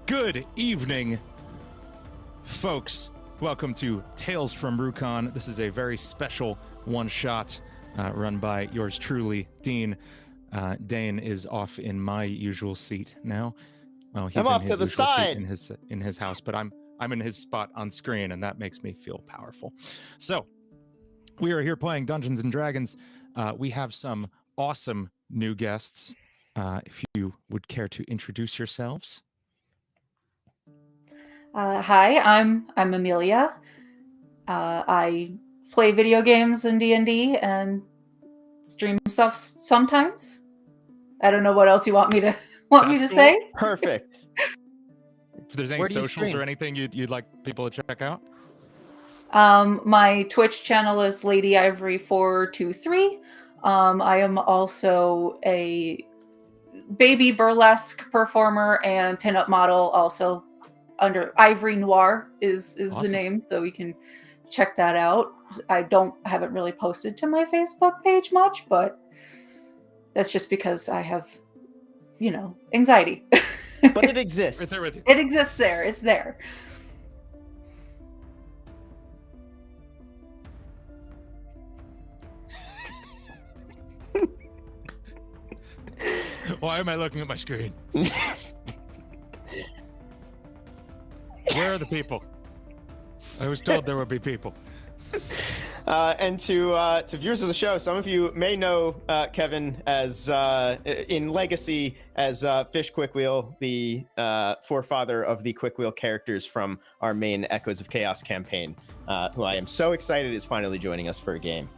Good evening, folks. Welcome to Tales from Rukon. This is a very special one-shot run by yours truly, Dean. Dane is off in my usual seat now. Well, he's in his usual seat in his house, but I'm in his spot on screen, and that makes me feel powerful. So, we are here playing Dungeons and Dragons. We have some awesome new guests. If you would care to introduce yourselves. Hi, I'm Amelia. I play video games in D&D and stream stuff sometimes. I don't know what else you want me to say. Perfect. If there's any socials or anything you'd like people to check out. My Twitch channel is Lady Ivory 423. I am also a baby burlesque performer and pinup model, also under Ivory Noir is awesome. The name, so you can check that out. I haven't really posted to my Facebook page much, but that's just because I have, anxiety. But it exists. Right there with you. It exists there. It's there. Why am I looking at my screen? Where are the people? I was told there would be people. And to viewers of the show, some of you may know Kevin as in Legacy as Fish Quickwheel, the forefather of the Quickwheel characters from our main Echoes of Chaos campaign, who I am so excited is finally joining us for a game.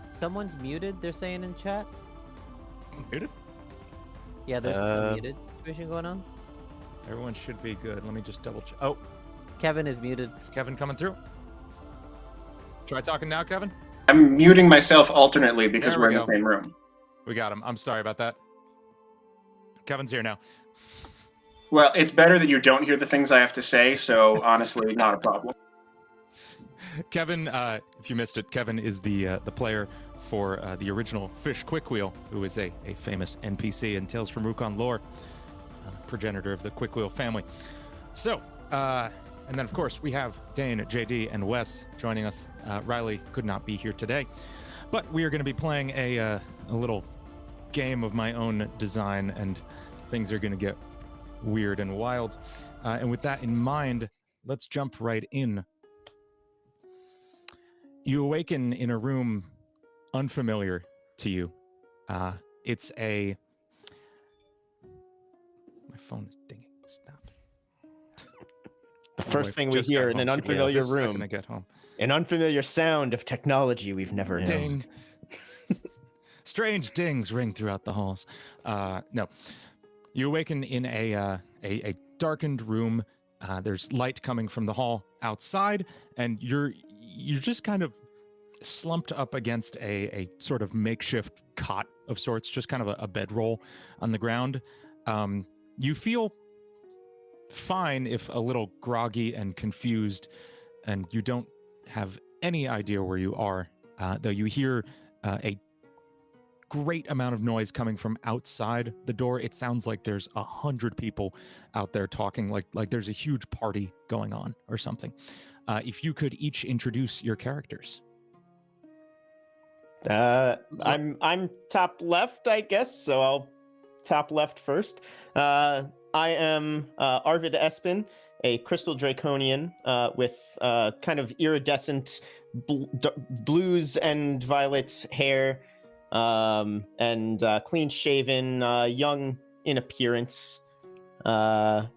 Someone's muted, they're saying in chat. Muted? Yeah, there's a muted situation going on. Everyone should be good. Let me just double check. Oh, Kevin is muted. is Kevin coming through? Try talking now, Kevin. I'm muting myself alternately because we're in the same room. We got him. I'm sorry about that. Kevin's here now. Well, it's better that you don't hear the things I have to say, so honestly, not a problem. Kevin, if you missed it, Kevin is the player for the original Fish Quickwheel, who is a famous NPC in Tales from Rukon lore, progenitor of the Quickwheel family. So, and then of course we have Dane, JD, and Wes joining us. Riley could not be here today, but we are going to be playing a little game of my own design, and things are going to get weird and wild. And with that in mind, let's jump right in. You awaken in a room unfamiliar to you. It's a... My phone is dinging. Stop. The first thing we hear in an unfamiliar room. I get home. An unfamiliar sound of technology we've never known. Ding. Strange dings ring throughout the halls. No. You awaken in a darkened room. There's light coming from the hall outside, and you're just kind of slumped up against a sort of makeshift cot of sorts, just kind of a bedroll on the ground. You feel fine, if a little groggy and confused, and you don't have any idea where you are, though you hear a great amount of noise coming from outside the door. It sounds like there's 100 people out there talking, like there's a huge party going on or something. If you could each introduce your characters. I'm top left, I guess, so I'll top left first. I am Arvid Espin, a crystal draconian with kind of iridescent blues and violets hair, and clean shaven, young in appearance, and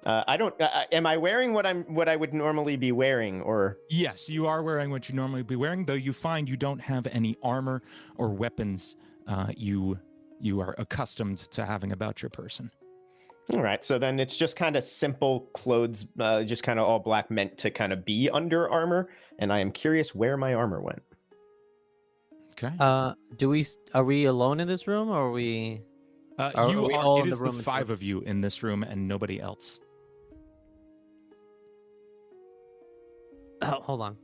I don't. Am I wearing what I would normally be wearing, or? Yes, you are wearing what you normally be wearing, though you find you don't have any armor or weapons you are accustomed to having about your person. All right, so then it's just kind of simple clothes, just kind of all black, meant to kind of be under armor. And I am curious where my armor went. Okay. Are we alone in this room, or are we? It is the five of you in this room and nobody else. Oh, hold on.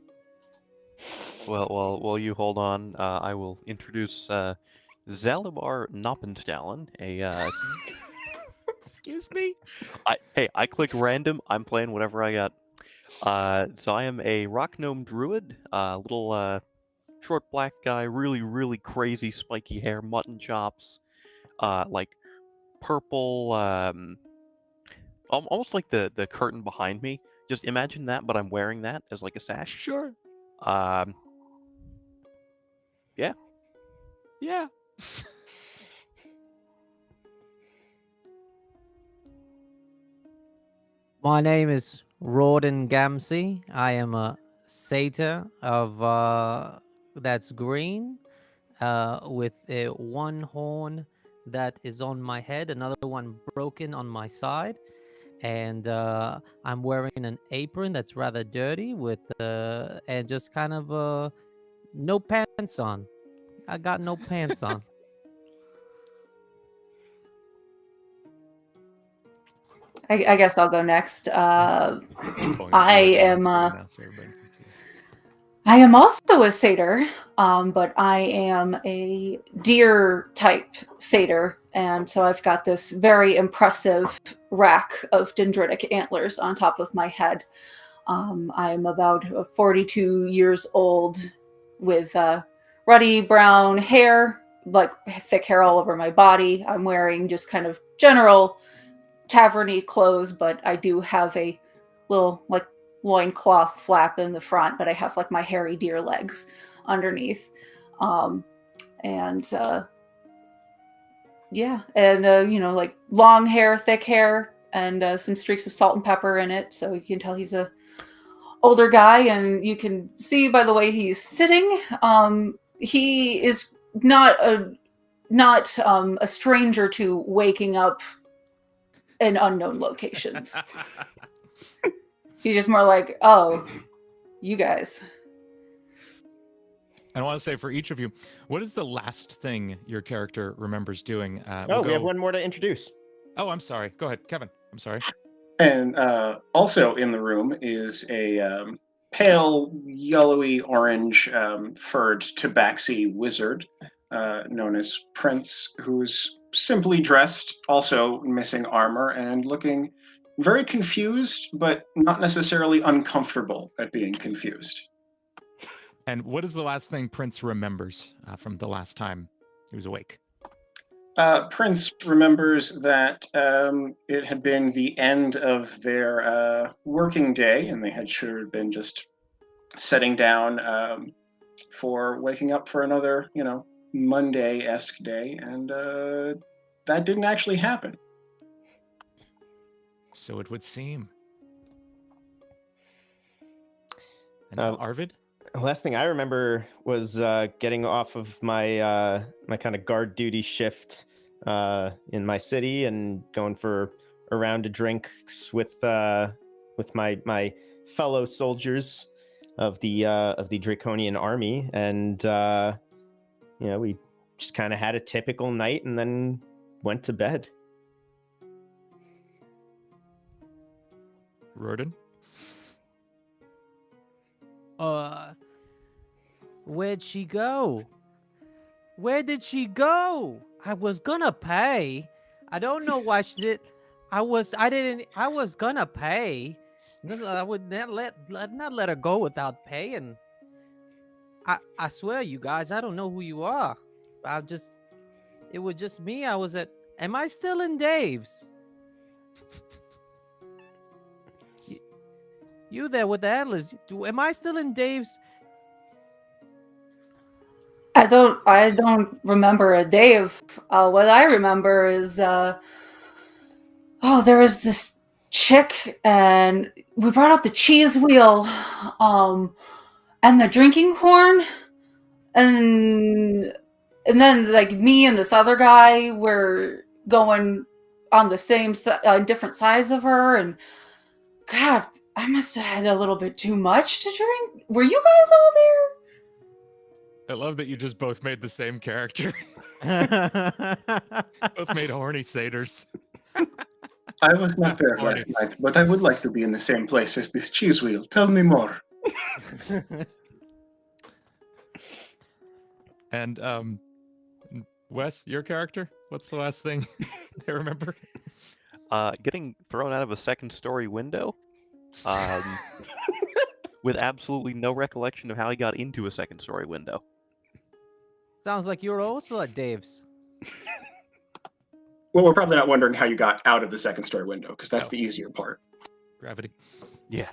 Well, you hold on. I will introduce Zalibar Noppenstallen. Excuse me? I clicked random. I'm playing whatever I got. So I am a rock gnome druid. Little short black guy, really crazy spiky hair, mutton chops. Like purple. Almost like the curtain behind me. Just imagine that, but I'm wearing that as like a sash. Sure. Um. Yeah. Yeah. My name is Rawdon Gamsey. I am a satyr of that's green, with one horn that is on my head, another one broken on my side, and I'm wearing an apron that's rather dirty with and just kind of no pants on. I got no pants on. I guess I'll go next. Pulling up I the am. screen now so everybody can see. I am also a satyr, but I am a deer type satyr, and so I've got this very impressive rack of dendritic antlers on top of my head. I am about 42 years old, with ruddy brown hair, like thick hair all over my body. I'm wearing just kind of general taverny clothes, but I do have a little like loincloth flap in the front, but I have like my hairy deer legs underneath. And yeah, and like long hair, thick hair, and some streaks of salt and pepper in it, so you can tell he's a older guy. And you can see by the way he's sitting, he is not a stranger to waking up in unknown locations. He's just more like, oh, you guys. I want to say for each of you, what is the last thing your character remembers doing? We have one more to introduce. Oh, I'm sorry. Go ahead, Kevin. I'm sorry. And also in the room is a pale, yellowy orange furred tabaxi wizard known as Prince, who's simply dressed, also missing armor, and looking very confused, but not necessarily uncomfortable at being confused. And what is the last thing Prince remembers from the last time he was awake? Prince remembers that it had been the end of their working day, and they had should have been just setting down for waking up for another, Monday-esque day, and that didn't actually happen. So it would seem. And now Arvid? The last thing I remember was getting off of my my kind of guard duty shift in my city and going for a round of drinks with my fellow soldiers of the Draconian army, and we just kind of had a typical night and then went to bed. Roden? Where'd she go? Where did she go? I was gonna pay. I don't know why she did. I was gonna pay. I would not let her go without paying. I swear, you guys, I don't know who you are. It was just me. Am I still in Dave's? You there with the antlers? Am I still in Dave's? I don't remember a Dave. What I remember is there was this chick, and we brought out the cheese wheel, and the drinking horn, and then like me and this other guy were going on the same different sides of her, and God, I must have had a little bit too much to drink. Were you guys all there? I love that you just both made the same character. Both made horny satyrs. I was not there last night, but I would like to be in the same place as this cheese wheel. Tell me more. And Wes, your character, what's the last thing they remember? Getting thrown out of a second-story window, with absolutely no recollection of how he got into a second-story window. Sounds like you're also at Dave's. Well, we're probably not wondering how you got out of the second story window, because that's No. the easier part. Gravity. Yeah.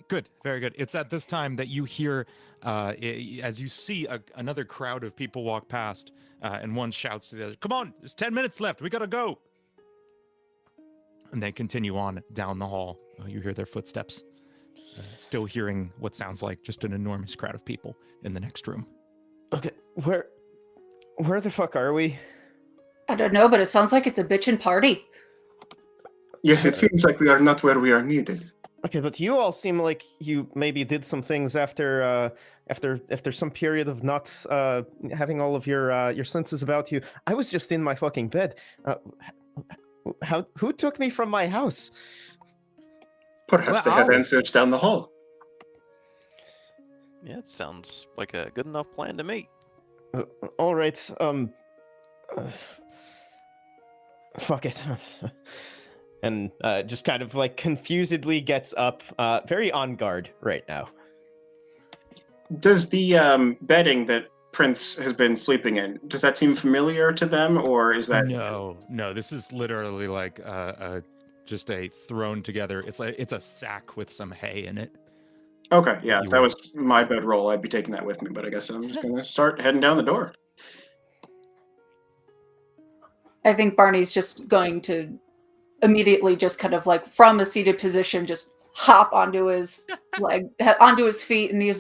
Good, very good. It's at this time that you hear, as you see another crowd of people walk past, and one shouts to the other, "Come on, there's 10 minutes left. We gotta go." And they continue on down the hall. You hear their footsteps, still hearing what sounds like just an enormous crowd of people in the next room. Okay, where the fuck are we? I don't know, but it sounds like it's a bitchin' party. Yes, it seems like we are not where we are needed. Okay, but you all seem like you maybe did some things after some period of not having all of your senses about you. I was just in my fucking bed. Who took me from my house? Perhaps Where they are have we? answers down the hall. Yeah, it sounds like a good enough plan to me. All right. Fuck it. And just kind of like confusedly gets up, very on guard right now. Does the bedding that Prince has been sleeping in, does that seem familiar to them, or is that... No, this is literally like just a thrown together. It's a sack with some hay in it. Okay, yeah, You if that would- was my bedroll, I'd be taking that with me, but I guess I'm just going to start heading down the door. I think Barney's just going to immediately just kind of like from a seated position just hop onto his leg, onto his feet, and he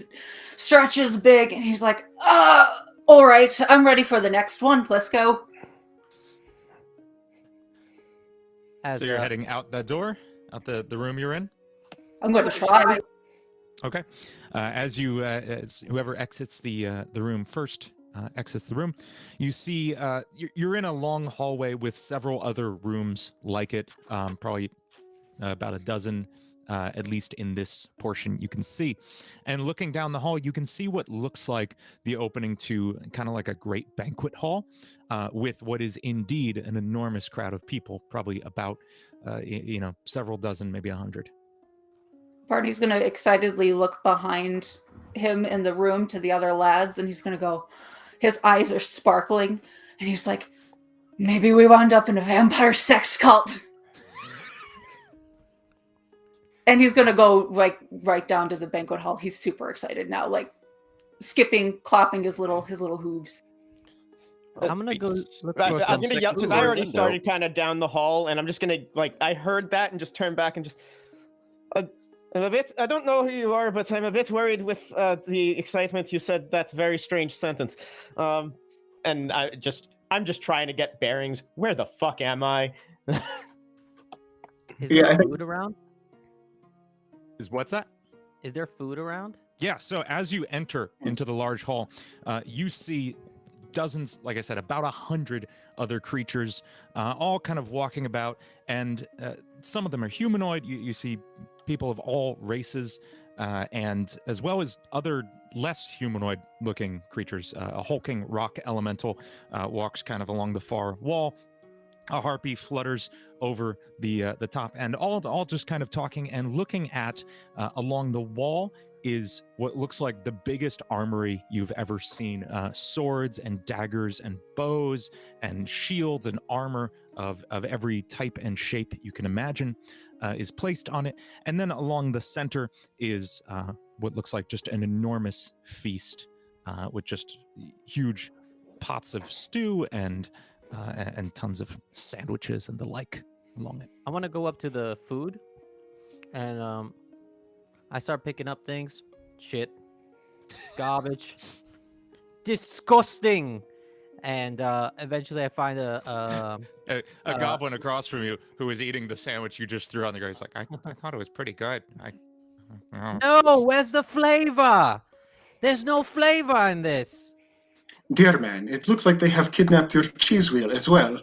stretches big, and he's like, all right, I'm ready for the next one. Let's go. So you're heading out that door, out the room you're in? I'm going to try. Okay. As whoever exits the room first exits the room, you see you're in a long hallway with several other rooms like it, probably about a dozen, at least in this portion you can see. And looking down the hall, you can see what looks like the opening to kind of like a great banquet hall, with what is indeed an enormous crowd of people, probably about several dozen, maybe 100. Barney's going to excitedly look behind him in the room to the other lads, and he's going to go, his eyes are sparkling, and he's like, maybe we wound up in a vampire sex cult. And he's going to go like right down to the banquet hall. He's super excited now, like skipping, clapping his little hooves. I'm gonna go look I'm for some gonna yell because I second-story already window. started kind of down the hall, and I'm just gonna I heard that and just turn back and just. I'm a bit. I don't know who you are, but I'm a bit worried with the excitement you said that very strange sentence. And I'm just trying to get bearings. Where the fuck am I? Is Yeah, there I think- food around? What's that? Is there food around? Yeah, so as you enter into the large hall, you see dozens, like I said, about 100 other creatures, all kind of walking about, and some of them are humanoid. You see people of all races, and as well as other less humanoid-looking creatures. A hulking rock elemental walks kind of along the far wall. A harpy flutters over the top, and all just kind of talking and looking at along the wall is what looks like the biggest armory you've ever seen. Swords and daggers and bows and shields and armor of every type and shape you can imagine is placed on it. And then along the center is what looks like just an enormous feast with just huge pots of stew and tons of sandwiches and the like along it. I want to go up to the food, and I start picking up things, shit, garbage, disgusting, and eventually I find a Goblin across from you who is eating the sandwich you just threw on the ground. He's like, I thought it was pretty good. No, where's the flavor? There's no flavor in this. Dear man, it looks like they have kidnapped your cheese wheel as well.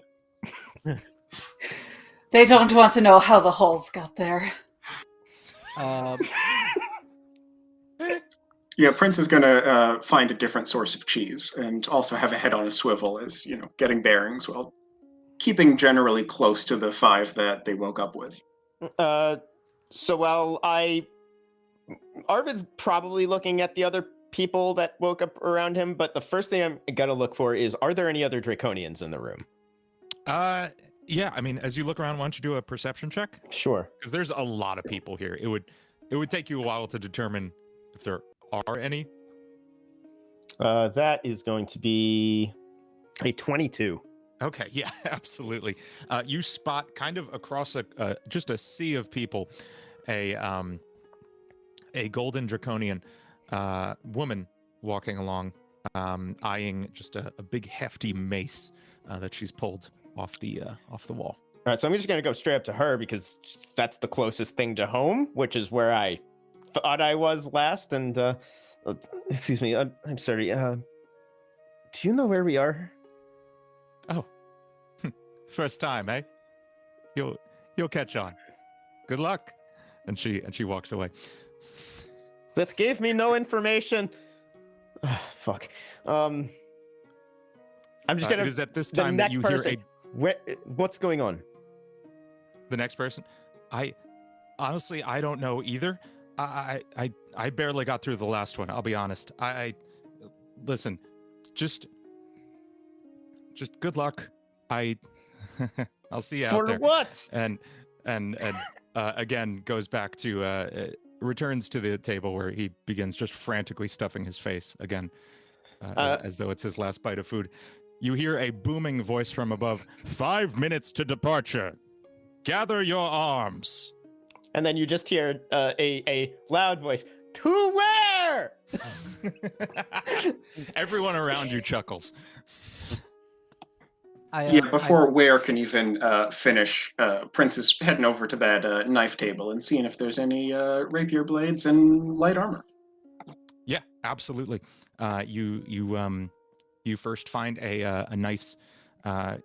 They don't want to know how the holes got there. Yeah, Prince is going to find a different source of cheese and also have a head on a swivel as, getting bearings while keeping generally close to the 5 that they woke up with. So while Arvid's probably looking at the other people that woke up around him, but the first thing I'm gonna look for is, are there any other Draconians in the room? Yeah, I mean, as you look around, why don't you do a perception check? Sure. Because there's a lot of people here. It would take you a while to determine if there are any. That is going to be a 22. Okay, yeah, absolutely. You spot kind of across just a sea of people, a golden draconian woman walking along, eyeing just a big hefty mace that she's pulled off the wall. All right, so I'm just gonna go straight up to her because that's the closest thing to home, which is where I thought I was last. And excuse me, I'm sorry. Do you know where we are? Oh, first time, eh? You'll catch on. Good luck. And she walks away. That gave me no information. Fuck. I'm just gonna. It is at this The time that next you person. hear What's going on? the next person. I honestly don't know either. I barely got through the last one. I'll be honest. I listen. Just good luck. I'll see you out For there. what? And again goes back to returns to the table where he begins just frantically stuffing his face again, as though it's his last bite of food. You hear a booming voice from above. 5 minutes to departure. Gather your arms. And then you just hear a loud voice. To where? Everyone around you chuckles. Before Ware can even finish, Prince is heading over to that knife table and seeing if there's any rapier blades and light armor. Yeah, absolutely. You first find a nice.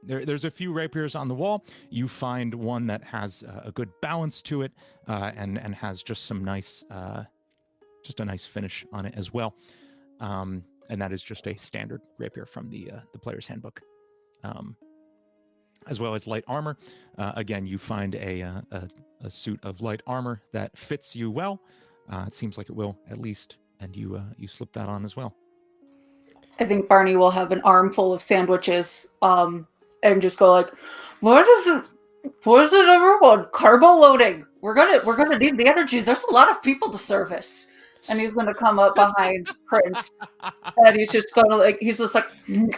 There's a few rapiers on the wall. You find one that has a good balance to it, and has just some nice, just a nice finish on it as well. And that is just a standard rapier from the player's handbook. As well as light armor. Again, you find a suit of light armor that fits you well. It seems like it will, at least, and you slip that on as well. I think Barney will have an armful of sandwiches, and just go like, "What is it, everyone? Carbo loading. We're gonna need the energy. There's a lot of people to service." And he's gonna come up behind Prince, and he's just gonna he's just like, and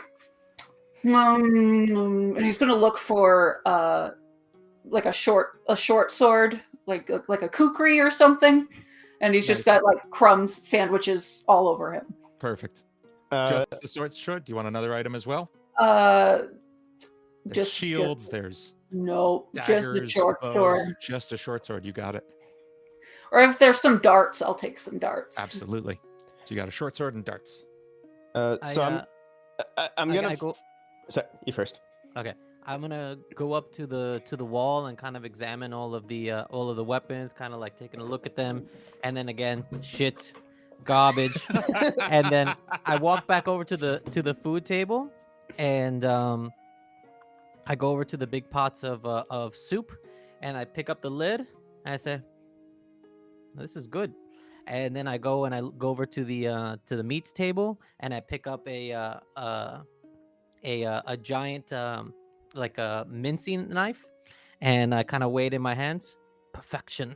he's gonna look for like a short sword, like a kukri or something, and he's just got like crumbs, sandwiches all over him. Perfect. Just the sword. Do you want another item as well? There's just shields. There's just the short sword. Just a short sword. You got it. Or if there's some darts, I'll take some darts. Absolutely. So you got a short sword and darts. I'm gonna go. So, you first. Okay, I'm gonna go up to the wall and kind of examine all of the weapons, kind of like taking a look at them, and then again, shit, garbage, and then I walk back over to the food table, and I go over to the big pots of soup, and I pick up the lid, and I say, "This is good." And then I go over to the meats table, and I pick up a giant like a mincing knife, and I kind of weigh it in my hands. Perfection.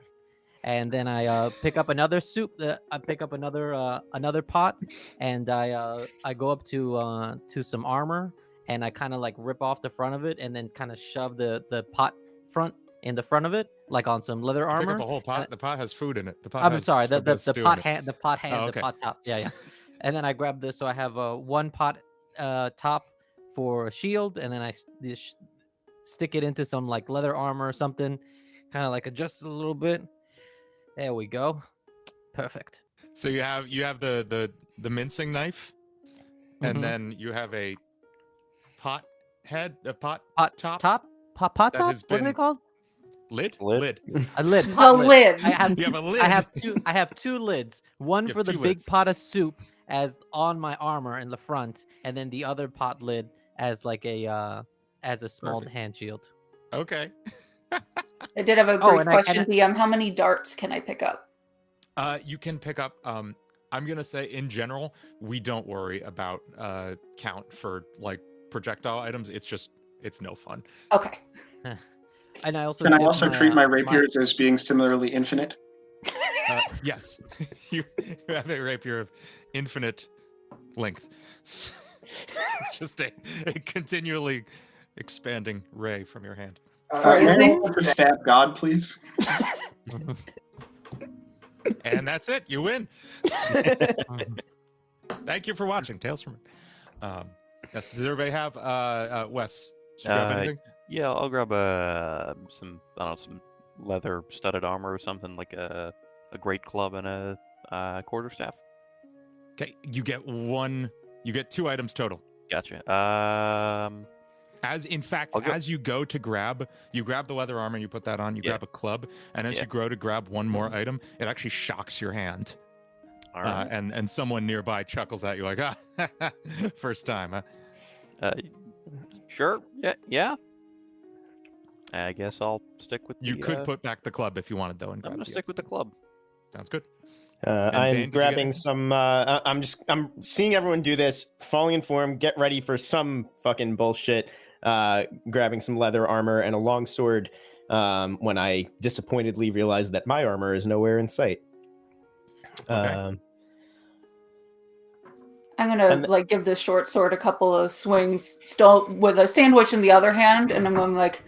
And then I pick up another soup. I pick up another pot, and I go up to some armor, and I kind of like rip off the front of it, and then kind of shove the pot front in the front of it, like on some leather armor. Pick up a whole pot. The pot has food in it. The pot. I'm has sorry. The pot hand. hand. The pot hand. Oh, okay. The pot top. Yeah. And then I grab this, so I have one pot top for a shield, and then I stick it into some like leather armor or something, kind of like adjust it a little bit. There we go. Perfect. So you have the mincing knife, and then you have a pot head, a pot top. Pot top. That has What are they been- called? Lid? Lid. A lid. The Pot lid. I have. You have a lid. I have two lids. One You for have the two big lids. pot of soup as on my armor in the front, and then the other pot lid as like a as a small Perfect. hand shield. Okay. I did have a Oh, brief question, DM. How many darts can I pick up? You can pick up. I'm gonna say in general, we don't worry about count for like projectile items. It's no fun. Okay. And I also Can I dip also my, treat my rapiers as being similarly infinite? Yes, you have a rapier of infinite length. It's just a continually expanding ray from your hand. May I Phrasing? also stab God, please? And that's it. You win. Thank you for watching Tales from. Yes. Does everybody have Wes? Did you grab anything? Yeah, I'll grab some I don't know, some leather studded armor or something, like a great club and a quarterstaff. Okay. You get one. You get 2 items total. Gotcha. As in fact, I'll go- as you go to grab, you grab the leather armor, you put that on, you Yeah. grab a club, and as Yeah. you grow to grab one more item, it actually shocks your hand. All right. And someone nearby chuckles at you like, ah, first time, huh? Sure. Yeah. I guess I'll stick with You the. could put back the club if you wanted, though, and I'm grab gonna the stick with the club. Sounds good. I'm Dane, did you get grabbing anything? some. I'm seeing everyone do this, falling in form, get ready for some fucking bullshit. Grabbing some leather armor and a long sword. When I disappointedly realize that my armor is nowhere in sight. Okay. I'm gonna And- like give this short sword a couple of swings, still with a sandwich in the other hand, and I'm going like,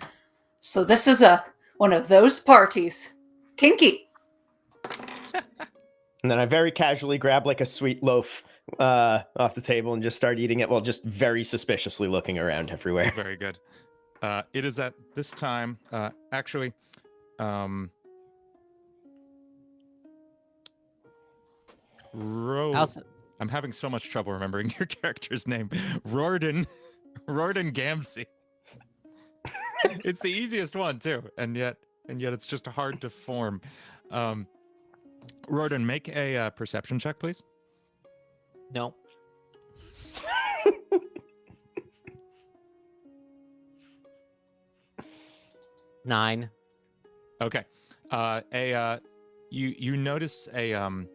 so this is one of those parties. Kinky. And then I very casually grab like a sweet loaf off the table and just start eating it while just very suspiciously looking around everywhere. Very good. It is at this time, actually, I'm having so much trouble remembering your character's name. Rorden Gamsey. It's the easiest one too, and yet it's just hard to form. Rorden, make a perception check, please. No. Nine. Okay. You notice in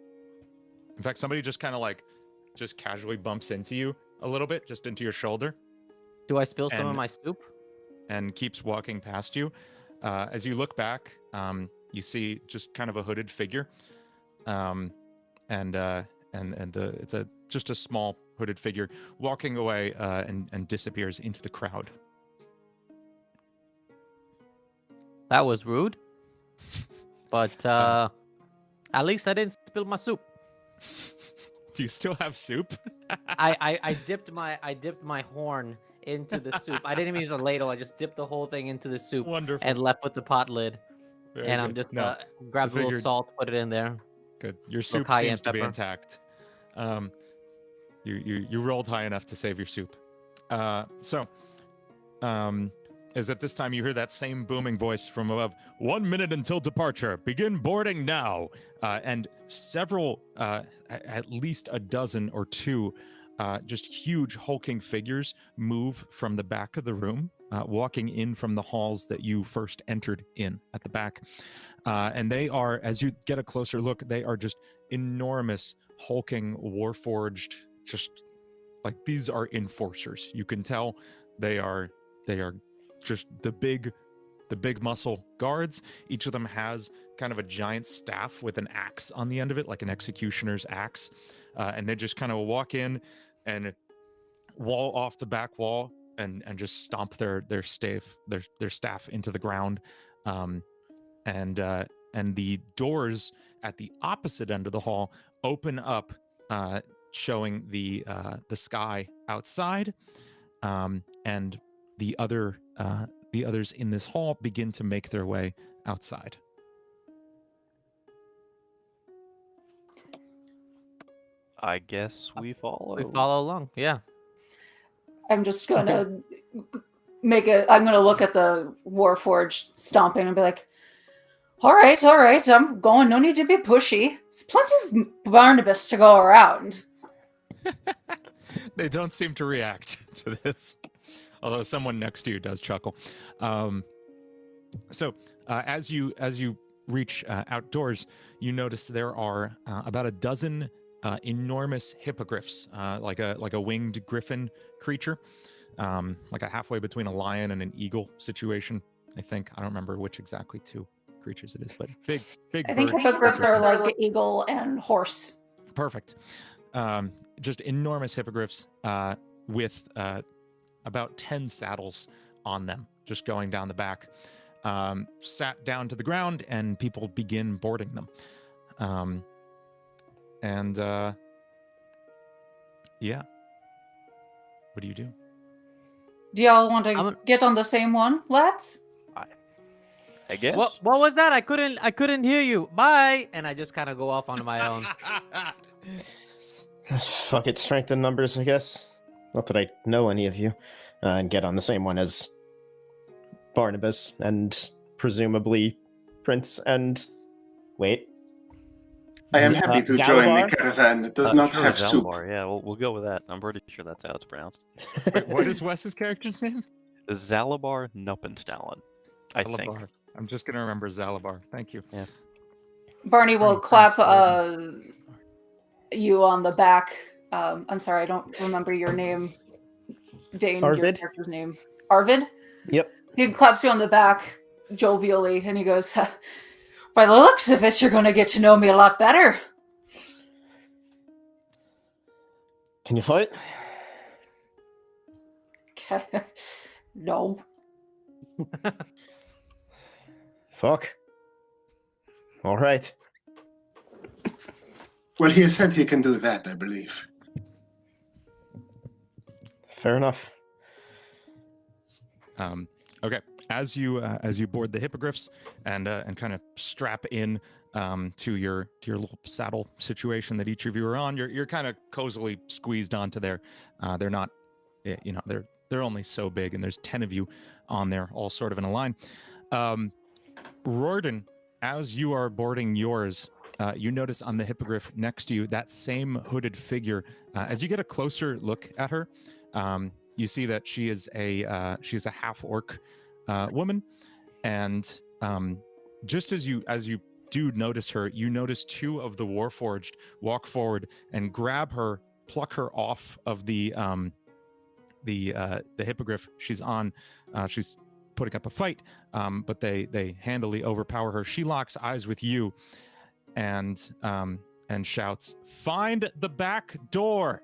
fact, somebody just kind of like just casually bumps into you a little bit, just into your shoulder, Do I spill some of And- my soup? and keeps walking past you. As you look back, you see just kind of a hooded figure, it's just a small hooded figure walking away and disappears into the crowd. That was rude. But at least I didn't spill my soup. Do you still have soup? I dipped my horn into the soup. I didn't even use a ladle. I just dipped the whole thing into the soup Wonderful. and left with the pot lid. Very And I'm good. just No, grabbed a little figured- salt, put it in there. good. Your soup cayenne seems to be pepper. intact. You rolled high enough to save your soup. Is at this time you hear that same booming voice from above. 1 minute until departure. Begin boarding now. And several, at least a dozen or two, just huge hulking figures move from the back of the room, walking in from the halls that you first entered in at the back. And they are, as you get a closer look, they are just enormous, hulking, warforged, just like these are enforcers. You can tell they are just the big muscle guards. Each of them has kind of a giant staff with an axe on the end of it, like an executioner's axe. And they just kind of walk in and wall off the back wall and just stomp their staff into the ground. And the doors at the opposite end of the hall open up, showing the sky outside. And the others in this hall begin to make their way outside. I guess we follow. We follow along. Yeah. I'm just gonna I'm gonna look at the Warforged stomping and be like, All right. I'm going. No need to be pushy. There's plenty of Barnabas to go around. They don't seem to react to this, although someone next to you does chuckle. So as you reach outdoors, you notice there are about a dozen enormous hippogriffs, like a winged griffin creature, like a halfway between a lion and an eagle situation. I think I don't remember which exactly two creatures it is, but big. I think bird hippogriffs are creatures. like eagle and horse. Perfect. Just enormous hippogriffs with about 10 saddles on them, just going down the back. Sat down to the ground, and people begin boarding them. Yeah. What do you do? Do y'all want to I'm a- get on the same one, lads? I guess. What was that? I couldn't hear you. Bye. And I just kind of go off on my own. Fuck it, strength in numbers, I guess. Not that I know any of you. And get on the same one as Barnabas and presumably Prince and... Wait. I am happy to join Zalabar? the caravan that does not sure, have soup. Zalabar, yeah, we'll go with that. I'm pretty sure that's how it's pronounced. Wait, what is Wes's character's name? Zalabar Nuppenstalen, I think. Zalabar. I'm just gonna remember Zalabar. Thank you. Yeah. Barney will Prince clap Gordon. you on the back. I'm sorry, I don't remember your name. Dane, your Arvid? character's name. Arvid? Yep. He claps you on the back jovially, and he goes, by the looks of it, you're going to get to know me a lot better. Can you fight? No. Fuck. All right. Well, he has said he can do that, I believe. Fair enough. Okay. As you board the hippogriffs and kind of strap in to your little saddle situation that each of you are on, you're kind of cozily squeezed onto there. They're not, they're only so big, and there's 10 of you on there, all sort of in a line. Rorden, as you are boarding yours, you notice on the hippogriff next to you that same hooded figure. As you get a closer look at her, you see that she is a half orc woman, and just as you do notice her, you notice two of the Warforged walk forward and grab her, pluck her off of the hippogriff she's on. She's putting up a fight, but they handily overpower her. She locks eyes with you and shouts, "Find the back door!"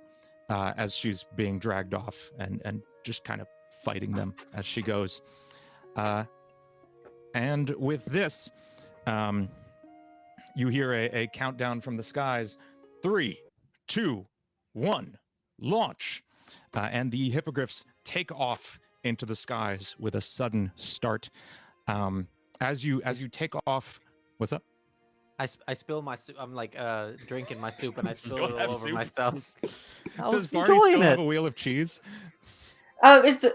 As she's being dragged off and just kind of fighting them as she goes. And with this, you hear a countdown from the skies. 3, 2, 1, launch. And the hippogriffs take off into the skies with a sudden start. As you take off, what's up? I spill my soup. I'm like drinking my soup, and I spill Still it all have over soup? myself. I Does was Barney enjoying still have it. a wheel of cheese?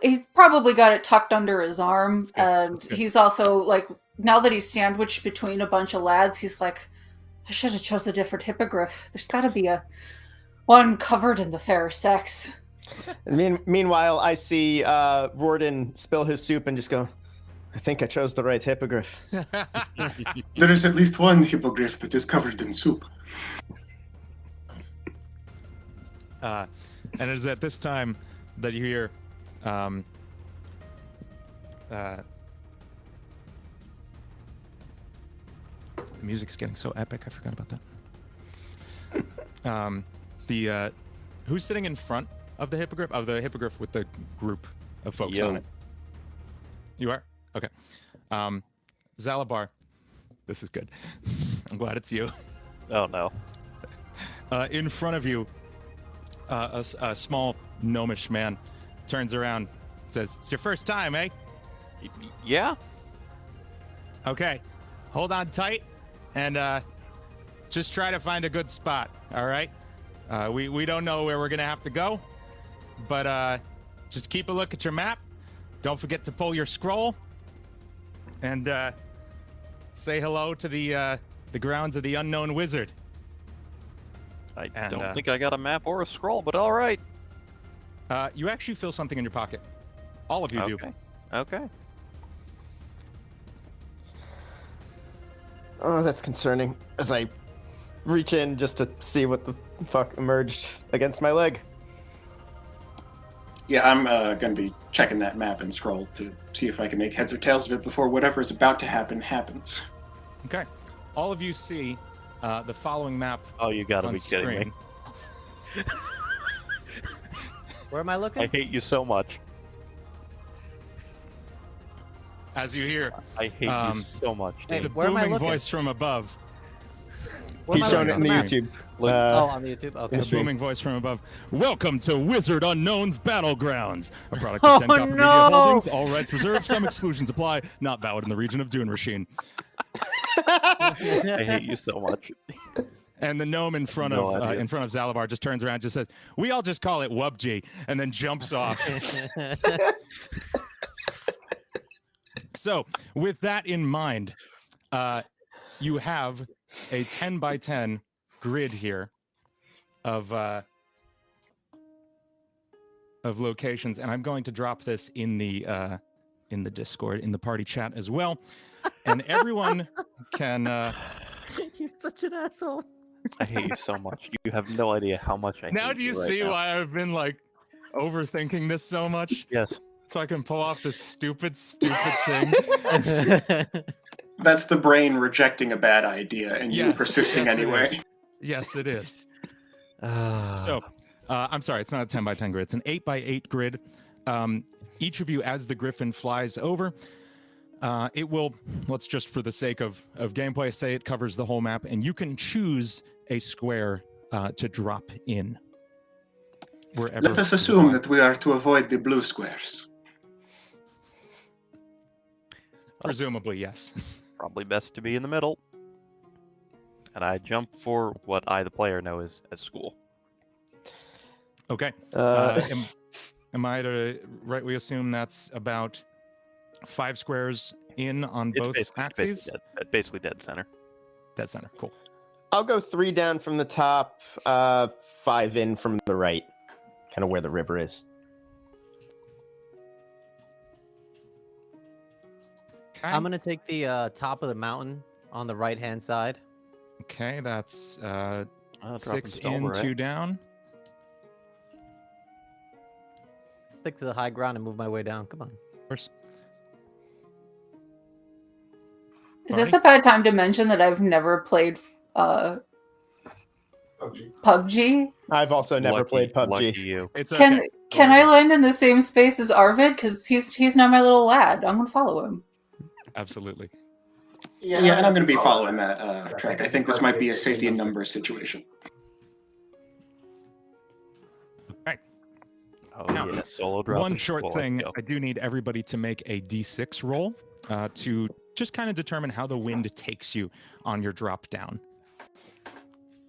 He's probably got it tucked under his arm, That's good. and That's good. he's also like, now that he's sandwiched between a bunch of lads, he's like, I should have chose a different hippogriff. There's got to be one covered in the fair sex. Meanwhile, I see Rorden spill his soup and just go, I think I chose the right hippogriff. There is at least one hippogriff that is covered in soup. And it is at this time that you hear the music's getting so epic, I forgot about that. Who's sitting in front of the hippogriff? Of the hippogriff with the group of folks on it. You are? Okay. Zalabar, this is good. I'm glad it's you. Oh no. In front of you, a small gnomish man turns around, says, "It's your first time, eh?" Yeah. Okay, hold on tight, and just try to find a good spot. All right. We don't know where we're gonna have to go, but just keep a look at your map. Don't forget to pull your scroll, and say hello to the grounds of the unknown wizard. I And, don't think I got a map or a scroll, but all right. You actually feel something in your pocket. All of you do. Okay. Okay. Oh, that's concerning. As I reach in just to see what the fuck emerged against my leg. Yeah, I'm going to be checking that map and scroll to see if I can make heads or tails of it before whatever is about to happen happens. Okay. All of you see the following map Oh, you gotta on be kidding screen. me. Where am I looking? I hate you so much. As you hear I hate you so much, Hey, dude. the where am I booming looking? voice from above. Where am He's I showing it in looking the on the YouTube. Look- Oh, on the YouTube. Okay. The stream. booming voice from above. Welcome to Wizard Unknown's Battlegrounds, a product of 10 Oh, Copper Media no! Holdings. All rights reserved. Some exclusions apply. Not valid in the region of Dune Machine. I hate you so much. And the gnome in front No of idea. Zalabar just turns around and just says, "We all just call it Wubji," and then jumps off. So, with that in mind, you have a 10 by 10 grid here of locations, and I'm going to drop this in the Discord, in the party chat as well, and everyone can. You're such an asshole. I hate you so much. You have no idea how much I Now, hate do you right see now. why I've been like overthinking this so much? Yes. So I can pull off this stupid thing. That's the brain rejecting a bad idea and you persisting yes, anyway. It is. Yes, it is. So, I'm sorry, it's not a 10 by 10 grid. It's an 8 by 8 grid. Each of you, as the griffin flies over, it will, let's just for the sake of gameplay, say it covers the whole map, and you can choose a square to drop in. Wherever Let us you assume want. that we are to avoid the blue squares. Presumably, yes. Probably best to be in the middle. And I jump for what I, the player, know as school. Okay. Uh, Am I to right? We assume that's about 5 squares in on both axes. Basically dead center. Dead center. Cool. I'll go 3 down from the top, 5 in from the right, kind of where the river is. Okay. I'm gonna take the top of the mountain on the right-hand side. Okay, that's Dropping 6 silver, in, right? 2 down. Stick to the high ground and move my way down. Come on. Of course. Is this a bad time to mention that I've never played PUBG? I've also never played PUBG. Lucky you. It's okay. Can I land in the same space as Arvid? Because he's now my little lad. I'm gonna follow him. Absolutely. Yeah, and I'm going to be following that track. I think this might be a safety in numbers situation. Okay. Oh Now, yeah, solo drop. One short thing. I do need everybody to make a d6 roll to just kind of determine how the wind takes you on your drop down.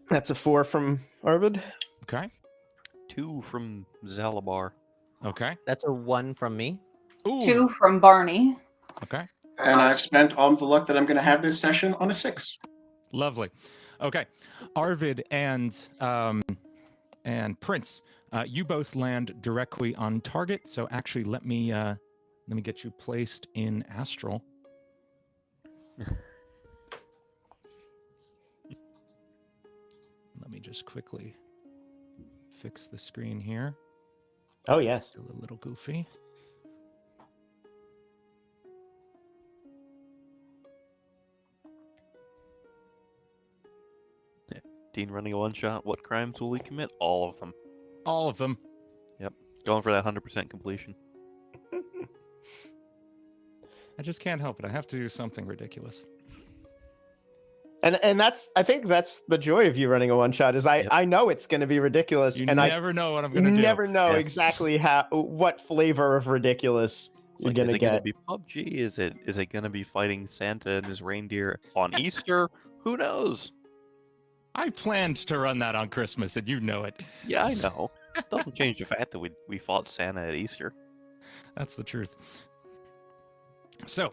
That's a 4 from Arvid. Okay. 2 from Zalabar. Okay. That's a 1 from me. Ooh. 2 from Barney. Okay. And I've spent all of the luck that I'm going to have this session on a 6. Lovely. Okay. Arvid and Prince, you both land directly on target. So actually, let me get you placed in Astral. Let me just quickly fix the screen here. Oh, It's yes. still a little goofy. Dean running a one-shot. What crimes will he commit? All of them. All of them. Going for that 100% completion. I just can't help it. I have to do something ridiculous. And that's, I think that's the joy of you running a one shot is I know it's going to be ridiculous, You and never know what I'm I going to do. never know Yeah. exactly what flavor of ridiculous It's you're like, going is to it gonna get. be PUBG? Is it gonna be fighting Santa and his reindeer on Easter? Who knows? I planned to run that on Christmas, and you know it. Yeah, I know. Doesn't change the fact that we fought Santa at Easter. That's the truth. So,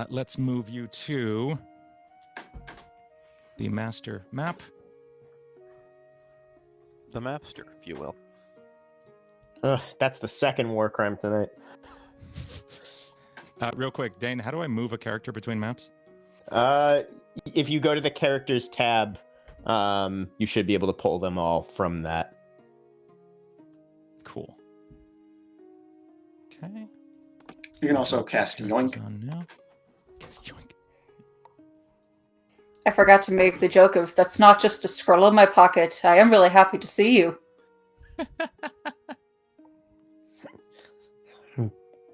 Let's move you to the master map. The mapster, if you will. That's the second war crime tonight. Real quick, Dane, how do I move a character between maps? If you go to the characters tab, you should be able to pull them all from that. Cool. Okay. You can also cast Characters Yoink. on now. Cast Yoink. I forgot to make the joke of that's not just a scroll in my pocket. I am really happy to see you.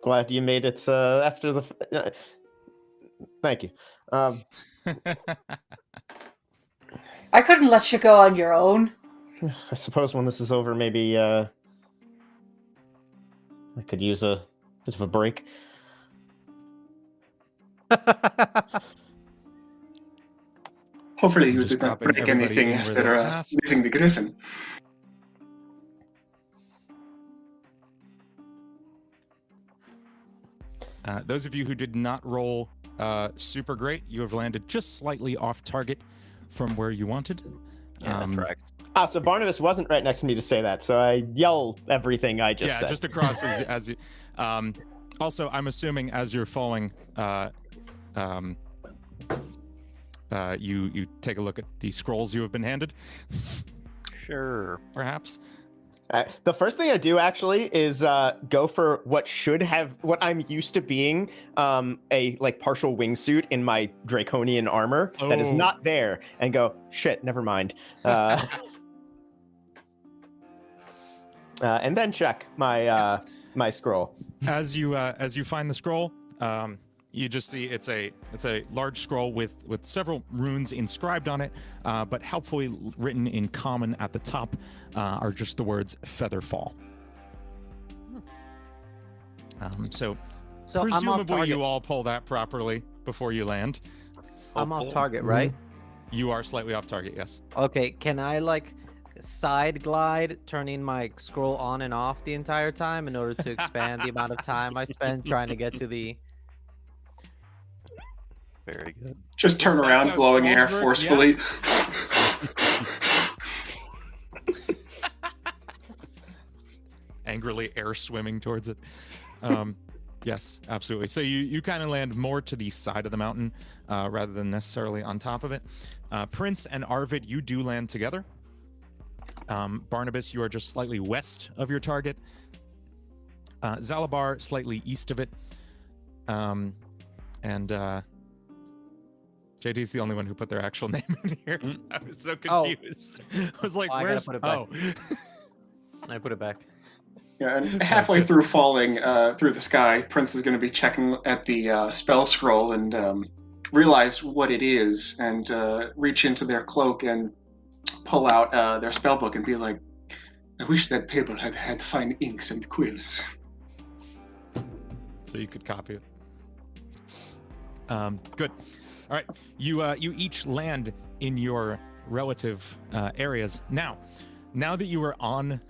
Glad you made it after the. Thank you. I couldn't let you go on your own. I suppose when this is over, maybe I could use a bit of a break. Hopefully I'm you just did not dropping break everybody anything in where after they pass. losing the Griffin. Those of you who did not roll super great, you have landed just slightly off target from where you wanted. Yeah, that tracks. So Barnabas wasn't right next to me to say that, so I yell everything I just said. Just across as you. Also, I'm assuming as you're falling, you take a look at the scrolls you have been handed. Sure. Perhaps. The first thing I do actually is go for what I'm used to being a like partial wingsuit in my draconian armor that is Oh. not there, and go shit. Never mind. And then check my my scroll. As you find the scroll, you just see it's a large scroll with several runes inscribed on it, but helpfully written in common at the top are just the words Featherfall. So So I'm off presumably target. you all pull that properly before you land. I'm off Hopefully. target, right? You are slightly off target, yes. Okay, can I like side glide, turning my scroll on and off the entire time in order to expand the amount of time I spend trying to get to the... Very good. Just turn If that's around, how blowing scrolls air work, forcefully. yes. Angrily air swimming towards it. Yes, absolutely. So you kind of land more to the side of the mountain rather than necessarily on top of it. Prince and Arvid, you do land together. Barnabas, you are just slightly west of your target. Zalabar, slightly east of it. And JD's the only one who put their actual name in here. I was so confused. I was like, I gotta where's... put it back. Oh. I put it back. Yeah, and halfway through falling through the sky, Prince is going to be checking at the spell scroll and realize what it is, and reach into their cloak and pull out their spell book and be like, "I wish that people had had fine inks and quills." So you could copy it. Good. All right. You each land in your relative areas. Now that you are on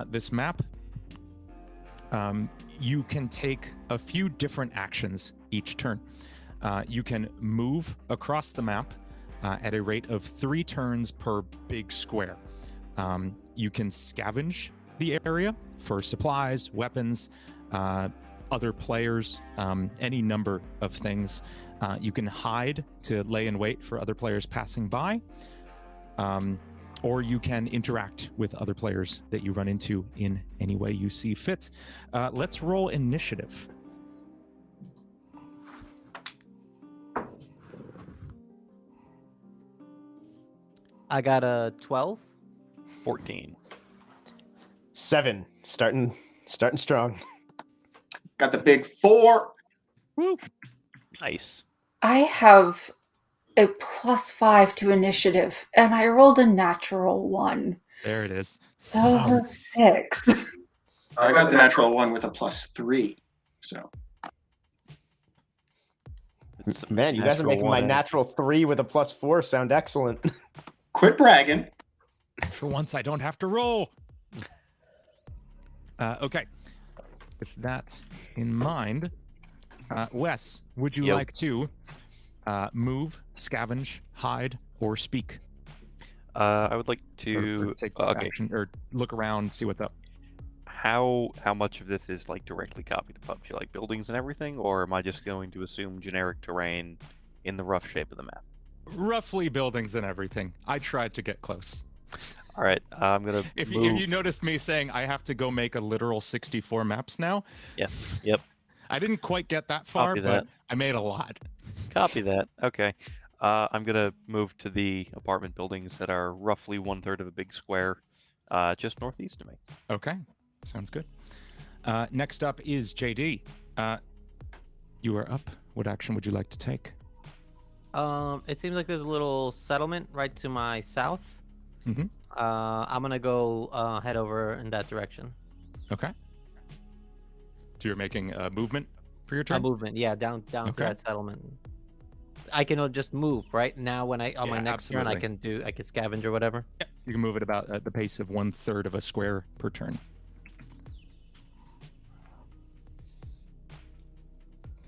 this map, you can take a few different actions each turn. You can move across the map at a rate of 3 turns per big square. You can scavenge the area for supplies, weapons, other players, any number of things. You can hide to lay in wait for other players passing by. Or you can interact with other players that you run into in any way you see fit. Let's roll initiative. I got a 12. 14. 7. Starting strong. Got the big 4. Woo. Nice. I have a +5 to initiative, and I rolled a natural 1. There it is. So 6. I got the natural 1 with a +3. So Man, you guys are Natural making my one. natural 3 with a +4 sound excellent. quit bragging. For once, I don't have to roll. Okay. With that in mind, Wes, would you Yep. like to move, scavenge, hide, or speak? I would like Or to. take Okay. action, or look around, see what's up. How much of this is like directly copied to PUBG, like buildings and everything, or am I just going to assume generic terrain in the rough shape of the map? Roughly buildings and everything. I tried to get close. All right, I'm gonna If move. you noticed me saying I have to go make a literal 64 maps now, Yes. Yep. I didn't quite get that far, Copy but that. I made a lot. Copy that. Okay. I'm gonna move to the apartment buildings that are roughly 1/3 of a big square, just northeast of me. Okay, sounds good. Next up is JD. You are up. What action would you like to take? It seems like there's a little settlement right to my south. Mm-hmm. I'm gonna go head over in that direction. Okay. So you're making a movement for your A turn? movement, yeah, down to Okay. that settlement. I can just move right now when on my Yeah, next turn. I absolutely. can scavenge or whatever. Yeah, you can move it about at the pace of 1/3 of a square per turn.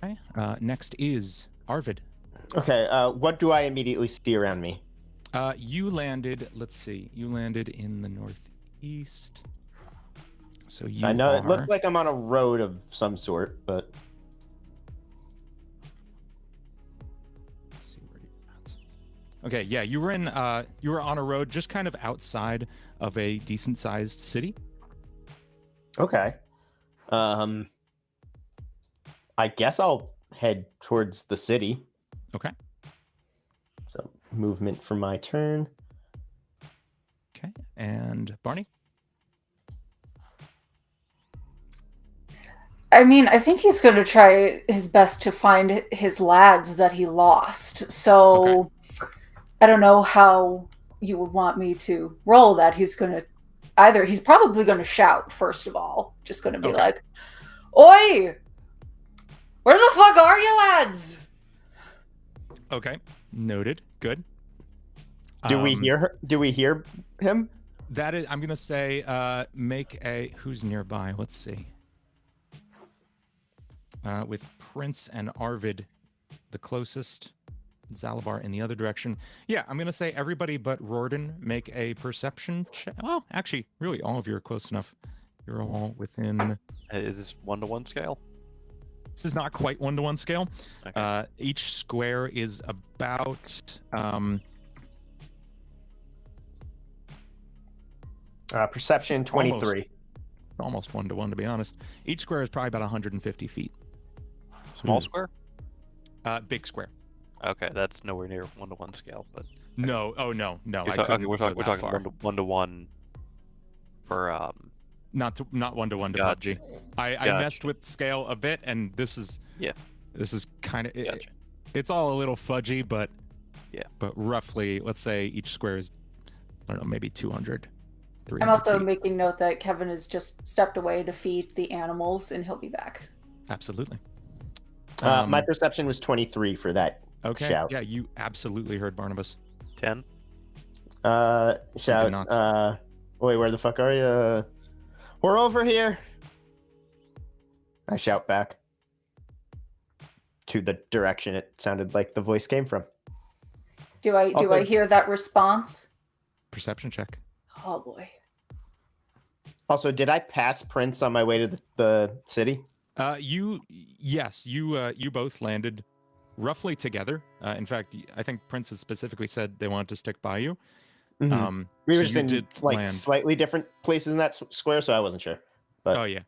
Okay. Next is Arvid. Okay, what do I immediately see around me? You landed. Let's see. You landed in the northeast. So you I know are. it looked like I'm on a road of some sort, but Let's see where you're at. Okay. Yeah, you were in. You were on a road just kind of outside of a decent-sized city. okay. I guess I'll head towards the city. Okay. So movement for my turn. Okay. And Barney. I mean, I think he's going to try his best to find his lads that he lost. So I don't know how you would want me to roll that. He's going to he's probably going to shout, first of all. Just going to be Okay. like, "Oi! Where the fuck are you lads?" Okay. Noted. Good. Do we hear her? Do we hear him? That is. I'm gonna say. Make a. Who's nearby? Let's see. With Prince and Arvid, the closest. Zalabar in the other direction. Yeah, I'm gonna say everybody but Rorden make a perception check. Well, actually, really, all of you are close enough. You're all within. Is this 1-to-1 scale? This is not quite 1-to-1 scale. Okay. Each square is about. Perception It's 23. Almost 1-to-1, to be honest. Each square is probably about 150 feet. Small square? Big square. Okay, that's nowhere near 1-to-1 scale, but No. Oh no. you're I ta- couldn't okay, we're go talking that far. 1-to-1 for Not 1-to-1 to Gotcha. PUBG. I Gotcha. messed with scale a bit, and this is kind of Gotcha. it's all a little fudgy, but Yeah. But roughly, let's say each square is, I don't know, maybe 200, 300 I'm also feet. making note that Kevin has just stepped away to feed the animals, and he'll be back. Absolutely. My perception was 23 for that Okay. shout. Yeah, you absolutely heard Barnabas. 10. Shout. not. Wait, where the fuck are you? We're over here. I shout back to the direction it sounded like the voice came from. Do I Okay. hear that response? Perception check. Oh boy. Also, did I pass Prince on my way to the city? Yes, you both landed roughly together. In fact, I think Prince has specifically said they wanted to stick by you. Mhm. We so were just you in did like land. slightly different places in that square, so I wasn't sure. But Oh yeah.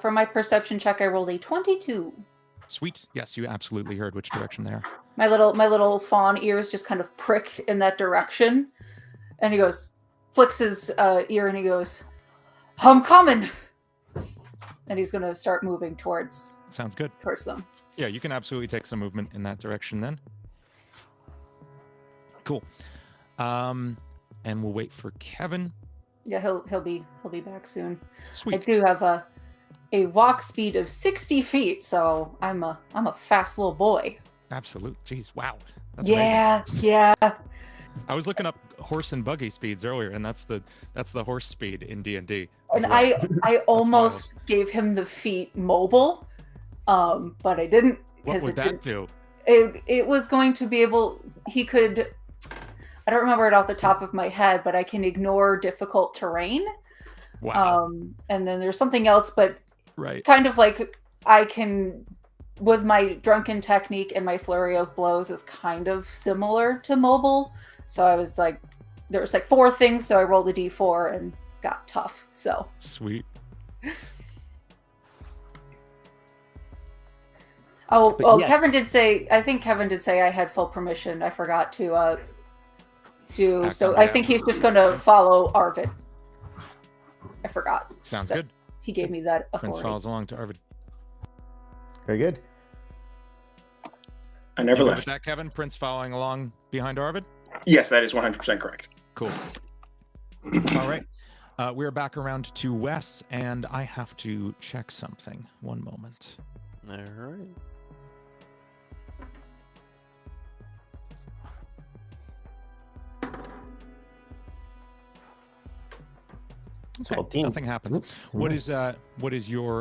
For my perception check, I rolled a 22. Sweet. Yes, you absolutely heard which direction they are. My little fawn ears just kind of prick in that direction, and he goes, flicks his ear, and he goes, "I'm coming," and he's gonna start moving towards Sounds good. them. Yeah, you can absolutely take some movement in that direction then. Cool. And we'll wait for Kevin. Yeah, he'll be back soon. I Sweet. do have a walk speed of 60 feet, so I'm a fast little boy. Absolute. Jeez, wow. That's amazing. Yeah. I was looking up horse and buggy speeds earlier, and that's the horse speed in D&D. And I almost gave him the feat mobile, but I didn't What because would that do? it was going to be able. He could. I don't remember it off the top of my head, but I can ignore difficult terrain. Wow. And then there's something else, but Right. kind of like I can, with my drunken technique and my flurry of blows is kind of similar to mobile. So I was like, there's like 4 things, so I rolled a d4 and got tough. So Sweet. Yes. Kevin did say. I think Kevin did say I had full permission. I forgot to do. Act So on I think he's just going to behalf. follow Arvid. I forgot. Sounds So good. He gave me that Prince authority. follows along to Arvid. Very good. I You never good left. with that, Kevin? Prince following along behind Arvid? Yes, that is 100% correct. Cool. All right. We're back around to Wes, and I have to check something. One moment. All right. Okay, Well, team. nothing happens. Oops. What is your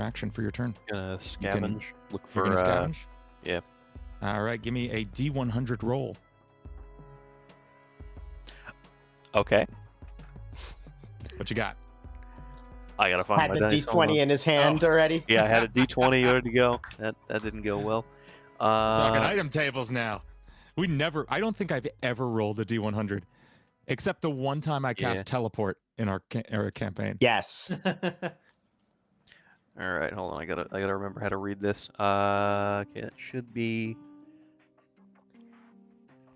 action for your turn? Gonna You can- scavenge. Look You're for gonna scavenge? yeah. All right, give me a D100 roll. Okay. What you got? I gotta find Had my the dice. Hold D20 on. in his hand already. Yeah, I had a D20 ready to go. That didn't go well. Talking item tables now. I don't think I've ever rolled a D100, except the one time I cast teleport in our campaign. Yes. All right, hold on. I gotta remember how to read this. Okay, that should be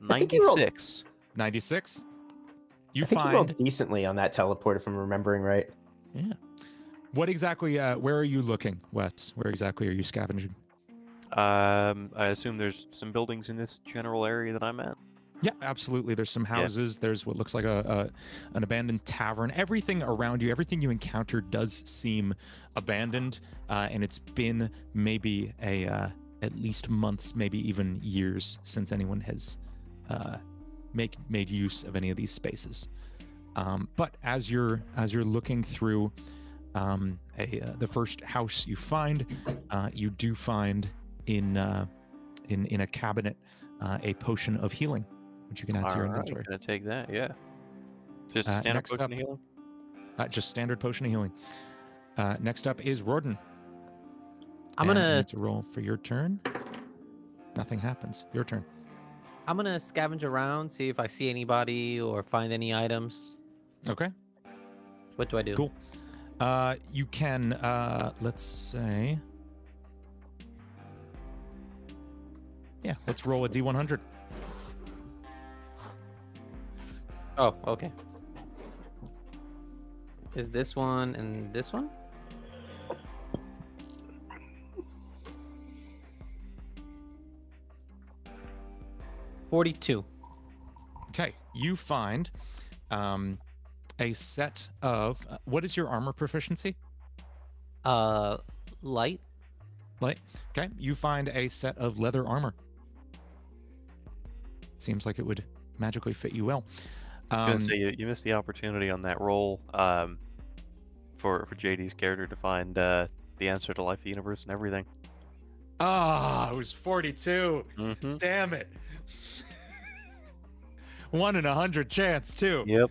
I think you rolled- 96. 96. You I think you find rolled decently on that teleport, if I'm remembering right. yeah. What exactly? Where are you looking, Wes? Where exactly are you scavenging? I assume there's some buildings in this general area that I'm at. Yeah, absolutely. There's some houses. There's what looks like an abandoned tavern. Everything around you, everything you encounter, does seem abandoned, and it's been maybe at least months, maybe even years since anyone has made use of any of these spaces. But as you're looking through the first house you find, you do find in a cabinet a potion of healing, which you can add to your All right, inventory. gonna take that. Yeah. Just a standard next potion up- of healing. Just standard potion of healing. Next up is Rorden. I'm And gonna you need to roll for your turn. Nothing happens. Your turn. I'm gonna scavenge around, see if I see anybody or find any items. Okay. What do I do? Cool. You can let's say. Yeah, let's roll a D100. Oh, okay. Is this one and this one? $42. Okay, you find a set of what is your armor proficiency? Light. Like, okay, you find a set of leather armor. Seems like it would magically fit you well. I was gonna say you missed the opportunity on that roll for JD's character to find the answer to life, the universe, and everything. Ah, it was 42. Mm-hmm. Damn it. 1 in 100 chance too. Yep.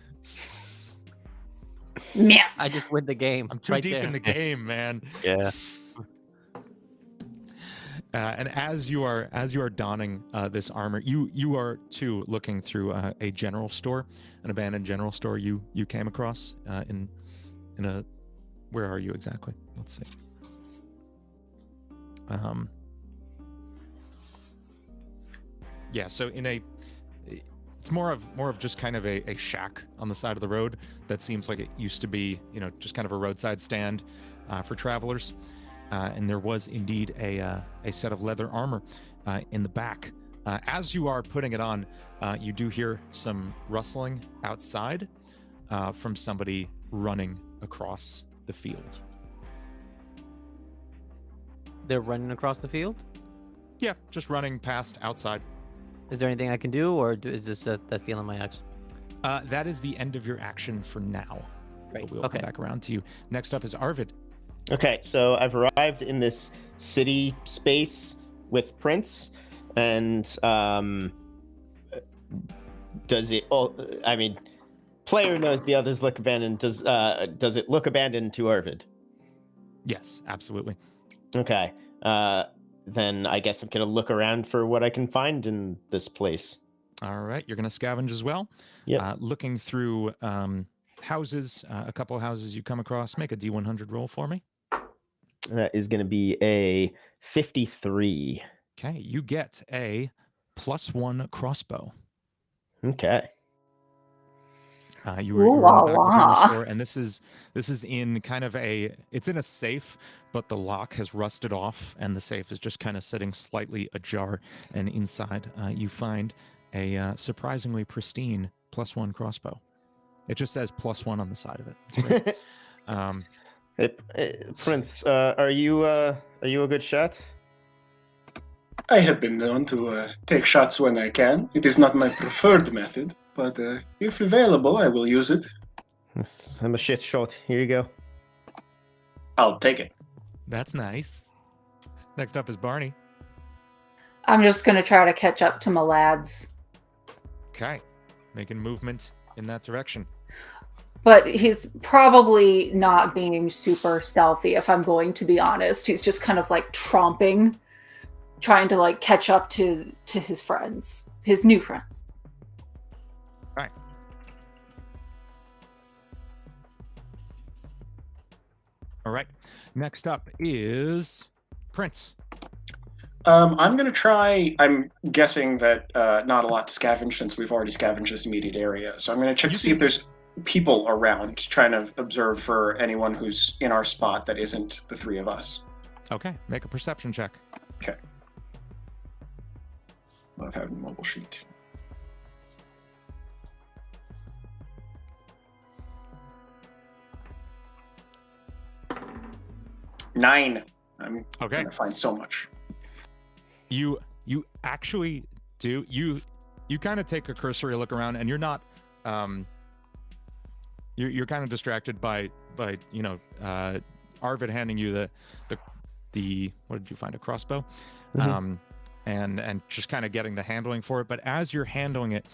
Missed. I just win the game. I'm too right deep there. in the game, man. Yeah. And as you are donning this armor, you are too looking through a general store, an abandoned general store you came across in a. Where are you exactly? Let's see. Yeah, so it's more of just kind of a shack on the side of the road that seems like it used to be, just kind of a roadside stand for travelers. And there was indeed a set of leather armor in the back. As you are putting it on, you do hear some rustling outside from somebody running across the field. They're running across the field. Yeah, just running past outside. Is there anything I can do, or is this that's the end of my action? That is the end of your action for now. Great. But we'll Okay. come back around to you. Next up is Arvid. Okay, so I've arrived in this city space with Prince, and does it? Oh, I mean, player knows the others look abandoned. Does it look abandoned to Arvid? Yes, absolutely. Okay, then I guess I'm gonna look around for what I can find in this place. All right, you're going to scavenge as well. Yep. Looking through houses, a couple of houses you come across. Make a D100 roll for me. That is gonna be a 53. Okay, you get a +1 crossbow. Okay. You were Ooh in la the back of the jewelry la. store, and this is in kind of it's in a safe, but the lock has rusted off, and the safe is just kind of sitting slightly ajar. And inside, you find a surprisingly pristine +1 crossbow. It just says +1 on the side of it. It's great. Prince, are you a good shot? I have been known to take shots when I can. It is not my preferred method, but if available, I will use it. I'm a shit shot. Here you go. I'll take it. That's nice. Next up is Barney. I'm just gonna try to catch up to my lads. Okay, making movement in that direction. But he's probably not being super stealthy, if I'm going to be honest. He's just kind of like tromping, trying to like catch up to his friends, his new friends. Right. All right. Next up is Prince. I'm going to try. I'm guessing that not a lot to scavenge since we've already scavenged this immediate area. So I'm going to check to see if there's people around, trying to observe for anyone who's in our spot that isn't the three of us. Okay, make a perception check. Okay. Love having the mobile sheet. Nine. I'm Okay. going to find so much. You actually do. You kind of take a cursory look around, and you're not. You're kind of distracted by Arvid handing you the what did you find, a crossbow, and just kind of getting the handling for it. But as you're handling it,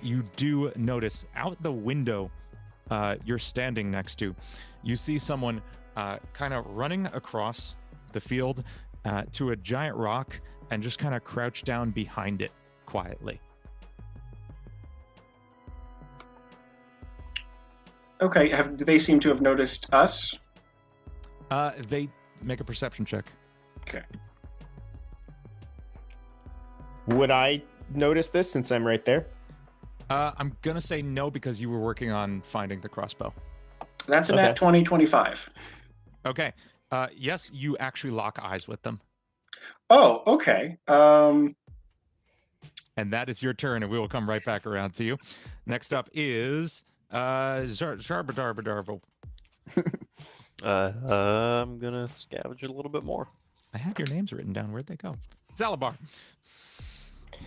you do notice out the window you're standing next to, you see someone kind of running across the field to a giant rock and just kind of crouch down behind it quietly. Okay, do they seem to have noticed us? They make a perception check. Okay. Would I notice this since I'm right there? I'm gonna say no because you were working on finding the crossbow. That's a nat 20-25. Okay. Yes, you actually lock eyes with them. Oh, okay. And that is your turn, and we will come right back around to you. Next up is Zarbadarbadarble. I'm gonna scavenge it a little bit more. I had your names written down. Where'd they go? Zalabar.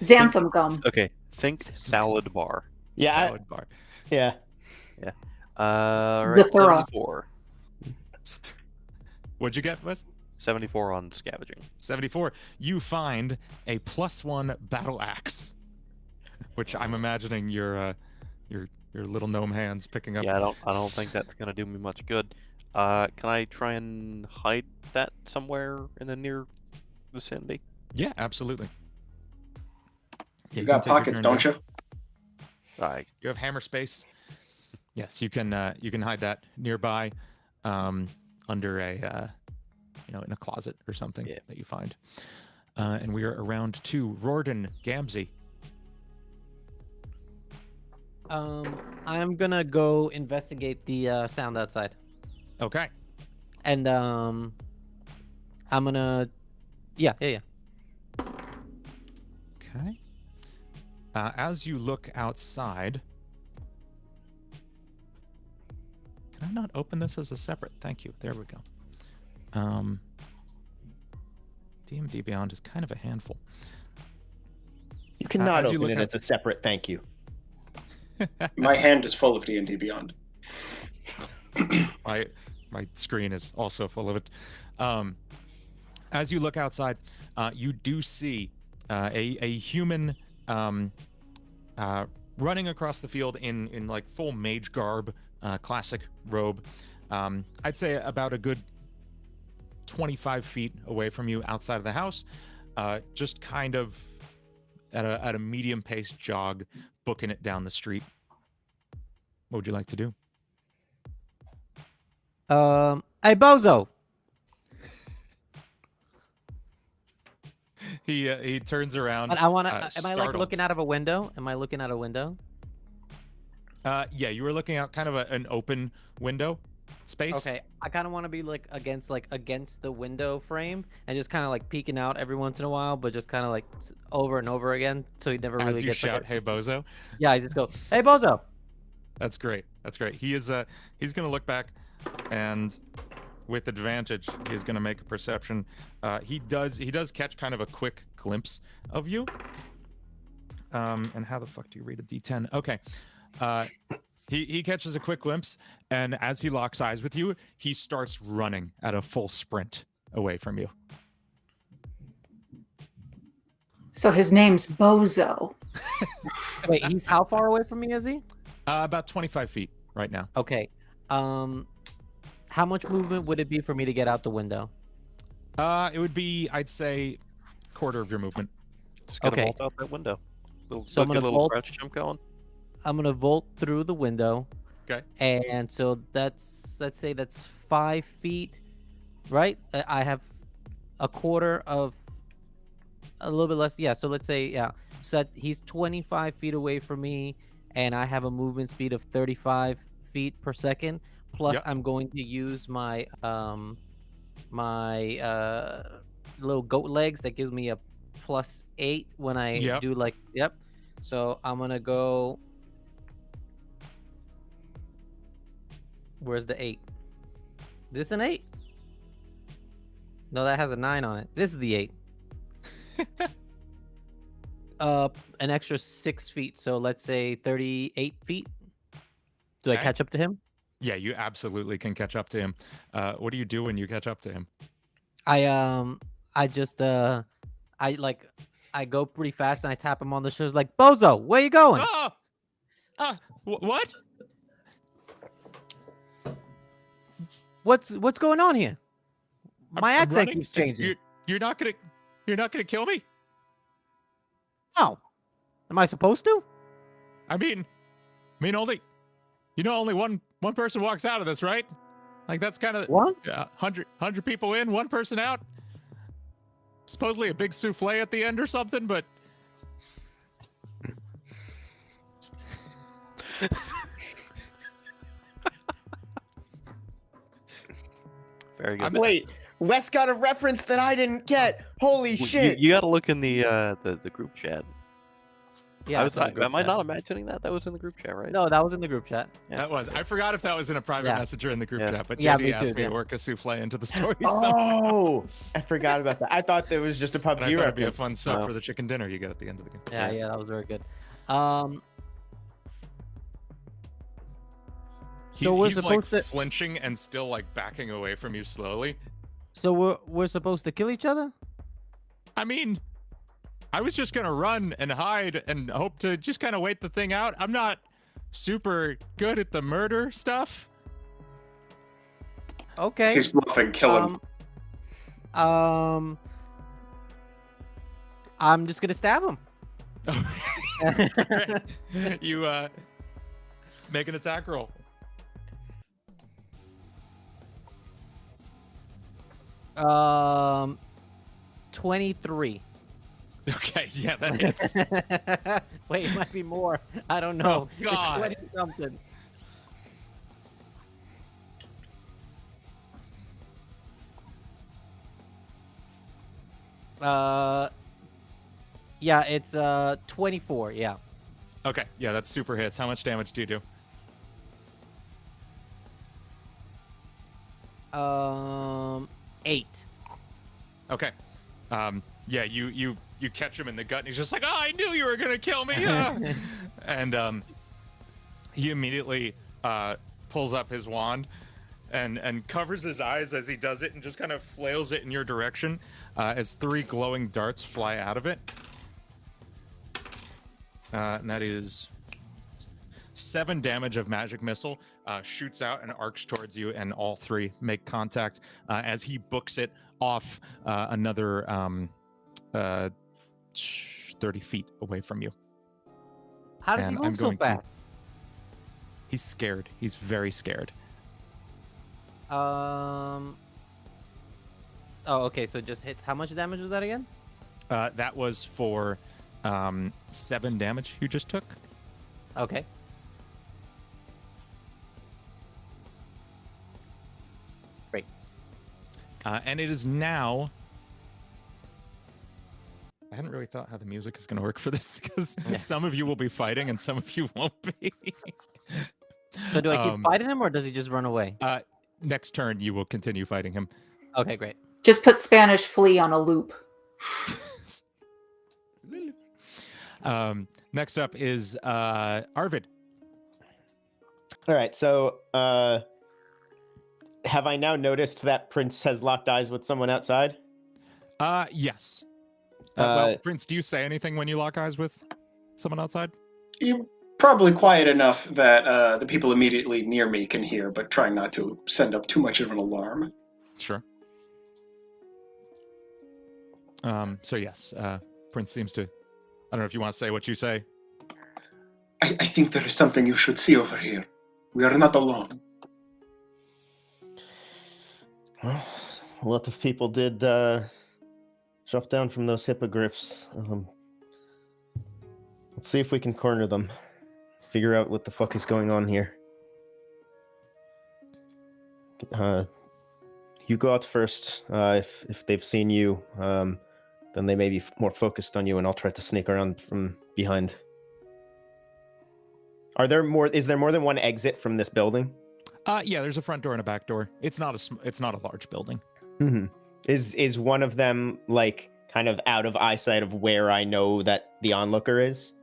Xanthan gum. Okay, think salad bar. Yeah. Salad bar. Yeah. Right, Zathura. 74. What'd you get, Wes? 74 on scavenging. 74. You find a +1 battle axe, which I'm imagining your little gnome hands picking up. Yeah, I don't think that's gonna do me much good. Can I try and hide that somewhere in the near vicinity? Yeah, absolutely. Yeah, You can got take your pockets, turn don't there. I You have hammer space. Yes, you can hide that nearby, under a in a closet or something that you find. And we are around to Rorden Gamzee. I'm gonna go investigate the sound outside, Okay. and I'm gonna, yeah. Okay. As you look outside, can I not open this as a separate? Thank you. There we go. D&D Beyond is kind of a handful. You cannot as you open look it at- as a separate thank you. My hand is full of D&D Beyond. My my screen is also full of it. As you look outside, you do see a human running across the field in like full mage garb, classic robe. I'd say about a good 25 feet away from you outside of the house, just kind of at a medium paced jog, booking it down the street. What would you like to do? Hey, Bozo. He turns around. But I want to. Am I like startled. looking out of a window? Am I looking out a window? Yeah, you were looking out kind of an open window space. Okay, I kind of want to be like against the window frame and just kind of like peeking out every once in a while, but just kind of like over and over again, so he never As really you gets shout, like "Hey, bozo!" Yeah, I just go, "Hey, Bozo." That's great. That's great. He is. He's gonna look back, and with advantage, he's gonna make a perception. He does catch kind of a quick glimpse of you. And how the fuck do you read a D10? Okay. He catches a quick glimpse, and as he locks eyes with you, he starts running at a full sprint away from you. So his name's Bozo. Wait, he's how far away from me is he? About 25 feet right now. Okay. How much movement would it be for me to get out the window? It would be, I'd say, quarter of your movement. Just gotta Okay. vault out that window. So I'm Get a gonna little vault- crouch jump going. I'm gonna vault through the window. Okay. And so let's say that's 5 feet, right? I have a quarter of a little bit less. Yeah. So let's say So that he's 25 feet away from me, and I have a movement speed of 35 feet per second. Plus, Yep. I'm going to use my little goat legs that gives me a +8 when I Yep. do like So I'm gonna go. Where's the 8? This an 8? No, that has a 9 on it. This is the 8. An extra 6 feet. So let's say 38 feet. Do I Okay. catch up to him? Yeah, you absolutely can catch up to him. What do you do when you catch up to him? I just I go pretty fast and I tap him on the shoulders like, Bozo, where you going? Oh! What? What's going on here? My I'm accent running? keeps changing. You're not gonna kill me? Oh, am I supposed to? I mean, only one person walks out of this, right? Like that's kind of What? 100 people in, one person out. Supposedly a big souffle at the end or something, but Very good. Wait, Wes got a reference that I didn't get. Holy Well, shit! You gotta look in the group chat. Yeah. it's in the group Am I chat. not imagining that? That was in the group chat, right? No, that was in the group chat. Yeah. that was. I forgot if that was in a private Yeah. messenger in the group Yeah. chat, but Yeah, JD me asked too, me yeah. to work a souffle into the story. somehow. Oh, I forgot about that. I thought that was just a And I PUBG thought it'd be a reference. fun sub No. for the chicken dinner you get at the end of the game. Yeah, that was very good. He- So we're he's supposed like to. flinching and still like backing away from you slowly. So we're supposed to kill each other? I mean, I was just gonna run and hide and hope to just kind of wait the thing out. I'm not super good at the murder stuff. Okay. He's bluffing. Kill him. I'm just gonna stab him. You make an attack roll. 23. Okay, yeah, that hits. Wait, it might be more. I don't know. Oh, God. It's 20 something. Yeah, it's 24. Yeah. Okay, yeah, that's super hits. How much damage do you do? 8. Okay. Yeah, you catch him in the gut, and he's just like, "Oh, I knew you were gonna kill me!" And he immediately pulls up his wand and covers his eyes as he does it and just kind of flails it in your direction as 3 glowing darts fly out of it. And that is 7 damage of magic missile shoots out and arcs towards you, and all 3 make contact as he books it off another 30 feet away from you. How does he And move I'm so going to- fast? He's scared. He's very scared. Oh, okay. So it just hits. How much damage was that again? That was for 7 damage you just took. Okay. Great. And it is now. I hadn't really thought how the music is going to work for this because some of you will be fighting and some of you won't be. So do I keep fighting him, or does he just run away? Next turn, you will continue fighting him. Okay, great. Just put Spanish flea on a loop. Next up is Arvid. All right, so have I now noticed that Prince has locked eyes with someone outside? Yes. Well, Prince, do you say anything when you lock eyes with someone outside? You're probably quiet enough that the people immediately near me can hear, but trying not to send up too much of an alarm. Sure. So yes, Prince seems to. I don't know if you want to say what you say. I think there is something you should see over here. We are not alone. Well, a lot of people did drop down from those hippogriffs. Let's see if we can corner them. Figure out what the fuck is going on here. You go out first. If they've seen you, then they may be more focused on you, and I'll try to sneak around from behind. Is there more than one exit from this building? Yeah, there's a front door and a back door. It's not a large building. Mm-hmm. Is one of them like kind of out of eyesight of where I know that the onlooker is?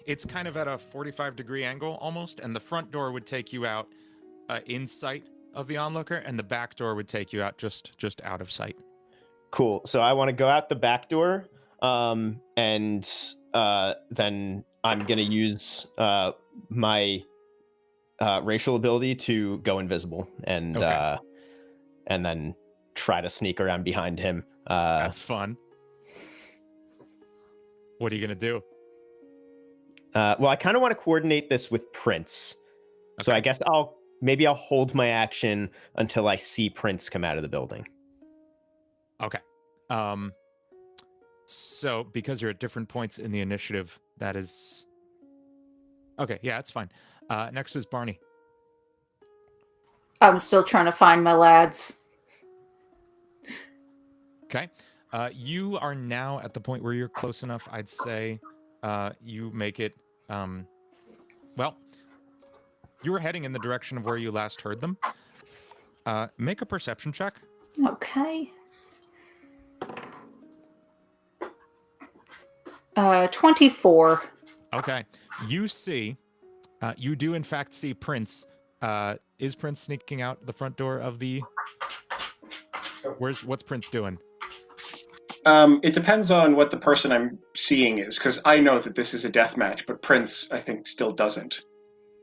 It's kind of at a 45-degree angle almost, and the front door would take you out in sight of the onlooker, and the back door would take you out just out of sight. Cool. So I want to go out the back door, and then I'm gonna use my racial ability to go invisible, and and then try to sneak around behind him. That's fun. What are you gonna do? Well, I kind of want to coordinate this with Prince, so Okay. I guess I'll hold my action until I see Prince come out of the building. Okay. So because you're at different points in the initiative, that is okay. Yeah, that's fine. Next is Barney. I'm still trying to find my lads. Okay. You are now at the point where you're close enough. I'd say you make it. Well, you were heading in the direction of where you last heard them. Make a perception check. Okay. 24. Okay. You see, you do in fact see Prince. Is Prince sneaking out the front door of the? What's Prince doing? It depends on what the person I'm seeing is, because I know that this is a death match, but Prince, I think, still doesn't.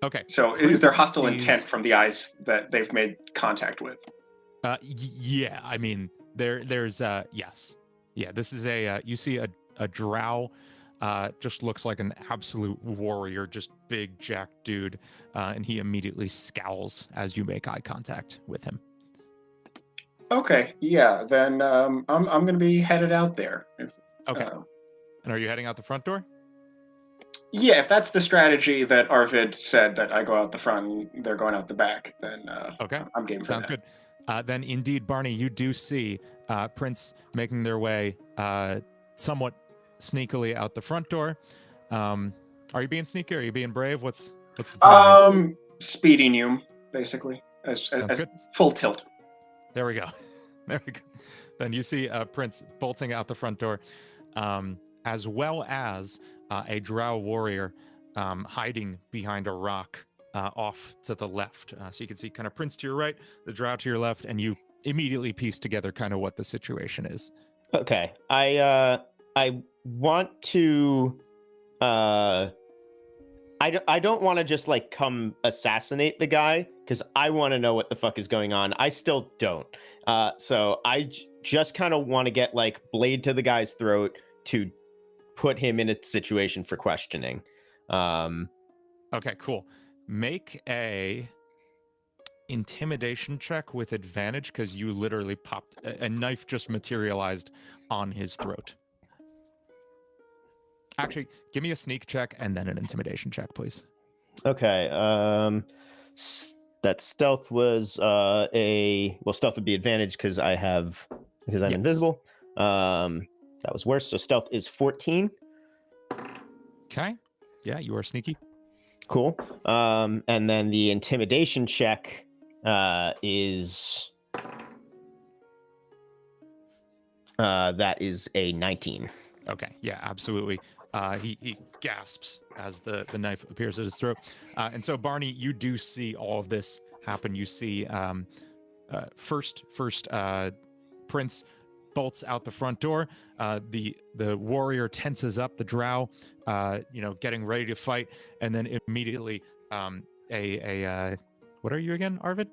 Okay. So Prince is there hostile sees- intent from the eyes that they've made contact with? Yeah. I mean, there's yes. Yeah. This is you see a drow. Just looks like an absolute warrior, just big jack dude, and he immediately scowls as you make eye contact with him. Okay, yeah, then I'm going to be headed out there. Okay. And are you heading out the front door? Yeah, if that's the strategy that Arvid said, that I go out the front and they're going out the back, then Okay. I'm game for Sounds that. good. Then indeed, Barney, you do see Prince making their way somewhat sneakily out the front door. Are you being sneaky? Or are you being brave? What's the plan here? Speeding you, basically, as good. full tilt. There we go. There we go. Then you see Prince bolting out the front door, as well as a drow warrior hiding behind a rock off to the left. So you can see kind of Prince to your right, the drow to your left, and you immediately piece together kind of what the situation is. Okay. I want to I don't want to just like come assassinate the guy because I want to know what the fuck is going on. I still don't. So I just kind of want to get like blade to the guy's throat to put him in a situation for questioning. Okay, cool. Make a intimidation check with advantage because you literally popped a knife just materialized on his throat. Actually, give me a sneak check and then an intimidation check, please. Okay. That stealth was stealth would be advantage because I'm Yes. invisible. That was worse. So stealth is 14. Okay. Yeah, you are sneaky. Cool. And then the intimidation check is that is a 19. Okay. Yeah, absolutely. He gasps as the knife appears at his throat. And so, Barney, you do see all of this happen. You see first Prince bolts out the front door. The warrior tenses up, the drow, getting ready to fight. And then immediately what are you again, Arvid?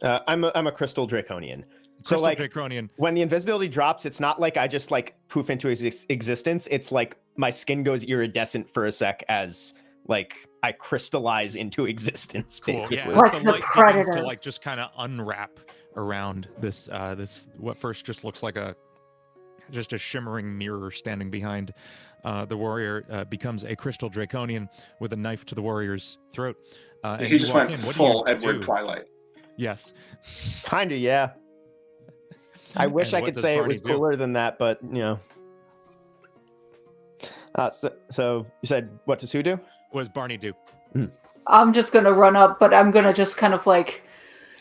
I'm a crystal draconian. Crystal So like Draconian. when the invisibility drops, it's not like I just like poof into existence. It's like my skin goes iridescent for a sec as like I crystallize into existence, Cool. basically. Yeah, Like as the the light begins to Predator. like just kind of unwrap around this what first just looks like just a shimmering mirror standing behind the warrior becomes a crystal draconian with a knife to the warrior's throat. And He you just walk went in. What full do you Edward do? Twilight. Yes. Kinda, yeah. I wish And I what could does say it Barney was do? cooler than that, but you know. So you said what does who do? What does Barney do? I'm just gonna run up, but I'm gonna just kind of like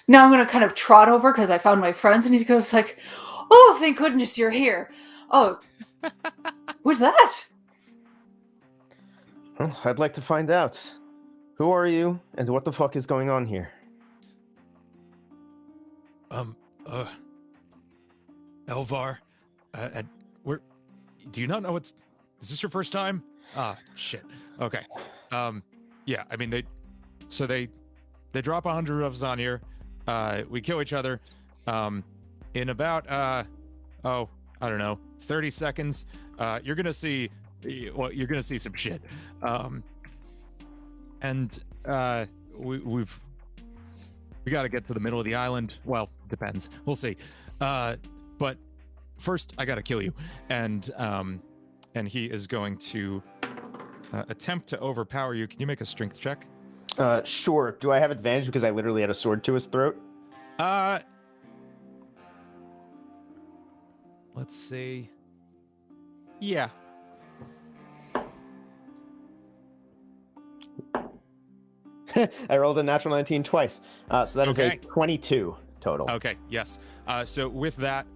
now I'm gonna kind of trot over because I found my friends, and he goes like, "Oh, thank goodness you're here. Oh, who's that?" Well, I'd like to find out. Who are you and what the fuck is going on here? Elvar, and we're. Do you not know what's? Is this your first time? Ah, shit. Okay. Yeah. I mean, they drop 100 of us on here. We kill each other. In about I don't know, 30 seconds. You're gonna see. Well, you're gonna see some shit. And we got to get to the middle of the island. Well, depends. We'll see. But first, I got to kill you. And he is going to attempt to overpower you. Can you make a strength check? Sure. Do I have advantage because I literally had a sword to his throat? Let's see. Yeah. I rolled a natural 19 twice. So that is a Okay. 22 total. Okay. Yes. So with that,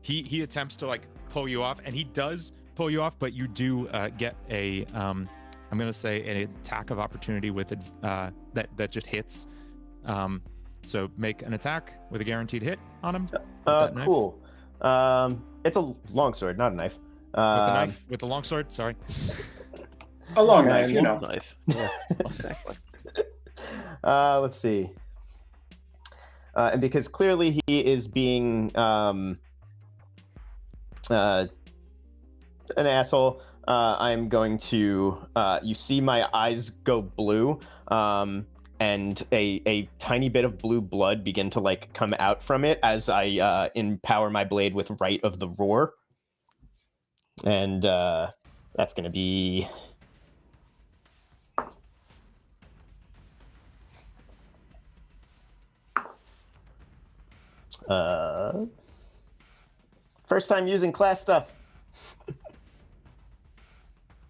he attempts to like pull you off, and he does pull you off, but you do get a I'm gonna say an attack of opportunity with it that just hits. So make an attack with a guaranteed hit on him. With that knife. Cool. It's a long sword, not a knife. With the knife, with the longsword. Sorry. A long Okay, knife, you know. Knife. Yeah, exactly. Let's see. And because clearly he is being an asshole, I'm going to. You see my eyes go blue, and a tiny bit of blue blood begin to like come out from it as I empower my blade with Rite of the Roar, and that's going to be. First time using class stuff. Let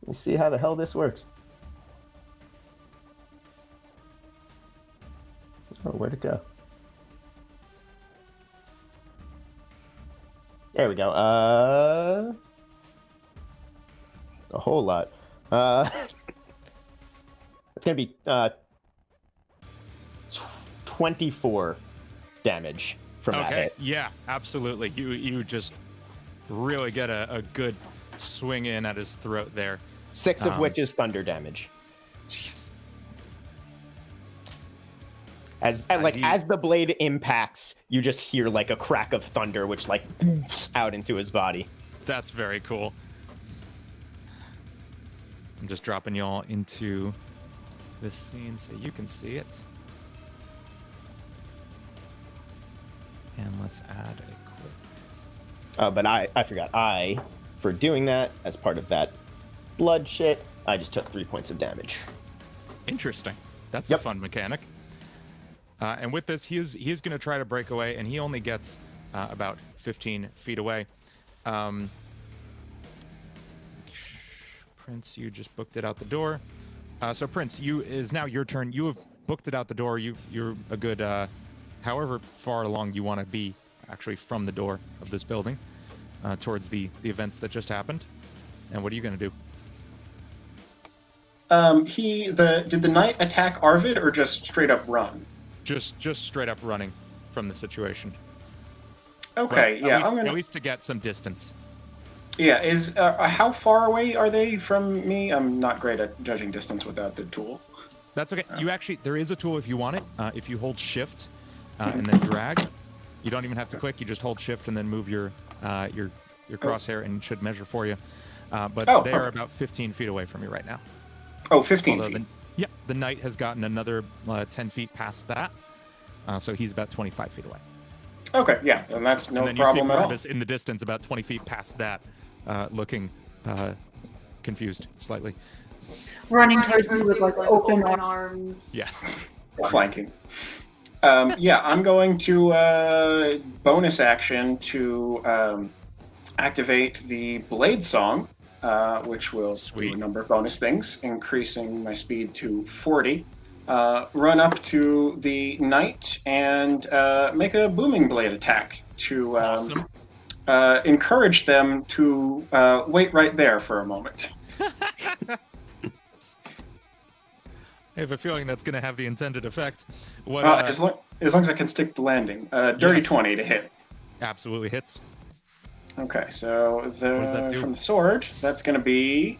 me see how the hell this works. Oh, where'd it go? There we go. A whole lot. It's gonna be 24 damage from that Okay, hit. yeah, absolutely. You just really get a good swing in at his throat there. 6 of which is thunder damage. Jeez. As the blade impacts, you just hear like a crack of thunder, which like out into his body. That's very cool. I'm just dropping y'all into this scene so you can see it. And let's add a quick... But I forgot. For doing that, as part of that blood shit, I just took 3 points of damage. Interesting. That's a fun mechanic. And with this, he is going to try to break away, and he only gets about 15 feet away. Prince, you just booked it out the door. So Prince, is now your turn. You have booked it out the door. You're a good, however far along you want to be, actually, from the door of this building, towards the events that just happened. And what are you going to do? Did the knight attack Arvid or just straight up run? Just straight up running from the situation. Okay, Well, yeah, at least to get some distance. Yeah, how far away are they from me? I'm not great at judging distance without the tool. That's okay. There is a tool if you want it. If you hold shift and then drag, you don't even have to click. You just hold shift and then move your crosshair and it should measure for you. But they are about 15 feet away from you right now. Oh, 15 feet. The knight has gotten another 10 feet past that. So he's about 25 feet away. Okay, yeah, and that's no and then problem you see at all. Barnabas in the distance about 20 feet past that, looking confused slightly. Running towards me with like open arms. Yes. Flanking. Yeah, I'm going to bonus action to activate the Blade Song, which will do a number of bonus things, increasing my speed to 40. Run up to the knight and make a booming blade attack to Awesome. Encourage them to wait right there for a moment. I have a feeling that's going to have the intended effect. What? As long as I can stick the landing. Dirty 20 to hit. Absolutely hits. Okay, so What does that do? from the sword, that's going to be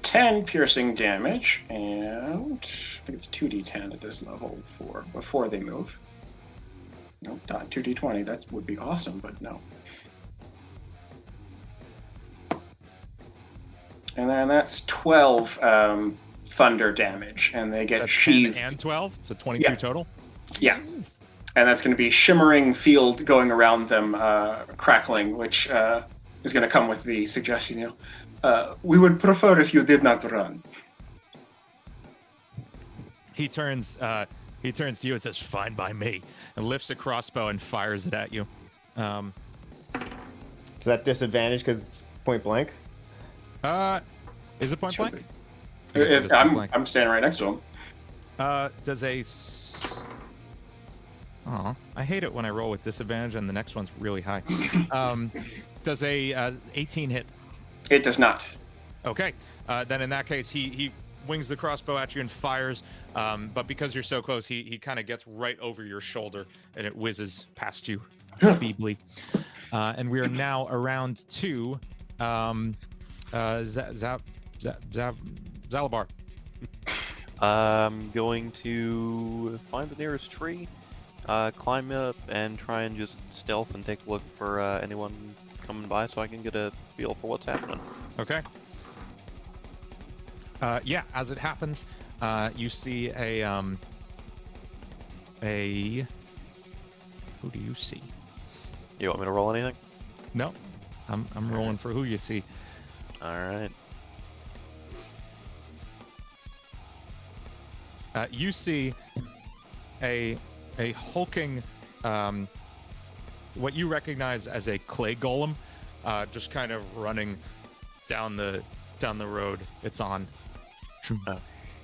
10 piercing damage, and I think it's 2d10 at this level before they move. Nope, not 2d20. That would be awesome, but no. And then that's 12 thunder damage, and they get That's sheathed. 10 and 12, so 22 total. Yeah. And that's going to be shimmering field going around them, crackling, which is going to come with the suggestion, we would prefer if you did not run. He turns to you and says, "Fine by me," and lifts a crossbow and fires it at you. Is that disadvantage because it's point blank? Is it point blank? I'm standing right next to him. Does a... Oh, I hate it when I roll with disadvantage and the next one's really high. Does a 18 hit? It does not. Okay. Then in that case, he wings the crossbow at you and fires. But because you're so close, he kind of gets right over your shoulder and it whizzes past you feebly. And we are now around to Zalabar. I'm going to find the nearest tree, climb up, and try and just stealth and take a look for anyone coming by so I can get a feel for what's happening. Okay. Yeah, as it happens, you see a... Who do you see? You want me to roll anything? No, I'm rolling for who you see. All right. You see a hulking, what you recognize as a clay golem, just kind of running down the road it's on. Chunk,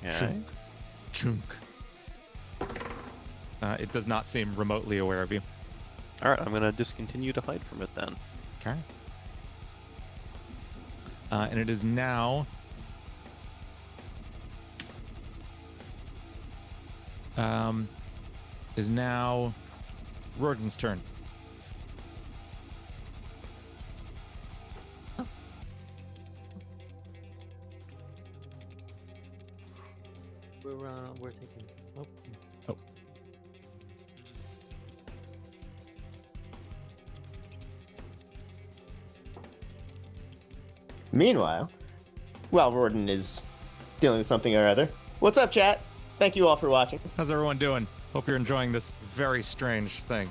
Yeah. chunk, chunk. It does not seem remotely aware of you. All right, I'm gonna just continue to hide from it then. Okay. And it is now... is now Rorden's turn. We're taking. Oh. Oh. Meanwhile, while Rorden is dealing with something or other, what's up, chat? Thank you all for watching. How's everyone doing? Hope you're enjoying this very strange thing.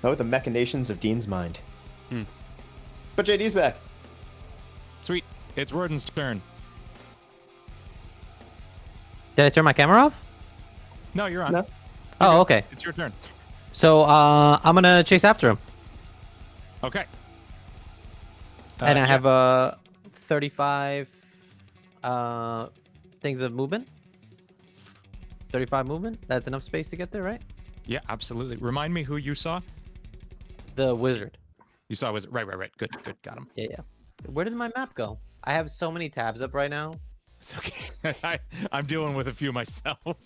Oh, the machinations of Dean's mind. Hmm. But JD's back. Sweet. It's Rorden's turn. Did I turn my camera off? No, you're on. No. Oh, okay. It's your turn. So I'm gonna chase after him, Okay. and I yeah. have 35 things of movement. 35 movement. That's enough space to get there, right? Yeah, absolutely. Remind me who you saw. The wizard. You saw was right. Good. Got him. Yeah. Where did my map go? I have so many tabs up right now. It's okay. I'm dealing with a few myself.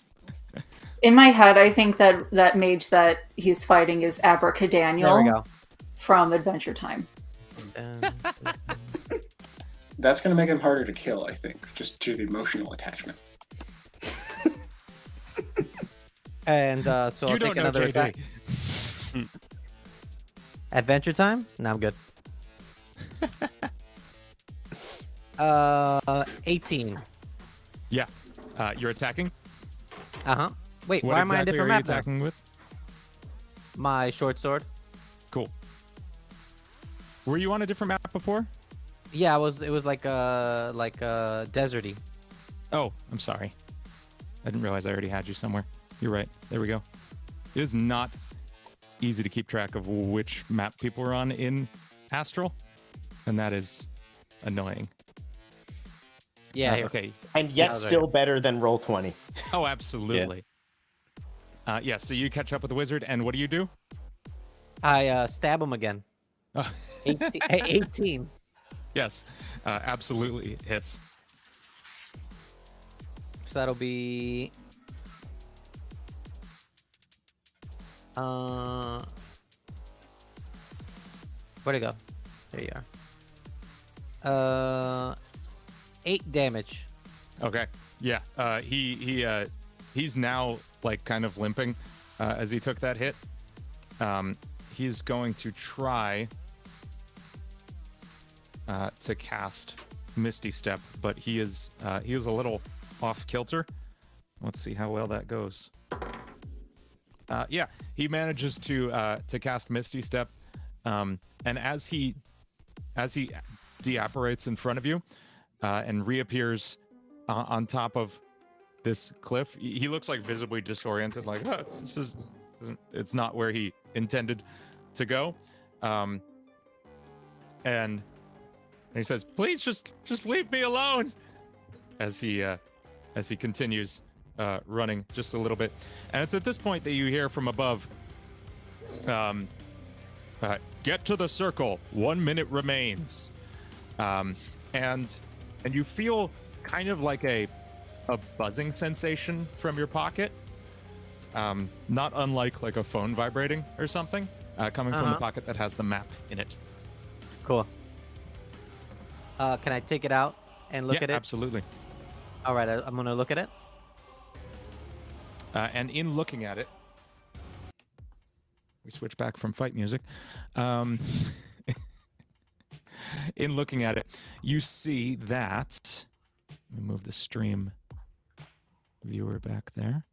In my head, I think that mage that he's fighting is Abracadaniel There we go. from Adventure Time. That's going to make him harder to kill, I think, just due to the emotional attachment. And so You I'll don't take know another JD. attack. Adventure time? No, I'm good. 18. Yeah. You're attacking. Uh-huh. Wait, What why exactly am I a different are you map now? attacking with? My short sword. Cool. Were you on a different map before? Yeah, it was like deserty. Oh, I'm sorry. I didn't realize I already had you somewhere. You're right. There we go. It is not easy to keep track of which map people are on in Astral, and that is annoying. Yeah, here. Okay. And Yeah, yet right still here. better than Roll20. Oh, absolutely. Yeah, so you catch up with the wizard, and what do you do? I stab him again. Oh, 18. 18. yes, absolutely hits. So that'll be where'd it go? There you are. 8 damage. Okay. Yeah. He's now like kind of limping as he took that hit. He's going to try to cast Misty Step, but he is a little off kilter. Let's see how well that goes. Yeah, he manages to cast Misty Step, and as he deapparates in front of you and reappears on top of this cliff, he looks like visibly disoriented, like it's not where he intended to go, and he says, "Please just leave me alone," as he continues running just a little bit. And it's at this point that you hear from above, "Get to the circle. 1 minute remains," and you feel kind of like a buzzing sensation from your pocket, not unlike like a phone vibrating or something, coming from the pocket that has the map in it. Cool. Can I take it out and look at it? Absolutely. All right, I'm gonna look at it. And in looking at it, we switch back from fight music. In looking at it, you see that. Let me move the stream viewer back there.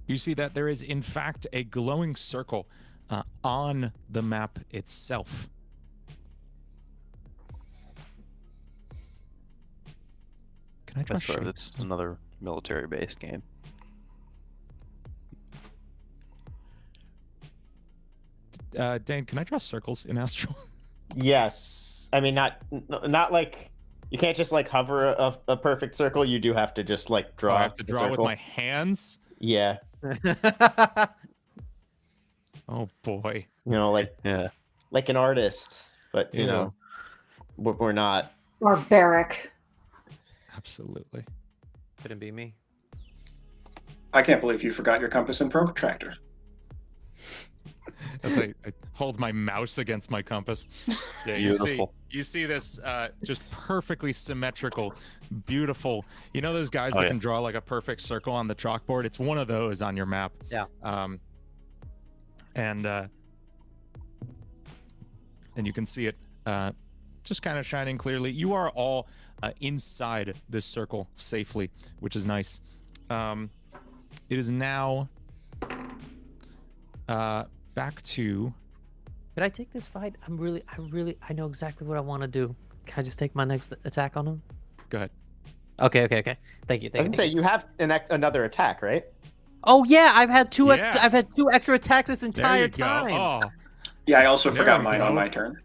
You see that there is, in fact, a glowing circle on the map itself. Can I I draw swear shapes? this is another military-based game. Dan, can I draw circles in Astral? Yes. I mean, not like you can't just like hover a perfect circle. You do have to just like draw. I have to the draw with circle. my hands? Yeah. Oh, boy. You know, like Yeah. like an artist, but you Yeah. know, we're not. Barbaric. Absolutely. Couldn't be me. I can't believe you forgot your compass and protractor. As I hold my mouse against my compass. Yeah, Beautiful. you see this just perfectly symmetrical, beautiful. You know those guys Oh, that yeah. can draw like a perfect circle on the chalkboard? It's one of those on your map. Yeah. And you can see it just kind of shining clearly. You are all inside this circle safely, which is nice. It is now back to. Could I take this fight? I know exactly what I want to do. Can I just take my next attack on him? Go ahead. Okay. Thank you. I was gonna say you have another attack, right? Oh yeah, I've had two. Yeah. I've had 2 extra attacks this There entire you go. time. Oh, Yeah, I also There forgot we mine go. on my turn.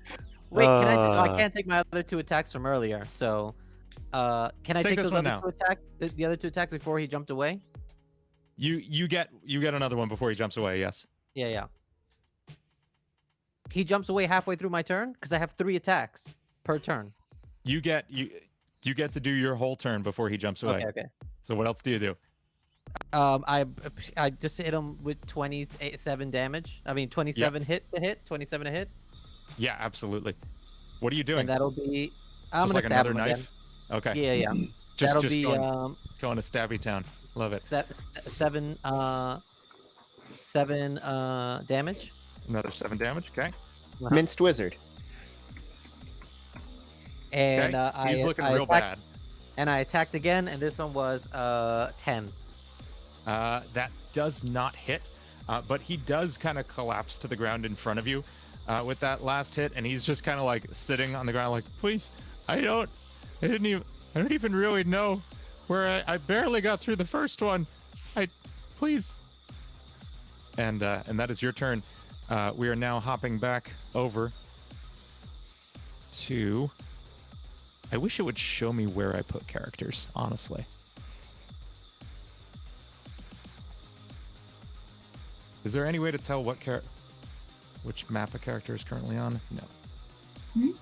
Wait, can I? I Uh. can't take my other 2 attacks from earlier. So, can I Take take this those one other now. 2 attacks? The other 2 attacks before he jumped away? you get another one before he jumps away. Yes. Yeah. He jumps away halfway through my turn because I have 3 attacks per turn. You get to do your whole turn before he jumps away. Okay. So what else do you do? I just hit him with 27 damage. I mean 27 hit to hit. 27 to hit. Yeah, absolutely. What are you doing? And that'll be. I'm Just gonna like stab another him knife? Okay. again. Yeah. Just That'll be going to stabby town. Love it. 7 damage. Another 7 damage. Okay. Minced wizard. And Okay. He's looking I real attacked, bad. And I attacked again, and this one was 10. That does not hit, but he does kind of collapse to the ground in front of you with that last hit, and he's just kind of like sitting on the ground, like, please, I don't even really know where I barely got through the first one. Please. And that is your turn. We are now hopping back over to. I wish it would show me where I put characters, honestly. Is there any way to tell which map a character is currently on? No.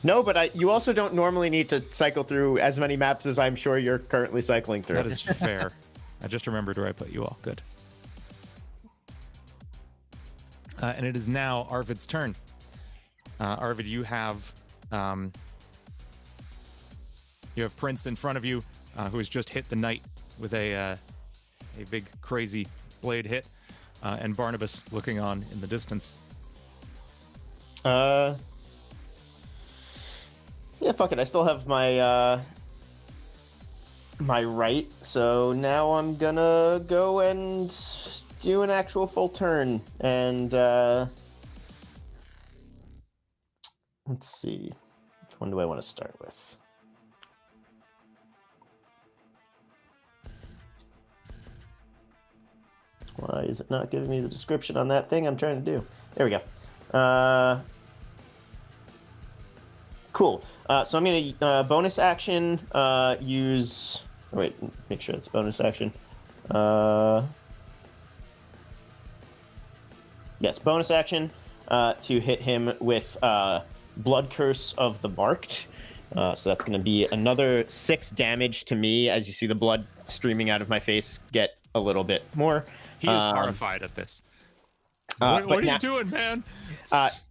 No, but you also don't normally need to cycle through as many maps as I'm sure you're currently cycling through. That is fair. I just remembered where I put you all. Good. And it is now Arvid's turn. Arvid, you have Prince in front of you, who has just hit the knight with a big crazy blade hit, and Barnabas looking on in the distance. Yeah, fuck it. I still have my my right, so now I'm gonna go and do an actual full turn. And let's see, which one do I want to start with? Why is it not giving me the description on that thing I'm trying to do? There we go. Cool. So I'm going to bonus action use... Oh, wait, make sure it's bonus action. Yes, bonus action to hit him with Blood Curse of the Marked. So that's going to be another 6 damage to me as you see the blood streaming out of my face get a little bit more. He is horrified at this. But What are now- you doing, man?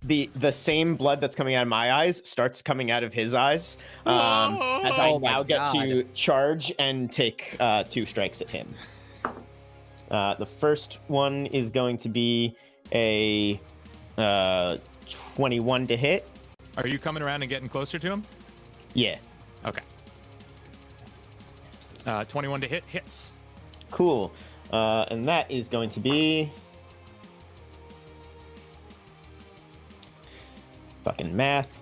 The same blood that's coming out of my eyes starts coming out of his eyes as I Oh my now get God. to charge and take 2 strikes at him. The first one is going to be a 21 to hit. Are you coming around and getting closer to him? Yeah, Okay. 21 to hit hits. cool. And that is going to be... Fucking math.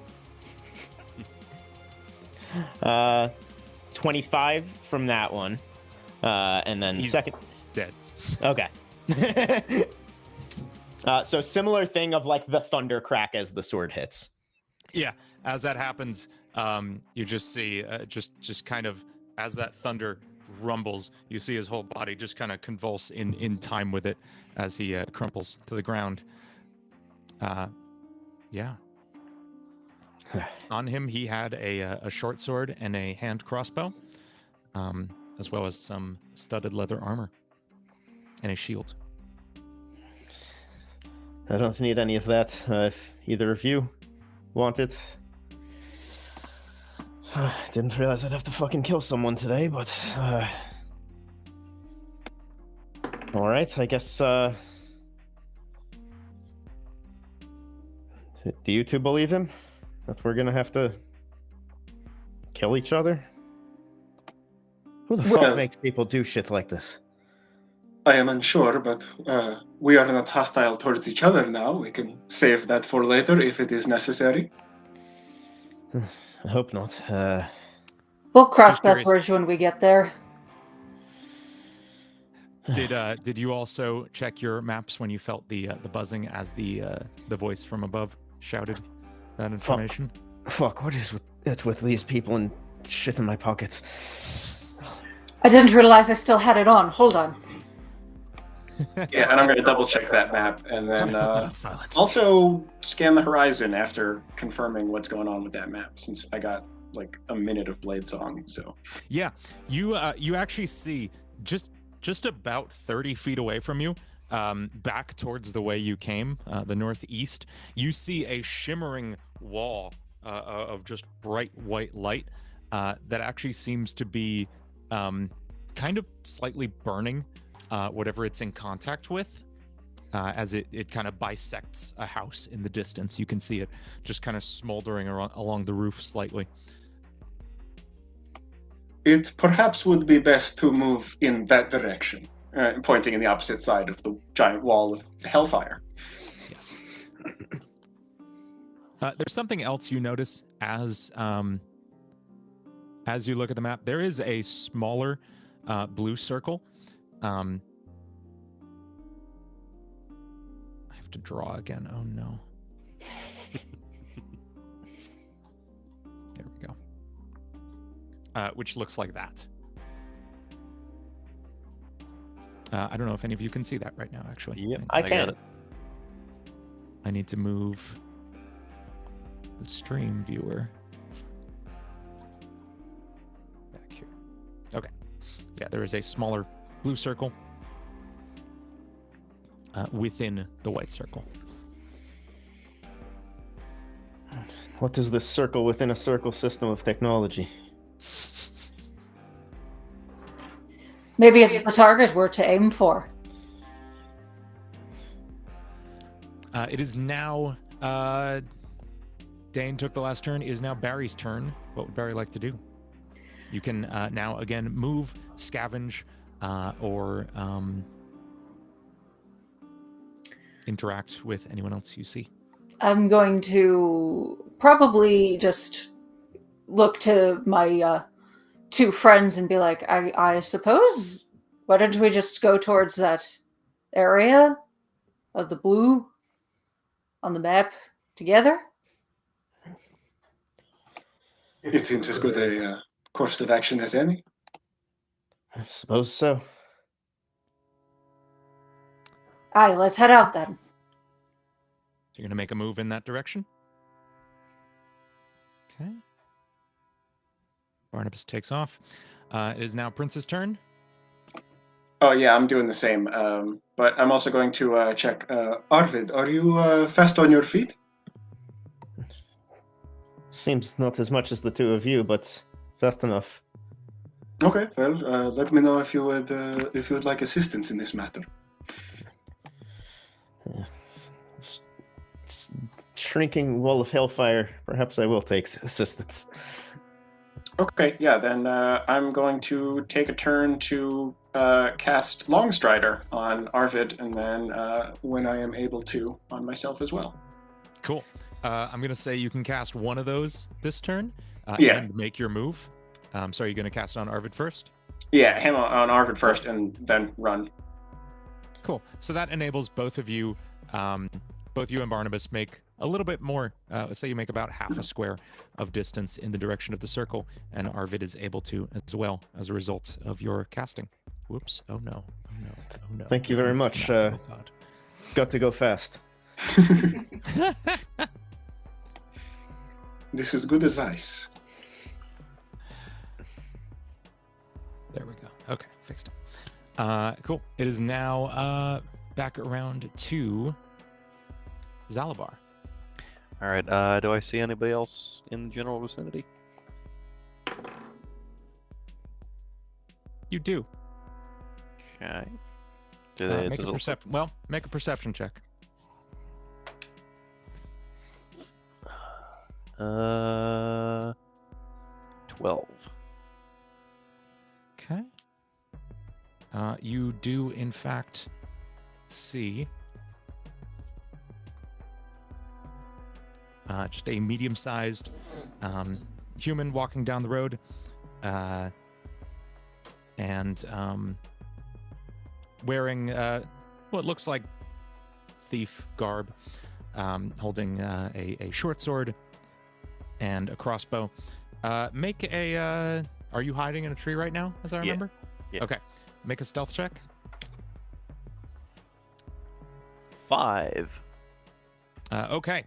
25 from that one. And then He's second... Dead. Okay. So similar thing of like the thunder crack as the sword hits. Yeah, as that happens, you just see, just kind of, as that thunder rumbles, you see his whole body just kind of convulse in time with it as he crumples to the ground. Yeah. On him, he had a short sword and a hand crossbow, as well as some studded leather armor and a shield. I don't need any of that. If either of you want it. Didn't realize I'd have to fucking kill someone today, but all right, I guess. Do you two believe him? That we're gonna have to kill each other? Who the fuck Well- makes people do shit like this? I am unsure, but we are not hostile towards each other now. We can save that for later if it is necessary. I hope not. We'll cross Just that curious. bridge when we get there. Did you also check your maps when you felt the buzzing as the voice from above shouted that information? Fuck, what is with these people and shit in my pockets? I didn't realize I still had it on. Hold on. Yeah, and I'm going to double check that map and then Put that on silent. also scan the horizon after confirming what's going on with that map, since I got like a minute of Blade Song. So Yeah, you actually see just about 30 feet away from you, back towards the way you came, the northeast. You see a shimmering wall of just bright white light that actually seems to be kind of slightly burning whatever it's in contact with. As it kind of bisects a house in the distance. You can see it just kind of smoldering along the roof slightly. it perhaps would be best to move in that direction, pointing in the opposite side of the giant wall of hellfire. Yes. There's something else you notice as you look at the map. There is a smaller blue circle. I have to draw again. Oh no. There we go. Which looks like that. I don't know if any of you can see that right now, actually. Yep, I got can. it. I need to move the stream viewer back here. Okay. Yeah, there is a smaller blue circle within the white circle. What is this circle within a circle system of technology? Maybe it's the target we're to aim for. It is now Dane took the last turn. It is now Barry's turn. What would Barry like to do? You can now again move, scavenge, or interact with anyone else you see. I'm going to probably just look to my two friends and be like, I suppose, why don't we just go towards that area of the blue on the map together? It seems as good a course of action as any. I suppose so. Aye, let's head out then. You're going to make a move in that direction? Okay. Barnabas takes off. It is now Prince's turn. Oh yeah, I'm doing the same. But I'm also going to check. Arvid, are you fast on your feet? Seems not as much as the two of you, but fast enough. Okay, well, let me know if you would like assistance in this matter. Shrinking wall of hellfire. Perhaps I will take assistance. Okay, yeah, then I'm going to take a turn to cast Longstrider on Arvid, and then when I am able to, on myself as well. Cool. I'm going to say you can cast one of those this turn Yeah. and make your move. So are you going to cast it on Arvid first? Yeah, him on Arvid first, and then run. Cool. So that enables both of you and Barnabas make a little bit more. Let's say you make about half a square of distance in the direction of the circle, and Arvid is able to as well as a result of your casting. Whoops. Oh no. Oh no. Oh no. Thank you very much. Oh god. Got to go fast. This is good advice. There we go. Okay, fixed it. Cool. It is now back around to Zalabar. All right. Do I see anybody else in the general vicinity? You do. Okay. Do they, Make does a it look- perception. Well, make a perception check. 12. Okay. You do, in fact, see just a medium-sized human walking down the road, and wearing what looks like thief garb, holding a short sword and a crossbow. Make a. Are you hiding in a tree right now, as I remember? Yeah. Okay. Make a stealth check. 5. Okay.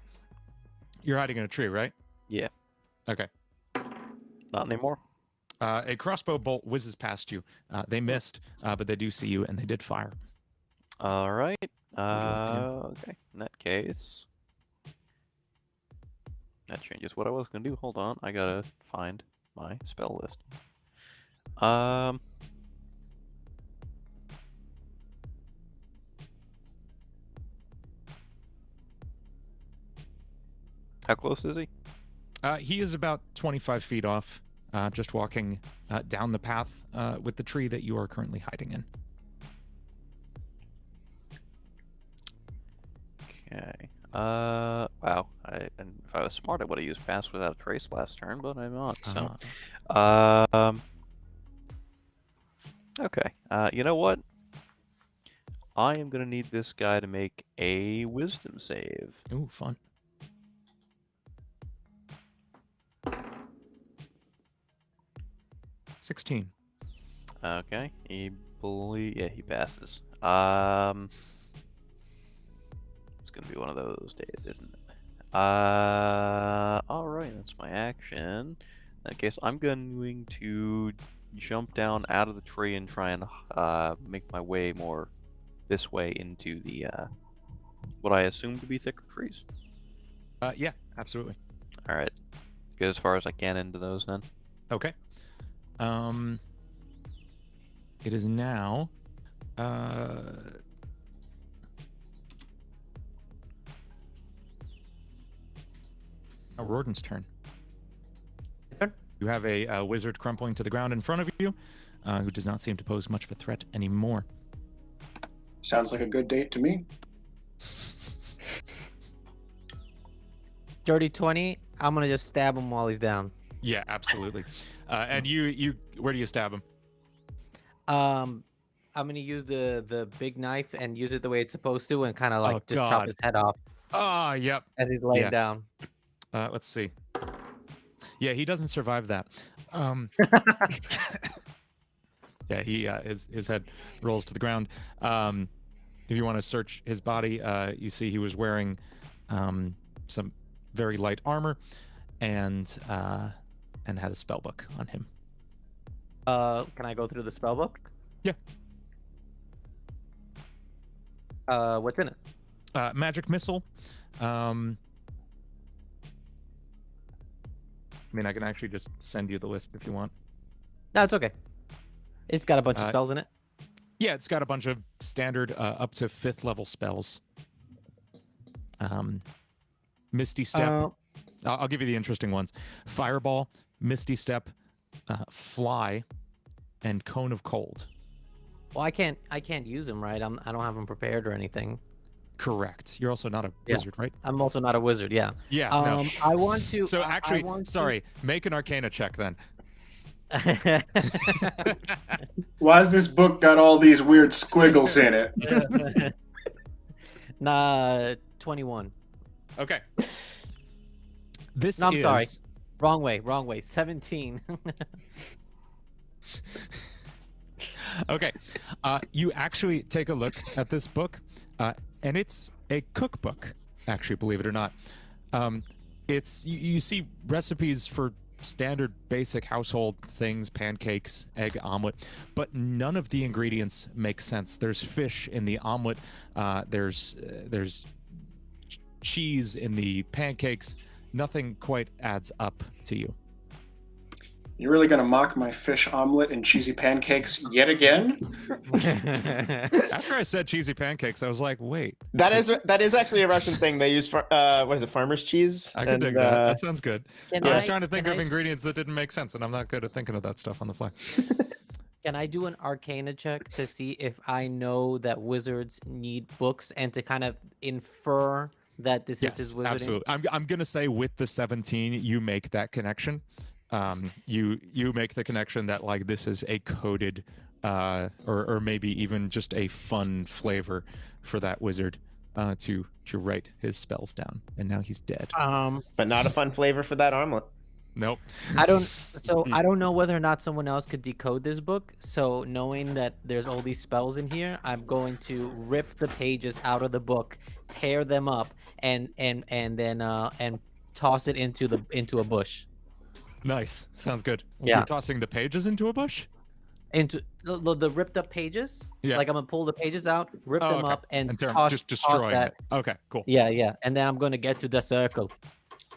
You're hiding in a tree, right? Yeah. Okay. Not anymore. A crossbow bolt whizzes past you. They missed, but they do see you, and they did fire. All right. you like to do? Okay. In that case, that changes what I was gonna do. Hold on, I gotta find my spell list. How close is he? He is about 25 feet off, just walking down the path with the tree that you are currently hiding in. Okay. Wow. And if I was smart, I would have used pass without a trace last turn, but I'm not. So, okay. You know what? I am gonna need this guy to make a wisdom save. Ooh, fun. $16. Okay. He passes. It's gonna be one of those days, isn't it? All right. That's my action. In that case, I'm going to jump down out of the tree and try and make my way more this way into the what I assume to be thicker trees. Yeah, absolutely. All right. Get as far as I can into those then. Okay. It is now Roden's turn. Turn. You have a wizard crumpling to the ground in front of you, who does not seem to pose much of a threat anymore. Sounds like a good date to me. Dirty 20. I'm gonna just stab him while he's down. Yeah, absolutely. And you, where do you stab him? I'm gonna use the big knife and use it the way it's supposed to, and kind of like just chop God. his head off Ah, yep. as he's laying Yeah. down. Let's see. Yeah, he doesn't survive that. Yeah, he his head rolls to the ground. If you want to search his body, you see he was wearing some very light armor and had a spell book on him. Can I go through the spell book? Yeah. What's in it? Magic missile. I mean, I can actually just send you the list if you want. No, it's okay. It's got a bunch of Uh, spells in it. Yeah, it's got a bunch of standard up to 5th level spells. Misty Step. I'll give you the interesting ones. Fireball, Misty Step, Fly, and Cone of Cold. Well, I can't use them, right? I don't have them prepared or anything. Correct. You're also not a Yeah. wizard, right? I'm also not a wizard. Yeah. Yeah, no. I want to. So I actually, want to- sorry, make an Arcana check then. Why has this book got all these weird squiggles in it? Nah, 21. Okay. This No, I'm is... sorry. Wrong way. 17. Okay. You actually take a look at this book, and it's a cookbook, actually, believe it or not. It's you see recipes for standard basic household things, pancakes, egg omelet, but none of the ingredients make sense. There's fish in the omelet, there's cheese in the pancakes. Nothing quite adds up to you. You're really gonna mock my fish omelet and cheesy pancakes yet again? After I said cheesy pancakes, I was like, wait. That is actually a Russian thing. They use what is it, farmer's cheese? I could dig that. That sounds good. Can I was I- trying to think can of I- ingredients that didn't make sense, and I'm not good at thinking of that stuff on the fly. Can I do an Arcana check to see if I know that wizards need books and to kind of infer that this is his Yes, wizarding? absolutely. I'm gonna say with the 17, you make that connection. You make the connection that like this is a coded, or maybe even just a fun flavor for that wizard to write his spells down, and now he's dead. But not a fun flavor for that omelet. Nope. I don't know whether or not someone else could decode this book. So knowing that there's all these spells in here, I'm going to rip the pages out of the book, tear them up, and then toss it into a bush. Nice. Sounds good. Yeah. You're tossing the pages into a bush? Into the ripped up pages. Yeah. Like I'm gonna pull the pages out, rip them okay. up, and just destroying that. it. Okay, cool. Yeah, and then I'm gonna get to the circle.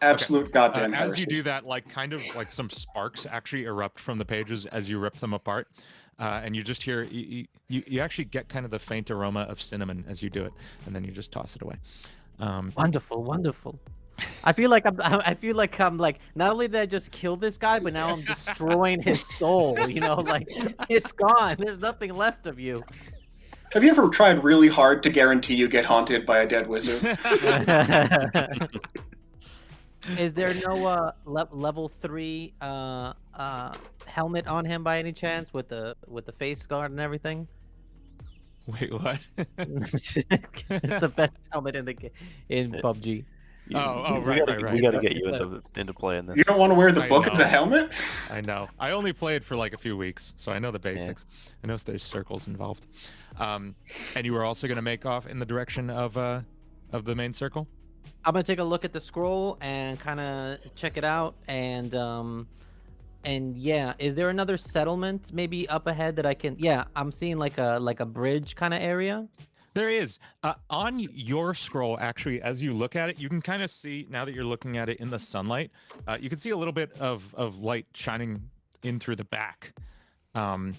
Absolute goddamn As heresy. you do that, like kind of like some sparks actually erupt from the pages as you rip them apart, and you just hear you actually get kind of the faint aroma of cinnamon as you do it, and then you just toss it away. Wonderful. I feel like I'm like not only did I just kill this guy, but now I'm destroying his soul. You know, like it's gone. There's nothing left of you. Have you ever tried really hard to guarantee you get haunted by a dead wizard? Is there no level 3 helmet on him by any chance with the face guard and everything? Wait, what? It's the best helmet in PUBG. Right. We gotta get you into playing this. You don't want to wear the I book as know. a helmet? I know. I only played for like a few weeks, so I know the basics. I know there's circles involved. And you were also going to make off in the direction of the main circle? I'm gonna take a look at the scroll and kind of check it out, and yeah, is there another settlement maybe up ahead that I can? Yeah, I'm seeing like a bridge kind of area. There is. On your scroll, actually, as you look at it, you can kind of see, now that you're looking at it in the sunlight, you can see a little bit of light shining in through the back. And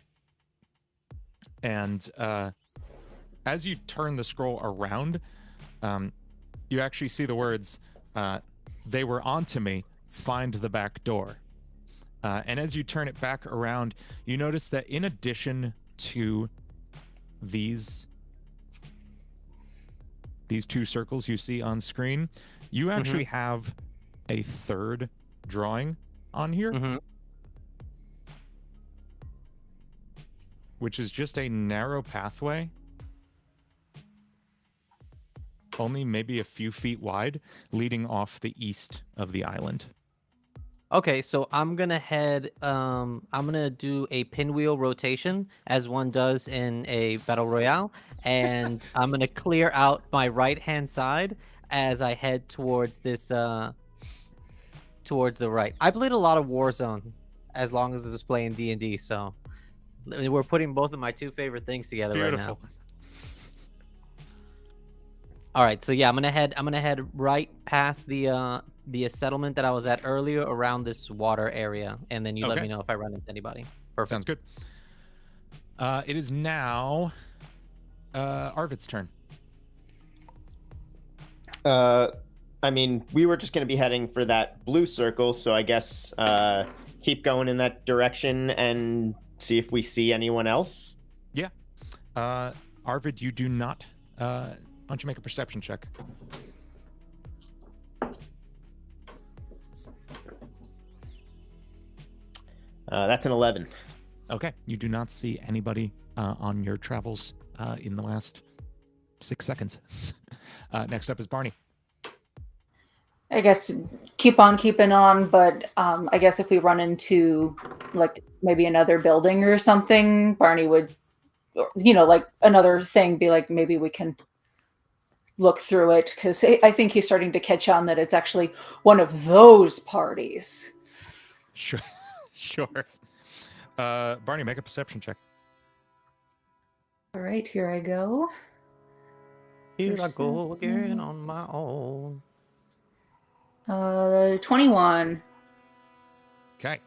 as you turn the scroll around, you actually see the words, "They were onto me, find the back door." And as you turn it back around, you notice that in addition to these two circles you see on screen, you actually have a third drawing on here, which is just a narrow pathway, only maybe a few feet wide, leading off the east of the island. Okay, so I'm gonna do a pinwheel rotation as one does in a battle royale, and I'm gonna clear out my right hand side as I head towards this towards the right. I played a lot of Warzone as long as I was playing D&D, so we're putting both of my two favorite things together right now. Beautiful. All right, so yeah, I'm gonna head right past the settlement that I was at earlier around this water area, and then you let Okay. me know if I run into anybody. Perfect. Sounds good. It is now Arvid's turn. I mean, we were just going to be heading for that blue circle, so I guess keep going in that direction and see if we see anyone else. Yeah. Arvid, you do not. Why don't you make a perception check? That's an 11. Okay. You do not see anybody on your travels in the last 6 seconds. Next up is Barney. I guess keep on keeping on, but I guess if we run into like maybe another building or something, Barney would, like another thing, be like, maybe we can look through it because I think he's starting to catch on that it's actually one of those parties. Sure. Sure. Barney, make a perception check. All right, here I go. Here I go again on my own. 21. Okay.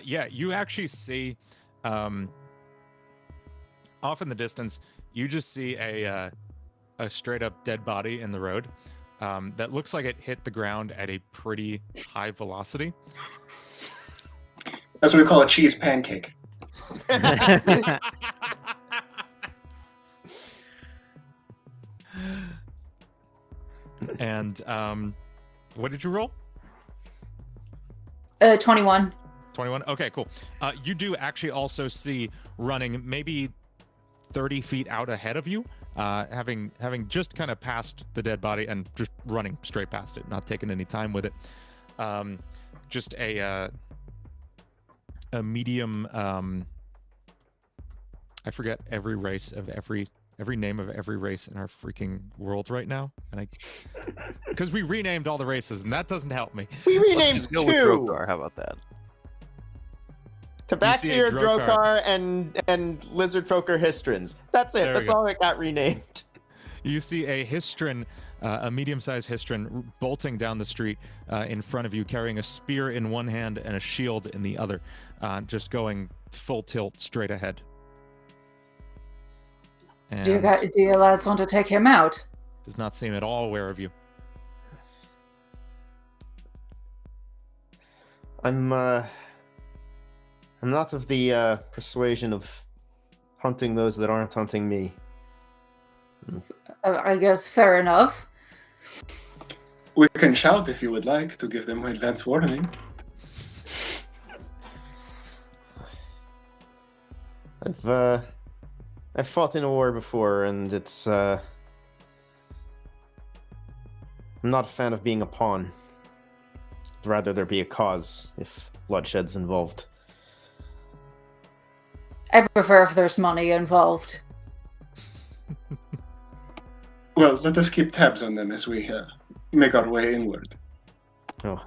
Yeah, you actually see off in the distance, you just see a straight up dead body in the road that looks like it hit the ground at a pretty high velocity. That's what we call a cheese pancake. And what did you roll? 21. 21. Okay, cool. You do actually also see running maybe 30 feet out ahead of you, having just kind of passed the dead body and just running straight past it, not taking any time with it. Just a medium. I forget every race of every name of every race in our freaking world right now, and because we renamed all the races, and that doesn't help me. We Let's renamed just go with 2. Drokar. How about that? Tabaxi, Drokar. Drokar, and Lizard Folk are Histrons. That's it. There we That's go. all that got renamed. You see a Histron, a medium-sized Histron, bolting down the street in front of you, carrying a spear in one hand and a shield in the other, just going full tilt straight ahead. And Do you lads want to take him out? does not seem at all aware of you. I'm not of the persuasion of hunting those that aren't hunting me. I guess fair enough. We can shout if you would like to give them advance warning. I've fought in a war before, and it's I'm not a fan of being a pawn. I'd rather there be a cause if bloodshed's involved. I prefer if there's money involved. Well, let us keep tabs on them as we make our way inward. Oh,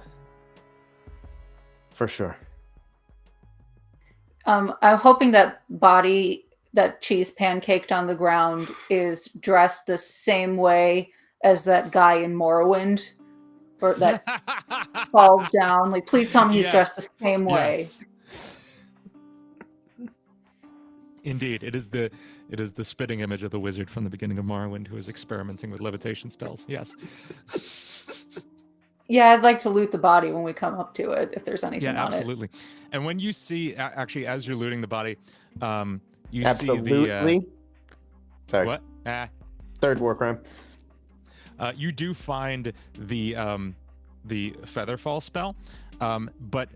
for sure. I'm hoping that body that cheese pancaked on the ground is dressed the same way as that guy in Morrowind, or that falls down. Like, please tell me he's dressed the same way. Yes. Indeed, it is the spitting image of the wizard from the beginning of Morrowind who is experimenting with levitation spells. Yes. Yeah, I'd like to loot the body when we come up to it, if there's anything Yeah, on absolutely. And when you see, actually, as you're looting the body, you Absolutely. see the Sorry. what? Third war crime. You do find the Featherfall spell, but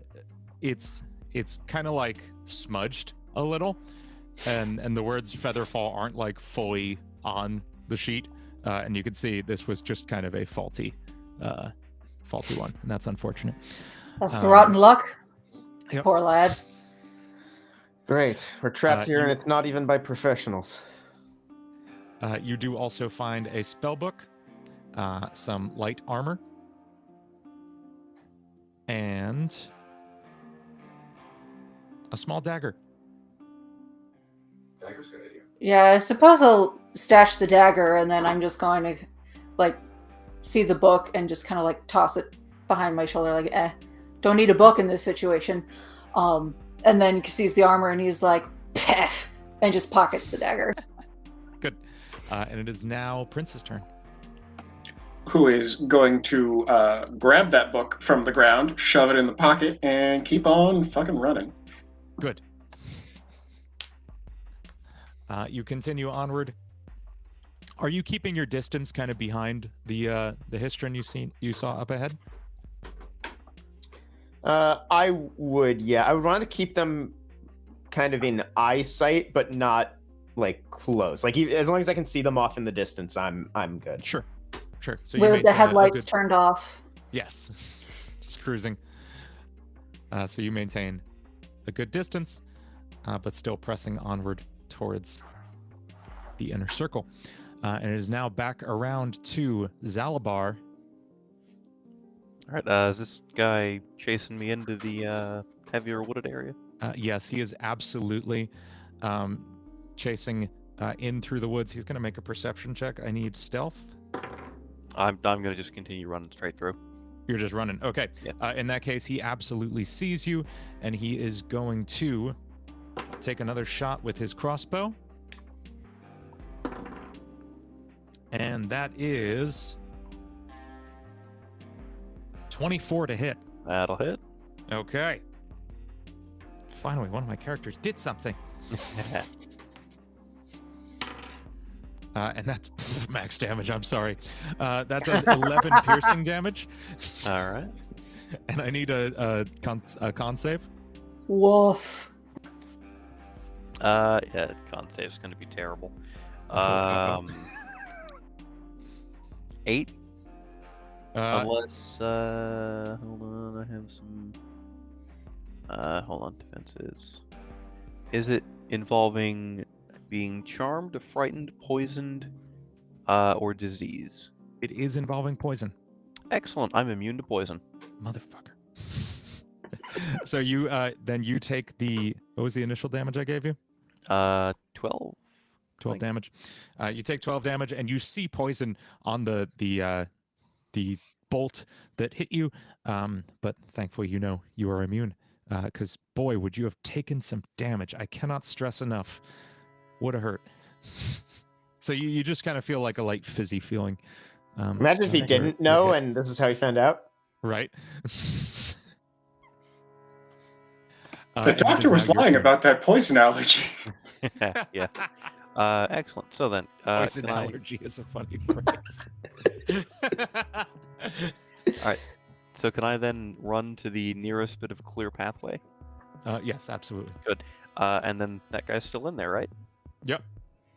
it's kind of like smudged a little, and the words Featherfall aren't like fully on the sheet, and you can see this was just kind of a faulty one, and that's unfortunate. That's rotten luck. Yep. Poor lad. Great. We're trapped here, you- and it's not even by professionals. You do also find a spell book, some light armor, and a small dagger. Dagger's a good idea. Yeah, I suppose I'll stash the dagger, and then I'm just going to, like, see the book and just kind of, like, toss it behind my shoulder, like, don't need a book in this situation. And then he sees the armor, and he's like, peh, and just pockets the dagger. Good. And it is now Prince's turn. Who is going to grab that book from the ground, shove it in the pocket, and keep on fucking running. Good. You continue onward. Are you keeping your distance kind of behind the Histron you saw up ahead? I would, yeah. I would want to keep them kind of in eyesight, but not like close. Like as long as I can see them off in the distance, I'm good. Sure. So you With the maintain a headlights good- turned off. Yes. Just cruising. So you maintain a good distance, but still pressing onward towards the inner circle. And it is now back around to Zalabar. All right. Is this guy chasing me into the heavier wooded area? Yes, he is absolutely chasing in through the woods. He's going to make a perception check. I need stealth. I'm gonna just continue running straight through. You're just running. Okay. Yeah. In that case, he absolutely sees you, and he is going to take another shot with his crossbow. And that is 24 to hit. That'll hit. Okay. Finally, one of my characters did something. And that's max damage. I'm sorry. That does 11 piercing damage. All right. And I need a con save. Woof. Yeah, con save's gonna be terrible. 8. Unless, hold on, I have some. Hold on, defenses. Is it involving being charmed, frightened, poisoned, or disease? It is involving poison. Excellent. I'm immune to poison. Motherfucker. So you then you take the, what was the initial damage I gave you? 12. 12 damage. You take 12 damage, and you see poison on the bolt that hit you. But thankfully, you know you are immune. Because boy, would you have taken some damage. I cannot stress enough. Would have hurt. So you just kind of feel like a light fizzy feeling. Imagine if he you're- didn't you're know, hit. and this is how he found out. Right. The doctor was lying about that poison allergy. Yeah. Excellent. So then, Poison can I- allergy is a funny phrase. So can I then run to the nearest bit of a clear pathway? Yes, absolutely. And then that guy's still in there, right? Yep.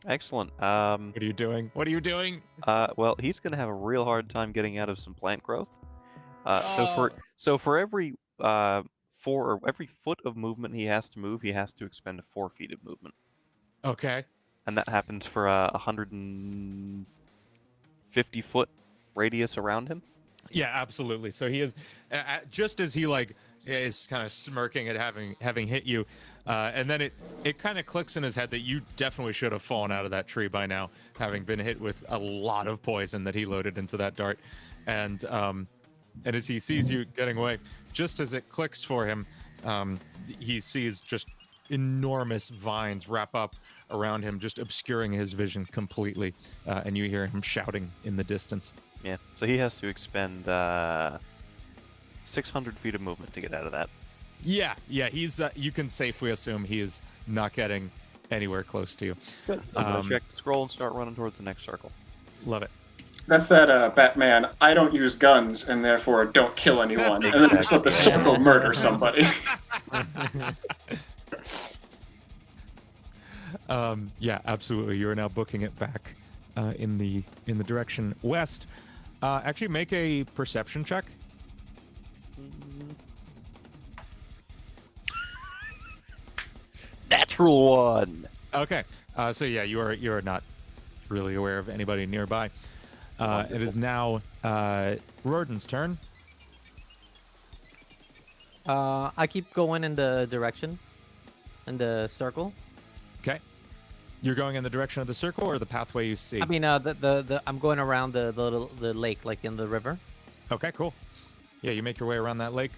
Excellent. What are you doing? What are you doing? Well, he's gonna have a real hard time getting out of some plant growth. Oh. So for every every foot of movement he has to move, he has to expend 4 feet of movement, Okay. and that happens for a 150-foot radius around him. Yeah, absolutely. So he is just as he like is kind of smirking at having hit you, and then it kind of clicks in his head that you definitely should have fallen out of that tree by now, having been hit with a lot of poison that he loaded into that dart, and as he sees you getting away, just as it clicks for him, he sees just enormous vines wrap up around him, just obscuring his vision completely, and you hear him shouting in the distance. Yeah. So he has to expend 600 feet of movement to get out of that. Yeah, he's. You can safely assume he is not getting anywhere close to you. Good. I'm gonna check the scroll and start running towards the next circle. Love it. That's that Batman, I don't use guns and therefore don't kill anyone. And then slip a circle murder somebody. Yeah, absolutely. You are now booking it back in the direction west. Actually, make a perception check. Natural 1. Okay. So yeah, you are not really aware of anybody nearby. It is now Roden's turn. I keep going in the direction, in the circle. Okay. You're going in the direction of the circle or the pathway you see? I mean, I'm going around the lake, like in the river. Okay, cool. Yeah, you make your way around that lake.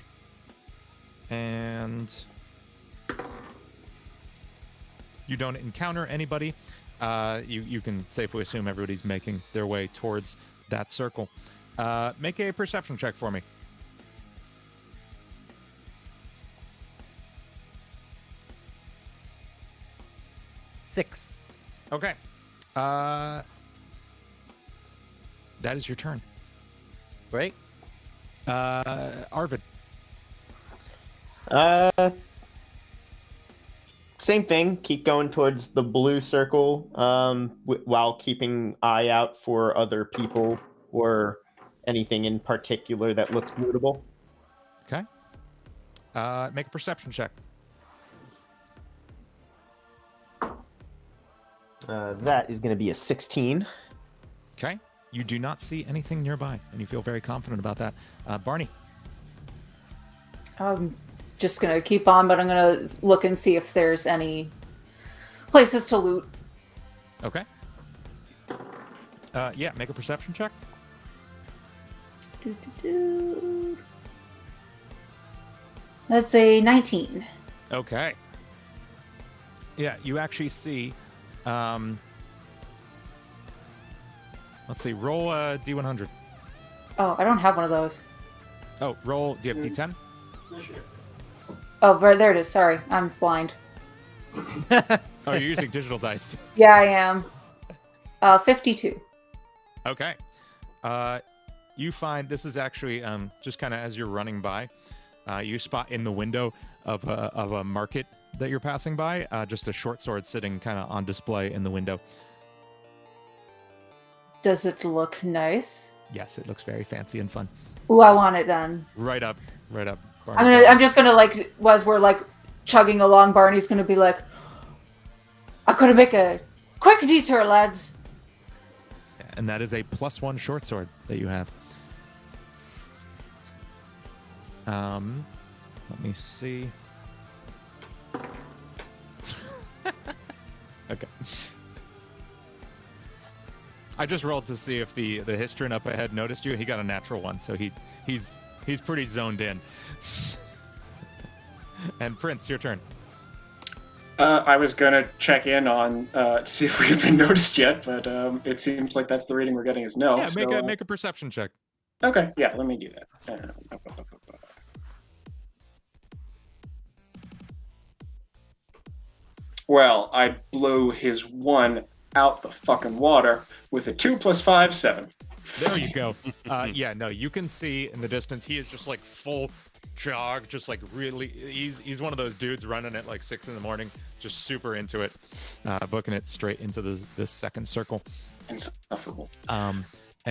And you don't encounter anybody. You can safely assume everybody's making their way towards that circle. Make a perception check for me. Six. Okay. That is your turn. Great. Arvid. Same thing. Keep going towards the blue circle, while keeping eye out for other people or anything in particular that looks mutable. Okay. Make a perception check. That is going to be a 16. Okay. You do not see anything nearby, and you feel very confident about that. Barney. I'm just gonna keep on, but I'm gonna look and see if there's any places to loot. Okay. Yeah, make a perception check. Doo-doo-doo. That's a 19. Okay. Yeah, you actually see. Let's see. Roll a d100. Oh, I don't have one of those. Oh, roll. Do you have d10? Oh, right there it is. Sorry, I'm blind. Oh, you're using digital dice. Yeah, I am. 52. Okay. You find this is actually just kind of as you're running by, you spot in the window of a market that you're passing by, just a short sword sitting kind of on display in the window. Does it look nice? Yes, it looks very fancy and fun. Ooh, I want it then. Right up. I'm just gonna like, as we're like chugging along, Barney's gonna be like, "I gotta make a quick detour, lads." And that is a +1 short sword that you have. Let me see. Okay. I just rolled to see if the histrion up ahead noticed you. He got a natural 1, so he's pretty zoned in. And Prince, your turn. I was gonna check in on to see if we had been noticed yet, but it seems like that's the reading we're getting is no. Yeah, so... make a perception check. Okay, yeah, let me do that. Well, I blew his 1 out the fucking water with a 2 + 5, 7. There you go. Yeah, no, you can see in the distance he is just like full jog, just like really. He's one of those dudes running at like 6 a.m, just super into it, booking it straight into this second circle. Insufferable. And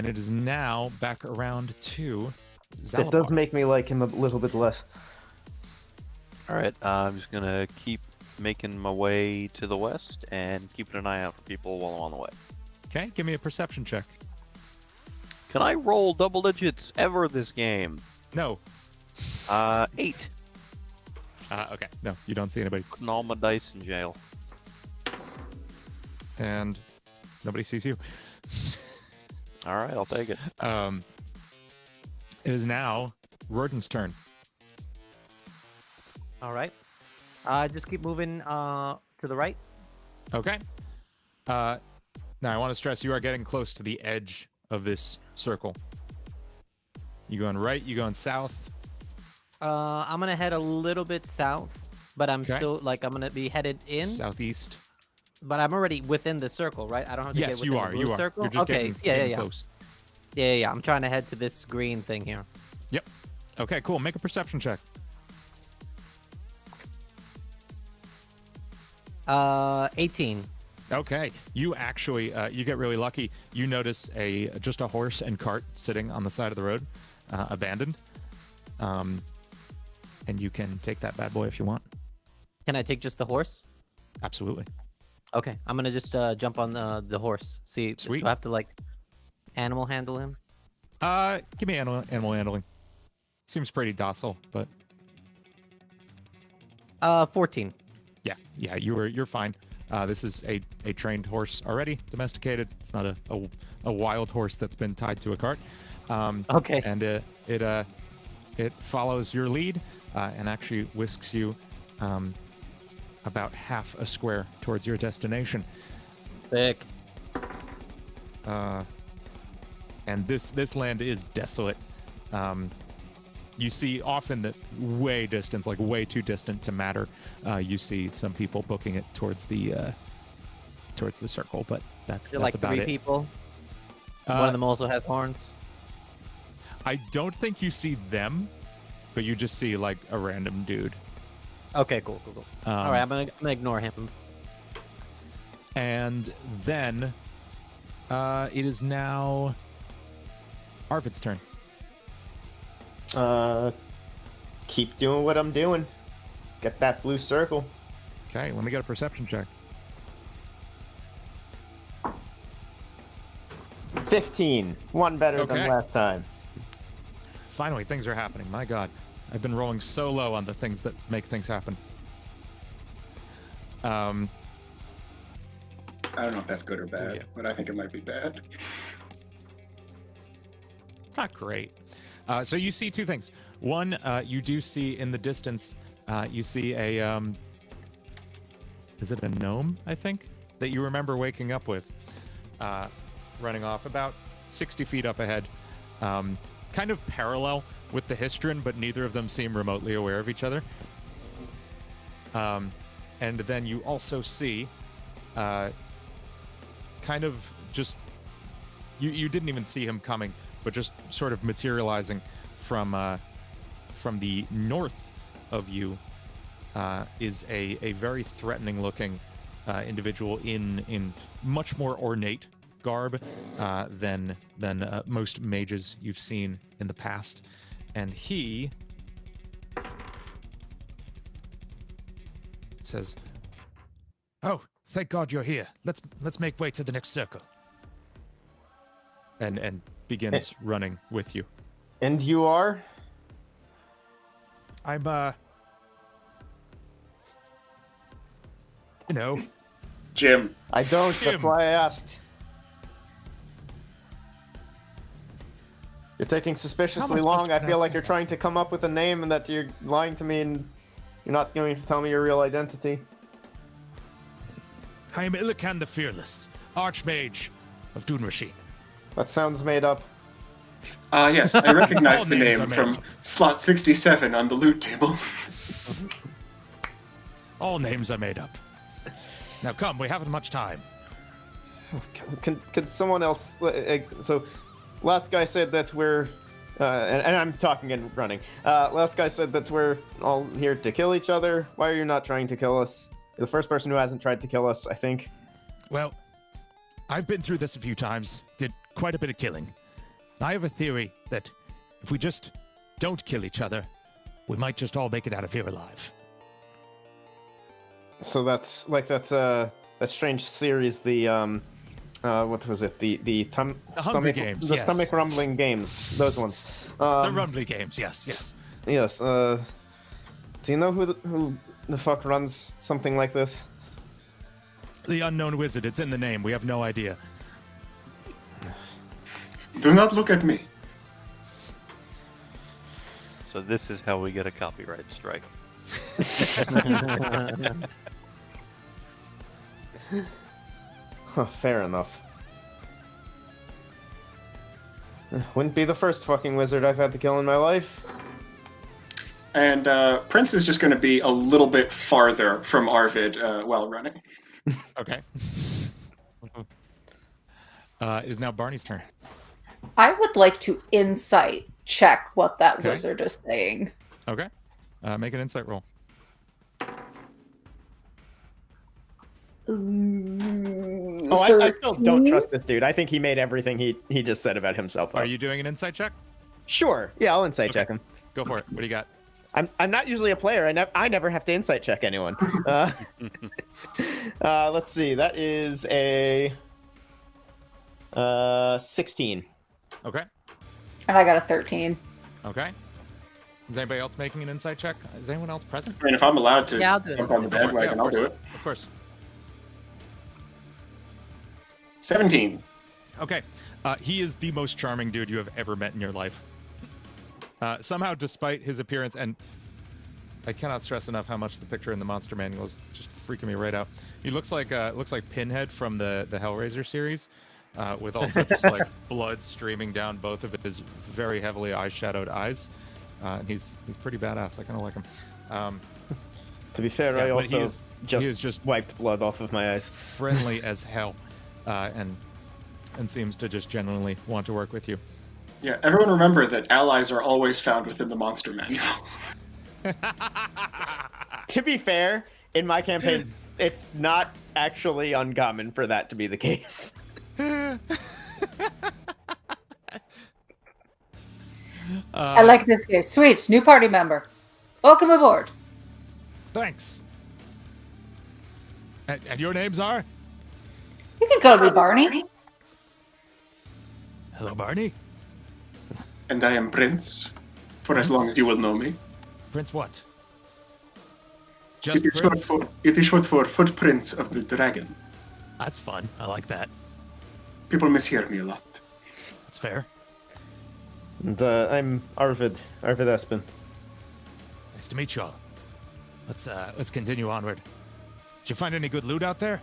it is now back around to Zalabar. That does make me like him a little bit less. All right, I'm just gonna keep making my way to the west and keeping an eye out for people while I'm on the way. Okay, give me a perception check. Can I roll double digits ever this game? No. 8. Okay, no, you don't see anybody. Putting all my dice in jail. And nobody sees you. All right, I'll take it. It is now Roden's turn. All right. Just keep moving to the right. Okay. Now I want to stress you are getting close to the edge of this circle. You going right? You going south? I'm gonna head a little bit south, but I'm Okay. still like I'm gonna be headed in. Southeast. But I'm already within the circle, right? I don't have to get Yes, within you the are. blue You are. circle. You're just okay. getting Yeah. close. Yeah. I'm trying to head to this green thing here. Yep. Okay, cool. Make a perception check. 18. Okay, you actually you get really lucky. You notice just a horse and cart sitting on the side of the road, abandoned. And you can take that bad boy if you want. Can I take just the horse? Absolutely. Okay, I'm gonna just jump on the horse. See, Sweet. do I have to like animal handle him? Give me animal handling. Seems pretty docile, but 14. yeah, you're fine. This is a trained horse already, domesticated. It's not a wild horse that's been tied to a cart. Okay. And it follows your lead and actually whisks you about half a square towards your destination. Sick. And this land is desolate. You see often that way distance, like way too distant to matter. You see some people booking it towards the circle, but that's Like about 3 it. people. One of them also has horns. I don't think you see them, but you just see like a random dude. Okay, cool. All right, I'm gonna ignore him. And then it is now Arvid's turn. Keep doing what I'm doing. Get that blue circle. Okay, let me get a perception check. 15. One better than Okay. last time. Finally, things are happening. My God, I've been rolling so low on the things that make things happen. I don't know if that's good or bad, yeah. but I think it might be bad. It's not great. So you see two things. One, you do see in the distance, you see a, is it a gnome, I think, that you remember waking up with, running off about 60 feet up ahead, kind of parallel with the Histrin, but neither of them seem remotely aware of each other. And then you also see, kind of just, you didn't even see him coming, but just sort of materializing from the north of you is a very threatening-looking individual in much more ornate garb than most mages you've seen in the past, and he says, "Oh, thank God you're here. Let's make way to the next circle." And begins running with you. And you are? I'm you know, Jim. I don't, that's Jim. why I asked. You're taking suspiciously supposed long. to I feel pronounce like that you're trying to come up with a name and that you're lying to me and you're not going to tell me your real identity. I am Illican the Fearless, Archmage of Dunrasheen. That sounds made up. Yes, I All recognize the names name are made from up. slot 67 on the loot table. All names are made up. Now come, we haven't much time. Can someone else... So, last guy said that we're... and I'm talking and running. Last guy said that we're all here to kill each other. Why are you not trying to kill us? You're the first person who hasn't tried to kill us, I think. Well, I've been through this a few times, did quite a bit of killing. I have a theory that if we just don't kill each other, we might just all make it out of here alive. So that's a strange series. The what was it? The Hungry stomach Games, The yes. stomach rumbling games. Those ones. The Rumbly Games, yes. Yes. Do you know who the fuck runs something like this? The Unknown Wizard, it's in the name, we have no idea. Do not look at me. So this is how we get a copyright strike. Huh, fair enough. Wouldn't be the first fucking wizard I've had to kill in my life. And Prince is just going to be a little bit farther from Arvid while running. Okay. It is now Barney's turn. I would like to insight check what that Okay. wizard is saying. Okay. Make an insight roll. Oh, I still don't 13? trust this dude. I think he made everything he just said about himself up. Are you doing an insight check? Sure. Yeah, I'll insight Okay. check him. Go for it. What do you got? I'm not usually a player. I never have to insight check anyone. Let's see. That is a 16. Okay. And I got a 13. Okay. Is anybody else making an insight check? Is anyone else present? I mean, if I'm allowed to Yeah, I'll do it. jump on the Go for it. Yeah, bandwagon, of I'll do course. it. Of course. 17. Okay. He is the most charming dude you have ever met in your life. Somehow, despite his appearance, and I cannot stress enough how much the picture in the Monster Manual is just freaking me right out. He looks like Pinhead from the Hellraiser series, with also just like blood streaming down both of his very heavily eyeshadowed eyes. And he's pretty badass. I kind of like him. To be fair, Yeah, I but he also is just wiped blood off of my eyes. friendly as hell, and seems to just genuinely want to work with you. Yeah, everyone remember that allies are always found within the Monster Manual. To be fair, in my campaign, it's not actually uncommon for that to be the case. I like this game. Sweet, new party member. Welcome aboard. Thanks. And your names are? You can call me Barney. Hello, Barney. And I am Prince, for as long Prince? as you will know me. Prince what? Just It is Prince? short for Footprints of the Dragon. That's fun. I like that. People mishear me a lot. That's fair. And I'm Arvid Espen. Nice to meet you all. Let's continue onward. Did you find any good loot out there?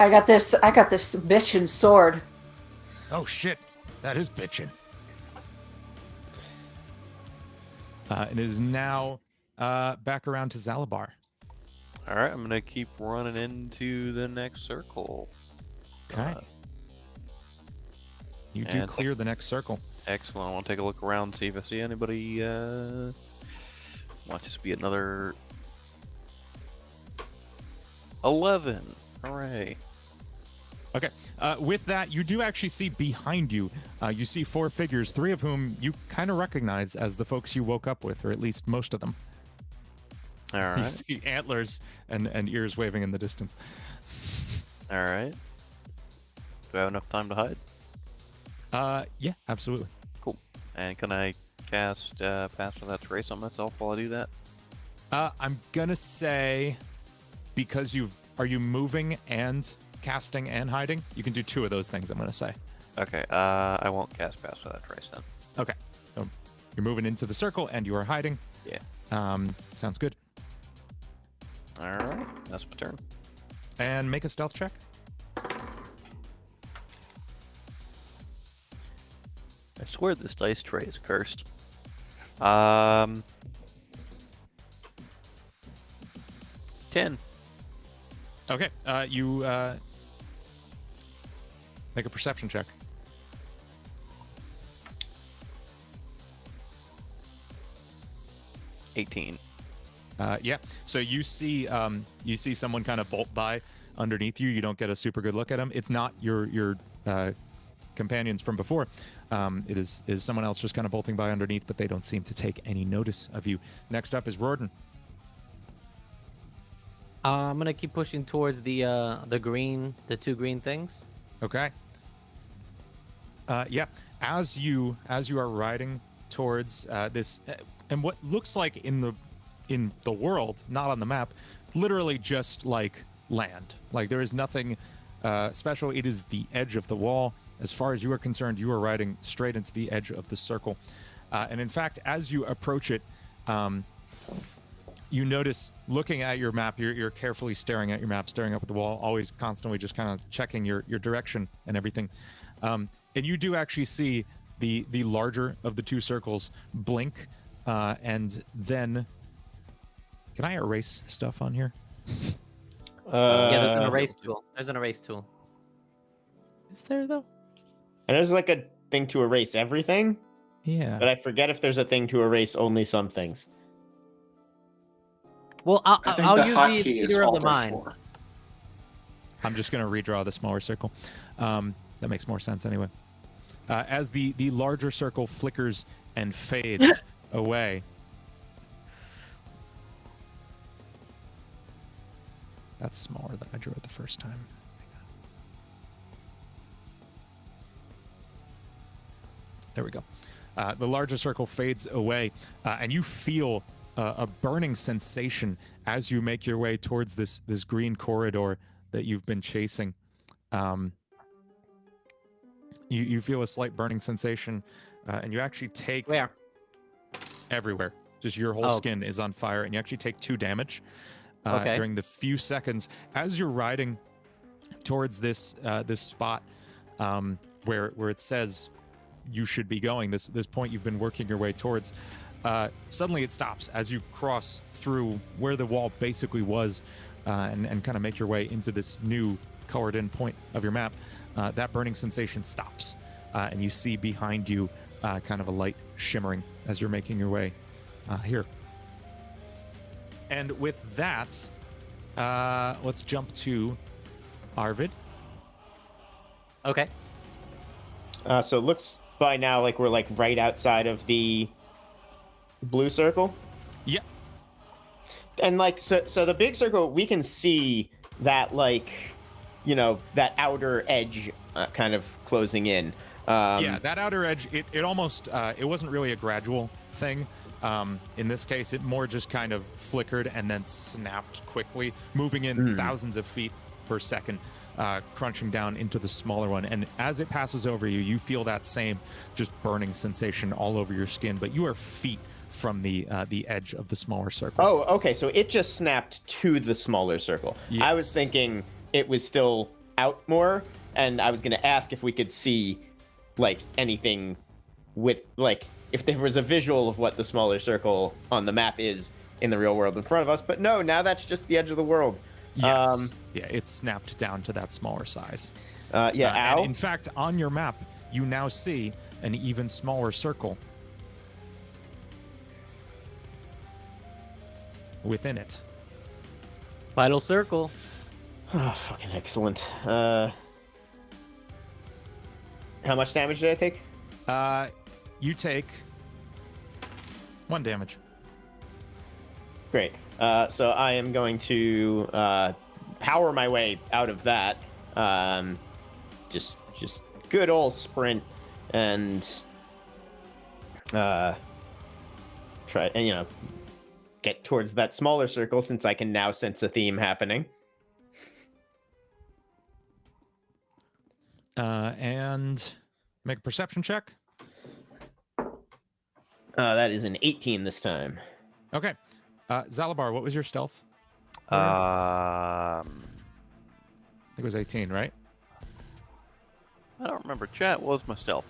I got this bitchin' sword. Oh shit, that is bitchin'. It is now back around to Zalabar. All right, I'm gonna keep running into the next circle. Okay. You do and clear the next circle. Excellent. I want to take a look around, see if I see anybody. Might just be another 11. Hooray! Okay. With that, you do actually see behind you. You see 4 figures, 3 of whom you kind of recognize as the folks you woke up with, or at least most of them. All You right. see antlers and ears waving in the distance. All right. Do I have enough time to hide? Yeah, absolutely. Cool. And can I cast Pass Without Trace on myself while I do that? I'm gonna say, because are you moving and casting and hiding? You can do 2 of those things. I'm gonna say. Okay. I won't cast Pass Without Trace then. Okay. So you're moving into the circle and you are hiding. Yeah. Sounds good. All right. That's my turn. And make a stealth check. I swear this dice tray is cursed. 10. Okay. You make a perception check. 18. Yeah. So you see someone kind of bolt by underneath you. You don't get a super good look at him. It's not your companions from before. It is someone else just kind of bolting by underneath, but they don't seem to take any notice of you. Next up is Rorden. I'm gonna keep pushing towards the 2 green things. Okay. Yeah. As you are riding towards this, and what looks like in the world, not on the map, literally just like land. Like there is nothing special. It is the edge of the wall. As far as you are concerned, you are riding straight into the edge of the circle. And in fact, as you approach it, you notice, looking at your map, you're carefully staring at your map, staring up at the wall, always constantly just kind of checking your direction and everything. And you do actually see the larger of the 2 circles blink, and then... Can I erase stuff on here? Yeah, there's an erase tool. There's an erase tool. Is there, though? And there's like a thing to erase everything, Yeah. but I forget if there's a thing to erase only some things. Well, I think I'll the use hotkey the is leader of the Alt mine. F4. I'm just going to redraw the smaller circle. That makes more sense anyway. As the larger circle flickers and fades away. That's smaller than I drew it the first time. There we go. The larger circle fades away, and you feel a burning sensation as you make your way towards this green corridor that you've been chasing. You feel a slight burning sensation, and you actually take... Where? Everywhere. Just your whole Oh. skin is on fire, and you actually take 2 damage Okay. during the few seconds as you're riding towards this spot where it says you should be going, this point you've been working your way towards. Suddenly it stops as you cross through where the wall basically was, and kind of make your way into this new colored in point of your map. That burning sensation stops, and you see behind you kind of a light shimmering as you're making your way here. And with that, let's jump to Arvid. Okay. So it looks by now like we're like right outside of the blue circle. Yeah. And like so the big circle, we can see that like that outer edge kind of closing in. Yeah, that outer edge, it almost, it wasn't really a gradual thing. In this case, it more just kind of flickered and then snapped quickly, moving in thousands of feet per second, crunching down into the smaller one. And as it passes over you, you feel that same just burning sensation all over your skin, but you are feet from the edge of the smaller circle. Oh, okay. So it just snapped to the smaller circle. Yes. I was thinking it was still out more, and I was going to ask if we could see like anything with like if there was a visual of what the smaller circle on the map is in the real world in front of us. But no, now that's just the edge of the world. Yes. Yeah, it snapped down to that smaller size. Ow. And in fact, on your map, you now see an even smaller circle within it. Final circle. Oh, fucking excellent. How much damage did I take? You take 1 damage. Great. So I am going to power my way out of that. Just good old sprint and try and get towards that smaller circle since I can now sense a theme happening. And make a perception check. That is an 18 this time. Okay. Zalabar, what was your stealth? I I think it was 18, right? don't remember. Chat, what was my stealth?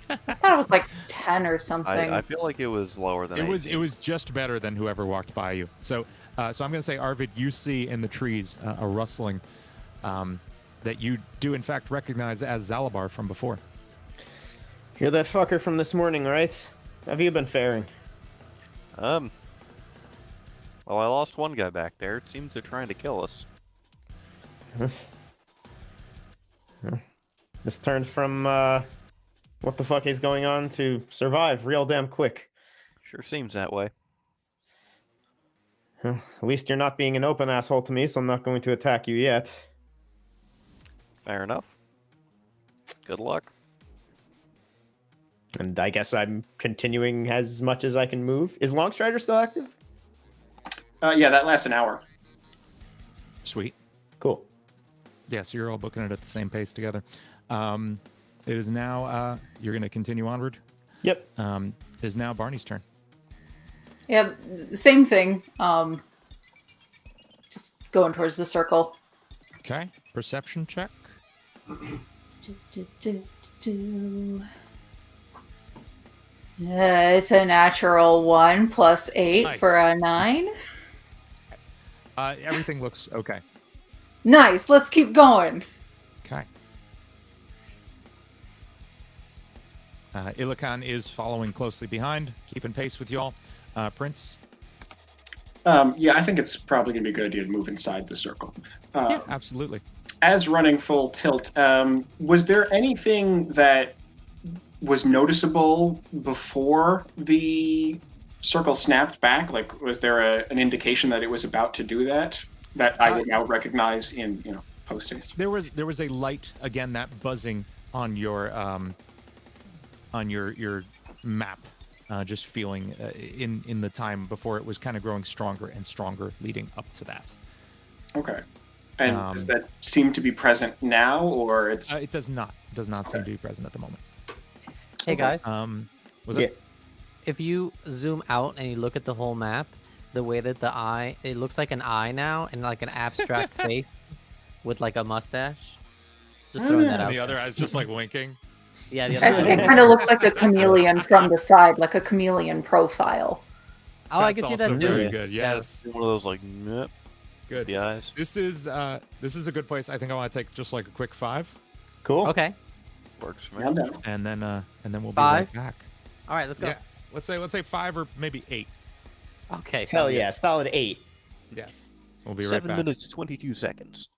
I thought it was like 10 or something. I feel like it was lower than It was 18. just better than whoever walked by you. So I'm going to say, Arvid, you see in the trees a rustling that you do in fact recognize as Zalabar from before. You're that fucker from this morning, right? How have you been faring? Well, I lost one guy back there. It seems they're trying to kill us. This turned from what the fuck is going on to survive real damn quick. Sure seems that way. Well, at least you're not being an open asshole to me, so I'm not going to attack you yet. Fair enough. Good luck. And I guess I'm continuing as much as I can move. Is Longstrider still active? Yeah, that lasts an hour. Sweet. Cool. Yeah, so you're all booking it at the same pace together. It is now, you're going to continue onward. Yep. It is now Barney's turn. Yeah, same thing. Just going towards the circle. Okay. Perception check. It's a natural 1 plus 8 Nice. for a 9. Everything looks okay. Nice. Let's keep going. Okay. Ilakan is following closely behind, keeping pace with y'all. Prince? Yeah, I think it's probably going to be a good idea to move inside the circle. Yeah, absolutely. As running full tilt, was there anything that was noticeable before the circle snapped back? Like, was there an indication that it was about to do that I would now recognize in post haste? There was a light again, that buzzing on your map, just feeling in the time before it was kind of growing stronger and stronger leading up to that. Okay. And does that seem to be present now, or it's? It does not seem to be present at the moment. Hey guys, Was Yeah. it? if you zoom out and you look at the whole map, the way that the eye, it looks like an eye now and like an abstract face with like a mustache. Just throwing that And out. the other eye's just like winking. Yeah, the It other one. kind of looks like a chameleon from the side, like a chameleon profile. Oh, I can see That's that also too. very good. Yes, One of those like, nope, good. the eyes. This is a good place. I think I want to take just like a quick 5, Cool. Okay. Works for me. Round down. and then we'll be 5? right back. All right, let's go. Yeah, let's say 5 or maybe 8. Okay. Hell sounds good. yeah, solid 8. Yes, we'll be right 7 back. minutes, 22 seconds.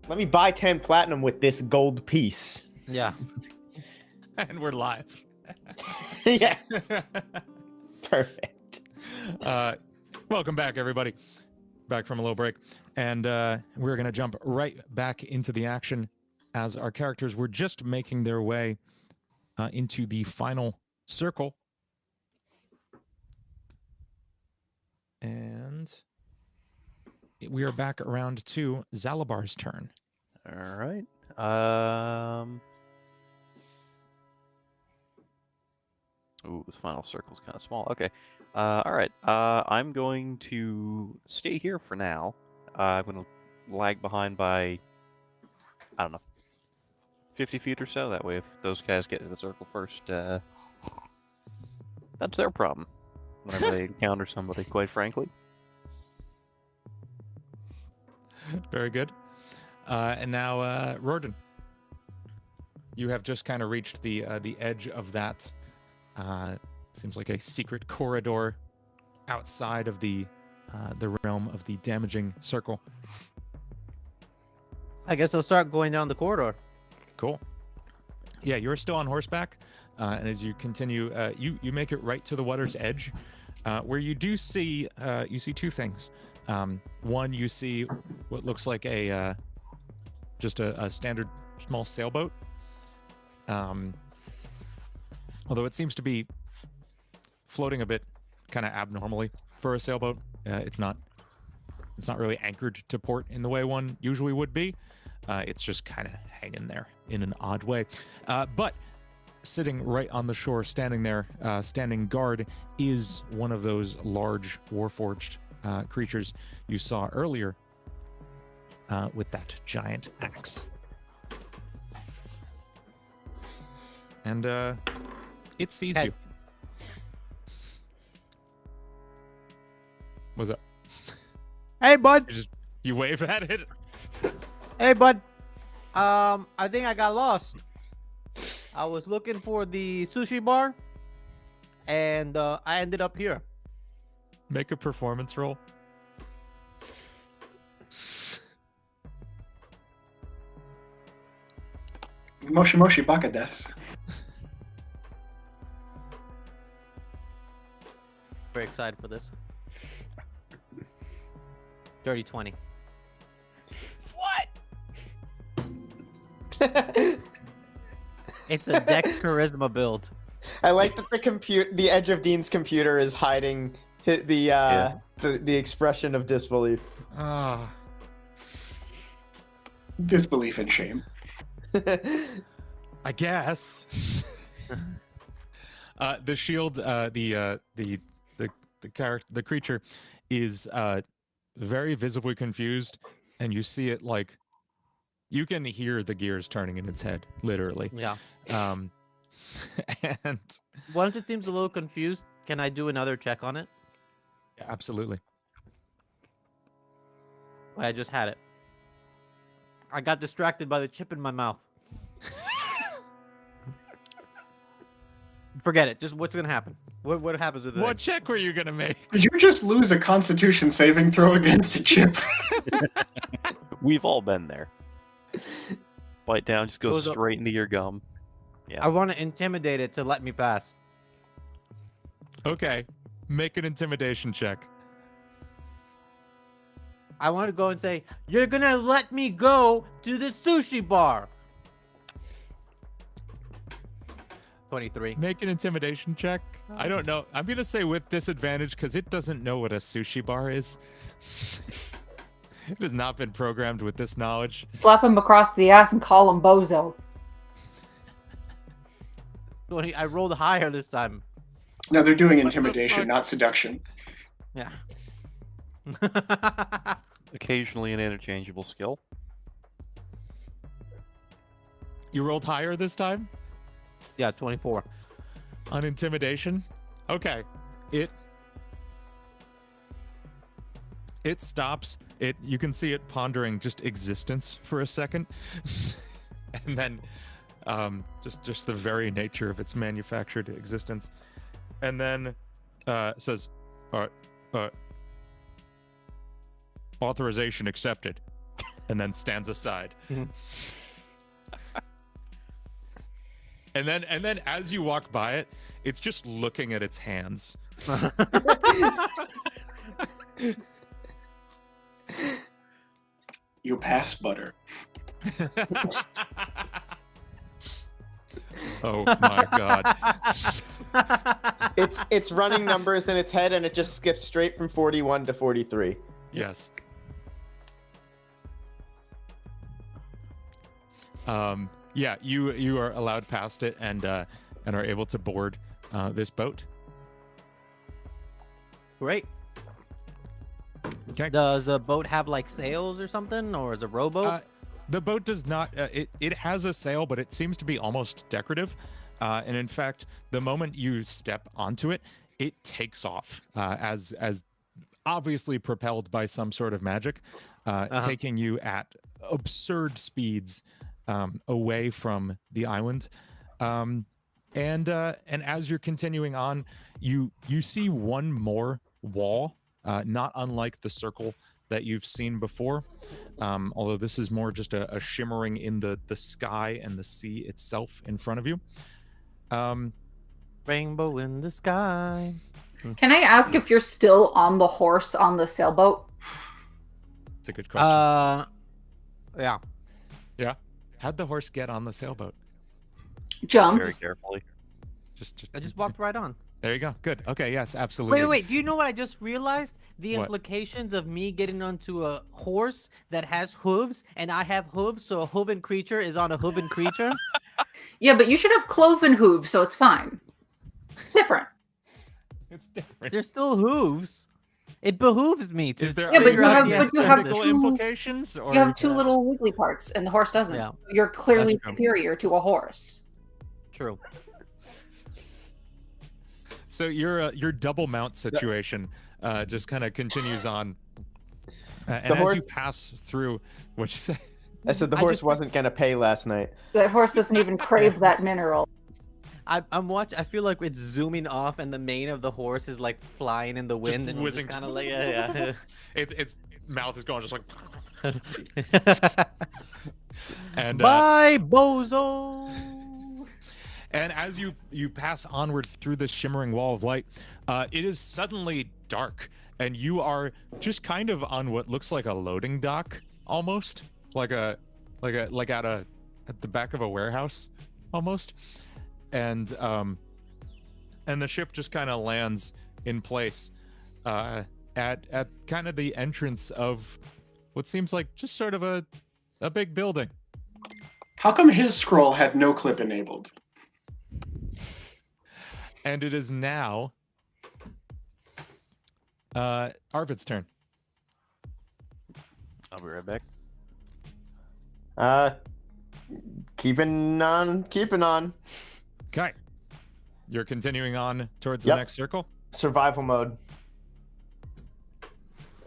Let me buy 10 platinum with this gold piece. Yeah. And we're live. Yes. Perfect. Welcome back, everybody. Back from a little break. And we're going to jump right back into the action as our characters were just making their way into the final circle. And we are back around to Zalabar's turn. All right. Ooh, this final circle's kind of small. Okay. All right. I'm going to stay here for now. I'm going to lag behind by, I don't know, 50 feet or so. That way, if those guys get to the circle first, that's their problem. Whenever they encounter somebody, quite frankly. Very good. And now, Rordan, you have just kind of reached the edge of that. Seems like a secret corridor outside of the realm of the damaging circle. I guess I'll start going down the corridor. Cool. Yeah, you're still on horseback, and as you continue, you make it right to the water's edge, where you do see you see two things. One, you see what looks like a just a standard small sailboat. Although it seems to be floating a bit kind of abnormally for a sailboat. It's not really anchored to port in the way one usually would be. It's just kind of hanging there in an odd way. But sitting right on the shore, standing there, standing guard, is one of those large warforged creatures you saw earlier with that giant axe. And it sees Hey. you. What's up? Hey, bud. You wave at it? Hey, bud. I think I got lost. I was looking for the sushi bar, and I ended up here. Make a performance roll. Moshi Moshi Baka desu. Very excited for this. Dirty 20. It's a Dex Charisma build. I like that the edge of Dean's computer is hiding the expression of disbelief. Ah. Disbelief and shame. I guess. The shield, the creature is very visibly confused, and you see it like you can hear the gears turning in its head, literally. Yeah. And Once it seems a little confused, can I do another check on it? absolutely. I just had it. I got distracted by the chip in my mouth. Forget it. Just what's gonna happen? What happens with it? What check were you gonna make? Did you just lose a Constitution saving throw against a chip? We've all been there. Bite down, just go Goes up- straight into your gum. Yeah. I want to intimidate it to let me pass. Okay, make an intimidation check. I want to go and say, "You're gonna let me go to the sushi bar." 23. Make an intimidation check. I don't know. I'm gonna say with disadvantage because it doesn't know what a sushi bar is. It has not been programmed with this knowledge. Slap him across the ass and call him Bozo. 20. I rolled higher this time. No, they're doing the intimidation, fuck? not seduction. Yeah. Occasionally an interchangeable skill. You rolled higher this time Yeah, 24. on intimidation. Okay, it stops. You can see it pondering just existence for a second, and then just the very nature of its manufactured existence, and then says, "All right, authorization accepted." and then stands aside. Mhm. And then as you walk by it, it's just looking at its hands. You pass, butter. Oh my god. It's running numbers in its head, and it just skips straight from 41 to 43. Yes. Yeah, you are allowed past it and are able to board this boat. Great. Okay. Does the boat have like sails or something, or is it a rowboat? The boat does not. It has a sail, but it seems to be almost decorative. And in fact, the moment you step onto it, it takes off as obviously propelled by some sort of magic, taking you at absurd speeds away from the island. And as you're continuing on, you see one more wall, not unlike the circle that you've seen before, although this is more just a shimmering in the sky and the sea itself in front of you. Rainbow in the sky. Can I ask if you're still on the horse on the sailboat? It's a good question. Yeah. Yeah. How'd the horse get on the sailboat? Jump. Very carefully. I just walked right on. There you go. Good. Okay. Yes. Absolutely. Wait. Do you know what I just realized? The What? implications of me getting onto a horse that has hooves, and I have hooves, so a hooven creature is on a hooven creature. Yeah, but you should have cloven hooves, so it's fine. It's different. It's different. They're still hooves. It behooves me to. Is there Yeah, but figure you out have- the but you have ethical two- implications? Or You have two little wiggly parts, and the horse doesn't. Yeah. You're clearly That's true. superior to a horse. True. So your double mount situation just kind of continues on, and as horse- you pass through, what'd you say? I said the I horse just- wasn't gonna pay last night. That horse doesn't even crave that mineral. I'm watching. I feel like it's zooming off, and the mane of the horse is like flying in the wind, and whizzing. kind of like yeah. Its mouth is going just like. yeah. And Bye, bozo. and as you pass onward through this shimmering wall of light, it is suddenly dark, and you are just kind of on what looks like a loading dock, almost like at the back of a warehouse, almost. And the ship just kind of lands in place at kind of the entrance of what seems like just sort of a big building. How come his scroll had no clip enabled? And it is now Arvid's turn. I'll be right back. Keeping on. Okay. You're continuing on towards the Yep. next circle. Survival mode.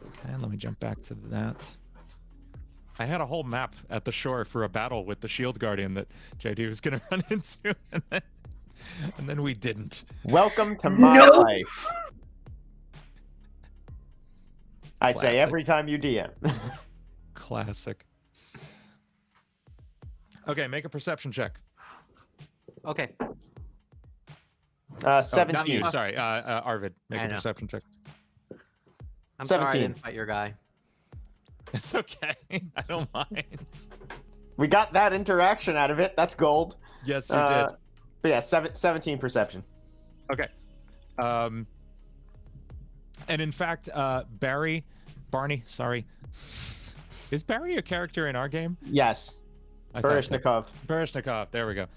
Okay, let me jump back to that. I had a whole map at the shore for a battle with the shield guardian that JD was going to run into, and then we didn't. Welcome to my Nope. life. I say Classic. every time you DM. Classic. Okay, make a perception check. Okay. Oh, 17. not you, sorry. Arvid, make I a know. perception check. I'm sorry I 17. didn't fight your guy. It's okay. I don't mind. We got that interaction out of it. That's gold. Yes, you But yeah, 17 perception. did. Okay. And in fact, Barney, sorry. Is Barry a character in our game? Yes. I thought so. Baryshnikov. Baryshnikov, there we go.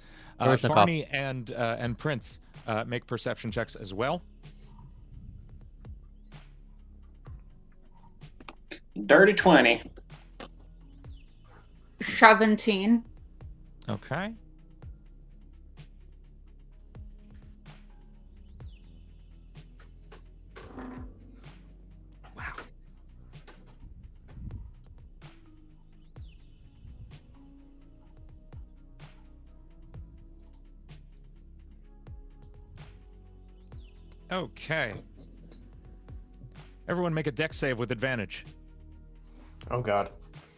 Baryshnikov. Barney and Prince make perception checks as well. Dirty 20. 17. Okay. Wow. Okay. Everyone make a dex save with advantage. Oh god.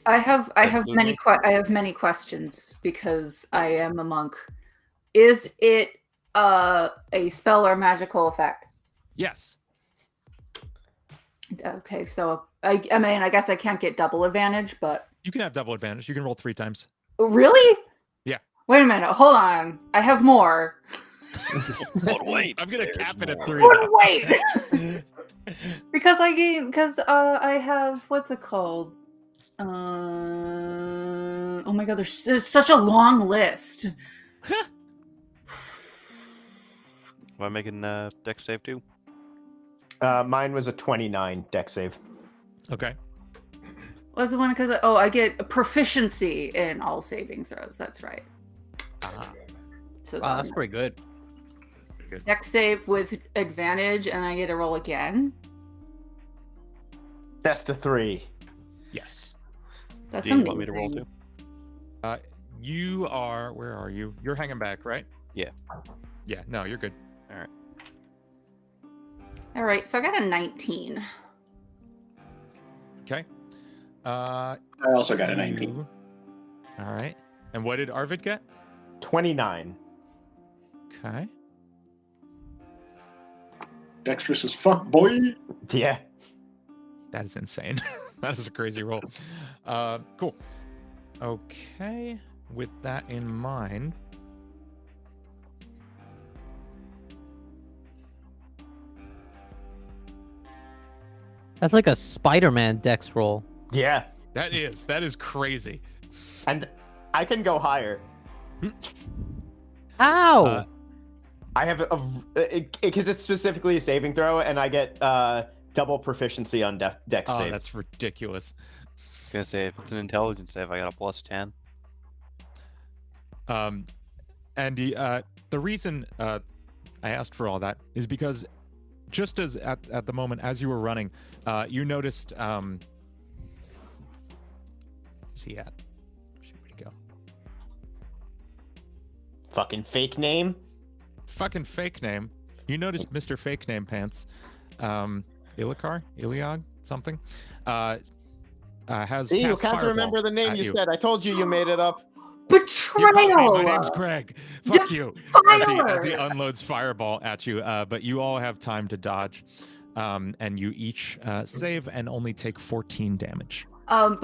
I have Absolutely. I have many questions because I am a monk. Is it a spell or magical effect? Yes. Okay, so I mean I guess I can't get double advantage, but You can have double advantage. You can roll 3 times. really? Yeah. Wait a minute, hold on. I have more. But wait, I'm gonna there's cap it at more. 3 But though. wait, because I have what's it called? Oh my god, there's such a long list. Am I making deck save too? Mine was a 29 deck save. Okay. Was the one because I get a proficiency in all saving throws. That's right. So Wow, that's pretty good. deck save with advantage, and I get to roll again. Best of 3. Yes. That's Do you amazing. want me to roll too? You are. Where are you? You're hanging back, right? Yeah. Yeah. No, you're good. All right, so I got a 19. Okay. I also got a 19. you- All right. And what did Arvid get? 29. Okay. Dexterous as fuck, boy. Yeah. That is insane. That is a crazy roll. Cool. Okay. With that in mind, That's like a Spider-Man dex roll. Yeah. that is crazy. And I can go higher. How? I have because it's specifically a saving throw, and I get double proficiency on dex Oh, saves. that's ridiculous. I was gonna say if it's an intelligence save, I got a +10. And the reason I asked for all that is because just as at the moment as you were running, you noticed. Where's he at? Where'd he go? Fucking fake name. Fucking fake name. You noticed Mr. Fake Name Pants, Iliog, something, has See, you cast can't Fireball remember the name at you you. said. I told you you made it up. You caught me. Betrayal! My name's Greg. Fuck you. As he unloads Fireball at you, but you all have time to dodge, and you each save and only take 14 damage. But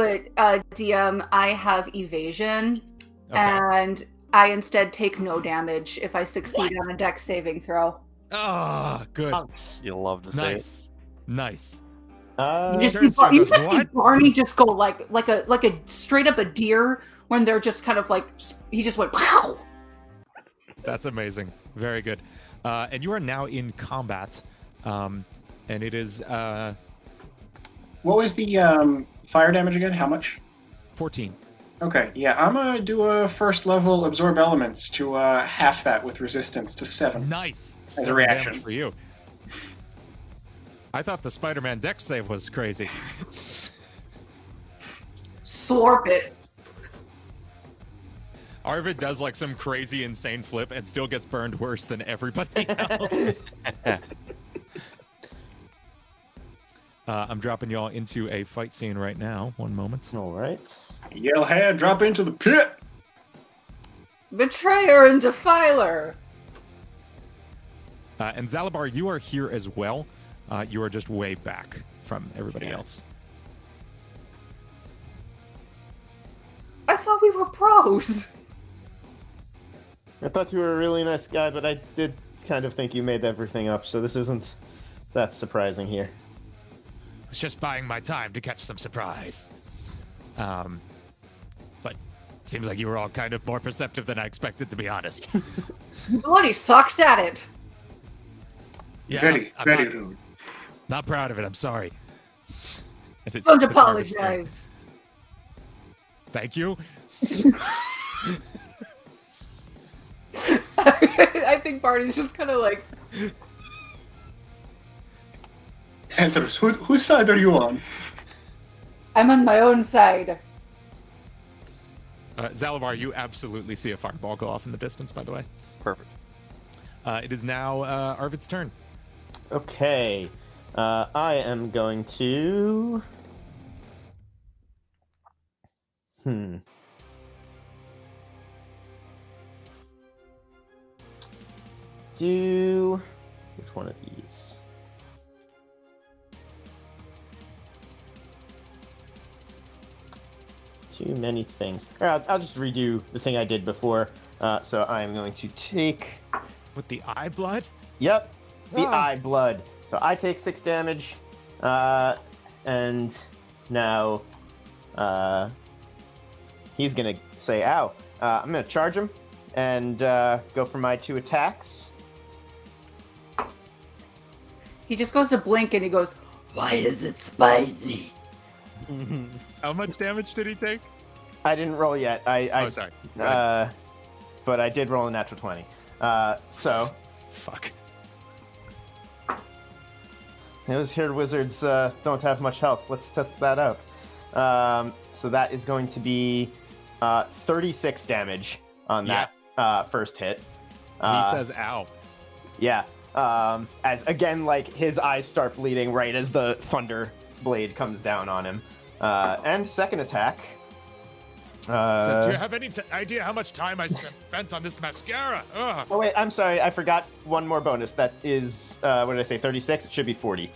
DM, I have evasion, Okay. and I instead take no damage if I succeed on a dex saving throw. Ah, good. Punks. You'll love to see it. Nice. You just Turns see, to you you and goes, just see "What?" Barney just go like a straight up a deer when they're just kind of like he just went wow. That's amazing. Very good. And you are now in combat, and it is What was the fire damage again? How much? 14. Okay, yeah, I'm gonna do a first level absorb elements to half that with resistance to 7. Nice. a 7 reaction. damage for you. I thought the Spider-Man dex save was crazy. Slurp it. Arvid does like some crazy insane flip and still gets burned worse than everybody else. I'm dropping y'all into a fight scene right now. One moment. All right. Yellhead, drop into the pit! Betrayer and defiler. And Zalabar, you are here as well. You are just way back from everybody else. I thought we were pros. I thought you were a really nice guy, but I did kind of think you made everything up, so this isn't that surprising here. I was just buying my time to catch some surprise. But it seems like you were all kind of more perceptive than I expected, to be honest. Bloody sucked at it. Yeah, Very, I'm very not, rude. not proud of it. I'm sorry. And it's- Don't it's Arvid's turn. apologize. Thank you. I think Barney's just kind of like, Panthers, whose side are you on? I'm on my own side. Zalabar, you absolutely see a fireball go off in the distance, by the way. Perfect. It is now Arvid's turn. Okay. I am going to... Do which one of these? Too many things. All right, I'll just redo the thing I did before. So I'm going to take. With the eye blood? Yep, the Ah. eye blood. So I take 6 damage, and now he's gonna say, "Ow!" I'm gonna charge him and go for my 2 attacks. He just goes to blink and he goes, "Why is it spicy?" How much damage did he take? I didn't roll yet. Oh, sorry. Go ahead. But I did roll a natural 20. So Fuck. those here wizards don't have much health. Let's test that out. So that is going to be 36 damage on that first hit. He says, "Ow." Yeah. As again, like his eyes start bleeding right as the thunder blade comes down on him. And second attack. Says, "Do you have any idea how much time I spent on this mascara?" Ugh. Oh wait, I'm sorry, I forgot one more bonus. That is, what did I say? 36. It should be 40.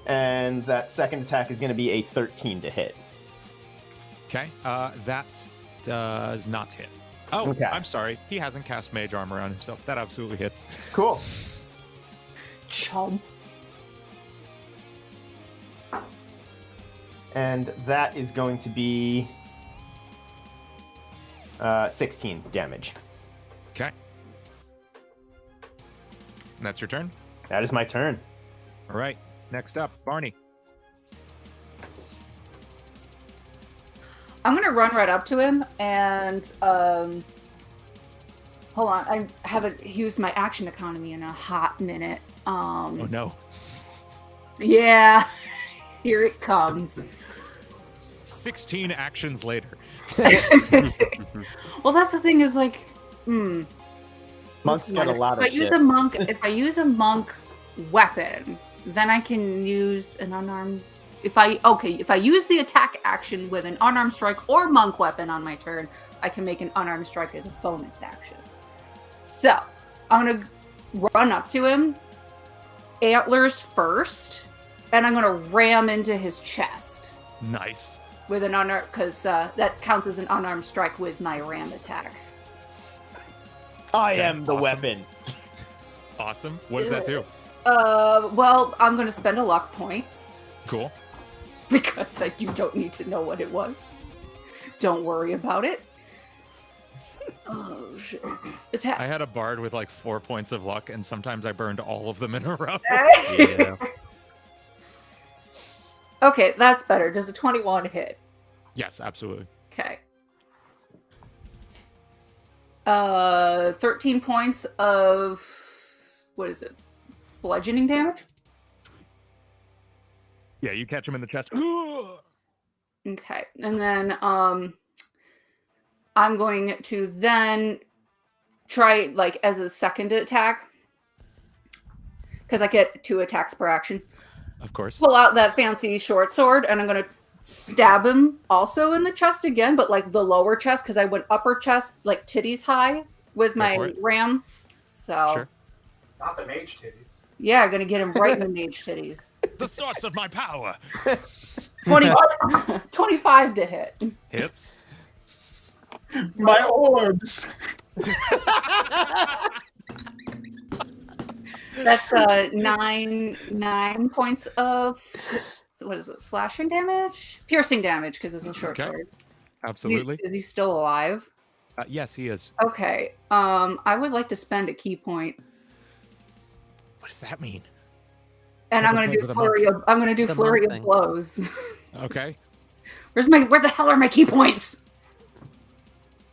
And that second attack is going to be a 13 to hit. Okay. That does not hit. Oh, Okay. I'm sorry. He hasn't cast Mage Armor on himself. That absolutely hits. Cool. Chomp. And that is going to be 16 damage. Okay. And that's your turn? That is my turn. All right. Next up, Barney. I'm gonna run right up to him and hold on. I haven't used my action economy in a hot minute. Oh, no. Yeah, here it comes. 16 actions later. Well, that's the thing is like, Monk's got a lot of if I use a monk weapon, then I can use an unarmed. If I use the attack action with an unarmed strike or monk weapon on my turn, I can make an unarmed strike as a bonus action. So I'm gonna run up to him, antlers first, and I'm gonna ram into his chest Nice. with an unarmed, because that counts as an unarmed strike with my ram attack. I Okay, am the awesome. weapon. Awesome. What does that do? Well, I'm gonna spend a luck point Cool. because you don't need to know what it was. Don't worry about it. Oh shit! Attack. I had a bard with like 4 points of luck, and sometimes I burned all of them in a row. Yeah. Okay, that's better. Does a 21 hit? Yes, absolutely. Okay. 13 points of what is it? Bludgeoning damage? Yeah, you catch him in the chest. Okay. And then I'm going to then try like as a second attack. Because I get 2 attacks per action. Of course. Pull out that fancy short sword and I'm gonna stab him also in the chest again, but like the lower chest because I went upper chest like titties high with Go my for it. ram. So Sure. Not the mage titties. yeah, gonna get him right in the mage titties. The source of my power 25 to hit. hits. My orbs. That's 9 points of what is it? Slashing damage, piercing damage because it's a short Okay. sword. Absolutely. Is he still alive? Yes, he is. Okay. I would like to spend a key point. What does that mean? And I'm Never gonna played do with a flurry of I'm gonna do The flurry monk of thing. blows. Okay. Where the hell are my key points?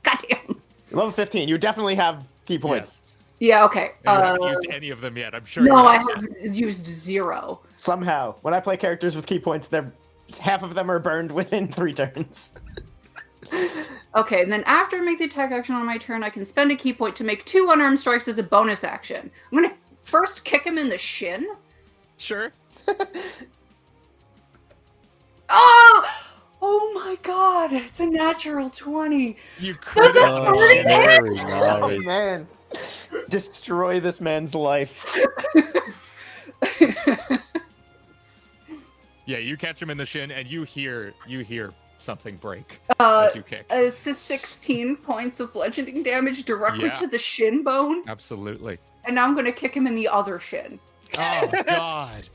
Goddamn. Level 15. You definitely have key points. Yeah, okay. And you haven't used any of them yet. I'm sure. No, you I have have used 0. Somehow, when I play characters with key points, half of them are burned within 3 turns. Okay, and then after I make the attack action on my turn, I can spend a key point to make 2 unarmed strikes as a bonus action. I'm gonna first kick him in the shin. Sure. Oh! Oh my god, it's a natural 20. You That's crit a it on the party shin. Very Oh nice. man, destroy this man's life. Yeah, you catch him in the shin, and you hear something break Uh, as you kick. It's a 16 points of bludgeoning damage directly Yeah. to the shin bone, Absolutely. and now I'm gonna kick him in the other shin. Oh God.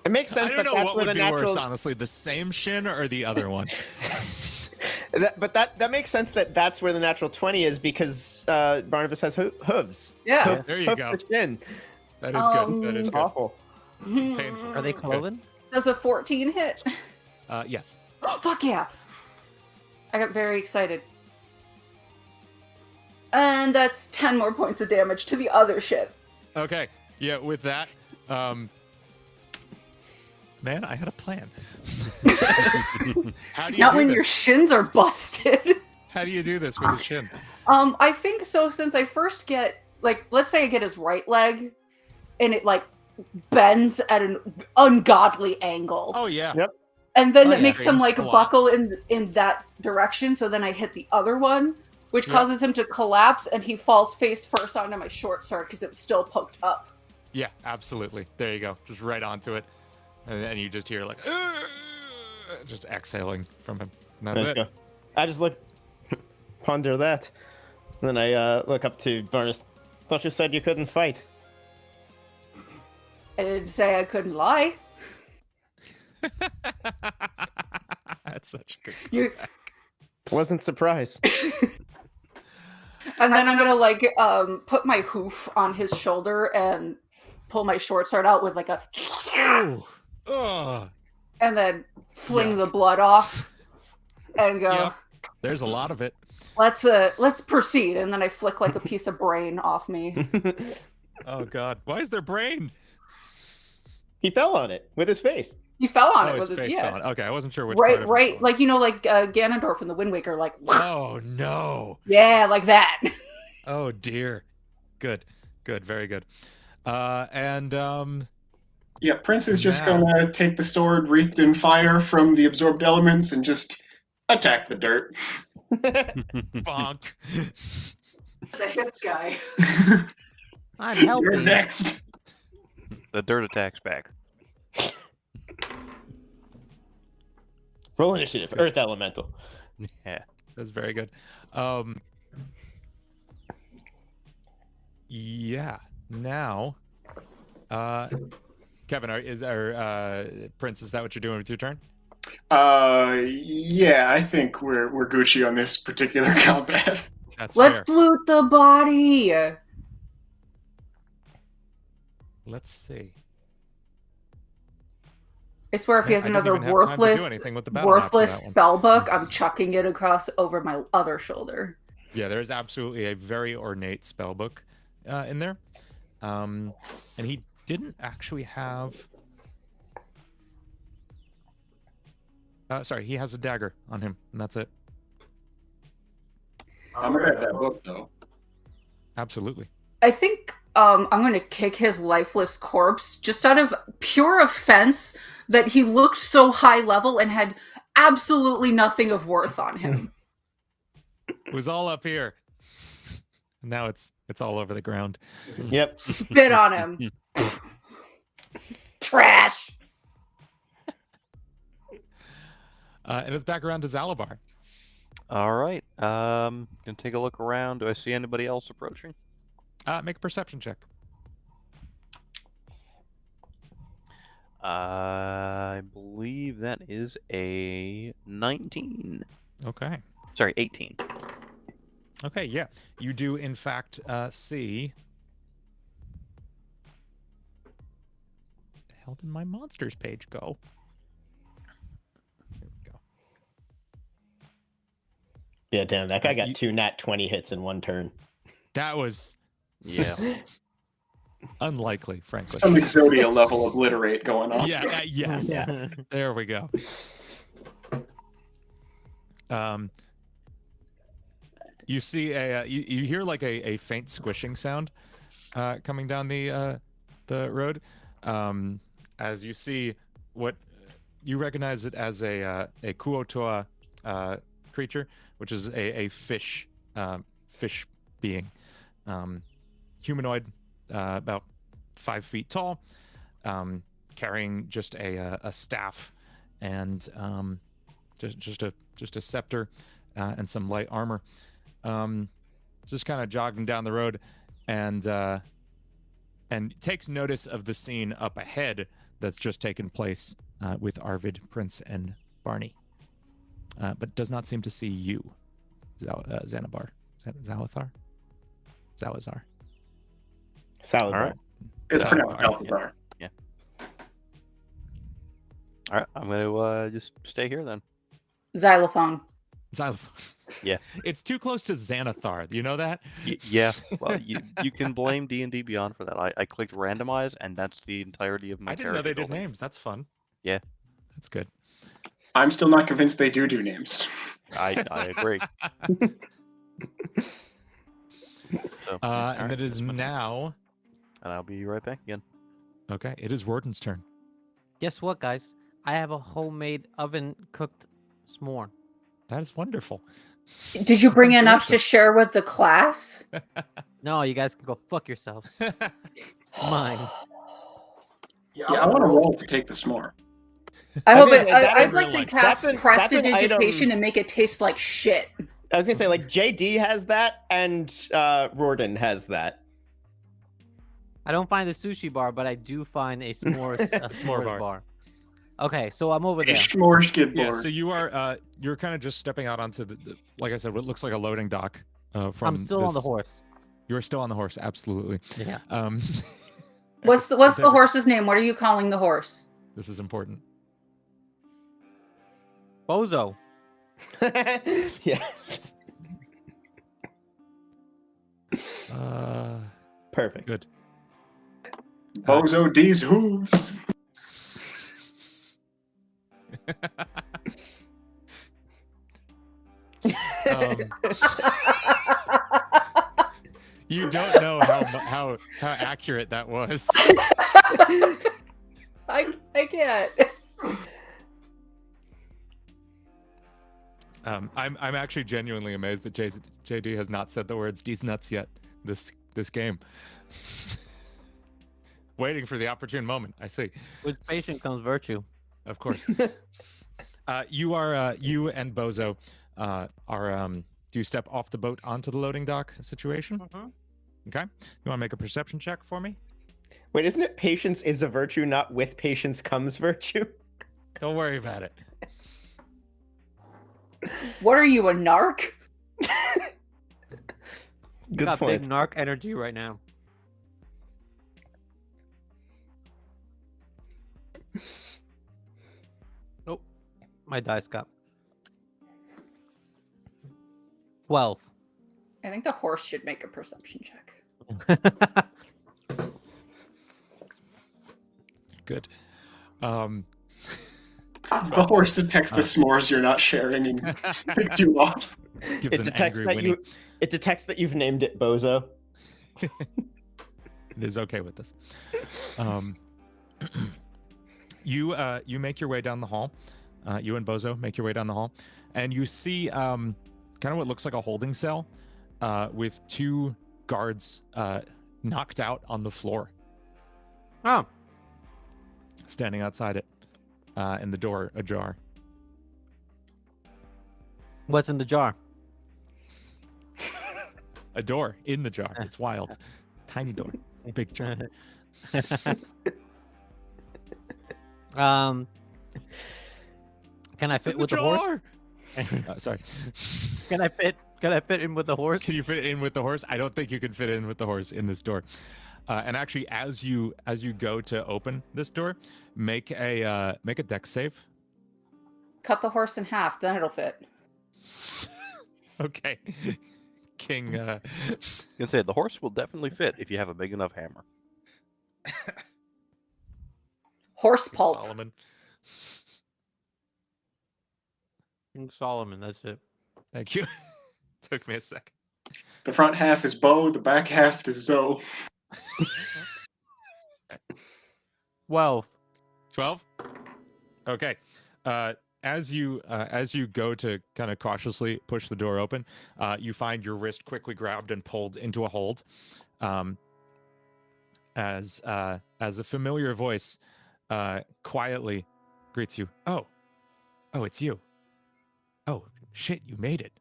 It makes sense I don't that know that's what where would the be natural. worse, honestly, the same shin or the other one. But that makes sense that that's where the natural 20 is because Barnabas has hooves. Yeah. So There you hoof go. to shin. That is good. That is It's good. awful. Painful. Are they cloven? Does a 14 hit? Yes. Oh, fuck yeah. I got very excited. And that's 10 more points of damage to the other ship. Okay. Yeah. With that, man, I had a plan. How do you Not do when this? your shins are busted. How do you do this with the shin? I think so since I first get, like, let's say I get his right leg, and it, like, bends at an ungodly angle. Oh yeah. Yep. And then Oh, that yeah. makes him, like, A lot. buckle in that direction, so then I hit the other one, which Yep. causes him to collapse, and he falls face first onto my short sword because it's still poked up. Yeah. Absolutely. There you go. Just right onto it, and then you just hear like just exhaling from him. And that's Let's it. go. I just look, ponder that. And then I look up to Barnabas. Thought you said you couldn't fight. I didn't say I couldn't lie. That's such a good. You, Wasn't surprised. and then I'm gonna like put my hoof on his shoulder and pull my short sword out with like a, Ooh. Ugh. and then fling Yuck. the blood off and go. Yep. There's a lot of it. Let's proceed. And then I flick like a piece of brain off me. Oh God. Why is there brain? He fell on it with his face. He fell on Oh, it his with face yeah. fell on. Okay, I wasn't sure which part Right, of it right, fell. like like Ganondorf in The Wind Waker, like Oh no. yeah, like that. Oh dear. Good. Good. Very good. And Yeah, Prince is just Now. gonna take the sword wreathed in fire from the absorbed elements and just attack the dirt. bonk. The hits guy. I'm You're helping. next. The dirt attacks back. Roll initiative. That's good. Earth Elemental. Yeah. That's very good. Yeah. Now, Kevin, Prince? Is that what you're doing with your turn? Yeah, I think we're Gucci on this particular combat. That's Let's fair. loot the body. Let's see. I swear if he Man, has I didn't another even have time to do worthless anything with the battle map for worthless that one. spell book, I'm chucking it across over my other shoulder. Yeah, there's absolutely a very ornate spell book in there. And he didn't actually have. Sorry, he has a dagger on him, and that's it. I'm gonna grab that book though. Absolutely. I think I'm going to kick his lifeless corpse just out of pure offense that he looked so high level and had absolutely nothing of worth on him. It was all up here. Now it's all over the ground. Yep. Spit on him. Trash. And it's back around to Zalabar. All right. Gonna take a look around. Do I see anybody else approaching? Make a perception check. I believe that is a 19. Okay. Sorry, 18. Okay, yeah. You do, in fact, see... Where the hell did my monsters page go? Here we go. Yeah, damn, that guy You- got 2 nat 20 hits in one turn. That was Yeah. unlikely, frankly. Some Exodia level obliterate going on. Yeah, yes. Yeah. There we go. You see you hear like a faint squishing sound coming down the road as you see what You recognize it as a kuotoa creature, which is a fish fish being, humanoid, about 5 feet tall, carrying just a staff and just a scepter and some light armor. Just kind of jogging down the road, and takes notice of the scene up ahead that's just taken place with Arvid, Prince, and Barney, but does not seem to see you, Xanabar. Zalazar? Salazar. Salad All bar. right. It's Salad pronounced bar. Alphabar. All right, I'm gonna just stay here then. Xylophone. Xylophone. Yeah. It's too close to Xanathar. Do you know that? Yeah. Well, you can blame D&D Beyond for that. I clicked randomize, and that's the entirety of my I didn't know they character did building. names. That's fun. Yeah. That's good. I'm still not convinced they do names. I agree. So, all And right, it is that's my turn. now. And I'll be right back again. Okay, it is Warden's turn. Guess what, guys? I have a homemade oven cooked s'more. That is wonderful. Did you bring That's enough to delicious. share with the class? No, you guys can go fuck yourselves. Mine. Yeah, I want to roll to take this more. I I hope was it. gonna say, that I'd is- like to like- cast that's an prestidigitation item- and make it taste like shit. I was gonna say, like, JD has that, and Rorden has that. I don't find a sushi bar, but I do find a s'mores, S'more s'mores bar. Okay, so I'm over there. Smorgasbord. Yeah, so you are you're kind of just stepping out onto the like I said, what looks like a loading dock. From I'm still on the this- horse. You're still on the horse, absolutely. Yeah. What's the horse's name? What are you calling the horse? This is important. Bozo. Yes. Perfect. Good. Bozo D's hooves. You don't know how accurate that was. I can't. I'm actually genuinely amazed that JD has not said the words "D's nuts" yet. This game. Waiting for the opportune moment. I see. With patience comes virtue. Of course. You and Bozo are do you step off the boat onto the loading dock situation? Okay. You want to make a perception check for me? Wait, isn't it patience is a virtue, not with patience comes virtue? Don't worry about it. What are you, a narc? Good Got point. big narc energy right now. Nope. My dice got 12. I think the horse should make a perception check. Good. The horse detects the s'mores you're not sharing and picked you off. Gives It an detects angry that whinny. it detects that you've named it Bozo. It is okay with this. You make your way down the hall. You and Bozo make your way down the hall, and you see kind of what looks like a holding cell with two guards knocked out on the floor, Oh, standing outside it, and the door ajar. what's in the jar? A door in the jar. It's wild. Tiny door, big jar. Can I It's in fit with the horse? jar! Sorry. Can I fit in with the horse? Can you fit in with the horse? I don't think you can fit in with the horse in this door. And actually, as you go to open this door, make a dex save. Cut the horse in half, then it'll fit. Okay, King. I can say the horse will definitely fit if you have a big enough hammer. Horse pulp. Solomon. King Solomon, that's it. Thank you. Took me a sec. The front half is Bo, the back half is Zoe. 12. 12. Okay. As you go to kind of cautiously push the door open, you find your wrist quickly grabbed and pulled into a hold. As a familiar voice quietly greets you. Oh, it's you. Oh shit, you made it.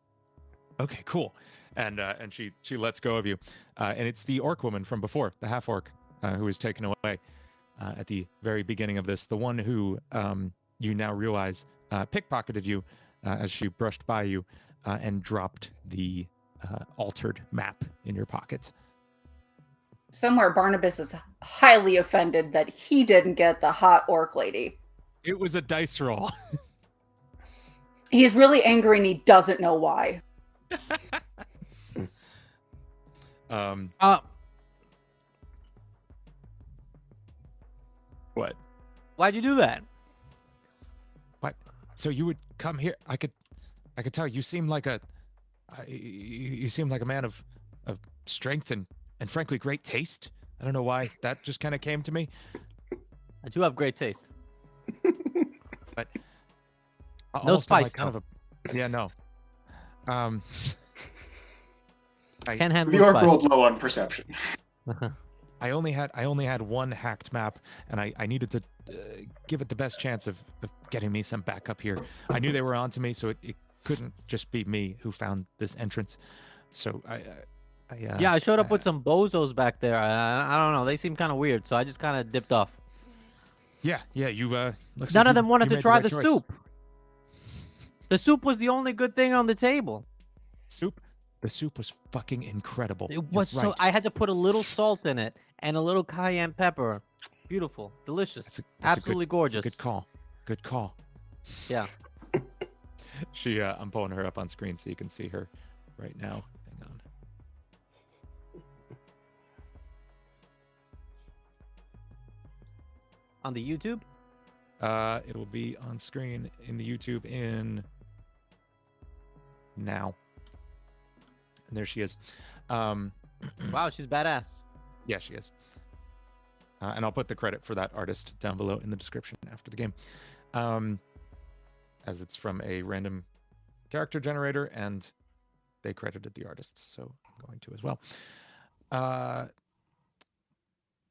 Okay, cool. And she lets go of you, and it's the orc woman from before, the half orc, who was taken away at the very beginning of this. The one who you now realize pickpocketed you as she brushed by you and dropped the altered map in your pocket. Somewhere Barnabas is highly offended that he didn't get the hot orc lady. It was a dice roll. He's really angry and he doesn't know why. What? Why'd you do that? What? So you would come here? I could tell you seem like a man of strength and frankly great taste. I don't know why that just kind of came to me. I do have great taste. But No almost on, spice, kind of a yeah, no. Can't handle The the orc spice. rolled low on perception. I only had one hacked map, and I needed to give it the best chance of getting me some backup here. I knew they were onto me, so it couldn't just be me who found this entrance. So Yeah, I showed up with some bozos back there. I don't know. They seem kind of weird, so I just kind of dipped off. Yeah. You looks None like of them wanted you to made try right the choice. soup. The soup was the only good thing on the table. Soup. The soup was fucking incredible. It You're was so. right. I had to put a little salt in it and a little cayenne pepper. Beautiful, delicious, That's absolutely gorgeous. That's a good call. Good call. Yeah. I'm pulling her up on screen so you can see her right now. Hang on. On the YouTube. It will be on screen in the YouTube in now. And there she is. Wow, she's badass. Yeah, she is. And I'll put the credit for that artist down below in the description after the game. As it's from a random character generator, and they credited the artists, so I'm going to as well.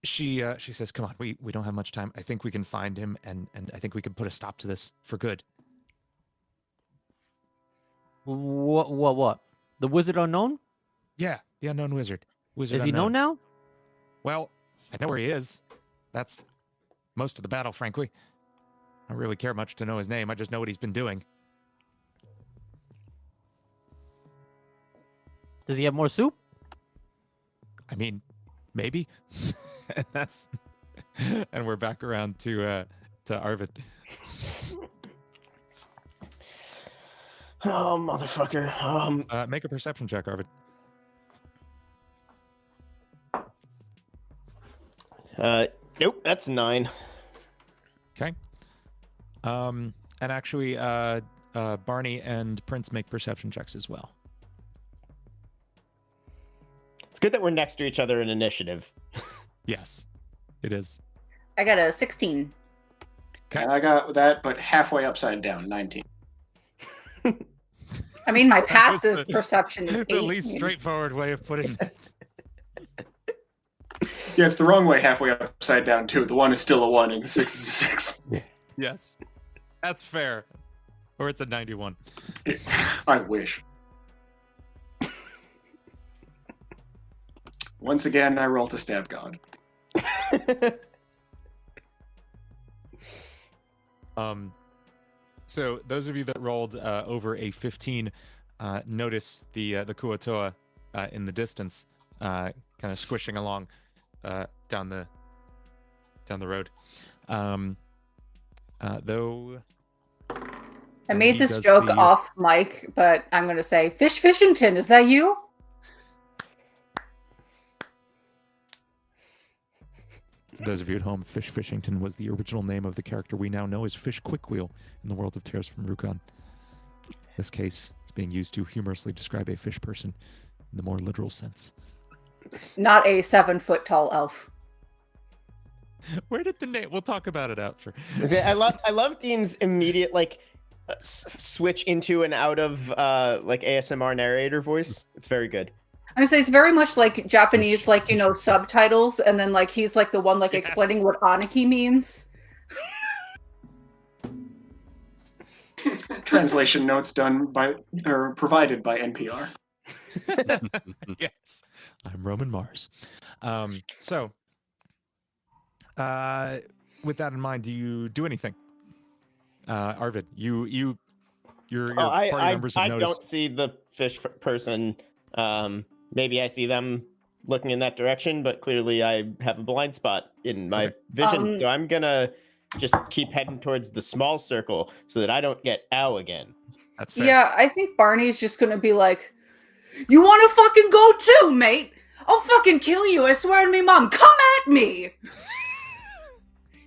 She says, "Come on, we don't have much time. I think we can find him, and I think we can put a stop to this for good." What? The Wizard Unknown? Yeah, the unknown wizard. Wizard Is he unknown. known now? Well, I know where he is. That's most of the battle, frankly. I don't really care much to know his name. I just know what he's been doing. Does he have more soup? I mean, maybe. And that's and we're back around to Arvid. Oh, motherfucker. Make a perception check, Arvid. Nope, that's 9. Okay. And actually, Barney and Prince make perception checks as well. It's good that we're next to each other in initiative. Yes, it is. I got a 16. Okay. And I got that, but halfway upside down, 19. I mean, my That was passive the- perception is 8. The least straightforward way of putting it. Yeah, it's the wrong way halfway upside down, too. The 1 is still a 1 and the 6 is a 6. Yes, that's fair. Or it's a 91. I wish. Once again, I roll to stab God. So those of you that rolled over a 15 notice the Kuatoa in the distance, kind of squishing along down the road. Though I and made he this does joke see you. off mic, but I'm going to say, Fish Fishington, is that you? For those of you at home, Fish Fishington was the original name of the character we now know as Fish Quickwheel in the world of Tales from Rukon. In this case, it's being used to humorously describe a fish person in the more literal sense. Not a 7-foot tall elf. Where did the name? We'll talk about it after. I love Dean's immediate switch into and out of like ASMR narrator voice. It's very good. I would say it's very much like Japanese, Fish, fish. subtitles, and then like he's like the one like Yes. explaining what Aniki means. Translation notes done by or provided by NPR. Yes, I'm Roman Mars. So, with that in mind, do you do anything? Arvid, your party members have I noticed. don't see the fish person. Maybe I see them looking in that direction, but clearly I have a blind spot in my Okay. vision. So I'm gonna just keep heading towards the small circle so that I don't get ow again. That's fair. Yeah, I think Barney's just gonna be like, "You want to fucking go too, mate? I'll fucking kill you! I swear to me, mom, come at me!"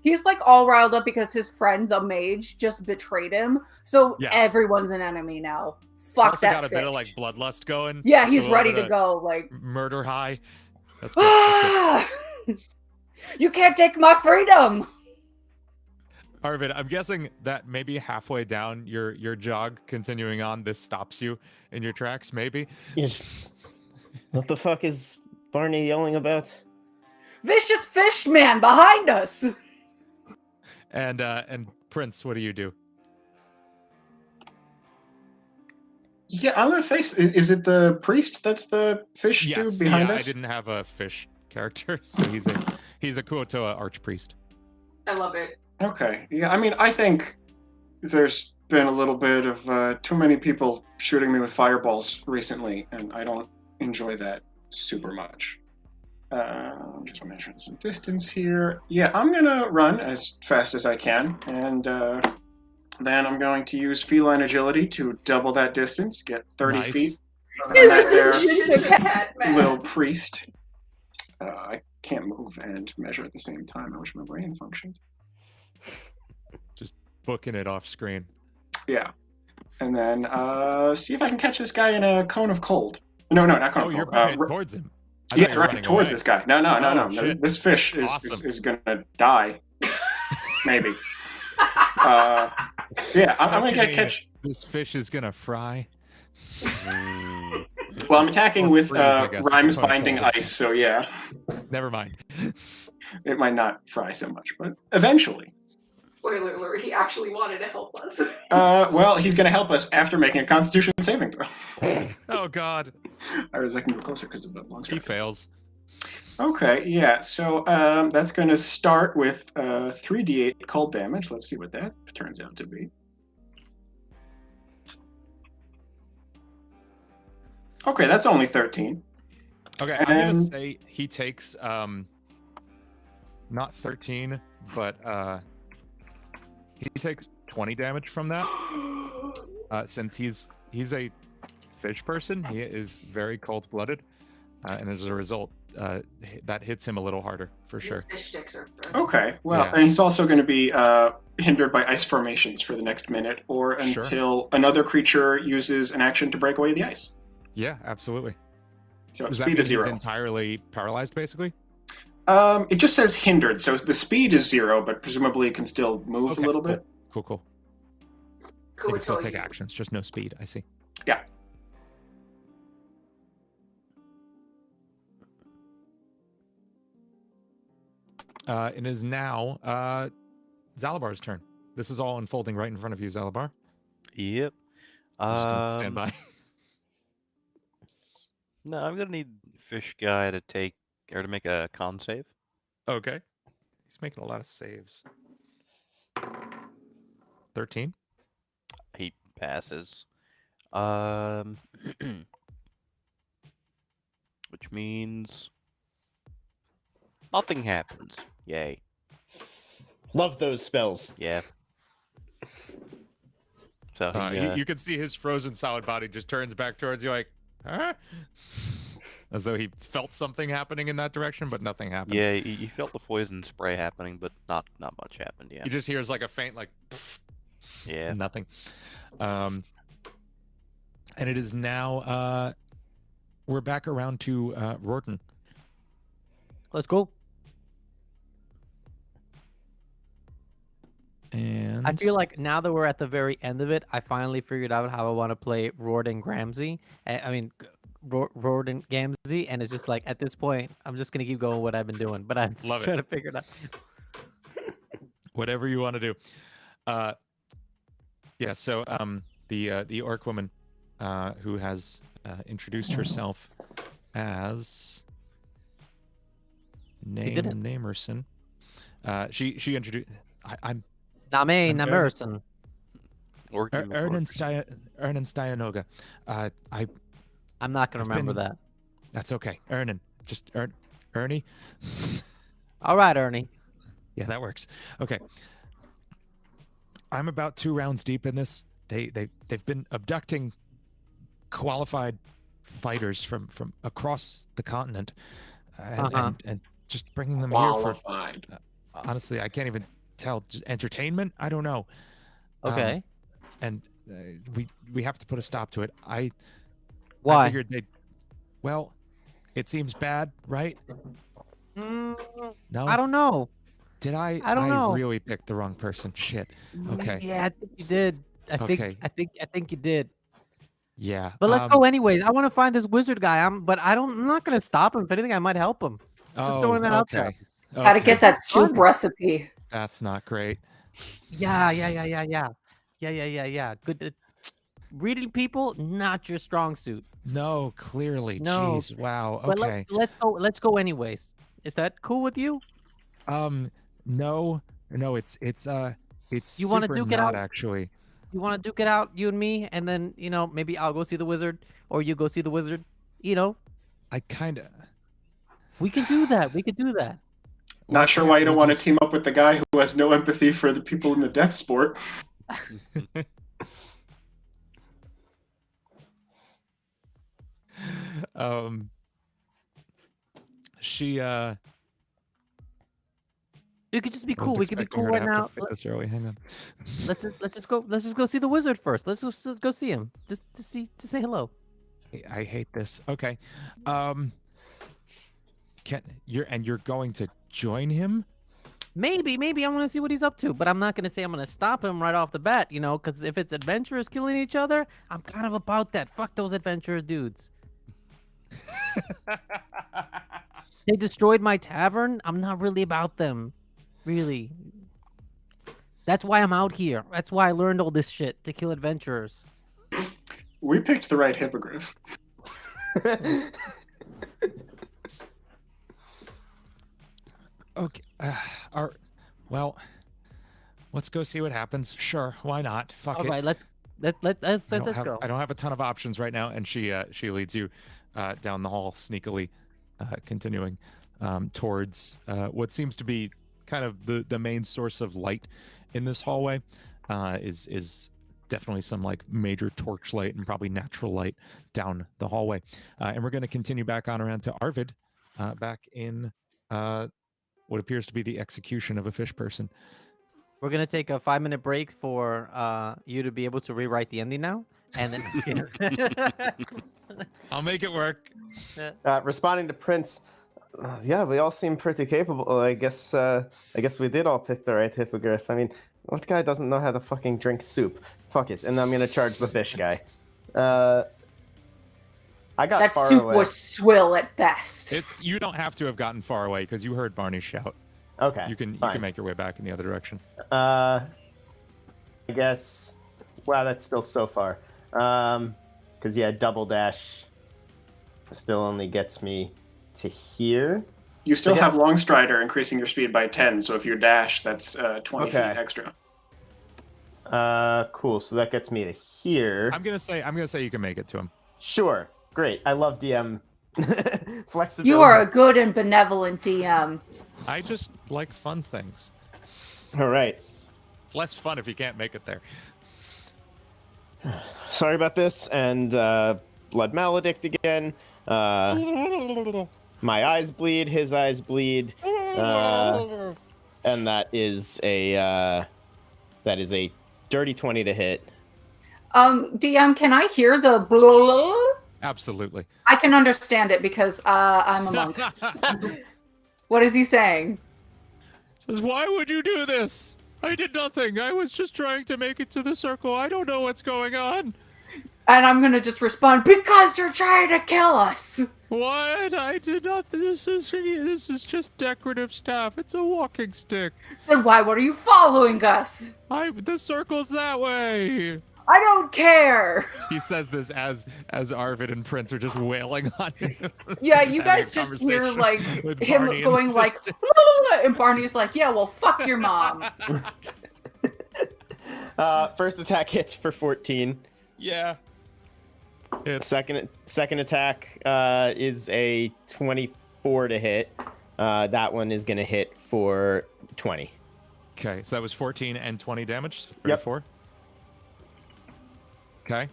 He's like all riled up because his friend, the mage, just betrayed him. So Yes. everyone's an enemy now. Fuck Also that got a fish. bit of like bloodlust going. Yeah, Just a he's little ready bit to of go. Like, murder high. That's good. That's good. you can't take my freedom. Arvid, I'm guessing that maybe halfway down your jog, continuing on, this stops you in your tracks. Maybe. What the fuck is Barney yelling about? Vicious fish man behind us. And Prince, what do you do? Yeah, I'm gonna face. Is it the priest that's the fish dude behind us? I didn't have a fish character, so he's a Kuotoa archpriest. I love it. Okay. Yeah, I mean, I think there's been a little bit of too many people shooting me with fireballs recently, and I don't enjoy that super much. Just measuring some distance here. Yeah, I'm gonna run as fast as I can, and then I'm going to use feline agility to double that distance, get 30 Nice. feet. It From was that a cat man. little priest. I can't move and measure at the same time. I wish my brain functioned. Booking it off screen. Yeah. And then see if I can catch this guy in a cone of cold. No, not cone Oh, of you're cold. booking towards him. I thought Yeah, you were right running towards away. this guy. No. Oh, shit. This fish Awesome. is gonna die. Maybe. Yeah, I'm Don't gonna you catch. This fish is gonna fry. Well, I'm attacking Or with freeze, I guess. It's a rhymes cone of binding cold. ice, so yeah, Never mind. it might not fry so much, but eventually. Spoiler alert, he actually wanted to help us. Well, he's gonna help us after making a Constitution saving throw. Oh God, Or as I can go closer because of the long he strike. fails. Okay, yeah. So that's going to start with 3d8 cold damage. Let's see what that turns out to be. Okay, that's only 13. Okay, I'm gonna And- say he takes not 13, but he takes 20 damage from that. Since he's a fish person, he is very cold-blooded, and as a result, that hits him a little harder for sure. Fish sticks are fresh. Okay, well, Yeah. and he's also going to be hindered by ice formations for the next minute, or Sure. until another creature uses an action to break away the ice. Yeah, absolutely. So Does that speed mean is he's 0. entirely paralyzed, basically? It just says hindered, so the speed is 0, but presumably it can still move Okay, a little cool. bit. Cool. He can still take actions, just no speed. I see. Yeah. It is now Zalabar's turn. This is all unfolding right in front of you, Zalabar. Yep. Just gonna stand by. No, I'm gonna need fish guy to make a con save. Okay. He's making a lot of saves. 13. He passes. Which means nothing happens. Yay. Love those spells. Yeah. So he, You can see his frozen solid body just turns back towards you like, huh? As though he felt something happening in that direction, but nothing happened. yeah, you felt the poison spray happening, but not much happened. Yeah. He just hears like a faint like, Yeah. and nothing. And it is now, we're back around to Rorton. Let's go. And I feel like now that we're at the very end of it, I finally figured out how I want to play Rorden Gramsci. I mean, Rorden Gamsey, and it's just like at this point, I'm just gonna keep going what I've been doing, but I'm Love it. trying to figure it out. whatever you want to do. Yeah. So the orc woman, who has introduced herself as did it. Namerson. She introduced. I'm Name I'm Namerson. Ernan Stayanoga. I'm not gonna I've remember been- that. That's okay. Ernan. Just Ernie. All right, Ernie. Yeah, that works. Okay. I'm about 2 rounds deep in this. They've been abducting qualified fighters from across the continent, and just bringing them here for. Qualified. Honestly, I can't even tell. Just entertainment? I don't know. Okay. And we have to put a stop to it. I Why? figured they'd. Well, it seems bad, right? Mm, No. I don't know. Did I? I don't know. really picked the wrong person. Shit. Okay. Yeah, I think you did. I Okay. think you did. Yeah. But let's go anyways. I want to find this wizard guy. I'm not gonna stop him. If anything, I might help him. Just throwing that out there. okay. How to get that soup fun. recipe. That's not great. Yeah. Good. Reading people, not your strong suit. No, clearly. No. Jeez. Wow. But Okay. let's go anyways. Is that cool with you? No. It's You wanna super duke it not out? actually. You want to duke it out, you and me, and then maybe I'll go see the wizard, or you go see the wizard. I kind of. We can do that. We could do that. Not sure why you don't want to team up with the guy who has no empathy for the people in the death sport. She It could just be I wasn't cool. We could be expecting cool her to right have now. to fit this early. Hang on. Let's just go see the wizard first. Let's just go see him. Just to say hello. I hate this. Okay. You're going to join him? Maybe I want to see what he's up to, but I'm not gonna say I'm gonna stop him right off the bat. Because if it's adventurers killing each other, I'm kind of about that. Fuck those adventurous dudes. They destroyed my tavern. I'm not really about them. Really. That's why I'm out here. That's why I learned all this shit, to kill adventurers. We picked the right hippogriff. Okay. Well, let's go see what happens. Sure, why not? Fuck All it. right, let's go. I don't have a ton of options right now, and she leads you down the hall sneakily, continuing towards what seems to be kind of the main source of light in this hallway. Is definitely some like major torchlight and probably natural light down the hallway, and we're going to continue back on around to Arvid, back in what appears to be the execution of a fish person. We're gonna take a 5-minute break for you to be able to rewrite the ending now, and then I'll make it work. Responding to Prince, yeah, we all seem pretty capable. I guess we did all pick the right hippogriff. I mean, what guy doesn't know how to fucking drink soup? Fuck it, and I'm gonna charge the fish guy. I got That far soup away. was swill at best. You don't have to have gotten far away because you heard Barney shout. Okay, You can fine. make your way back in the other direction. I guess. Wow, that's still so far. Because yeah, double dash still only gets me to here. You still I guess- have Long Strider increasing your speed by 10, so if you dash, that's 20 feet Okay. extra. Cool. So that gets me to here. I'm gonna say you can make it to him. Sure. Great. I love DM flexibility. You are a good and benevolent DM. I just like fun things. All right. It's less fun if you can't make it there. Sorry about this, and blood maledict again. My eyes bleed. His eyes bleed. And that is a dirty 20 to hit. DM, can I hear the blah? Absolutely. I can understand it because I'm a monk. What is he saying? Says, why would you do this? I did nothing. I was just trying to make it to the circle. I don't know what's going on. And I'm gonna just respond, because you're trying to kill us! What? I did not. This is just decorative stuff. It's a walking stick. Then why are you following us? The circle's that way. I don't care! He says this as Arvid and Prince are just wailing on him. Yeah, He's you having guys a just hear, conversation like, with him Barney in going the like, distance. and Barney's like, yeah, well, fuck your mom. First attack hits for 14. Yeah. It's Second attack is a 24 to hit. That one is going to hit for 20. okay. So that was 14 and 20 damage. So Yep. 34. Okay.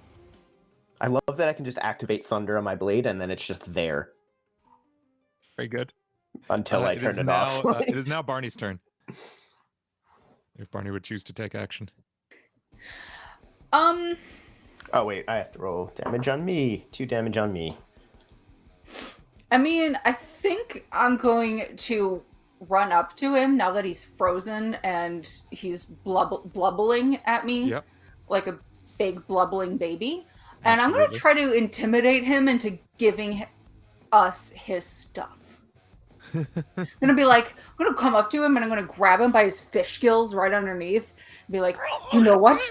I love that I can just activate Thunder on my blade, and then it's just there Very good. until I turn it off. It is now Barney's turn. If Barney would choose to take action. Oh, wait, I have to roll damage on me. 2 damage on me. I mean, I think I'm going to run up to him now that he's frozen and he's blubbling at me Yep. like a big blubbling baby. And I'm going to try to intimidate him into giving us his stuff. I'm going to be like, I'm going to come up to him and I'm going to grab him by his fish gills right underneath and be like, you know what?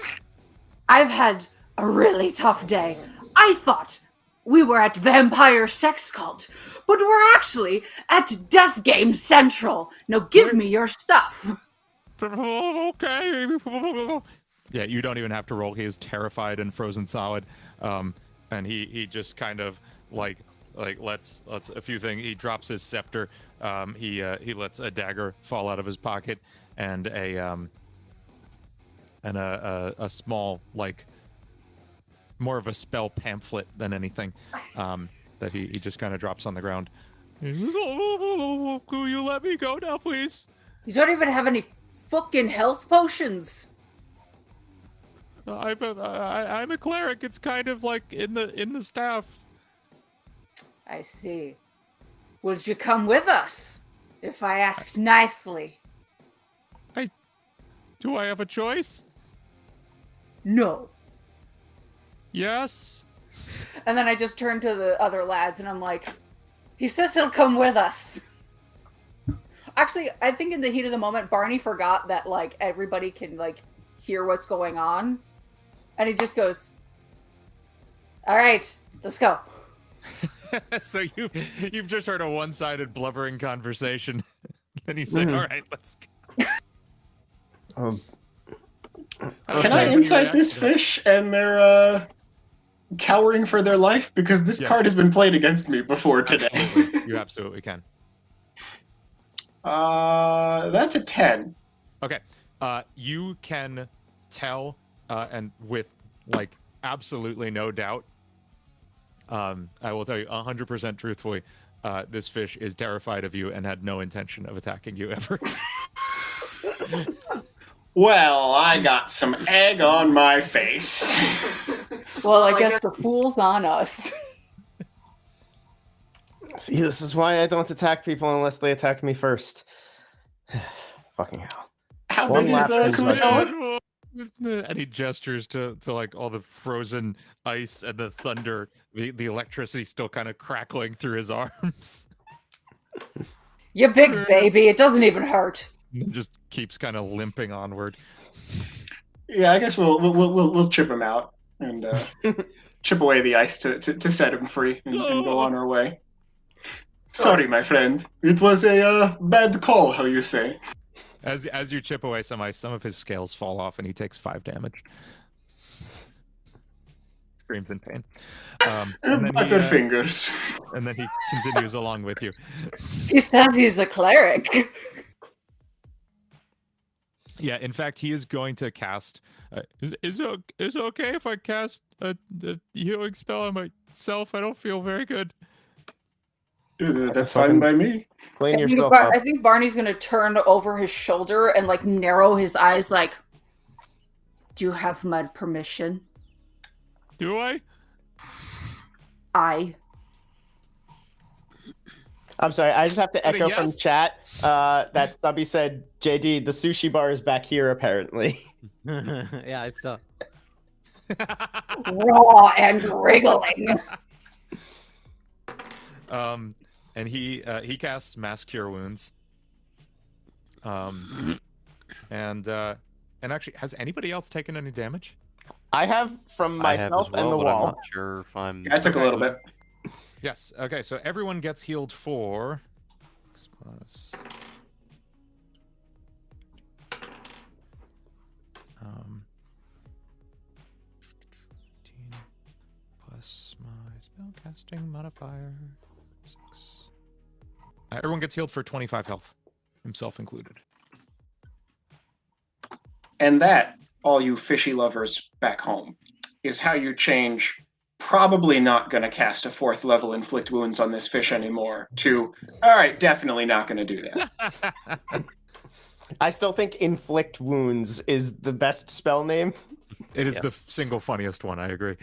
I've had a really tough day. I thought we were at Vampire Sex Cult, but we're actually at Death Game Central. Now give me your stuff. Okay. Yeah, you don't even have to roll. He is terrified and frozen solid. And he just kind of like lets a few things. He drops his scepter. He lets a dagger fall out of his pocket and a small, like, more of a spell pamphlet than anything, that he just kind of drops on the ground. He says, "Oh, will you let me go now, please?" You don't even have any fucking health potions. I'm a cleric. It's kind of like in the staff. I see. Would you come with us if I asked nicely? Do I have a choice? No. Yes. And then I just turn to the other lads and I'm like, he says he'll come with us. Actually, I think in the heat of the moment, Barney forgot that, like, everybody can, like, hear what's going on. And he just goes, all right, let's go. So you've just heard a one-sided blubbering conversation. Then you say, all right, let's go. Can I insight this fish and they're cowering for their life? Because this card has been played against me before today. Absolutely. You absolutely can. That's a 10. Okay. You can tell, and with, like, absolutely no doubt, I will tell you 100% truthfully, this fish is terrified of you and had no intention of attacking you ever. Well, I got some egg on my face. Well, I guess the fool's on us. See, this is why I don't attack people unless they attack me first. Fucking hell. How One big is last the insight. Kumail? And he gestures to like all the frozen ice and the thunder, the electricity still kind of crackling through his arms. You big baby, it doesn't even hurt. And just keeps kind of limping onward. Yeah, I guess we'll chip him out and chip away the ice to set him free and go on our way. Sorry, my friend. It was a bad call, how you say. As you chip away some ice, some of his scales fall off and he takes 5 damage. Screams in pain. Butterfingers. And then he continues along with you. He says he's a cleric. Yeah, in fact, he is going to cast. Is it okay if I cast a healing spell on myself? I don't feel very good. That's fine by me. Clean yourself up. I think Barney's gonna turn over his shoulder and, like, narrow his eyes, like, do you have my permission? Do I? I I'm sorry, I just have to Is that a echo from yes? chat that Stubby said, JD, the sushi bar is back here, apparently. Yeah, it's Raw and wriggling. And he casts Mass Cure Wounds. And actually, has anybody else taken any damage? I have from I have myself as well, and the but I'm wall. not sure if I'm. I took a Okay. little bit. Yes. Okay. So everyone gets healed for. X plus. 18 plus my spellcasting modifier. 6. Everyone gets healed for 25 health, himself included. And that, all you fishy lovers back home, is how you change probably not going to cast a 4th level inflict wounds on this fish anymore to, all right, definitely not going to do that. I still think inflict wounds is the best spell name. It is Yeah. the single funniest one, I agree.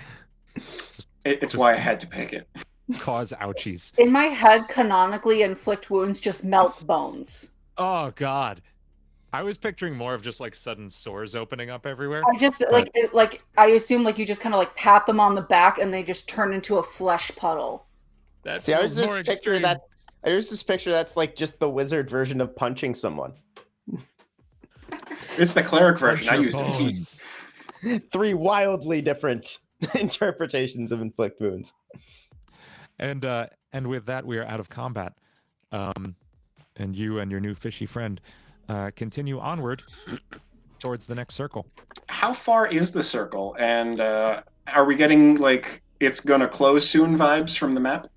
It's Just- why I had to pick it. Cause ouchies. In my head, canonically, inflict wounds just melts bones. Oh, God. I was picturing more of just like sudden sores opening up everywhere. I just But- like I assume like you just kind of like pat them on the back and they just turn into a flesh puddle. That See, I was feels just more picture extreme. that. I was just picture that's like just the wizard version of punching someone. It's the cleric Punch version. I your use the key. bones. 3 wildly different interpretations of inflict wounds. And with that, we are out of combat. And you and your new fishy friend continue onward towards the next circle. How far is the circle? And are we getting, like, it's going to close soon vibes from the map?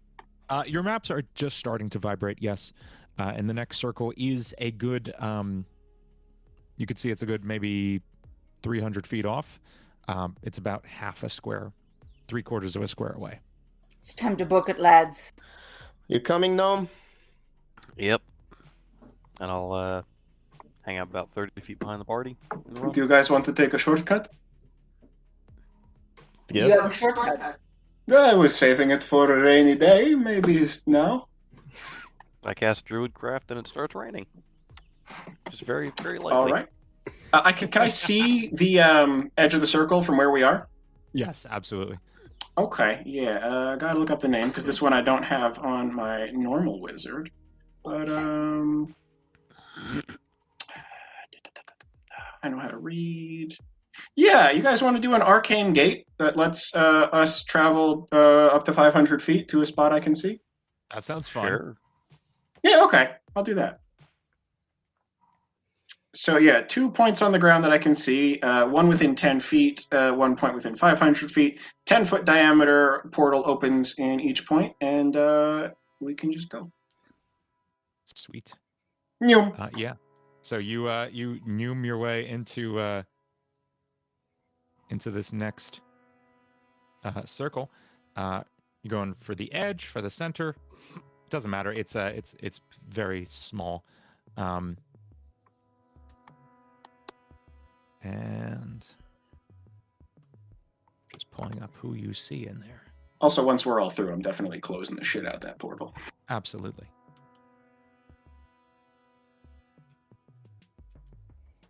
Your maps are just starting to vibrate, yes. And the next circle is a good, you could see it's a good maybe 300 feet off. It's about half a square, 3/4 of a square away. It's time to book it, lads. You coming, gnome? Yep. And I'll hang out about 30 feet behind the party. in the run. Do you guys want to take a shortcut? You Yes. have a shortcut. I was saving it for a rainy day. Maybe it's now. I cast Druidcraft and it starts raining. Just very, very lightly. All right. Can I see the edge of the circle from where we are? Yes, absolutely. Okay, yeah. Gotta look up the name because this one I don't have on my normal wizard. But I know how to read. Yeah, you guys want to do an arcane gate that lets us travel up to 500 feet to a spot I can see? That sounds fun. Sure. Yeah, okay. I'll do that. So yeah, 2 points on the ground that I can see, one within 10 feet, 1 point within 500 feet, 10-foot diameter portal opens in each point, and we can just go. Sweet. Nyum. Yeah. So you noom your way into this next circle. You're going for the edge, for the center. Doesn't matter. It's very small. And just pulling up who you see in there. Also, once we're all through, I'm definitely closing the shit out that portal. Absolutely.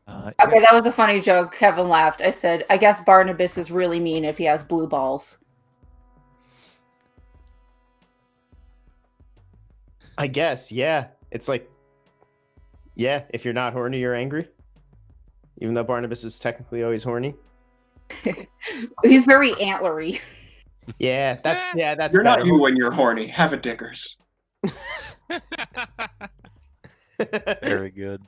Okay, that was a funny joke. Kevin laughed. I said, I guess Barnabas is really mean if he has blue balls. I guess, yeah. It's like, yeah, if you're not horny, you're angry. Even though Barnabas is technically always horny. He's very antlery. Yeah, that's You're not better. you when you're horny. Have a dickers. Very good.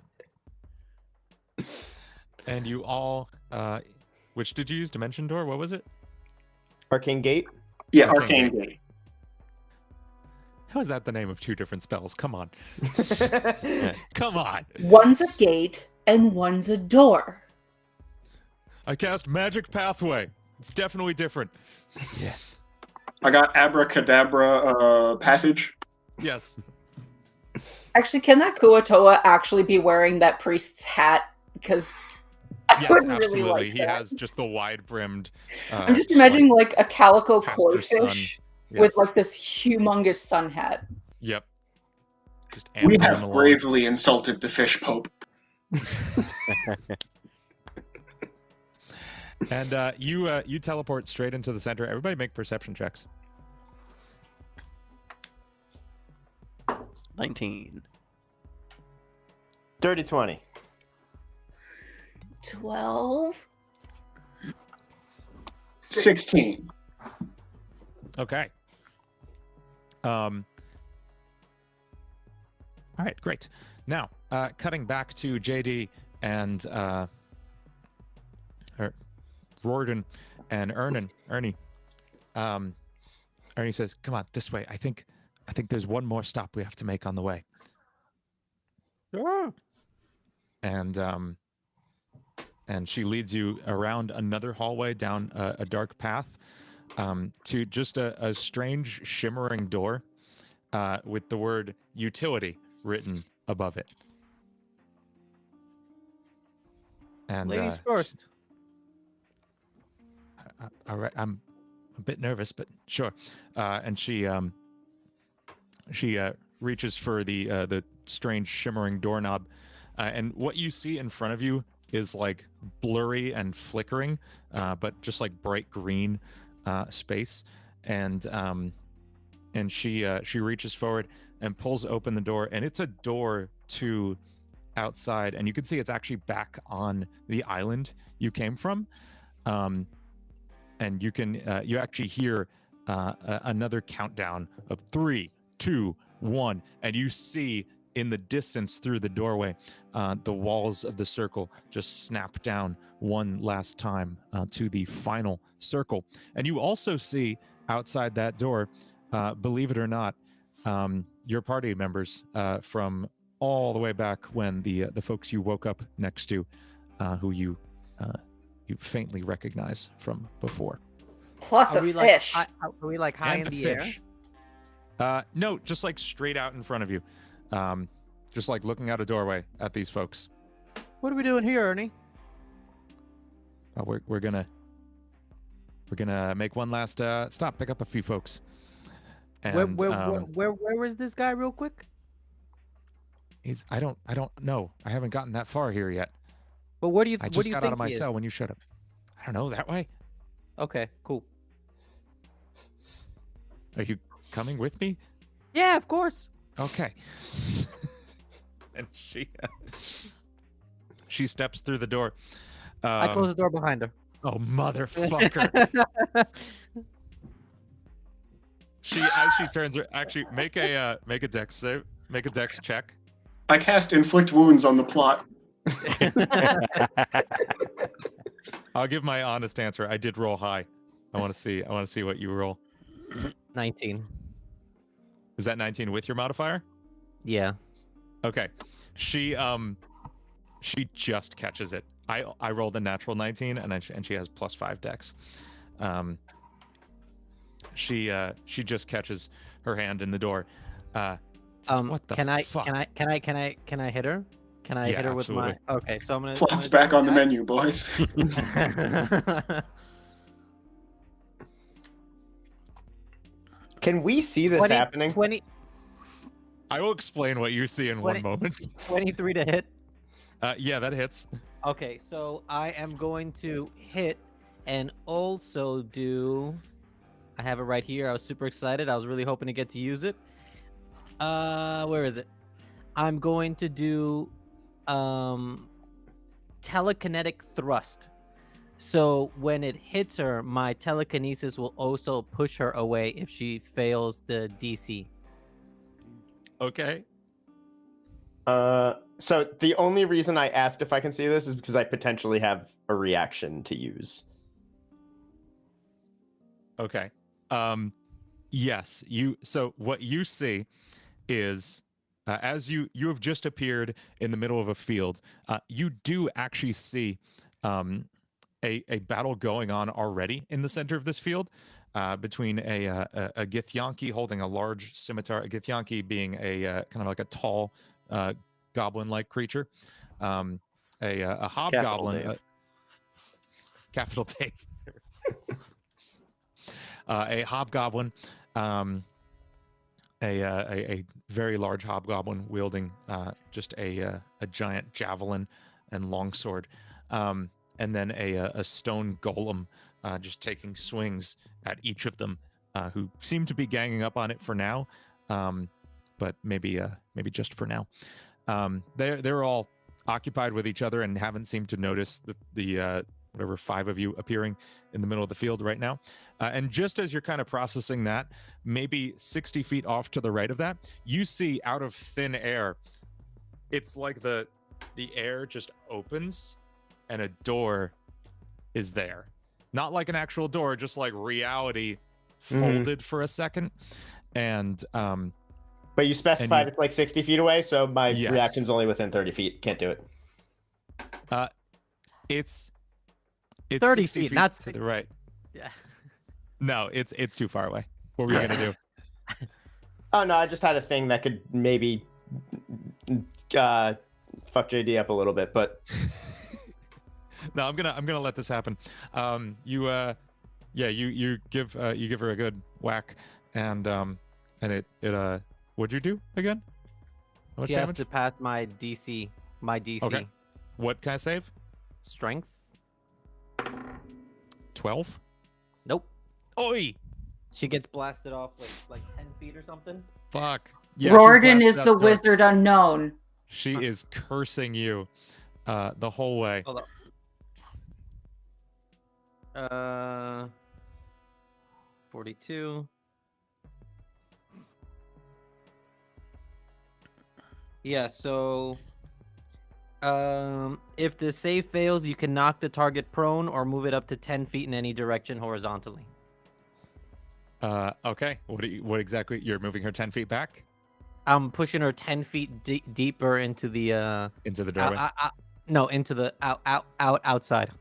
And you all, which did you use? Dimension Door? What was it? Arcane Gate. Yeah, Arcane arcane gate. How is that the name of 2 different spells? Come on. Come on. One's a gate and one's a door. I cast Magic Pathway. It's definitely different. I got abracadabra passage. Yes. Actually, can that Kuatoa actually be wearing that priest's hat? Because I Yes, would really absolutely. like He that. has just the wide-brimmed. I'm just imagining like a calico Pastor's son. koi fish Yes. with like this humongous sun hat. Yep. Just We ambling have along. bravely insulted the fish pope. And you teleport straight into the center. Everybody make perception checks. 19. Dirty 20. 12. 16. Okay. All right, great. Now, cutting back to JD and Rorden and Ernie. Ernie says, "Come on, this way. I think there's one more stop we have to make on the way." Sure. And she leads you around another hallway down a dark path to just a strange shimmering door with the word utility written above it. And Ladies first. all right, I'm a bit nervous, but sure. And she reaches for the strange shimmering doorknob, and what you see in front of you is like blurry and flickering, but just like bright green space. And she reaches forward and pulls open the door, and it's a door to outside, and you can see it's actually back on the island you came from. And you actually hear another countdown of 3, 2, 1, and you see in the distance through the doorway the walls of the circle just snap down one last time to the final circle. And you also see outside that door, believe it or not, your party members from all the way back when the folks you woke up next to, who you faintly recognize from before. Plus Are a we fish. Are we like high And in a the air? fish. No, just like straight out in front of you. Just like looking out a doorway at these folks. What are we doing here, Ernie? We're gonna make one last stop, pick up a few folks. And Where is this guy, real quick? I don't know. I haven't gotten that far here yet. But where do you? I what just do you got think out of my he is? cell when you showed up. I don't know, that way. Okay, cool. Are you coming with me? Yeah, of course. Okay. And she steps through the door. I close the door behind her. Oh, motherfucker. As she turns her, actually make a dex save. Make a dex check. I cast inflict wounds on the plot. I'll give my honest answer. I did roll high. I want to see what you roll. 19. Is that 19 with your modifier? Yeah. Okay. She just catches it. I rolled a natural 19 and she has +5 dex. She just catches her hand in the door. Says, what the fuck? Can I hit her? Can I Yeah, hit her with my? absolutely. Okay, so I'm gonna. Plot's back on the menu, boys. Can we see this happening? 20, I will explain what you see in one 20 moment. 23 to hit. Yeah, that hits. Okay, so I am going to hit and also do. I have it right here. I was super excited. I was really hoping to get to use it. Where is it? I'm going to do telekinetic thrust. So when it hits her, my telekinesis will also push her away if she fails the DC. Okay. So the only reason I asked if I can see this is because I potentially have a reaction to use. Okay. Yes. So what you see is as you have just appeared in the middle of a field, you do actually see a battle going on already in the center of this field between a Githyanki holding a large scimitar, a Githyanki being a kind of like a tall goblin-like creature, a hobgoblin, capital Dave, a hobgoblin, a very large hobgoblin wielding just a giant javelin and longsword, and then a stone golem just taking swings at each of them, who seem to be ganging up on it for now, but maybe just for now. They're all occupied with each other and haven't seemed to notice the whatever 5 of you appearing in the middle of the field right now. And just as you're kind of processing that, maybe 60 feet off to the right of that, you see out of thin air, it's like the air just opens and a door is there. Not like an actual door, just like reality folded for a second. And But you specified you- it's like 60 feet away, so my Yes. reaction's only within 30 feet. Can't do it. it's 30 60 feet, feet not to the right. Yeah. No, it's too far away. What were you gonna do? Oh no, I just had a thing that could maybe fuck JD up a little bit, but No, I'm gonna let this happen. You give her a good whack, and it what'd you do again? How much She has damage? to pass my DC. My DC. Okay. What can I save? Strength. 12. Nope. Oi! She gets blasted off like 10 feet or something. Fuck. Yeah, she's Rorden blasted is out the door. wizard unknown. She is cursing you, the whole way. Hold up. 42. Yeah, so if the save fails, you can knock the target prone or move it up to 10 feet in any direction horizontally. Okay. What exactly? You're moving her 10 feet back I'm pushing her 10 feet deeper into the into the doorway. no, into the outside.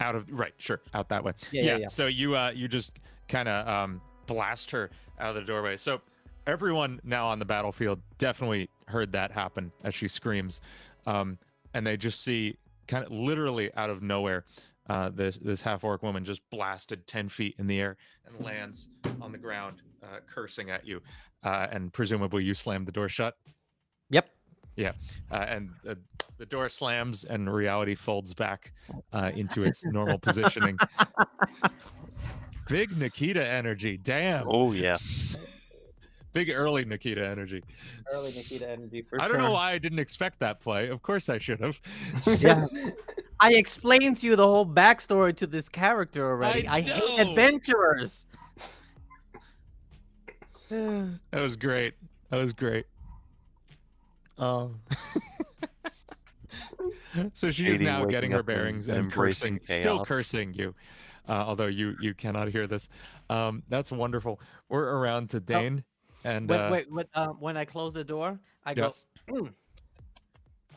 Out of right, sure, out that way. Yeah. So you just kind of blast her out of the doorway. So everyone now on the battlefield definitely heard that happen as she screams, and they just see kind of literally out of nowhere this half orc woman just blasted 10 feet in the air and lands on the ground, cursing at you, and presumably you slammed the door shut. Yep. Yeah, and the door slams and reality folds back into its normal positioning. Big Nikita energy, damn. Oh yeah. Big early Nikita energy. Early Nikita energy for I sure. don't know why I didn't expect that play. Of course I should have. Yeah. I explained to you the whole backstory to this character already. I I hate know. adventurers. That was great. That was great. So she is Katie now waking getting her up and bearings and embracing cursing, still chaos. cursing you, although you cannot hear this. That's wonderful. We're around to Dane, and When I close the door, I yes, go,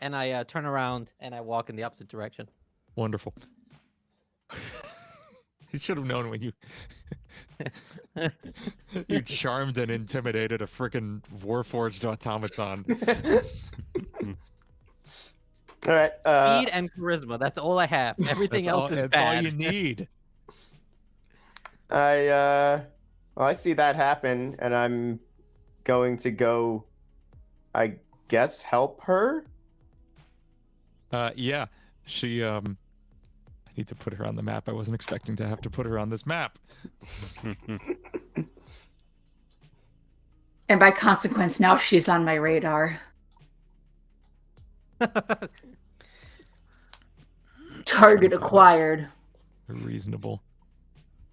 and I turn around and I walk in the opposite direction. wonderful. You should have known when you charmed and intimidated a freaking warforged automaton. all right. Speed and charisma. That's all I have. Everything else is That's all bad. you need. I see that happen, and I'm going to go, I guess, help her. Yeah, she I need to put her on the map. I wasn't expecting to have to put her on this map. And by consequence, now she's on my radar. Target Trying to find acquired. a reasonable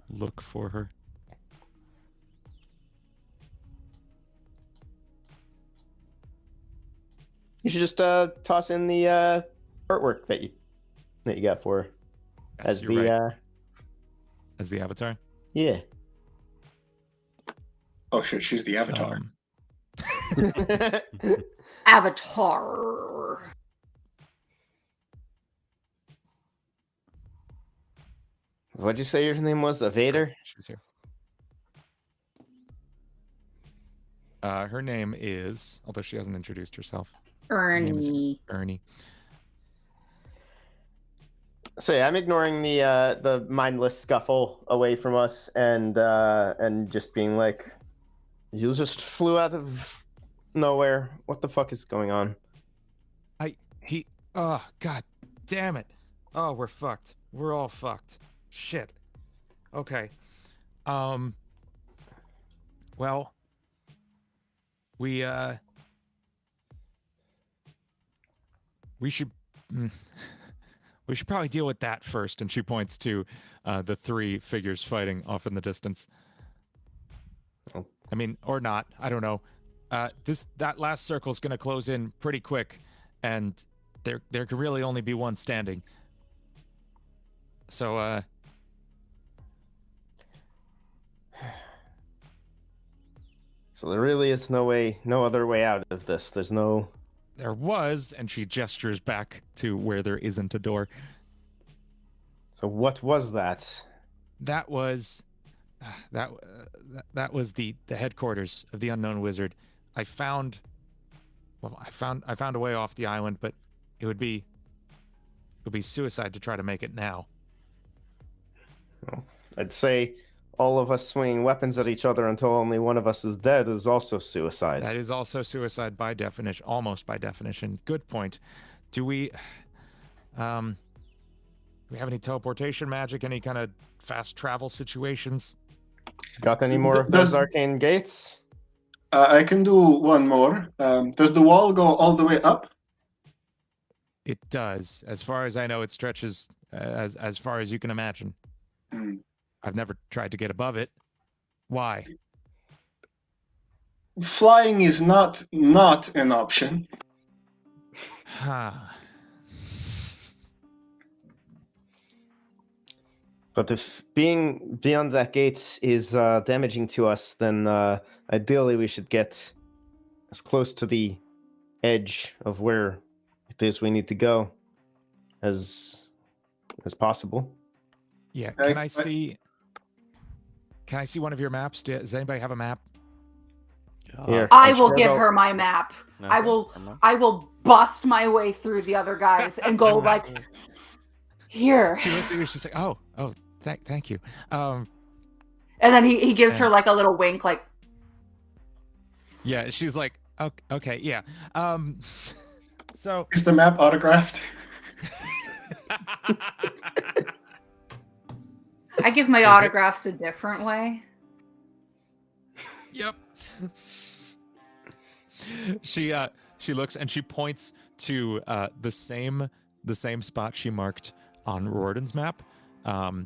look for her. You should just toss in the artwork that you got for her Yes, as you're the right. As the avatar. yeah. Oh shit, she's the avatar. Avatar. What'd you say your name was? Vader? She's here. Her name is, although she hasn't introduced herself, name is Ernie. Ernie. So yeah, I'm ignoring the mindless scuffle away from us and just being like, You just flew out of nowhere. What the fuck is going on? Oh, god damn it. Oh, we're fucked. We're all fucked. Shit. Okay. Well, we should we should probably deal with that first. And she points to the three figures fighting off in the distance. Oh. I mean, or not. I don't know. That last circle is going to close in pretty quick, and there can really only be one standing. So So there really is no other way out of this. There's no. there was, and she gestures back to where there isn't a door. So what was that? That was that was the headquarters of the unknown wizard. I found a way off the island, but it would be suicide to try to make it now. Well, I'd say all of us swinging weapons at each other until only one of us is dead is also suicide. That is also suicide by definition, almost by definition. Good point. Do we have any teleportation magic, any kind of fast travel situations? Got any more of those arcane gates? I can do one more. Does the wall go all the way up? It does. As far as I know, it stretches as far as you can imagine. Hmm. I've never tried to get above it. Why? Flying is not an option. But if being beyond that gate is damaging to us, then ideally we should get as close to the edge of where it is we need to go as possible. Yeah. I- Can I see one of your maps? Does anybody have a map? Here, I I'm will sure give they'll- her my map. No, I will never mind. I will bust my way through the other guys and go like here. She looks at you. She's like, "Oh, thank you." And then he gives her Yeah. like a little wink, like, Yeah. She's like, "Okay, yeah." So. Is the map autographed? I give my Is it? autographs a different way. Yep. She looks and she points to the same spot she marked on Rorden's map. I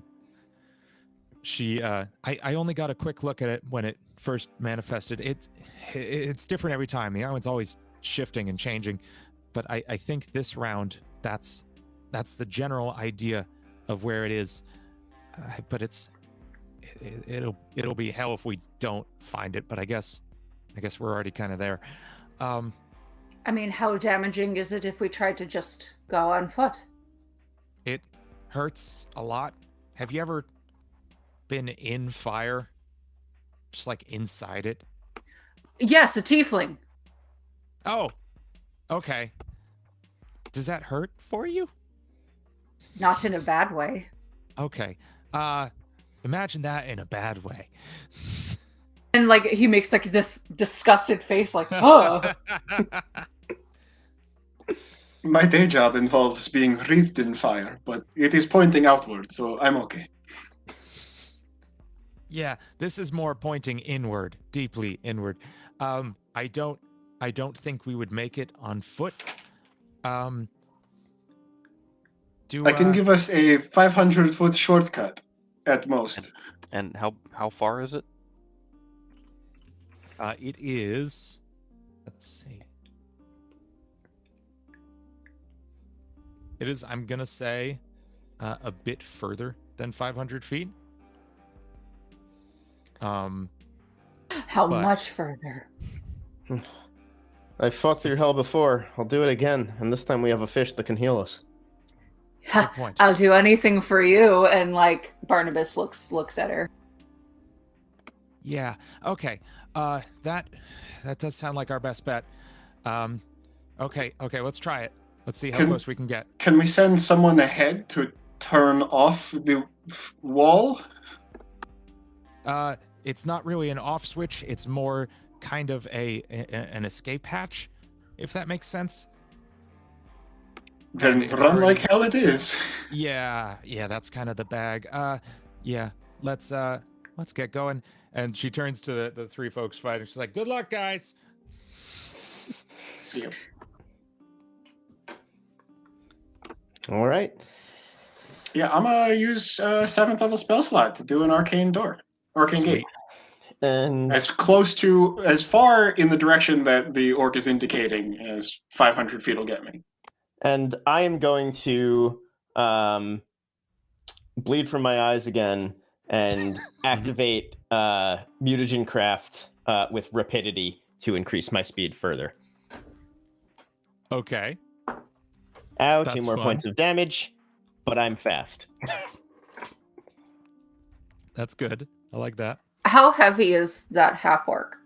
only got a quick look at it when it first manifested. It's different every time. The island's always shifting and changing, but I think this round that's the general idea of where it is. But it'll be hell if we don't find it. But I guess we're already kind of there. I mean, how damaging is it if we tried to just go on foot? It hurts a lot. Have you ever been in fire? Just like inside it? Yes, a tiefling. Oh, okay. Does that hurt for you? Not in a bad way. Okay. Imagine that in a bad way. And like he makes like this disgusted face, like, oh. My day job involves being wreathed in fire, but it is pointing outward, so I'm okay. Yeah, this is more pointing inward, deeply inward. I don't think we would make it on foot. I can give us a 500-foot shortcut at most. And how far is it? It is. Let's see. It is. I'm gonna say a bit further than 500 feet. How But- much further? I fought through It's- hell before. I'll do it again, and this time we have a fish that can heal us. Good point. I'll do anything for you. And like Barnabas looks at her. Yeah. Okay. That does sound like our best bet. Okay. Let's try it. Let's see how Can- close we can get. Can we send someone ahead to turn off the wall? it's not really an off switch. It's more kind of an escape hatch, if that makes sense. Then And it's run already- like hell it is. Yeah, that's kind of the bag. Yeah, let's get going. And she turns to the three folks fighting. She's like, "Good luck, guys." Yep. All right. Yeah, I'm gonna use 7th level spell slot to do an arcane Sweet. gate, And as far in the direction that the orc is indicating as 500 feet will get me. and I am going to bleed from my eyes again and activate mutagen craft with rapidity to increase my speed further. Okay. Ow, That's 2 more fun. points of damage, but I'm fast. That's good. I like that. How heavy is that half orc?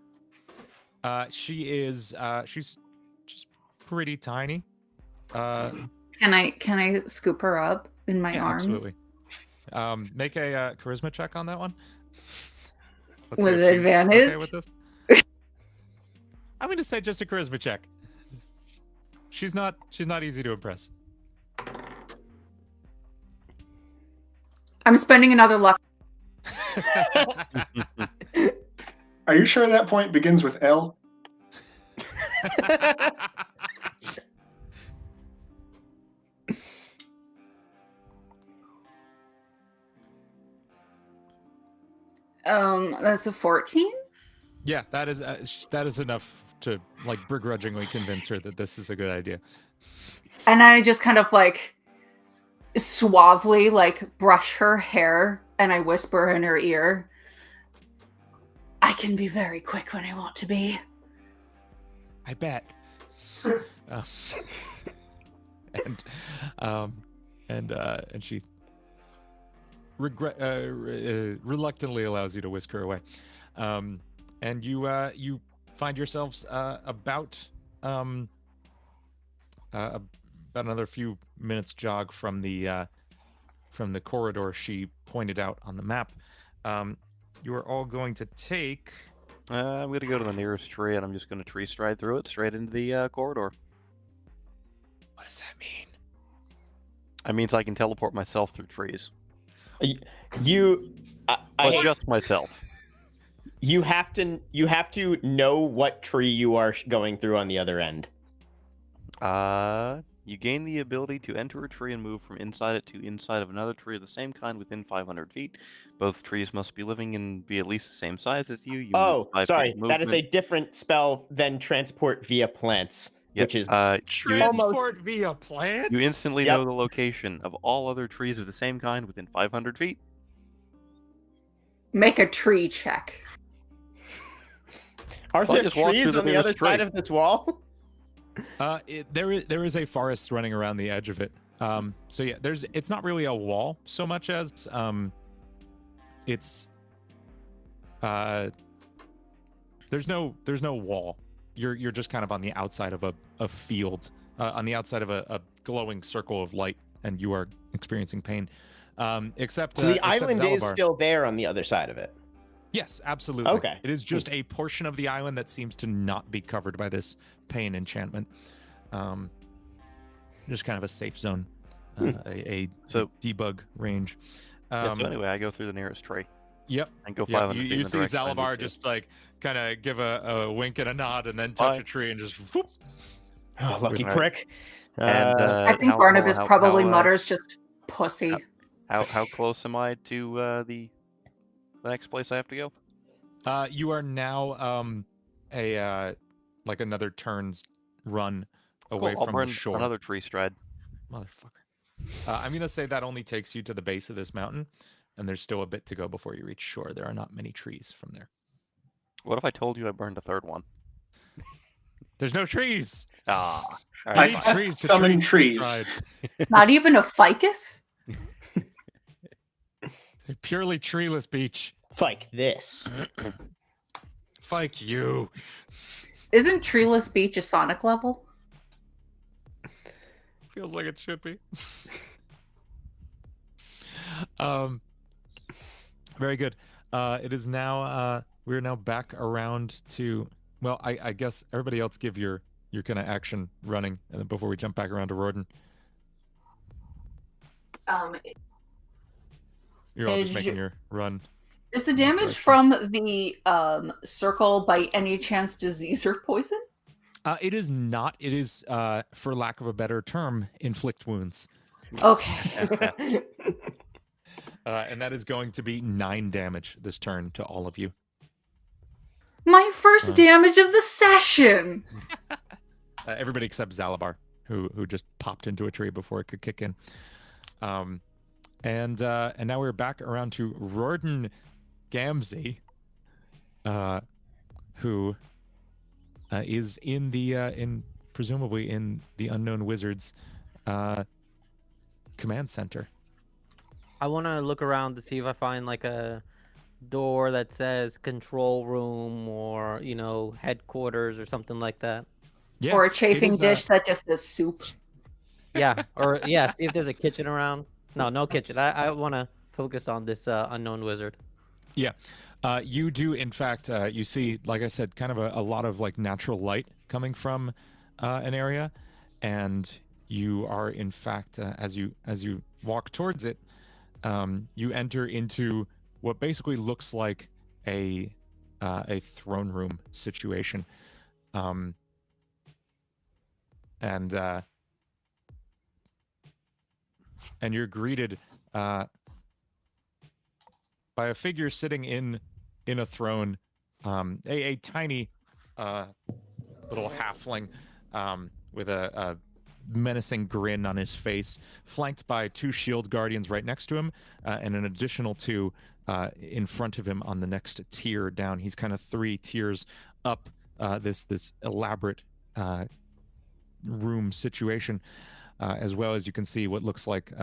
She is she's just pretty tiny. Can I scoop her up in my Yeah, arms? absolutely. Make a charisma check on that one. Let's With see if she's advantage? okay with this. I'm gonna say just a charisma check. She's not easy to impress. I'm spending another luck. Are you sure that point begins with L? That's a 14. Yeah, that is enough to like begrudgingly convince her that this is a good idea. And I just kind of like suavely like brush her hair and I whisper in her ear, I can be very quick when I want to be. I bet. Uh, and she reluctantly allows you to whisk her away, and you find yourselves about another few minutes jog from the corridor she pointed out on the map. You are all going to take. I'm gonna go to the nearest tree, and I'm just gonna tree stride through it straight into the corridor. What does that mean? That means I can teleport myself through trees. You, But just myself. you have to know what tree you are going through on the other end. You gain the ability to enter a tree and move from inside it to inside of another tree of the same kind within 500 feet. Both trees must be living and be at least the same size as you. You move 5 feet Sorry, of that is a movement. different spell than transport via plants, Yep, which is Transport via plants? you instantly Yep. know the location of all other trees of the same kind within 500 feet. Make a tree check. Are So I there just walk trees through the on the other nearest side tree. of this wall? There is a forest running around the edge of it. So yeah, it's not really a wall so much as it's there's no wall. You're just kind of on the outside of a field, on the outside of a glowing circle of light, and you are experiencing pain. Except So the except island is Zalabar. still there on the other side of it. Yes, absolutely. Okay. It is just a portion of the island that seems to not be covered by this pain enchantment. Just kind of a safe zone, a debug range. Yeah, so anyway, I go through the nearest tree Yep. and go Yeah, 500 feet in you the see direction I need Zalabar to. just like kind of give a wink and a nod and then touch Bye. a tree and just whoop. Oh, lucky Right. prick. And I think Barnabas probably mutters just pussy. How close am I to the next place I have to go? You are now like another turn's run away Cool, I'll from burn the shore. another tree stride. Motherfucker. I'm gonna say that only takes you to the base of this mountain, and there's still a bit to go before you reach shore. There are not many trees from there. What if I told you I burned a third one? There's no trees. Ah, all I right, need fine. trees to summon tree trees. stride. Not even a ficus? It's a purely treeless beach. Like this. Fuck you. Isn't treeless beach a Sonic level? Feels like it should be. Very good. It is now. We're now back around to. Well, I guess everybody else give your kind of action running, and then before we jump back around to Rorden. You're all just making your run. Is the damage from the circle by any chance disease or poison? It is not. It is, for lack of a better term, inflict wounds. Okay. And that is going to be 9 damage this turn to all of you. My first damage of the session! Everybody except Zalabar, who just popped into a tree before it could kick in. And now we're back around to Rorden Gamzee, who is in the presumably in the Unknown Wizards command center. I want to look around to see if I find like a door that says control room or, you know, headquarters or something like that. Yeah, or a chafing dish that just says soup. Yeah, or yeah, see if there's a kitchen around. No kitchen. I want to focus on this Unknown Wizard. Yeah, you do. In fact, you see, like I said, kind of a lot of like natural light coming from an area, and you are in fact as you walk towards it, you enter into what basically looks like a throne room situation, and you're greeted by a figure sitting in a throne, a tiny little halfling with a menacing grin on his face, flanked by 2 shield guardians right next to him, and an additional 2 in front of him on the next tier down. He's kind of 3 tiers up this elaborate room situation, as well as you can see what looks like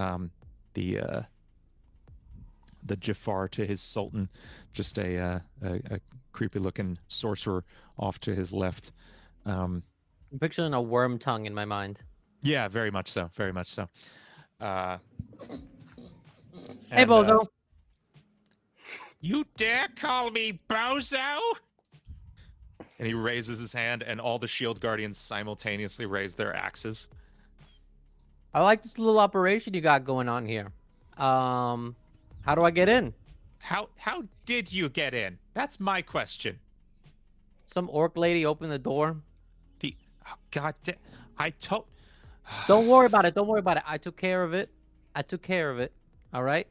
the Jafar to his Sultan, just a creepy looking sorcerer off to his left. I'm picturing a worm tongue in my mind. Yeah, very much so. Very much so. Hey, And, Bozo. You dare call me Bozo? And he raises his hand, and all the shield guardians simultaneously raise their axes. I like this little operation you got going on here. How do I get in? How did you get in? That's my question. Some orc lady opened the door. God damn! I told. Don't worry about it. Don't worry about it. I took care of it. All right.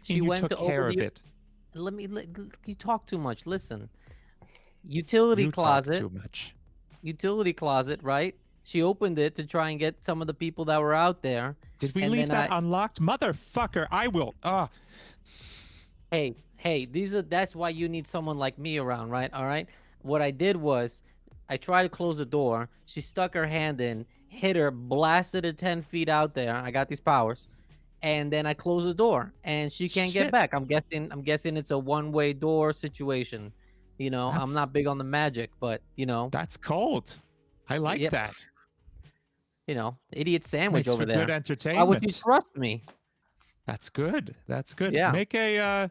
You went took to care open of the. it. You talk too much. Listen. Utility You closet. talk too much. Utility closet, right? She opened it to try and get some of the people that were out there. Did we and leave then that unlocked, motherfucker? I will. Hey, that's why you need someone like me around, right? All right. What I did was, I tried to close the door. She stuck her hand in, hit her, blasted her 10 feet out there. I got these powers, and then I closed the door, and she can't get Shit. back. I'm guessing it's a one-way door situation. You know, I'm That's- not big on the magic, but you know, That's cold. I like Yep. that. you know, idiot sandwich Makes over for there. good Why entertainment. would you trust me? That's good. That's good. Yeah. Make a.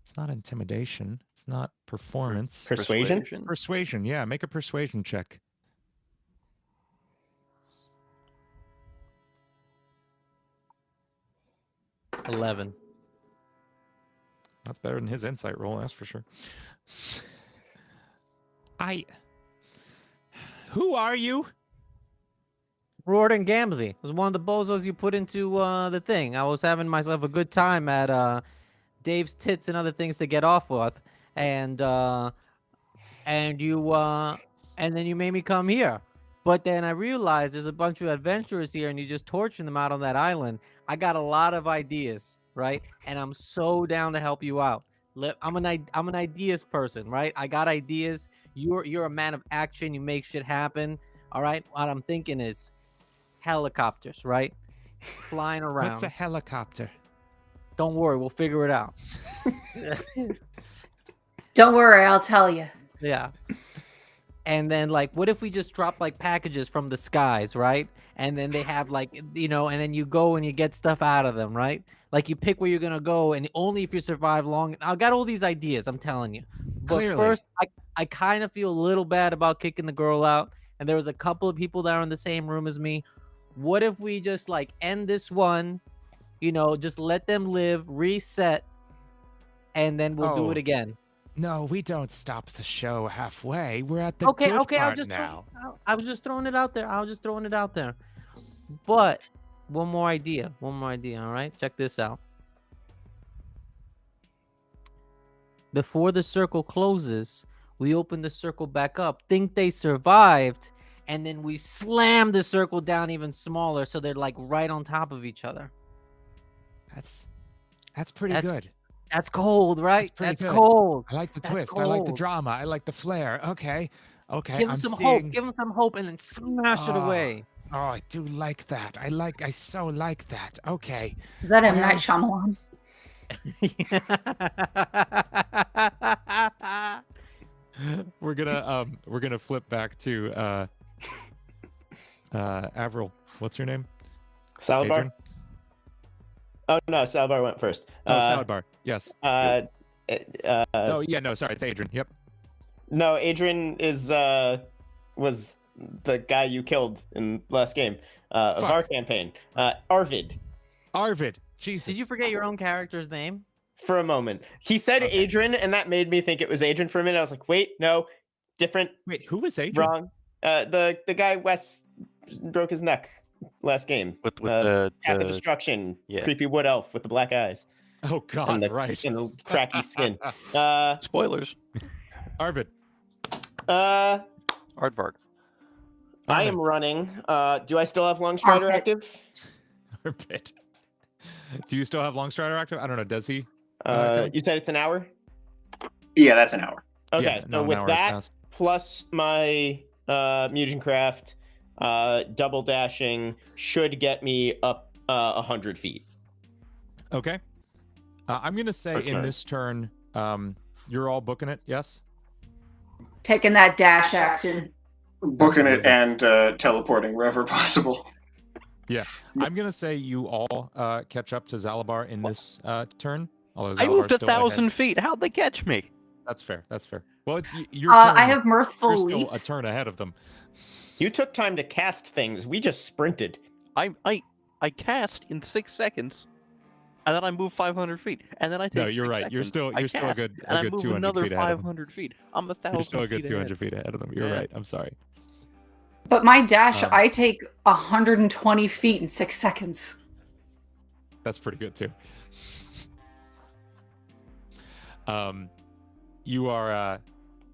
It's not intimidation. It's not performance. Persuasion? Persuasion. Yeah, make a persuasion check. $11. That's better than his insight roll, that's for sure. Who are you? Rorden Gamzee was one of the bozos you put into the thing. I was having myself a good time at Dave's Tits and other things to get off with, and then you made me come here. But then I realized there's a bunch of adventurers here, and you're just torching them out on that island. I got a lot of ideas, right? And I'm so down to help you out. I'm an ideas person, right? I got ideas. You're a man of action. You make shit happen. All right. What I'm thinking is helicopters, right? Flying around. What's a helicopter? Don't worry, we'll figure it out. Don't worry, I'll tell you. Yeah. And then like, what if we just drop like packages from the skies, right? And then they have like, and then you go and you get stuff out of them, right? Like you pick where you're gonna go, and only if you survive long. I got all these ideas, I'm telling you. But Clearly. first, I kind of feel a little bad about kicking the girl out, and there was a couple of people that are in the same room as me. What if we just like end this one, just let them live, reset, and then we'll do it Oh. again. No, we don't stop the show halfway. We're at the Okay, good I'll part just now. I was just throwing it out there. But one more idea. All right, check this out. Before the circle closes, we open the circle back up, think they survived, and then we slam the circle down even smaller so they're like right on top of each other. That's pretty good. That's cold, right? That's pretty good. Cold. I like the That's twist. I like the cold. drama. I like the flair. Okay. Give I'm them some seeing... hope. Give them some hope, and then smash it away. Oh, I do like that. I so like that. Okay. Is that M. Well- Night Shyamalan? We're gonna flip back to Avril. What's your name? Salad bar? Adrian? Oh, no, salad bar went first. Salad bar. Yes. Oh, Yeah. No. Sorry. It's Adrian. Yep. no, Adrian was the guy you killed in last game of Fuck. our campaign. Arvid, Arvid. Jesus. Did you forget your own character's name? for a moment. He said Okay. Adrian, and that made me think it was Adrian for a minute. I was like, wait, no, different, Wait. Who was Adrian? wrong. The guy Wes broke his neck last game. With Path of the Destruction, yeah. creepy wood elf with the black eyes Oh God. and the Right. and the cracky skin. spoilers. Arvid. Uh, Aardvark. I am running. Do I still have Long Strider Armpit. active? Arvid. Do you still have Longstrider active? I don't know. Does he? Okay. You said it's an hour? Yeah, that's an hour. Okay, Yeah, so no, an with hour has that, passed. plus my Mutagen Craft, double dashing should get me up 100 feet. Okay. I'm gonna say Per in turn. this turn, you're all booking it. Yes. Taking that dash action. Booking it Absolutely. and teleporting wherever possible. I'm gonna say you all catch up to Zalabar in this turn. Although I Zalabar's moved still ahead. 1,000 feet. How'd they catch me? That's fair. Well, it's your turn. I have mirthful You're still a leaps. turn ahead of them. You took time to cast things. We just sprinted. I cast in 6 seconds, and then I move 500 feet, and then I take. No, you're 6 right. You're seconds, still I a cast, good and I 200 move another feet ahead of them. 500 feet. I'm 1,000. You're still a good feet 200 ahead. feet ahead of them. You're Yeah. right. I'm sorry. But my dash, Um, I take 120 feet in 6 seconds. That's pretty good too. You are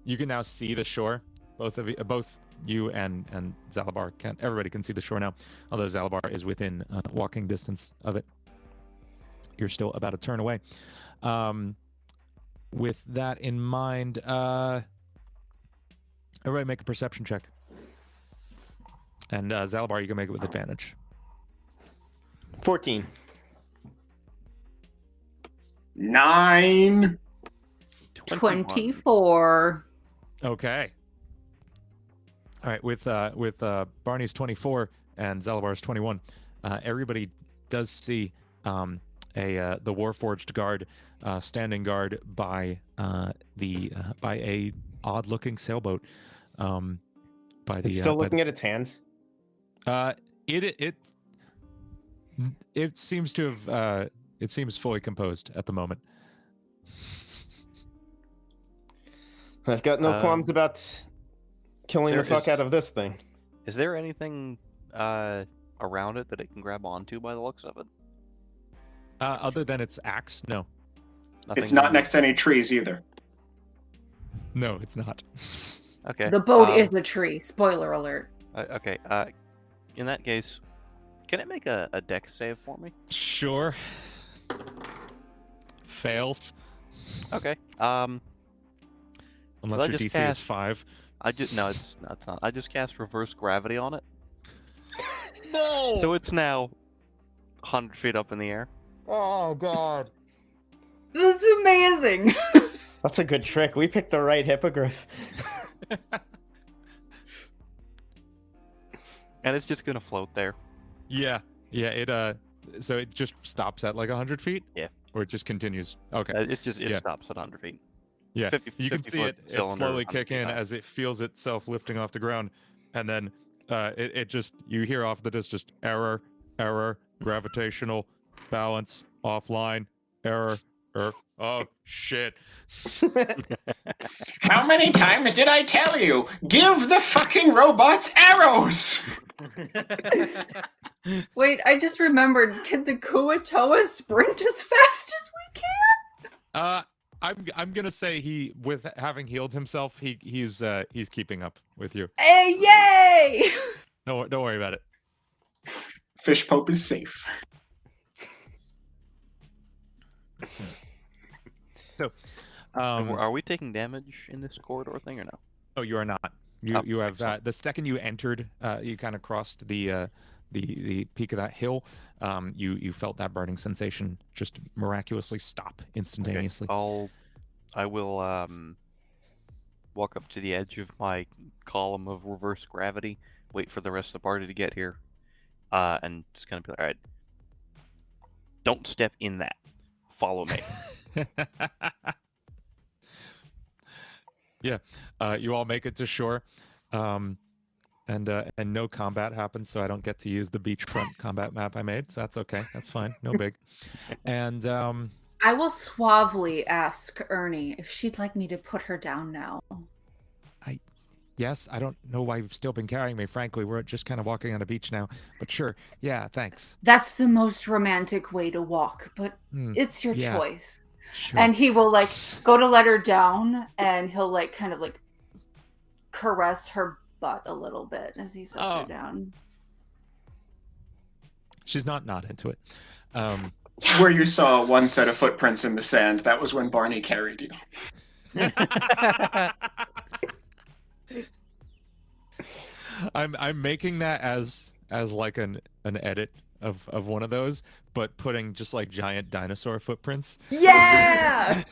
you can now see the shore. Both you and Zalabar can. Everybody can see the shore now. Although Zalabar is within walking distance of it. You're still about a turn away. With that in mind, everybody make a perception check. And Zalabar, you can make it with advantage. 14. 9. 21. 24. Okay. All right, with Barney's 24 and Zalabar's 21, everybody does see the Warforged guard standing guard by by a odd-looking sailboat. By the It's still looking at its hands. it seems to have it seems fully composed at the moment. I've got no qualms about killing the there fuck is- out of this thing. Is there anything around it that it can grab onto by the looks of it? Other than its axe, no. It's not next to any trees either. No, it's not. Okay. The boat is the tree. Spoiler alert. Okay. In that case, can it make a dex save for me? Sure. Fails. Okay. Unless I your just DC is cast- 5. No, it's not. I just cast reverse gravity on it, No! so it's now 100 feet up in the air. Oh, God. That's amazing. That's a good trick. We picked the right hippogriff. And it's just gonna float there. Yeah. It so it just stops at like 100 feet. Yeah. Or it just continues. Okay. It Yeah. stops at 100 feet. Yeah. 50, You can 50 see foot it cylinder, slowly 100 kick feet in high. as it feels itself lifting off the ground, and then it just you hear off the distance just error, gravitational balance offline, error. Oh shit. How many times did I tell you? Give the fucking robots arrows! Wait, I just remembered. Can the Kuatoa sprint as fast as we can? I'm gonna say he, with having healed himself, he's keeping up with you. Hey, yay! Don't worry about it. Fish Pope is safe. So, And are we taking damage in this corridor thing or no? oh, you are not. You have the second you entered, you kind of crossed the peak of that hill. You felt that burning sensation just miraculously stop instantaneously. Okay. I will walk up to the edge of my column of reverse gravity, wait for the rest of the party to get here, and just kind of be like, all right, don't step in that. Follow me. Yeah, you all make it to shore, and no combat happens, so I don't get to use the beachfront combat map I made. So that's okay. That's fine. No big. And I will suavely ask Ernie if she'd like me to put her down now. yes, I don't know why you've still been carrying me. Frankly, we're just kind of walking on a beach now. But sure, yeah, thanks. That's the most romantic way to walk, but it's your yeah. choice. Sure. And he will like go to let her down, and he'll like kind of like caress her butt a little bit as he sets her down. She's not into it. Where you saw one set of footprints in the sand, that was when Barney carried you. I'm making that as like an edit of one of those, but putting just like giant dinosaur footprints. Yeah.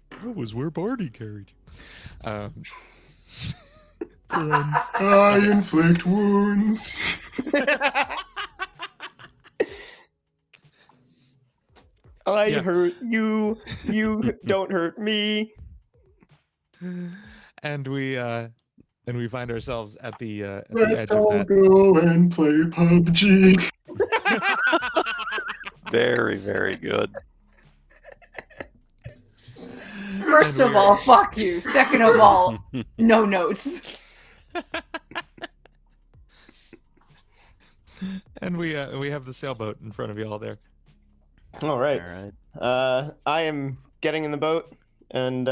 That was where Barney carried you. Friends. I inflict wounds. I hurt you. You don't hurt me. And we find ourselves at the edge Let's of all that. go and play PUBG. Very, very good. First of all, fuck you. Second of all, no notes. And we have the sailboat in front of you all there. All right. All right. I am getting in the boat, and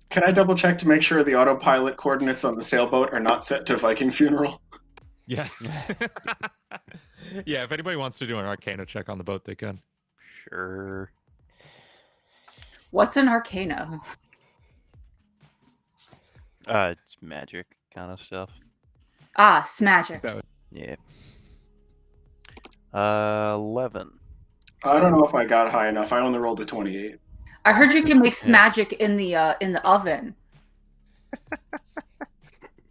Can I double check to make sure the autopilot coordinates on the sailboat are not set to Viking funeral? Yes. Yeah, if anybody wants to do an Arcana check on the boat, they can. Sure. What's an Arcana? It's magic kind of stuff. Ah, smagic. Yeah. 11. I don't know if I got high enough. I only rolled a 28. I heard you can make smagic in the oven.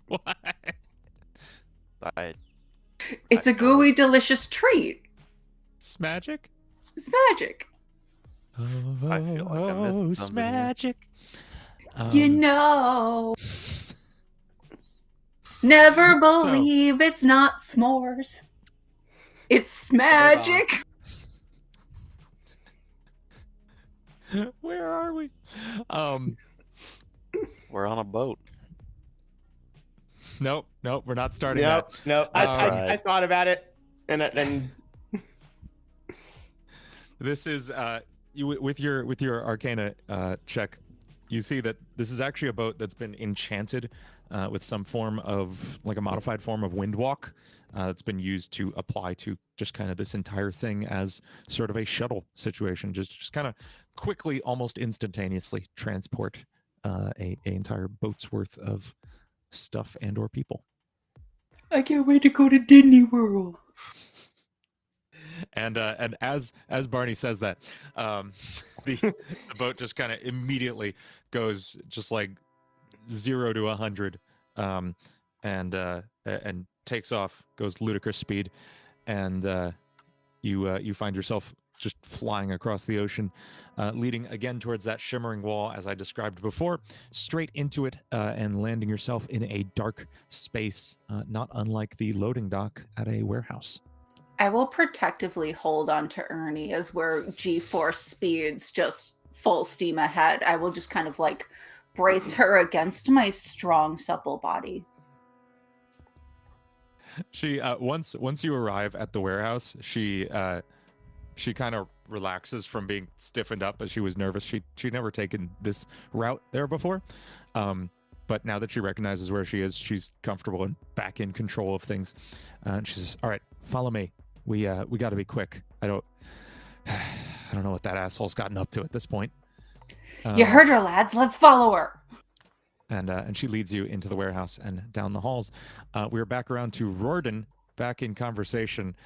What? It's a gooey, delicious treat. Smagic? It's magic. I feel like I'm missing something here. Smagic. You know. Never believe it's not s'mores. It's magic. Where are we? We're on a boat. Nope, we're not starting nope, that. nope. I thought about it, and This is you with your Arcana check. You see that this is actually a boat that's been enchanted with some form of, like a modified form of windwalk that's been used to apply to just kind of this entire thing as sort of a shuttle situation. Just kind of quickly, almost instantaneously transport a entire boat's worth of stuff and or people. I can't wait to go to Disney World. And as Barney says that, the boat just kind of immediately goes just like 0 to 100, and takes off, goes ludicrous speed, and you find yourself just flying across the ocean, leading again towards that shimmering wall as I described before, straight into it, and landing yourself in a dark space, not unlike the loading dock at a warehouse. I will protectively hold on to Ernie as we're G-force speeds just full steam ahead. I will just kind of like brace her against my strong, supple body. She once you arrive at the warehouse, she kind of relaxes from being stiffened up as she was nervous. She'd never taken this route there before, but now that she recognizes where she is, she's comfortable and back in control of things. And she says, "All right, follow me. We got to be quick. I don't know what that asshole's gotten up to at this point." You heard her, lads. Let's follow her. And she leads you into the warehouse and down the halls. We're back around to Rorden, back in conversation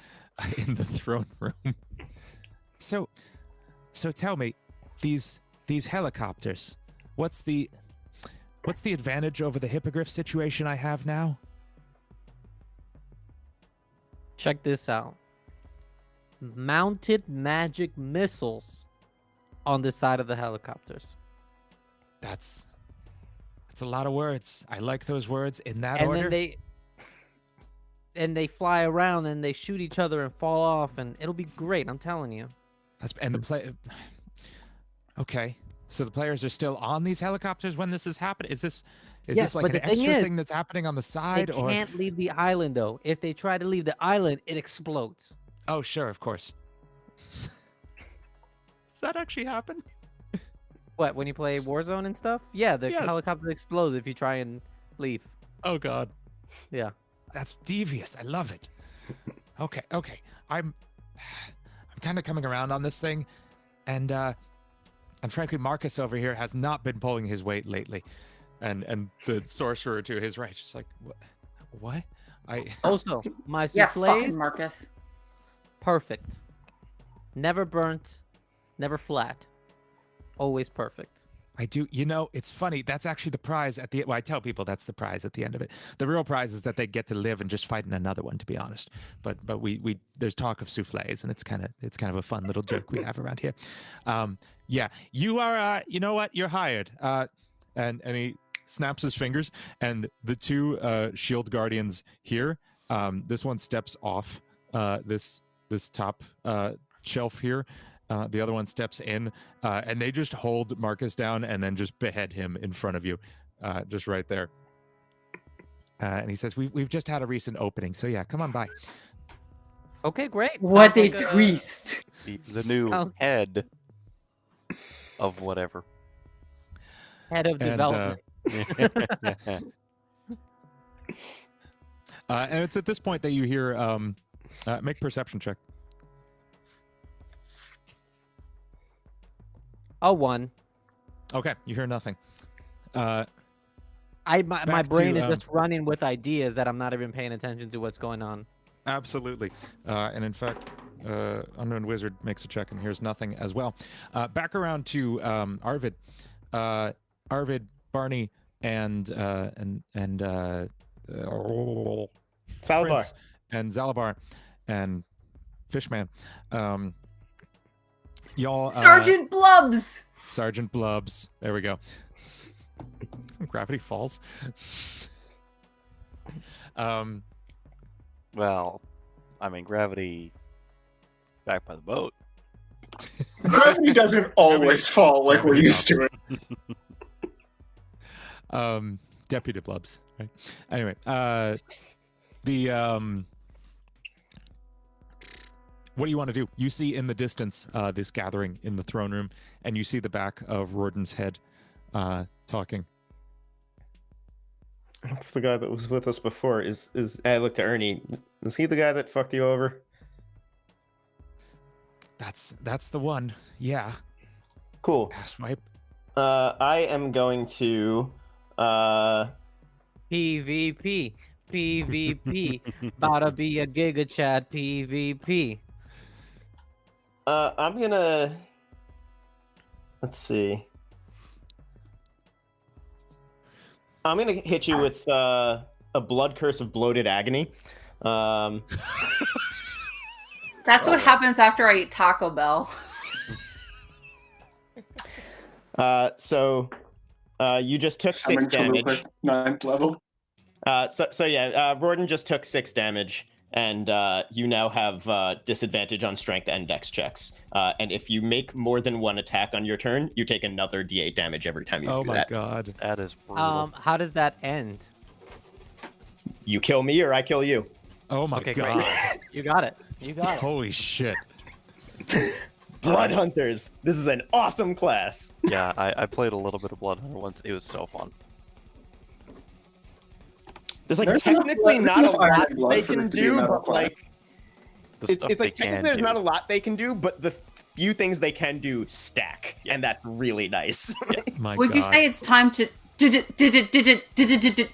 in the throne room. So tell me, these helicopters, what's the advantage over the hippogriff situation I have now? Check this out. Mounted magic missiles on the side of the helicopters. That's a lot of words. I like those words in that And order. then they fly around and they shoot each other and fall off, and it'll be great, I'm telling you. And the play. Okay, so the players are still on these helicopters when this is happening. Is this Yes, like but an the thing extra is, thing that's happening on the They side, or? can't leave the island, though. If they try to leave the island, it explodes. Oh, sure, of course. Does that actually happen? What, when you play Warzone and stuff? Yeah, the Yes. helicopter explodes if you try and leave. Oh God, Yeah. that's devious. I love it. Okay. I'm kind of coming around on this thing, and frankly, Marcus over here has not been pulling his weight lately, and the sorcerer to his right, just like what? Also, my Yeah, soufflés, fucking Marcus. perfect. Never burnt, never flat. Always perfect. I do. You know, it's funny. That's actually the prize at the. Well, I tell people that's the prize at the end of it. The real prize is that they get to live and just fight in another one. To be honest, but we there's talk of souffles, and it's kind of a fun little joke we have around here. Yeah, you are. You know what? You're hired. And he snaps his fingers, and the two shield guardians here. This one steps off this top shelf here. The other one steps in, and they just hold Marcus down and then just behead him in front of you, just right there. And he says, "We've just had a recent opening, so yeah, come on by." Okay, great. What Sounds a like twist. The new Sounds- head of whatever. Head of And, development. And it's at this point that you hear, make perception check. A 1. Okay, you hear nothing. My Back brain to, is just running with ideas that I'm not even paying attention to what's going on. Absolutely. And in fact, Unknown Wizard makes a check and hears nothing as well. Back around to Arvid. Arvid, Barney, and Salazar. Prince, and Zalabar, and Fishman. Y'all. Sergeant Blubs! Sergeant Blubs. There we go. Gravity Falls. Well, I mean, gravity back by the boat. Gravity doesn't always fall like we're Gravity used to it. Deputy Blubs. Right. Anyway, what do you want to do? You see in the distance this gathering in the throne room, and you see the back of Rorden's head talking. That's the guy that was with us before. I looked at Ernie. Is he the guy that fucked you over? That's the one. Yeah. Cool. Asswipe. I am going to. PvP. PvP. About to be a Giga Chat PvP. I'm gonna. Let's see. I'm gonna hit you with a blood curse of bloated agony. That's what happens after I eat Taco Bell. So you just took 6 Summon damage. Chalupa, 9th level. Roden just took 6 damage, and you now have disadvantage on strength and dex checks. And if you make more than one attack on your turn, you take another d8 damage every time you Oh do my that. god. That is brutal. How does that end? You kill me or I kill you. Oh my Okay, god. great. You got it. You got it. Holy shit. Blood Hunters. This is an awesome class. Yeah, I played a little bit of Blood Hunter once. It was so fun. There's like There's technically enough- not a there's enough Iron lot and Blood they for can this to be a do, metal but class. like The stuff it's they like can technically there's do. not a lot they can do, but the few things they can do stack, and that's really nice. My Would god. you say it's time to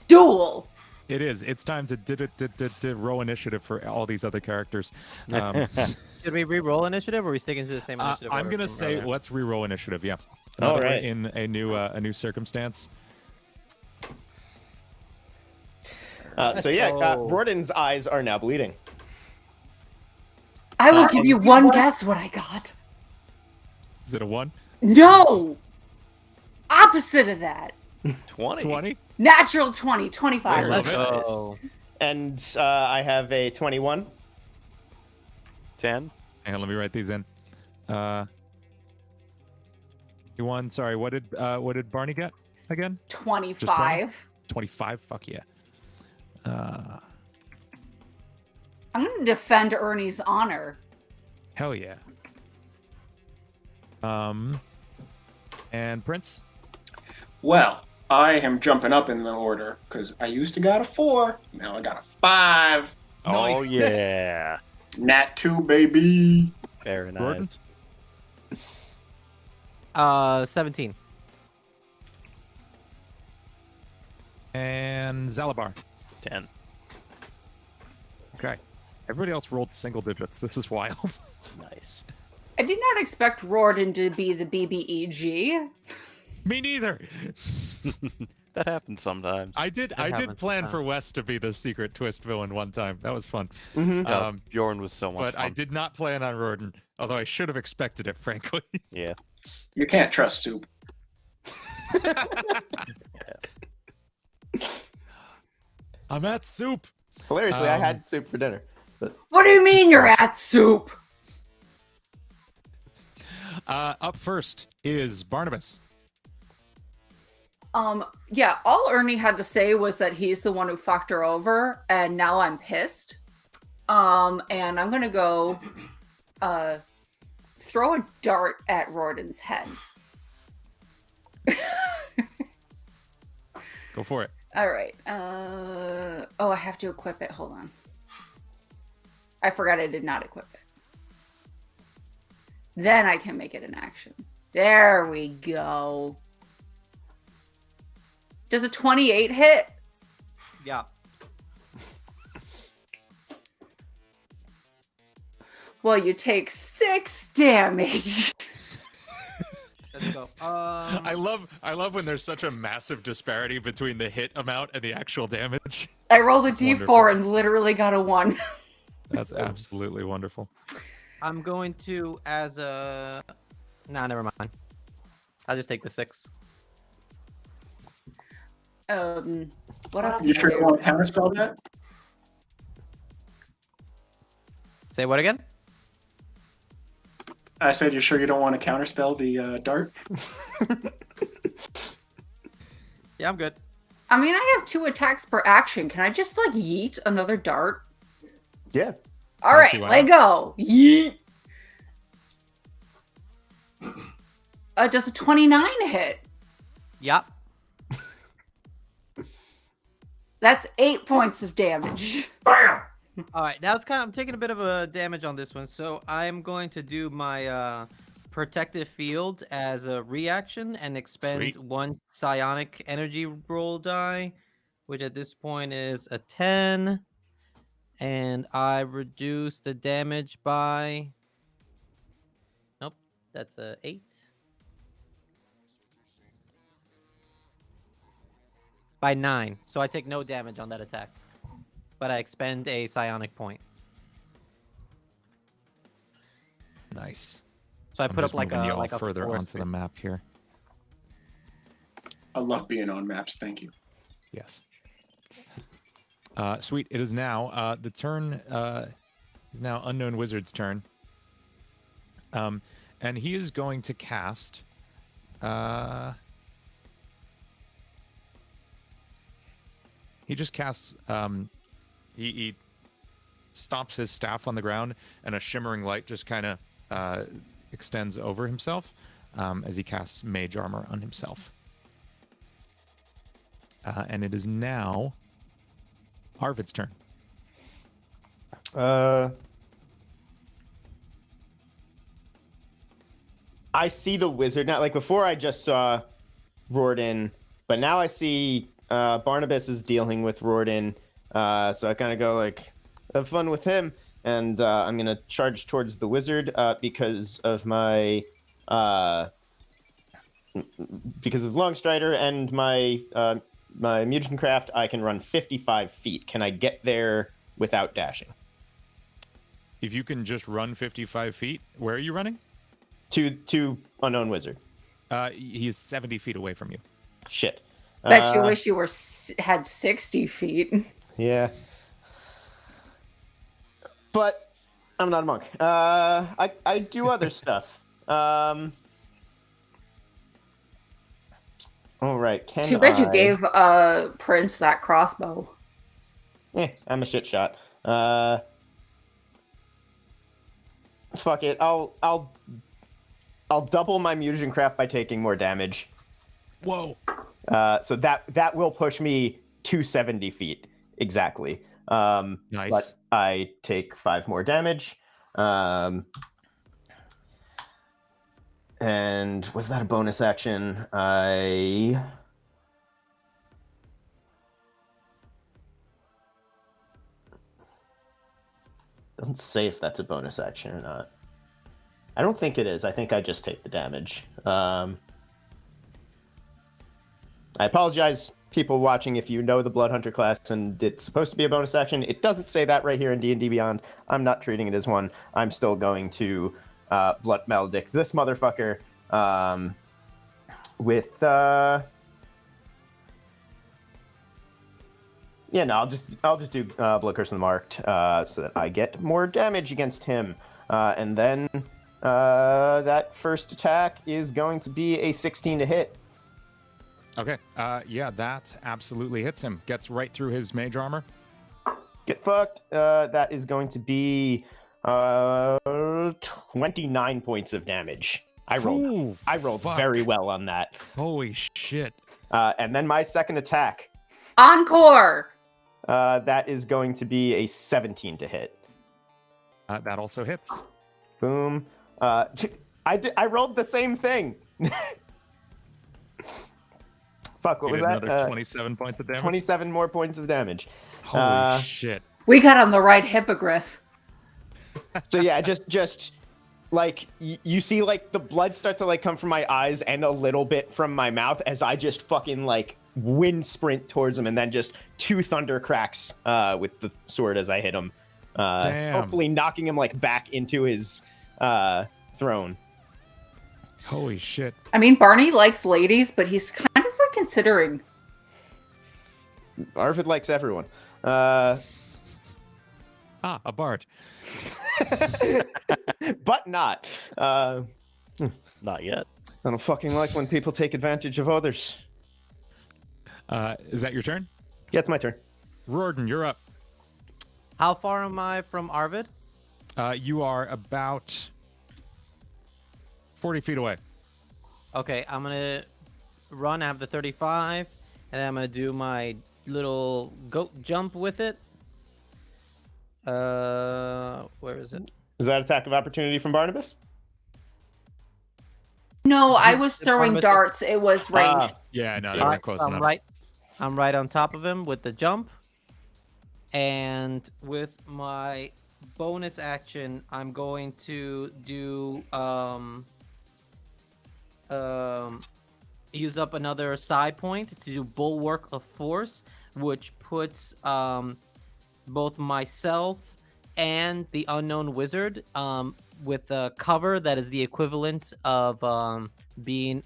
duel? It is. It's time to roll initiative for all these other characters. Should we re-roll initiative, or are we sticking to the same initiative? I'm order gonna from say earlier? let's re-roll initiative. Yeah. Now that we're Alright. in a new circumstance. go. Roden's eyes are now bleeding. I will give you one guess what I got. Is it a 1? No! Opposite of that. 20. 20? Natural 20, 25. I love Nice. it. Oh. And I have a 21. 10. Hang on, let me write these in. You won. Sorry, what did Barney get again? 25. 25. Fuck yeah. I'm going to defend Ernie's honor. Hell yeah. And Prince. Well, I am jumping up in the order because I used to got a 4. Now I got a 5. Oh Nice. yeah. Nat 2, baby. Very nice. Gordon? 17. And Zalabar. 10. Okay. Everybody else rolled single digits. This is wild. Nice. I did not expect Rorden to be the BBEG. Me neither. That happens sometimes. I did happens plan for sometimes. Wes to be the secret twist villain one time. That was fun. Mhm. Yeah, Bjorn was so much But fun. I did not plan on Roden, although I should have expected it, frankly. Yeah. You can't trust Soup. I'm at soup. Hilariously, I had soup for dinner. What do you mean you're at soup? Up first is Barnabas. Yeah, all Ernie had to say was that he's the one who fucked her over, and now I'm pissed. And I'm gonna go throw a dart at Roden's head. Go for it. All right. I have to equip it. Hold on. I forgot I did not equip it. Then I can make it an action. There we go. Does a 28 hit? Yeah. Well, you take 6 damage. Let's go. I love when there's such a massive disparity between the hit amount and the actual damage. I rolled a That's d4 wonderful. and literally got a 1. That's absolutely wonderful. I'm going to as a. Nah, never mind. I'll just take the 6. What else? You can I sure you do? want to counterspell that? Say what again? I said, you sure you don't want to counterspell the dart? Yeah, I'm good. I mean, I have 2 attacks per action. Can I just like yeet another dart? Yeah. All Don't right, see why let go. Yeet. Does a 29 hit? Yep. That's 8 points of damage. Bam! All right, now it's I'm taking a bit of a damage on this one, so I'm going to do my protective field as a reaction and expend Sweet. 1 psionic energy roll die, which at this point is a 10, and I reduce the damage by That's a 8. By 9. So I take no damage on that attack. But I expend a psionic point. Nice. So I I'm put just up like moving a y'all like a further forest onto the map here. I love being on maps. Thank you. Yes. Sweet. It is now the turn. Is now Unknown Wizard's turn. And he is going to cast. He just casts. He stomps his staff on the ground, and a shimmering light just kind of extends over himself as he casts Mage Armor on himself. And it is now Arvid's turn. I see the wizard now. Like before, I just saw Rordan, but now I see Barnabas is dealing with Rordan. So I kind of go like, have fun with him, and I'm gonna charge towards the wizard because of my Longstrider and my my Mutagen Craft. I can run 55 feet. Can I get there without dashing? If you can just run 55 feet, where are you running? To Unknown Wizard. He is 70 feet away from you. Shit. Bet you wish you were had 60 feet. Yeah. But I'm not a monk. I do other stuff. All right. Too bad you gave Prince that crossbow. I'm a shit shot. Fuck it. I'll double my Mutagen Craft by taking more damage. Whoa. So that will push me 270 feet exactly. Nice. But I take 5 more damage. And was that a bonus action? Doesn't say if that's a bonus action or not. I don't think it is. I think I just take the damage. I apologize, people watching, if you know the Bloodhunter class and it's supposed to be a bonus action. It doesn't say that right here in D&D Beyond. I'm not treating it as one. I'm still going to Blood Maledict this motherfucker with... Yeah, no, I'll just do Blood Curse on the Marked so that I get more damage against him. And then that first attack is going to be a 16 to hit. Okay. Yeah, that absolutely hits him. Gets right through his Mage Armor. Get fucked. That is going to be 29 points of damage. I rolled fuck. very well on that. Holy shit. And then my second attack. Encore! That is going to be a 17 to hit. That also hits. Boom. I rolled the same thing. Fuck, what You was did that? Another 27 points of damage. 27 more points of damage. Holy shit. We got on the right hippogriff. So yeah, just like you see like the blood start to like come from my eyes and a little bit from my mouth as I just fucking like wind sprint towards him and then just 2 thunder cracks with the sword as I hit him. Damn. Hopefully knocking him like back into his throne. Holy shit. I mean, Barney likes ladies, but he's kind of reconsidering. Arvid likes everyone. A bard. But not. Not yet. I don't fucking like when people take advantage of others. Is that your turn? Yeah, it's my turn. Rordan, you're up. How far am I from Arvid? You are about 40 feet away. Okay, I'm gonna run. I have the 35, and then I'm gonna do my little goat jump with it. Where is it? Is that attack of opportunity from Barnabas? No, I was The throwing Barnabas- darts. It was ranged. Yeah, no, they Alright, weren't close I'm enough. right. I'm right on top of him with the jump, and with my bonus action, I'm going to do use up another side point to do Bulwark of Force, which puts both myself and the unknown wizard with a cover that is the equivalent of being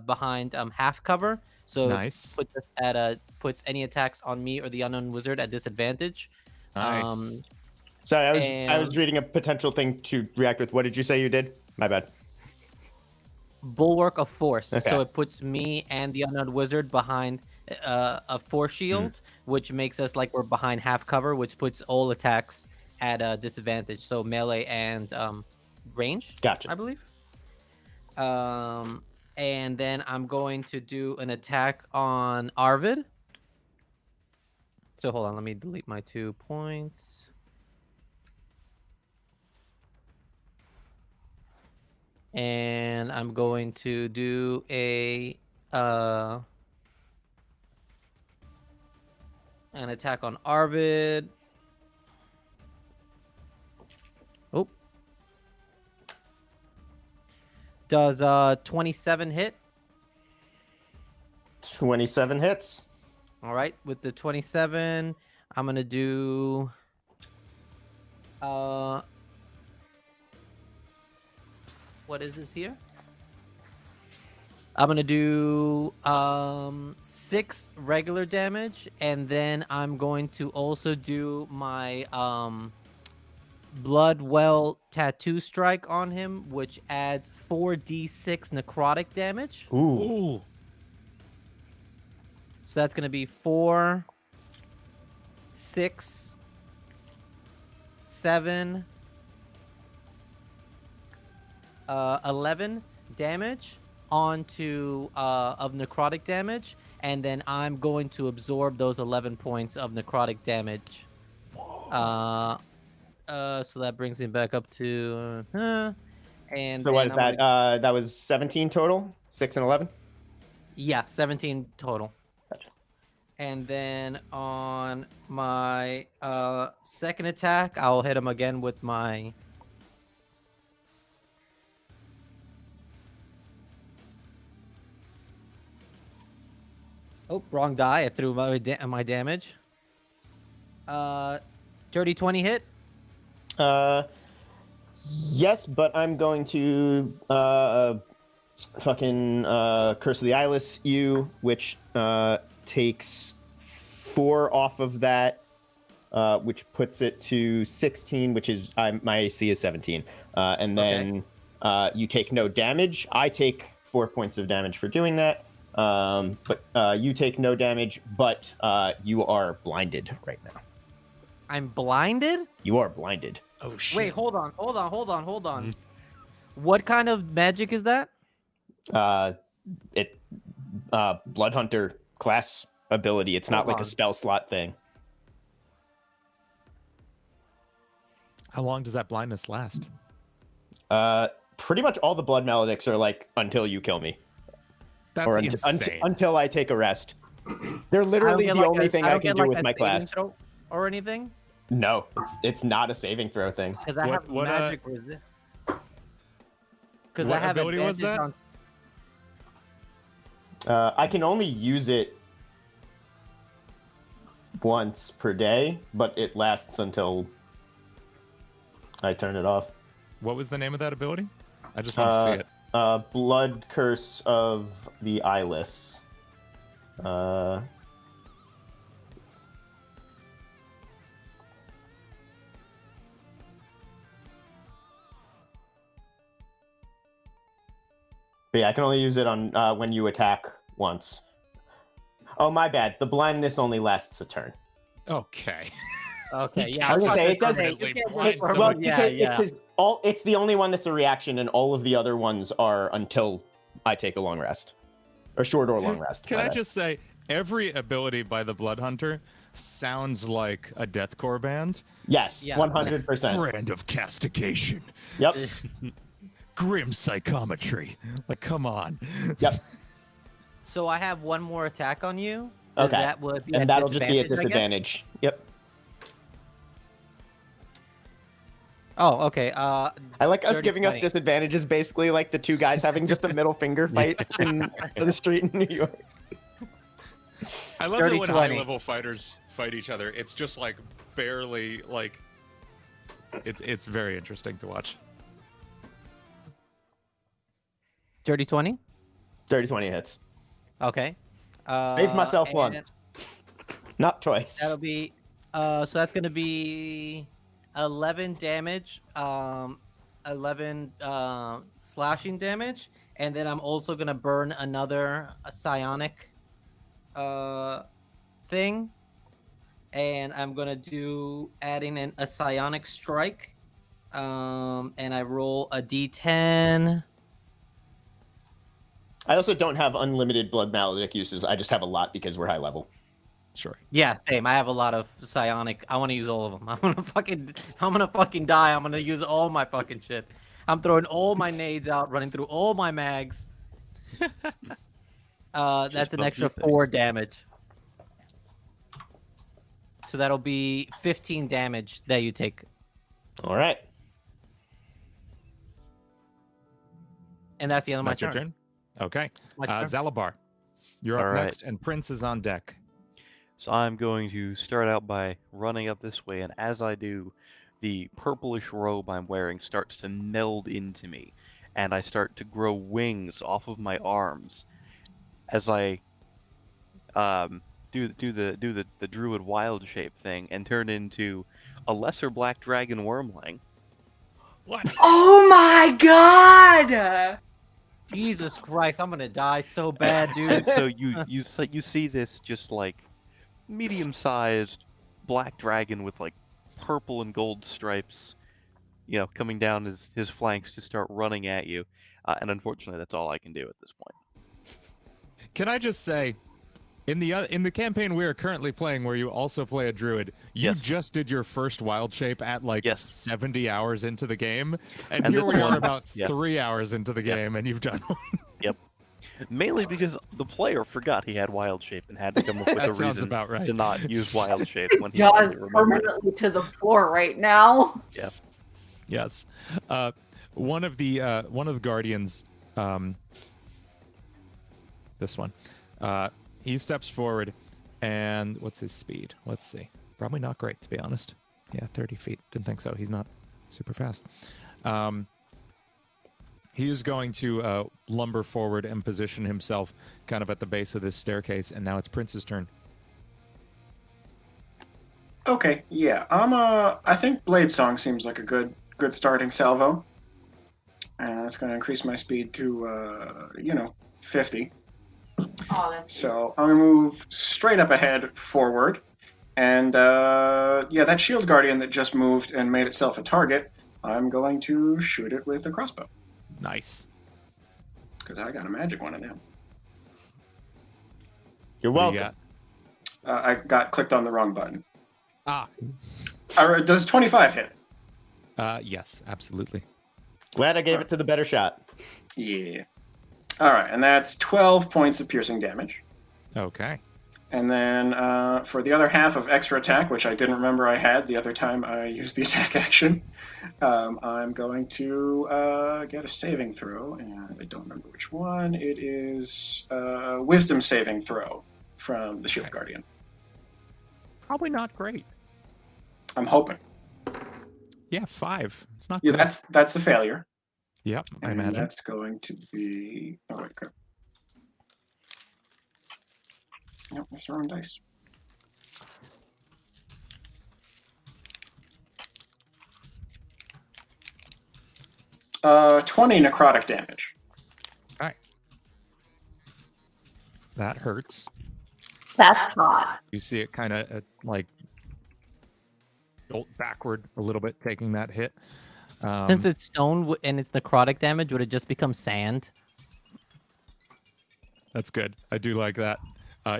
behind half cover. So Nice. puts any attacks on me or the unknown wizard at disadvantage. Nice. Sorry, I was and- reading a potential thing to react with. What did you say you did? My bad. Bulwark of Force. Okay. So it puts me and the unknown wizard behind a force shield, which makes us like we're behind half cover, which puts all attacks at a disadvantage. So melee and range. Gotcha. I believe. And then I'm going to do an attack on Arvid. So hold on, let me delete my 2 points. And I'm going to do an attack on Arvid. Oh. Does 27 hit? 27 hits. All right, with the 27, I'm going to do what is this here? I'm gonna do 6 regular damage, and then I'm going to also do my Bloodwell Tattoo Strike on him, which adds 4d6 necrotic damage. Ooh. So that's gonna be 4, 6, 7, 11 damage onto of necrotic damage, and then I'm going to absorb those 11 points of necrotic damage. So that brings me back up to and So what then is I'm that? gonna- That was 17 total? 6 and 11? Yeah, 17 total. Gotcha. And then on my second attack, I'll hit him again with my Oh, wrong die. I threw my damage. Dirty 20 hit. Yes, but I'm going to fucking Curse of the Eyeless you, which takes 4 off of that, which puts it to 16, which is my AC is 17. And then you take no damage. I take 4 points of damage for doing that. But you take no damage, but you are blinded right now. I'm blinded? You are blinded. Oh shit. Wait, hold on. What kind of magic is that? Blood Hunter class ability. It's not Hold like a on. spell slot thing. How long does that blindness last? Pretty much all the blood maledics are like until you kill me. That's or insane. until I take a rest. They're literally the only thing I can do with my class. Or anything? No, it's not a saving throw thing. Because I have magic resist. Because I what have ability was advantage that? on. I can only use it once per day, but it lasts until I turn it off. What was the name of that ability? I just want to see it. Blood Curse of the Eyeless. But yeah, I can only use it on when you attack once. Oh, my bad. The blindness only lasts a turn. Okay. Okay, You yeah. can't I was gonna say, it does- permanently you can't blind just- someone. Well, yeah, because it's the only one that's a reaction, and all of the other ones are until I take a long rest, or short or long rest. Can my I bad. just say, every ability by the Blood Hunter sounds like a deathcore band. Yes, Yeah. 100%. Brand of castigation. Yep. Grim psychometry. Like, come on. Yep. So I have one more attack on you. Okay. Will it be And at that'll just be at disadvantage, I guess? disadvantage. Yep. Oh, okay. I like us Dirty giving us 20. disadvantages, basically like the two guys having just a middle finger fight in the street in New York. I love Dirty that when 20. high-level fighters fight each other, it's just like barely like. It's very interesting to watch. Dirty 20. Dirty 20 hits. Okay. Saved myself and once, not twice. That'll be. So that's gonna be 11 damage. 11 slashing damage, and then I'm also gonna burn another psionic thing, and I'm gonna do adding a psionic strike, and I roll a d10. I also don't have unlimited blood maledict uses. I just have a lot because we're high level. Sure. Yeah, same. I have a lot of psionic. I want to use all of them. I'm gonna fucking die. I'm gonna use all my fucking shit. I'm throwing all my nades out, running through all my mags. That's an about extra two 4 damage. So that'll be 15 damage that you take. All right. And that's the end of my That's your turn. turn. Okay. My turn. Zalabar, you're up All right. next, and Prince is on deck. So I'm going to start out by running up this way, and as I do, the purplish robe I'm wearing starts to meld into me, and I start to grow wings off of my arms as I do the druid wild shape thing and turn into a lesser black dragon wormling. What? Oh my god! Jesus Christ, I'm gonna die so bad, dude. And so you see this just like medium-sized black dragon with like purple and gold stripes, coming down his flanks to start running at you. And unfortunately, that's all I can do at this point. Can I just say, in the campaign we are currently playing, where you also play a druid, you Yes. just did your first wild shape at like Yes. 70 hours into the game, and And here this we are one- about yeah. 3 hours into the Yeah. game, and you've done one. Mainly because the player forgot he had wild shape and had to come up with That a sounds reason about right. to not use wild shape when he Jaws finally remembered it. permanently to the floor right now. Yes. One of the guardians, this one, he steps forward, and what's his speed? Let's see. Probably not great, to be honest. Yeah, 30 feet. Didn't think so. He's not super fast. He is going to lumber forward and position himself kind of at the base of this staircase, and now it's Prince's turn. Okay, yeah. I think Blade Song seems like a good starting salvo. And that's going to increase my speed to 50. Oh, that's So I'm going to move straight up ahead forward. And that shield guardian that just moved and made itself a target, I'm going to shoot it with a crossbow. Nice. Because I got a magic one of them. You're What do welcome. you got? I got clicked on the wrong button. Ah, Does 25 hit? yes, absolutely. Glad I gave it to the better shot. Yeah. All right, and that's 12 points of piercing damage. Okay. And then for the other half of extra attack, which I didn't remember I had the other time I used the attack action, I'm going to get a saving throw, and I don't remember which one. It is Wisdom saving throw from the Shield Guardian. Probably not great. I'm hoping. Yeah, 5. It's not Yeah, good. that's the failure. Yep, I And imagine. that's going to be... Oh, wait, crap. Nope, that's the wrong dice. Uh, 20 necrotic damage. That hurts. That's hot. You see it kind of like jolt backward a little bit, taking that hit. Since it's stone and it's necrotic damage, would it just become sand? That's good. I do like that.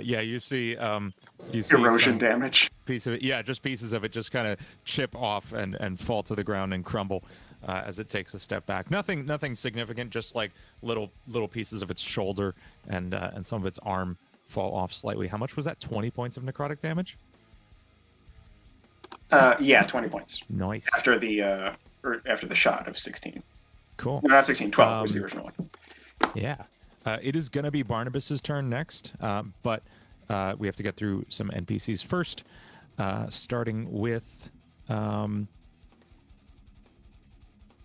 Yeah, you see Erosion some damage. piece of it. Yeah, just pieces of it just kind of chip off and fall to the ground and crumble as it takes a step back. Nothing significant. Just like little pieces of its shoulder and some of its arm fall off slightly. How much was that? 20 points of necrotic damage. Yeah, 20 points. Nice. After the or after the shot of 16. Cool. No, not 16. 12 was the original one. Yeah. It is going to be Barnabas's turn next, but we have to get through some NPCs first, starting with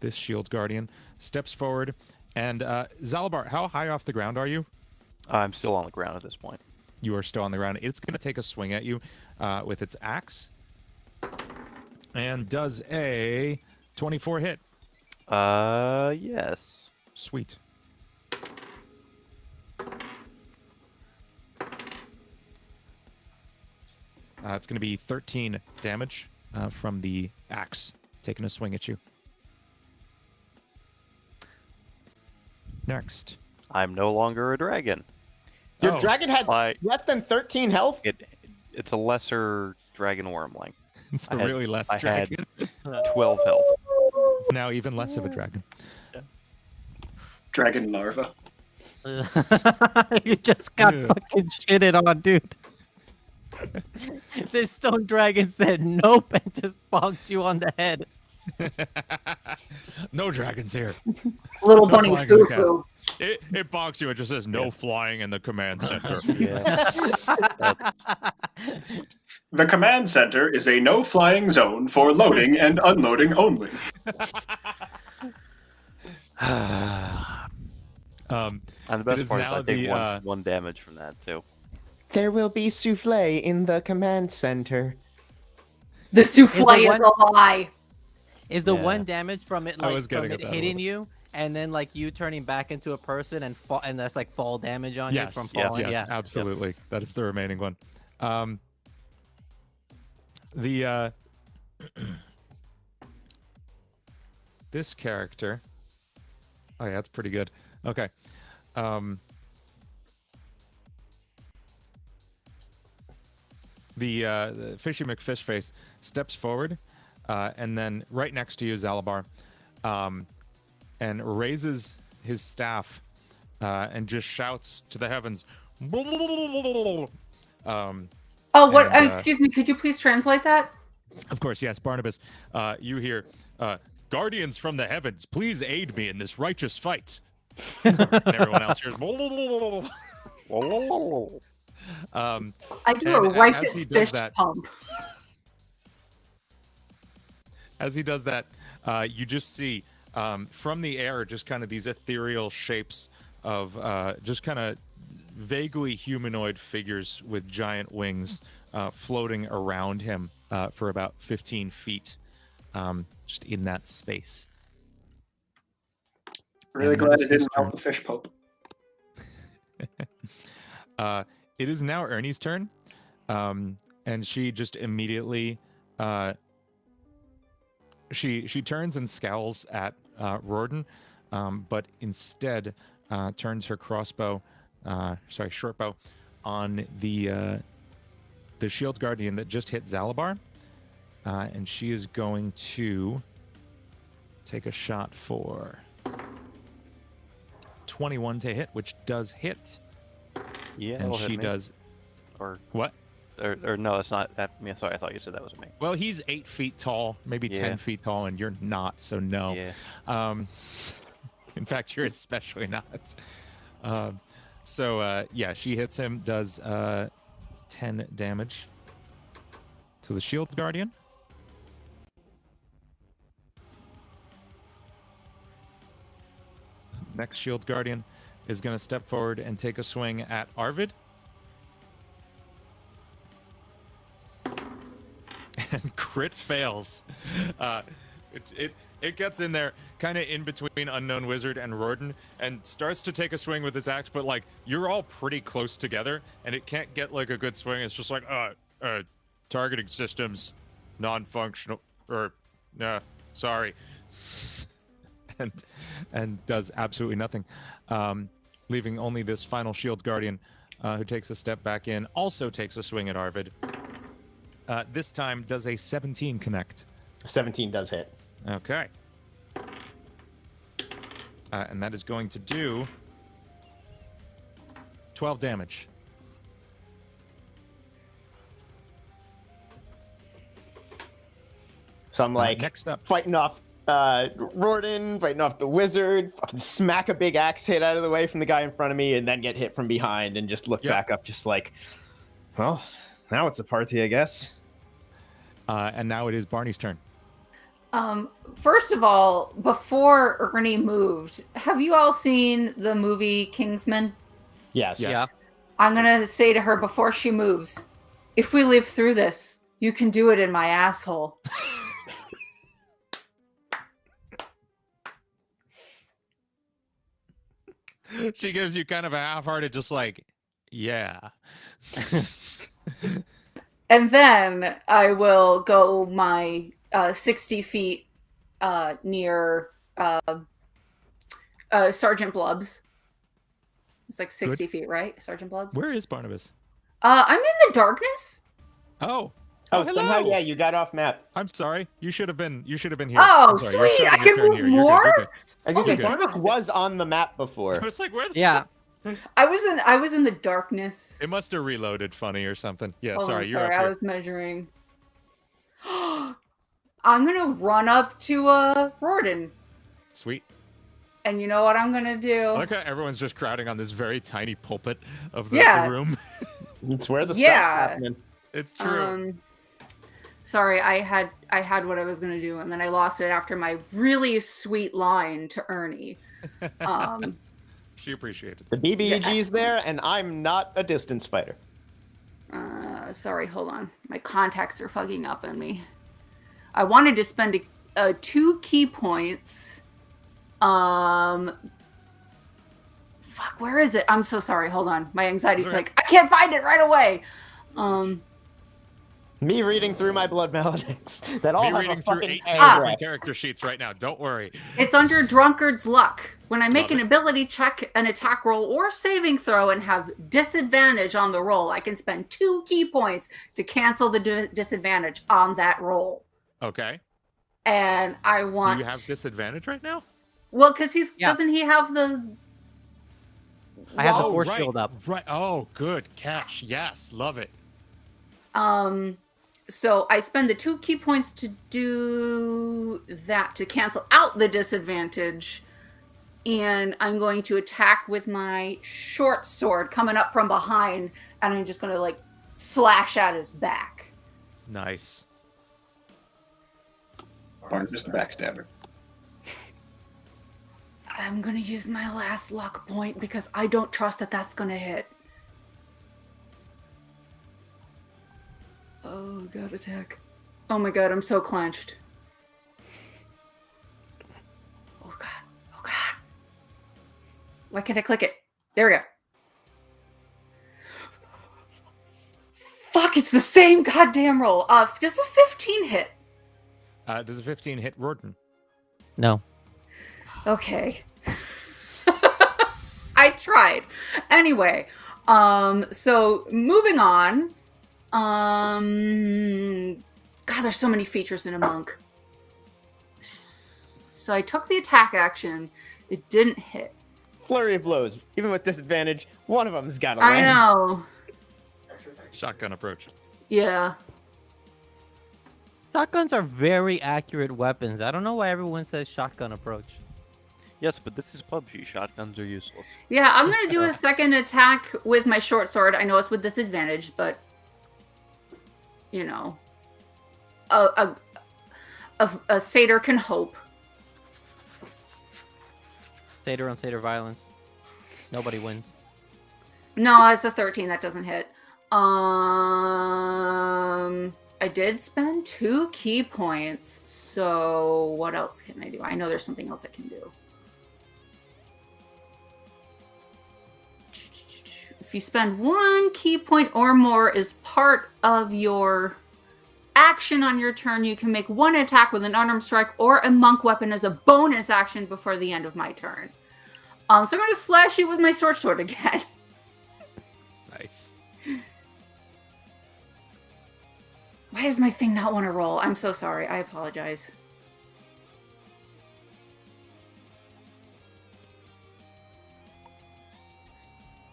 this Shield Guardian. Steps forward, and Zalabar, how high off the ground are you? I'm still on the ground at this point. You are still on the ground. It's going to take a swing at you with its axe, and does a 24 hit. Yes. Sweet. It's going to be 13 damage from the axe, taking a swing at you. Next. I'm no longer a dragon. Your dragon had Like, less than 13 health? it's a lesser dragon wormling. It's I a had- really less I had- dragon. 12 health. It's now even less of a dragon. Dragon larva. You just got Yeah. fucking shitted on, dude. This stone dragon said nope and just bonked you on the head. No dragons here. Little No bunny flying in the foo-foo. It bonks you. It just says no flying in the command center. Yeah. The command center is a no-flying zone for loading and unloading only. And the It best is part is now I take the, one damage from that, too. There will be souffle in the command center. The souffle Is is the a lie. Is the Yeah. one damage from it I like was from getting it at that a hitting little you and then like you turning back into a person and fall and that's like fall damage on you from Yes, falling? yes, Yeah. absolutely. That is the remaining one. This character. Oh yeah, that's pretty good. Okay. The Fishy McFishface steps forward, and then right next to you, Zalabar, and raises his staff, and just shouts to the heavens. Oh, what? And, Excuse me. Could you please translate that? Of course, yes, Barnabas. You hear, "Guardians from the heavens, please aid me in this righteous fight." And everyone else hears. I do And a as righteous he does fist that- pump. As he does that, you just see from the air just kind of these ethereal shapes of just kind of vaguely humanoid figures with giant wings floating around him for about 15 feet, just in that space. Really And that glad is it his didn't help the fish pope. It is now Ernie's turn, and she just immediately she turns and scowls at Rorden, but instead turns her short bow, on the Shield Guardian that just hit Zalabar, and she is going to take a shot for 21 to hit, which does hit. Yeah, And it'll hit she me. does Or what? or no, it's not that. Yeah, sorry, I thought you said that was me. Well, he's 8 feet tall, maybe Yeah. 10 feet tall, and you're not, so no. Yeah. In fact, you're especially not. Yeah, she hits him, does 10 damage to the Shield Guardian. Next Shield Guardian is going to step forward and take a swing at Arvid. And crit fails. It gets in there, kind of in between Unknown Wizard and Rorden, and starts to take a swing with its axe, but like you're all pretty close together, and it can't get like a good swing. It's just like targeting systems non-functional, or sorry, and does absolutely nothing, leaving only this final Shield Guardian, who takes a step back in, also takes a swing at Arvid. This time does a 17 connect. 17 does hit. Okay. And that is going to do 12 damage. So I'm like Next up. fighting off Rorden fighting off the wizard, fucking smack a big axe hit out of the way from the guy in front of me, and then get hit from behind and just look Yep. back up, just like, well, now it's a party, I guess. And now it is Barney's turn. First of all, before Ernie moved, have you all seen the movie Kingsman? Yes. Yes. Yeah. I'm gonna say to her before she moves, if we live through this, you can do it in my asshole. She gives you kind of a half-hearted, just like, yeah. And then I will go my 60 feet near Sergeant Blubs. It's like 60 feet, right? Sergeant Blubs? Where is Barnabas? I'm in the darkness. Oh. Oh, hello. somehow, yeah, you got off map. I'm sorry. You should have been here. Oh, I'm sorry. You're sweet. I starting your can turn move here. You're good, more? you're good. I was gonna say, Okay. Barnabas was on the map before. I was like, where the Yeah. fuck? I was in the darkness. It must have reloaded funny or something. Yeah, Hold sorry, on, you're sorry, up I here. was measuring. I'm gonna run up to Rorden. Sweet. And you know what I'm gonna do? Look how everyone's just crowding on this very tiny pulpit of the Yeah. room. It's where the Yeah. stuff's happening. It's true. Sorry, I had what I was gonna do, and then I lost it after my really sweet line to Ernie. She appreciated it. The BBEG's there, and I'm not a distance fighter. Sorry, hold on. My contacts are fucking up on me. I wanted to spend 2 key points. Fuck, where is it? I'm so sorry. Hold on. My anxiety's Okay. like, I can't find it right away. Me reading through my blood maledics that all Me have reading a through fucking 18 paragraph. different character sheets right now. Don't worry. It's under Drunkard's Luck. When I make Love an it. ability check, an attack roll, or saving throw and have disadvantage on the roll, I can spend 2 key points to cancel the disadvantage on that roll. Okay. And I Do want... you have disadvantage right now? Well, because Yeah. doesn't he have the... I have the Oh, force right, shield up. Right. Oh, good catch. Yes, love it. So I spend the 2 key points to do that, to cancel out the disadvantage. And I'm going to attack with my short sword coming up from behind. And I'm just going to, like, slash at his back. Nice. Barnabas the backstabber. I'm going to use my last luck point because I don't trust that that's going to hit. Oh, God, attack. Oh my God, I'm so clenched. Oh God, oh God. Why can't I click it? There we go. Fuck, it's the same goddamn roll. Does a 15 hit? Does a 15 hit Rorden? No. Okay. I tried. Anyway, so moving on. God, there's so many features in a monk. So I took the attack action. It didn't hit. Flurry of blows. Even with disadvantage, one of them's got to I land. know. Shotgun approach. Yeah. Shotguns are very accurate weapons. I don't know why everyone says shotgun approach. Yes, but this is PUBG. Shotguns are useless. Yeah, I'm going to do a second attack with my short sword. I know it's with disadvantage, but you know, a satyr can hope. Satyr on satyr violence. Nobody wins. No, it's a 13. That doesn't hit. I did spend 2 key points. So what else can I do? I know there's something else I can do. If you spend 1 key point or more as part of your action on your turn, you can make 1 attack with an unarmed strike or a monk weapon as a bonus action before the end of my turn. So I'm going to slash you with my short sword again. Nice. Why does my thing not want to roll? I'm so sorry. I apologize.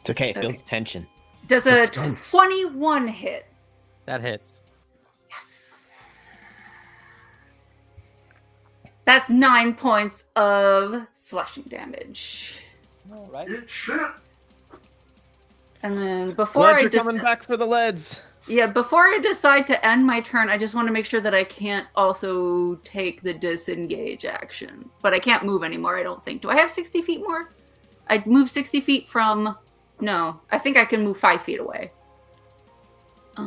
It's okay. It Okay. builds tension. Does a Suspense. 21 hit? That hits. Yes. That's 9 points of slashing damage. All right. Eat shit. And then before Lads I are coming back for the leads. before I decide to end my turn, I just want to make sure that I can't also take the disengage action. But I can't move anymore, I don't think. Do I have 60 feet more? I'd move 60 feet from... No, I think I can move 5 feet away. Did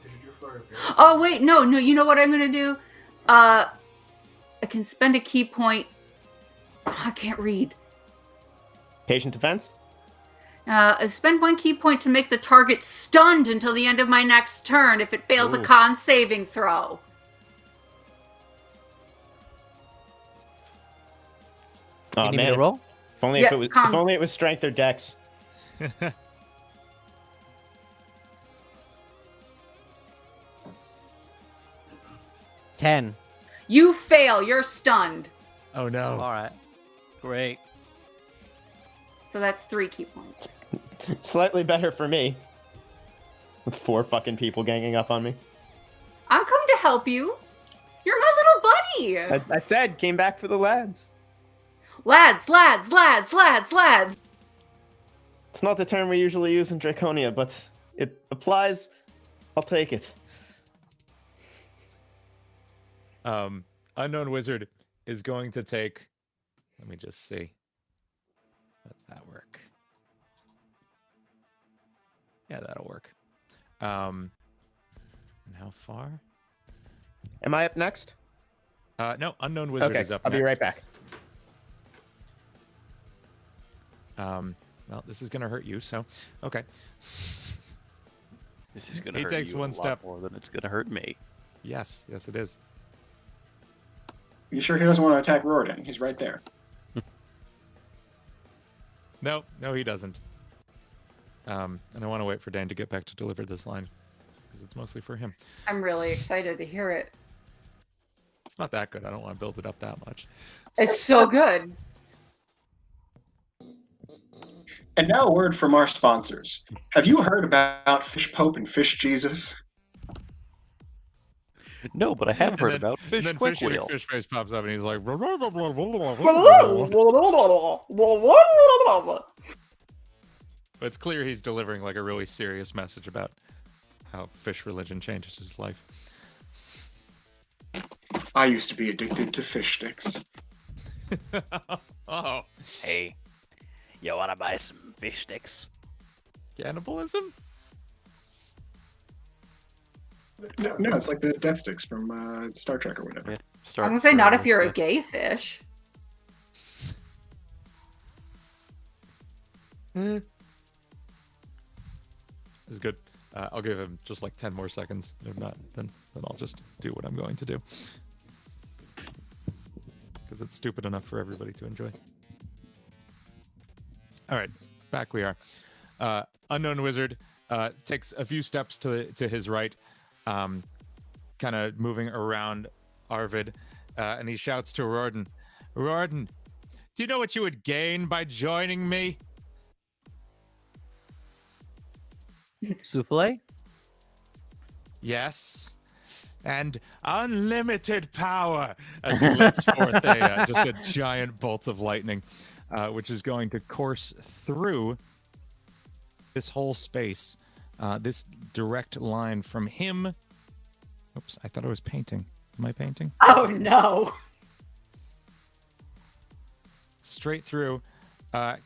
you do Flurry of Blows? Oh, wait, no, you know what I'm going to do? I can spend a key point. Oh, I can't read. Patient defense. Spend 1 key point to make the target stunned until the end of my next turn if it fails a Ooh. con saving throw. Oh You need me man, to roll? if only Yeah, if con. only it was strength or dex. 10. You fail. You're stunned. Oh no. All right. Great. So that's 3 key points. Slightly better for me. With 4 fucking people ganging up on me. I'm coming to help you. You're my little buddy. I said, came back for the lads. Lads, lads, lads, lads, lads. It's not the term we usually use in Draconia, but it applies. I'll take it. Unknown Wizard is going to take. Let me just see. Does that work? Yeah, that'll work. And how far? Am I up next? No, Unknown Wizard Okay, is up I'll next. be right back. Well, this is gonna hurt you, so okay. This is gonna He hurt takes you one a step. lot more than it's gonna hurt me. Yes, it is. You sure he doesn't want to attack Rordan? He's right there. No, he doesn't. And I want to wait for Dan to get back to deliver this line because it's mostly for him. I'm really excited to hear it. It's not that good. I don't want to build it up that much. It's so good. And now a word from our sponsors. Have you heard about Fish Pope and Fish Jesus? No, but I have And heard then- about Fish And then Quick Fishy Wheel. McFish face pops up and he's like, but it's clear he's delivering like a really serious message about how fish religion changes his life. I used to be addicted to fish sticks. Oh, Hey, you wanna buy some fish sticks? cannibalism? No, it's like the death sticks from Star Trek or whatever. Yeah. I'm gonna say not if you're a gay fish. It's good. I'll give him just like 10 more seconds. If not, then I'll just do what I'm going to do. Because it's stupid enough for everybody to enjoy. All right, back we are. Unknown Wizard takes a few steps to his right, kind of moving around Arvid, and he shouts to Rordan, "Rordan, do you know what you would gain by joining me?" Souffle? Yes. And unlimited power as he lets forth just a giant bolt of lightning, which is going to course through this whole space. This direct line from him. Oops, I thought I was painting. Am I painting? Oh no. Straight through,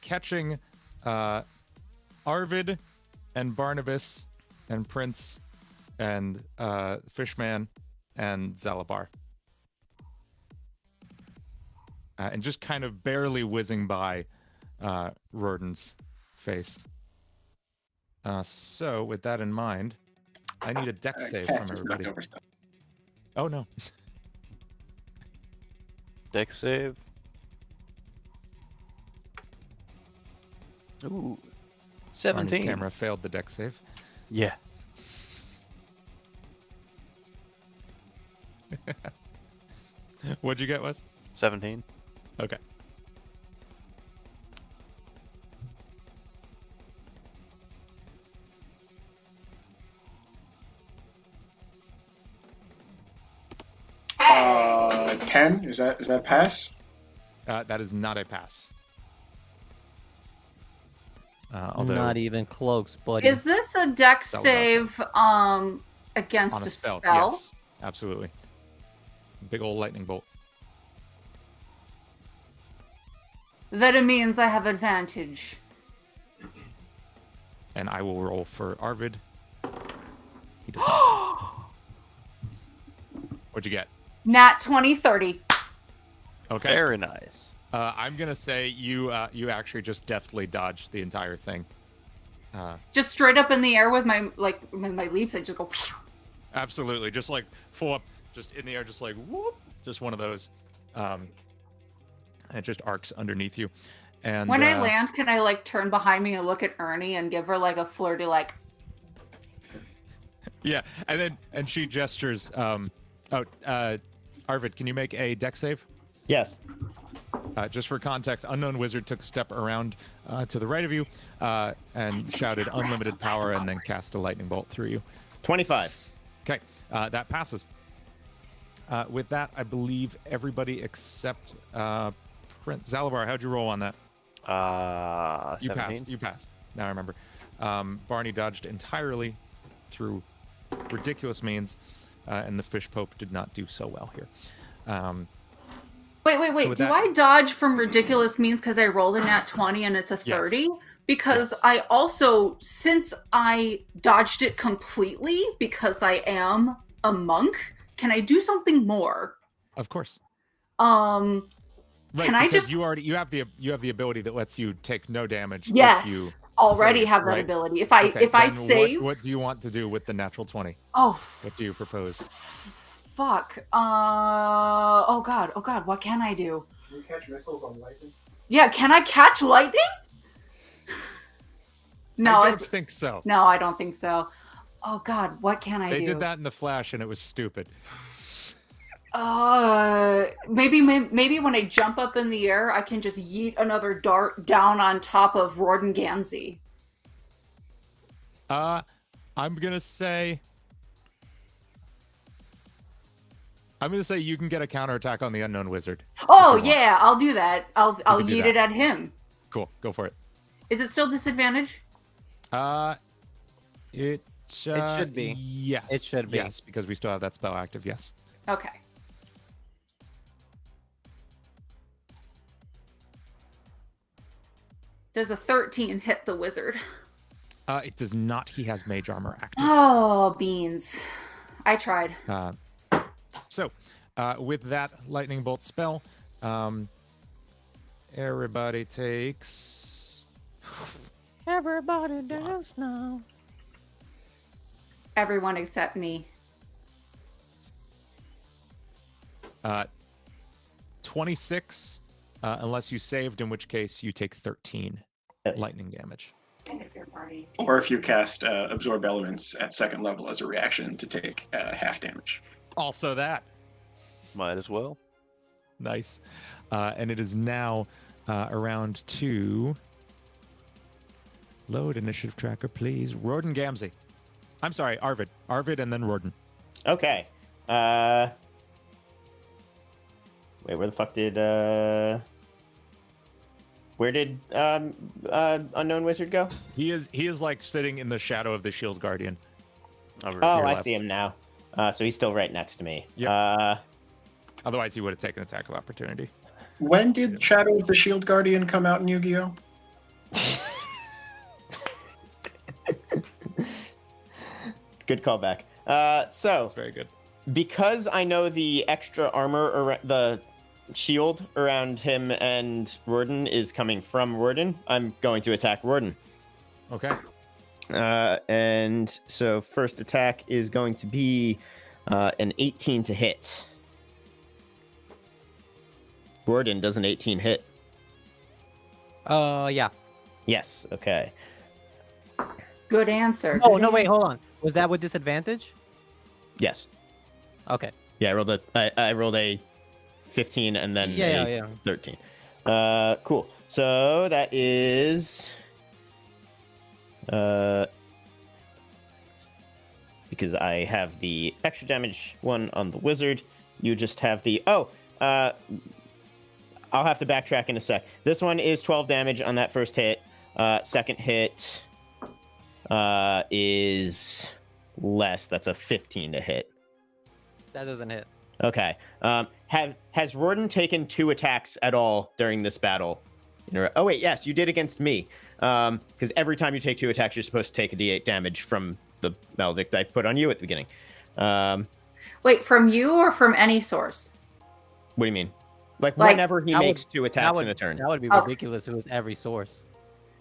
catching Arvid and Barnabas and Prince and Fishman and Zalabar. And just kind of barely whizzing by Rordan's face. So, with that in mind, I need a dex save from everybody. Oh, no. Deck save. Ooh. Barney's 17. camera failed the dex save. Yeah. What'd you get, Wes? 17. Okay. 10. Is that pass? That is not a pass. Although Not even close, buddy. Is this a deck Spell without save against on a a spell, spell? yes, absolutely. Big old lightning bolt. Then it means I have advantage. And I will roll for Arvid. He does not pass. What'd you get? Nat 20, 30. Okay. Very nice. I'm gonna say you actually just deftly dodged the entire thing. Just straight up in the air with my leaps, I just go. Absolutely, just like full up, just in the air, just like whoop, just one of those. It just arcs underneath you. And When I land, can I like turn behind me and look at Ernie and give her like a flirty like? Yeah, and she gestures. Arvid, can you make a deck save? Yes. Just for context, Unknown Wizard took a step around to the right of you and shouted unlimited power and then cast a lightning bolt through you. 25. Okay, that passes. With that, I believe everybody except Prince Zalabar. How'd you roll on that? 17. You passed. Now I remember. Barney dodged entirely through ridiculous means, and the Fish Pope did not do so well here. Wait. with Do that- I dodge from ridiculous means because I rolled a nat 20 and it's a 30? Because Yes. I also, since I dodged it completely because I am a monk, can I do something more? Of course. Right, can I because just you have the ability that lets you take no damage. yes if you already save, have that right? ability. If Okay, I then save, what do you want to do with the natural 20? oh, What do you propose? fuck. Oh god. What can I do? Can you catch missiles on lightning? Yeah, can I catch lightning? No, I don't think so. no, I don't think so. Oh god, what can I do? They did that in the Flash, and it was stupid. Maybe when I jump up in the air, I can just yeet another dart down on top of Rorden Gamzee. I'm gonna say you can get a counterattack on the Unknown Wizard. Oh if you want. yeah, I'll do that. I'll can do yeet that. it at him. Cool, go for it. Is it still disadvantage? It should be. Yes, It should be. Yes, because we still have that spell active. Yes. Okay. Does a 13 hit the wizard? It does not. He has mage armor active. Oh, beans. I tried. So, with that lightning bolt spell, everybody takes. Everybody dance now. Everyone except me. 26, unless you saved, in which case you take 13 lightning damage. Or if you cast Absorb Elements at second level as a reaction to take half damage. Also that. Might as well. Nice. And it is now around 2. Load initiative tracker, please. Rorden Gamzee. I'm sorry, Arvid. Arvid and then Rorden. Okay. Wait, where the fuck did where did Unknown Wizard go? He is like sitting in the shadow of the Shield Guardian. Over to Oh, your I left. see him now. So he's still right next to me. Yep. Otherwise, he would have taken attack of opportunity. When did Shadow of the Shield Guardian come out in Yu-Gi-Oh? Good callback. So That's very good. because I know the extra armor or the shield around him and Rorden is coming from Rorden, I'm going to attack Rorden. Okay. And so first attack is going to be an 18 to hit. Rorden, does an 18 hit? Yeah. Yes. Okay. Good answer. Oh Good no, wait, answer. hold on. Was that with disadvantage? Yes. Okay. Yeah, I rolled a 15 and then Yeah. 13. Cool. So that is because I have the extra damage one on the wizard. You just have the I'll have to backtrack in a sec. This one is 12 damage on that first hit. Second hit is less. That's a 15 to hit. That doesn't hit. Okay. Has Rorden taken 2 attacks at all during this battle? Oh wait, yes, you did against me. Because every time you take 2 attacks, you're supposed to take a D8 damage from the maledict I put on you at the beginning. Wait, from you or from any source? What do you mean? Like Like, whenever he that makes would- 2 attacks in a turn. That would be Oh. ridiculous if it was every source.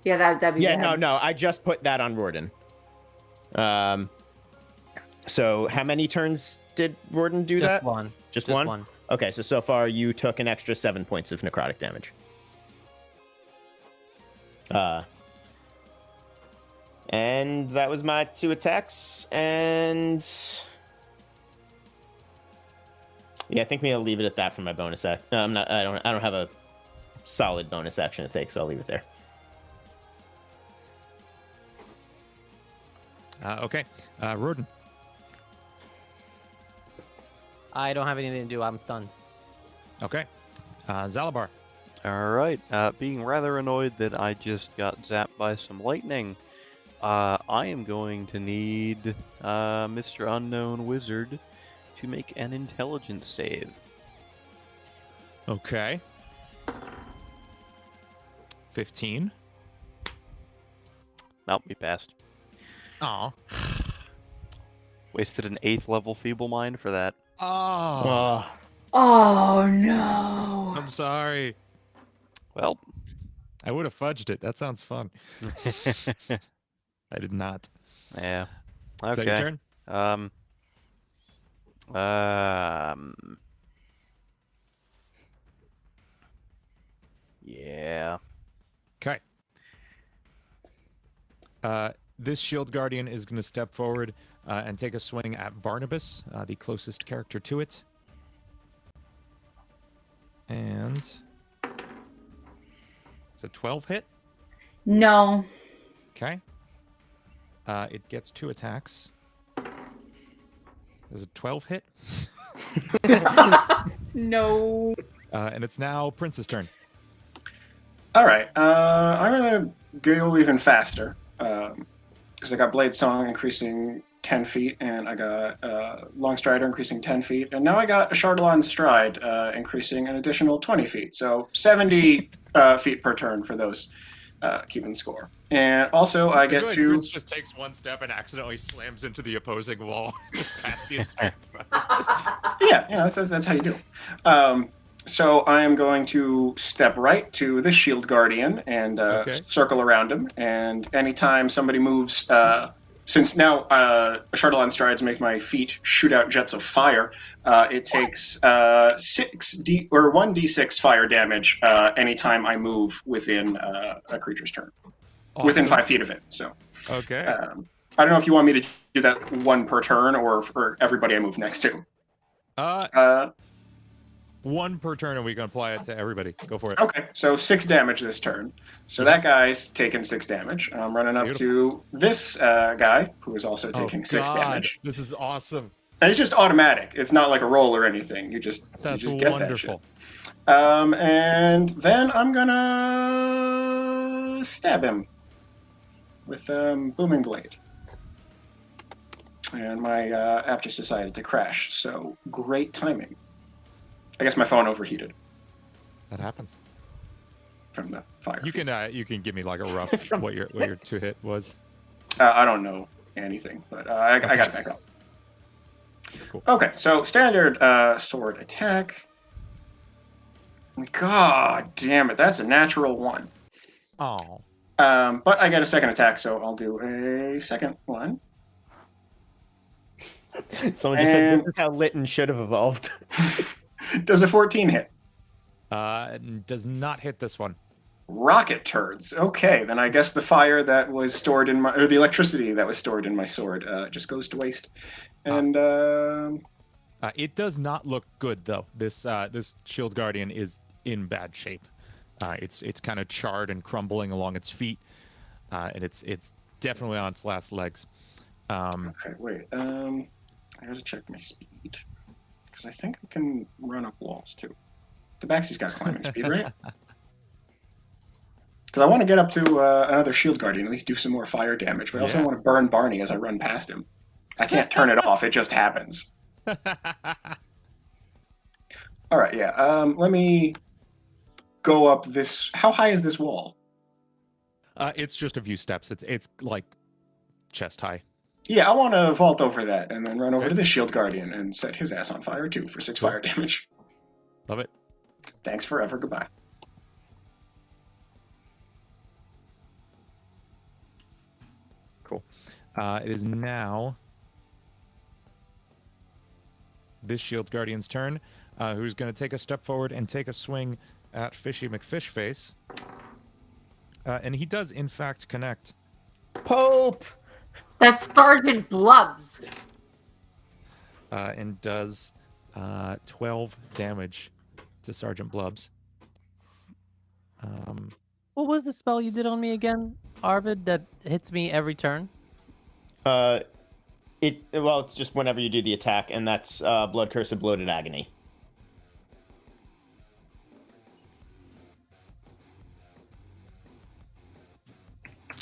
Yeah, that'd be Yeah, bad. no, I just put that on Rorden. So how many turns did Rorden do Just that? one. Just Just one? one. Okay, so far you took an extra 7 points of necrotic damage. And that was my 2 attacks, and yeah, I think maybe I'll leave it at that for my bonus act. No, I'm not. I don't have a solid bonus action to take, so I'll leave it there. Okay. Roden. I don't have anything to do. I'm stunned. Okay. Zalabar. All right. Being rather annoyed that I just got zapped by some lightning, I am going to need Mr. Unknown Wizard to make an intelligence save. Okay. 15. Nope, he passed. Oh. Wasted an 8th level Feeble Mind for that. Oh. Oh no. I'm sorry. Well, I would have fudged it. That sounds fun. I did not. yeah. Is that your Okay. turn? Yeah. Okay. This shield guardian is going to step forward and take a swing at Barnabas, the closest character to it. And it's a 12 hit. No. Okay. It gets 2 attacks. There's a 12 hit. No. And it's now Prince's turn. All right. I'm gonna go even faster because I got Blade Song increasing 10 feet, and I got Long Strider increasing 10 feet, and now I got a Chardalon Stride increasing an additional 20 feet. So 70 feet per turn for those keeping score. And also I get to. Prince just takes one step and accidentally slams into the opposing wall, just past the entire. Yeah, that's how you do it. So I am going to step right to the Shield Guardian and circle around him. And anytime somebody moves, since now Chardalon Strides make my feet shoot out jets of fire, it takes 1d6 fire damage anytime I move within a creature's turn, within 5 feet of it. So Okay. I don't know if you want me to do that one per turn or for everybody I move next to. One per turn, and we can apply it to everybody. Go for it. Okay, so 6 damage this turn. So that guy's taking 6 damage. I'm running up to this guy, who is also taking 6 damage. This is awesome. And it's just automatic. It's not like a roll or anything. You just That's you just get wonderful. That shit. And then I'm gonna stab him with Booming Blade. And my app just decided to crash. So great timing. I guess my phone overheated That happens. from the fire. You can give me like a rough what your 2 hit was. I don't know anything, but I got it back up. Cool. Okay, so standard sword attack. God damn it, that's a natural 1. Oh. But I get a second attack, so I'll do a second one. Someone just said this is how Lytton should have evolved. Does a 14 hit? Does not hit this one. Rocket turds. Okay, then I guess the fire that was stored in my, or the electricity that was stored in my sword, just goes to waste. And it does not look good though. This shield guardian is in bad shape. It's kind of charred and crumbling along its feet, and it's definitely on its last legs. Okay, wait. I gotta check my speed because I think I can run up walls too. Tabaxi's got climbing speed, right? Because I want to get up to another shield guardian, at least do some more fire damage. But I also Yeah. want to burn Barney as I run past him. I can't turn it off; it just happens. All right, yeah. Let me go up this. How high is this wall? It's just a few steps. It's like chest high. Yeah, I want to vault over that and then run over Okay. to this shield guardian and set his ass on fire too for 6 Cool. fire damage. Love it. Thanks forever. Goodbye. Cool. It is now this shield guardian's turn, who's going to take a step forward and take a swing at Fishy McFishface. And he does, in fact, connect. Pope. That's Sergeant Blubs. And does 12 damage to Sergeant Blubs. What was the spell you did on me again, Arvid, that hits me every turn? It's just whenever you do the attack, and that's Blood Curse of Bloated Agony.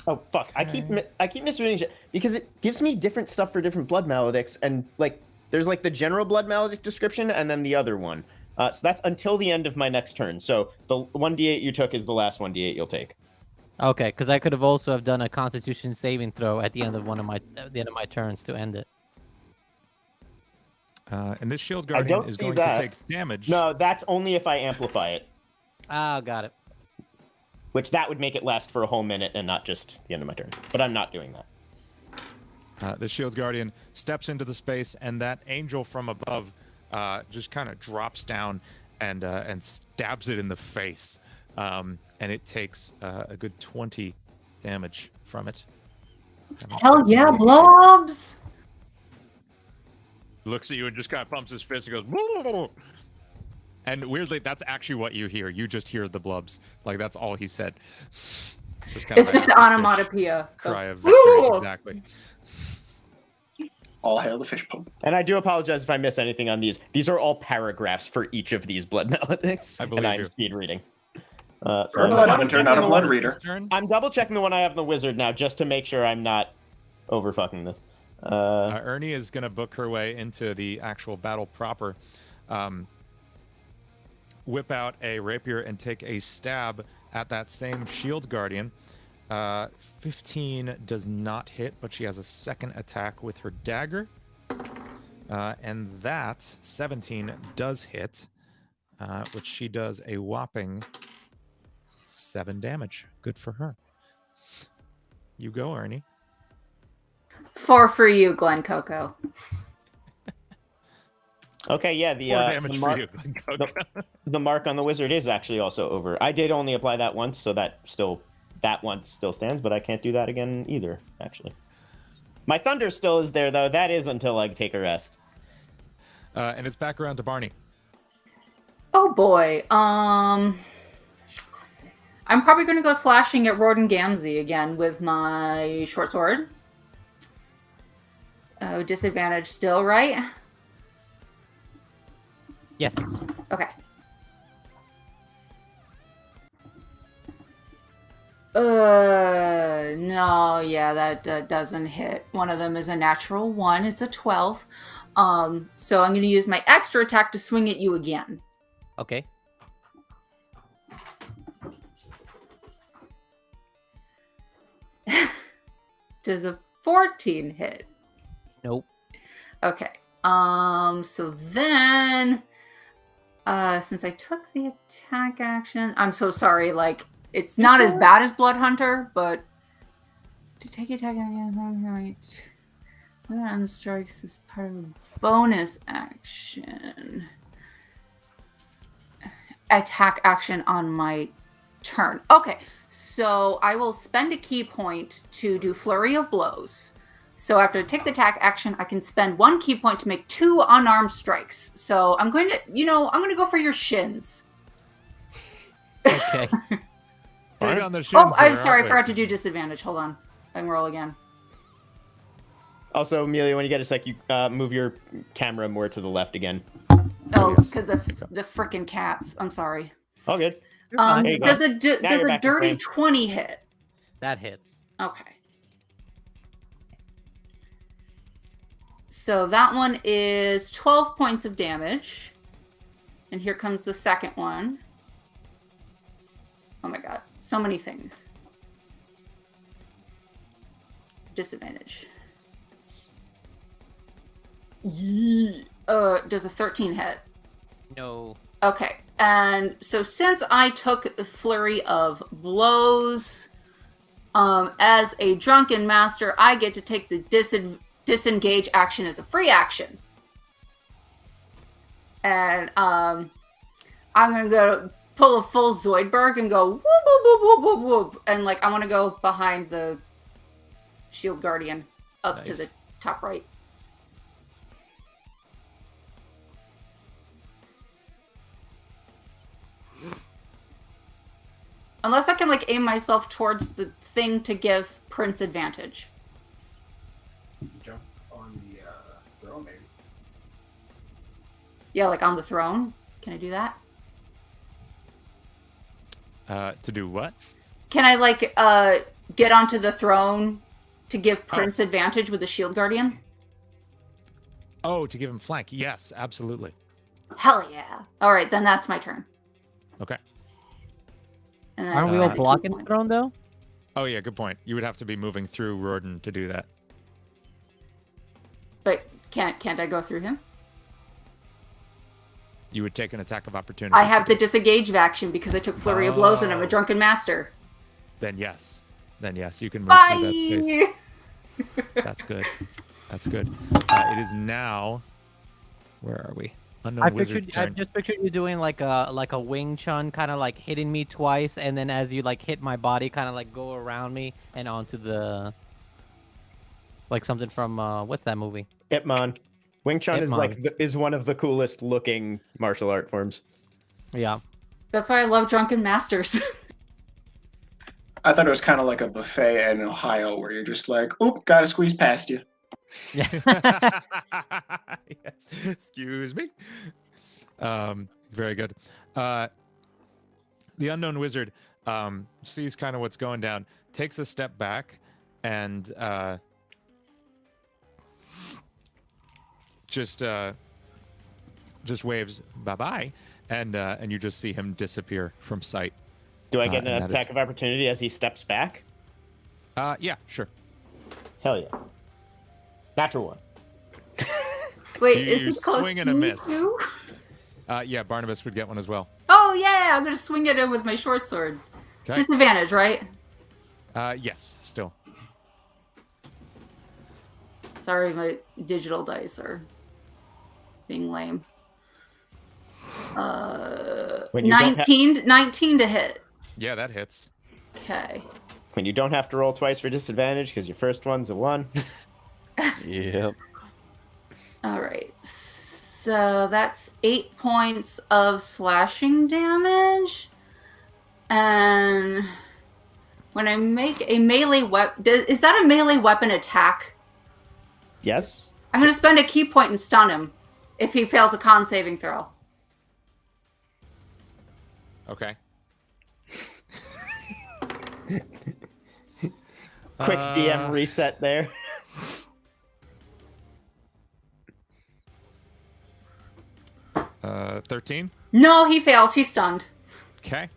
Oh fuck! I keep misreading shit because it gives me different stuff for different blood maledicts, and like there's like the general blood maledict description, and then the other one. So that's until the end of my next turn. So the 1d8 you took is the last 1d8 you'll take. Okay, because I could have also have done a Constitution saving throw at the end of my turns to end it. And this shield I guardian don't is see going that. to take damage. No, that's only if I amplify it, Ah, got it. which that would make it last for a whole minute and not just the end of my turn. But I'm not doing that. The shield guardian steps into the space, and that angel from above just kind of drops down and stabs it in the face. And it takes a good 20 damage from it. Hell yeah, Blobs! Looks at you and just kind of pumps his fist and goes, "Woo!" And weirdly, that's actually what you hear. You just hear the blubs. Like, that's all he said. Just kind It's of just a the onomatopoeia. cry of Woo! victory. Exactly. All hail the fish pope. And I do apologize if I miss anything on these. These are all paragraphs for each of these blood maledicts. I believe and I'm you. speed reading. Or So blood I'm hunter, not a double blood checking reader. His turn. I'm double checking the one I have in the wizard now just to make sure I'm not over fucking this. Ernie is going to book her way into the actual battle proper. Whip out a rapier and take a stab at that same shield guardian. 15 does not hit, but she has a second attack with her dagger. And that 17 does hit, which she does a whopping 7 damage. Good for her. You go, Ernie. 4 for you, Glen Coco. Okay, yeah, 4 damage for you. the mark on the wizard is actually also over. I did only apply that once, so that once still stands, but I can't do that again either, actually. My thunder still is there, though. That is until I take a rest. And it's back around to Barney. Oh boy. I'm probably going to go slashing at Roden Gamzee again with my short sword. Oh, disadvantage still, right? Yes. Okay. No, yeah, that doesn't hit. One of them is a natural 1. It's a 12. So I'm going to use my extra attack to swing at you again. Okay. Does a 14 hit? Nope. Okay. So then, since I took the attack action, I'm so sorry. Like, it's not as bad as Blood Hunter, but to take attack action, right? When strikes is part of a bonus action. Attack action on my turn. Okay, so I will spend a key point to do Flurry of Blows. So after I take the attack action, I can spend 1 key point to make 2 unarmed strikes. So I'm going to, I'm going to go for your shins. Okay. Big on the shins. Oh, I'm there, sorry, I aren't we? forgot to do disadvantage. Hold on. I can roll again. Also, Amelia, when you get a sec, you move your camera more to the left again. Oh, yes. because the frickin' cats. I'm sorry. All good. You're fine. There you go. Does Now does you're a back in dirty frame. 20 hit? That hits. Okay. So that one is 12 points of damage. And here comes the second one. Oh my god, so many things. Disadvantage. Does a 13 hit? No. Okay, and so since I took a flurry of blows, as a drunken master, I get to take the disengage action as a free action. And I'm gonna go pull a full Zoidberg and go whoop whoop whoop whoop whoop whoop, and like I want to go behind the shield guardian up to the top right. Unless I can like aim myself towards the thing to give Prince advantage. Jump on the throne, maybe. Yeah, like on the throne. Can I do that? To do what? Can I like get onto the throne to give Prince advantage with the shield guardian? Oh, to give him flank. Yes, absolutely. Hell yeah. All right, then that's my turn. Okay. And Aren't we all blocking the throne though? Oh yeah, good point. You would have to be moving through Rordan to do that. But can't I go through him? You would take an attack of opportunity. I have the disengage action because I took flurry of blows and I'm a drunken master. Then yes, you can move through that space. That's good. That's good. It is now. Where are we? Unknown Wizard's I turn. just pictured you doing like a Wing Chun, kind of like hitting me twice, and then as you like hit my body, kind of like go around me and onto the, like something from what's that movie? Ip Man. Wing Chun Ip is Man. like is one of the coolest looking martial art forms. Yeah. That's why I love drunken masters. I thought it was kind of like a buffet in Ohio where you're just like, oop, gotta squeeze past you. Yeah. Yes. Excuse me. Very good. The unknown wizard sees kind of what's going down, takes a step back, and just waves bye-bye, and you just see him disappear from sight. Do I get and an that attack is- of opportunity as he steps back? Yeah, sure. Hell yeah. Natural one. Wait, You is this close swing and to a me miss. too? Yeah, Barnabas would get one as well. Oh yeah, I'm gonna swing at him with my short sword. Okay. Disadvantage, right? Yes, still. Sorry, my digital dice are being lame. When you don't 19 to hit. Yeah, that hits. Okay. When you don't have to roll twice for disadvantage because your first one's a 1. Yep. All right. So that's 8 points of slashing damage. And when I make a melee weapon, is that a melee weapon attack? Yes. I'm going to spend a key point and stun him if he fails a con saving throw. Okay. Quick DM reset there. Uh, 13. No, he fails. He's stunned. Okay.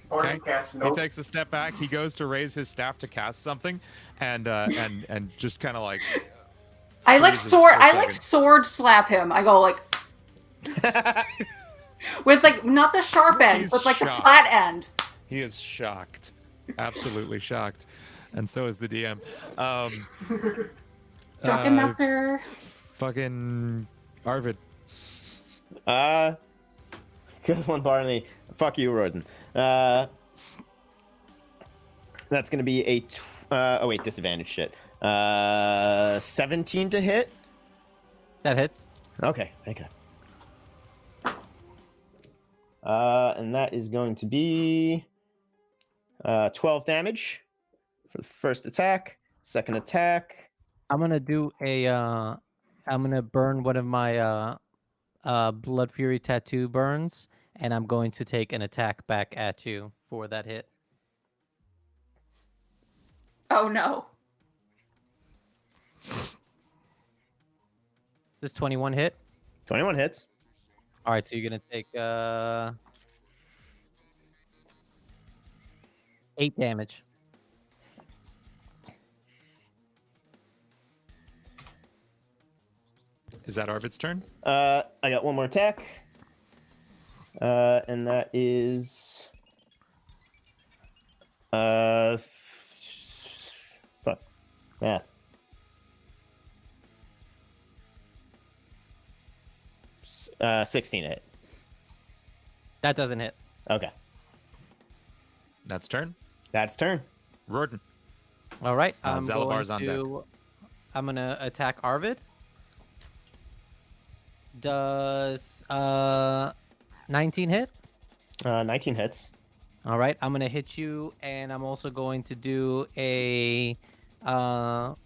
Barney Okay. casts He nope. takes a step back. He goes to raise his staff to cast something, and just kind of like. I like freezes sword. for a I like second. sword slap him. I go like with like not the sharp end, He's but like the shocked. flat end. He is shocked, absolutely shocked, and so is the DM. Drunken master. Fucking Arvid. Good one, Barney. Fuck you, Roden. That's gonna be a. Oh wait, disadvantage shit. 17 to hit. That hits. Okay, thank God. And that is going to be 12 damage for the first attack. Second attack. I'm gonna do a. I'm gonna burn one of my Blood Fury Tattoo burns, and I'm going to take an attack back at you for that hit. Oh no. Does 21 hit? 21 hits. All right, so you're gonna take 8 damage. Is that Arvid's turn? I got one more attack. And that is fuck. Math. 16 hit. That doesn't hit. Okay. That's turn. That's turn. Rorton. All right, Zalabar's on deck. I'm gonna attack Arvid. Does 19 hit? 19 hits. All right, I'm gonna hit you, and I'm also going to do a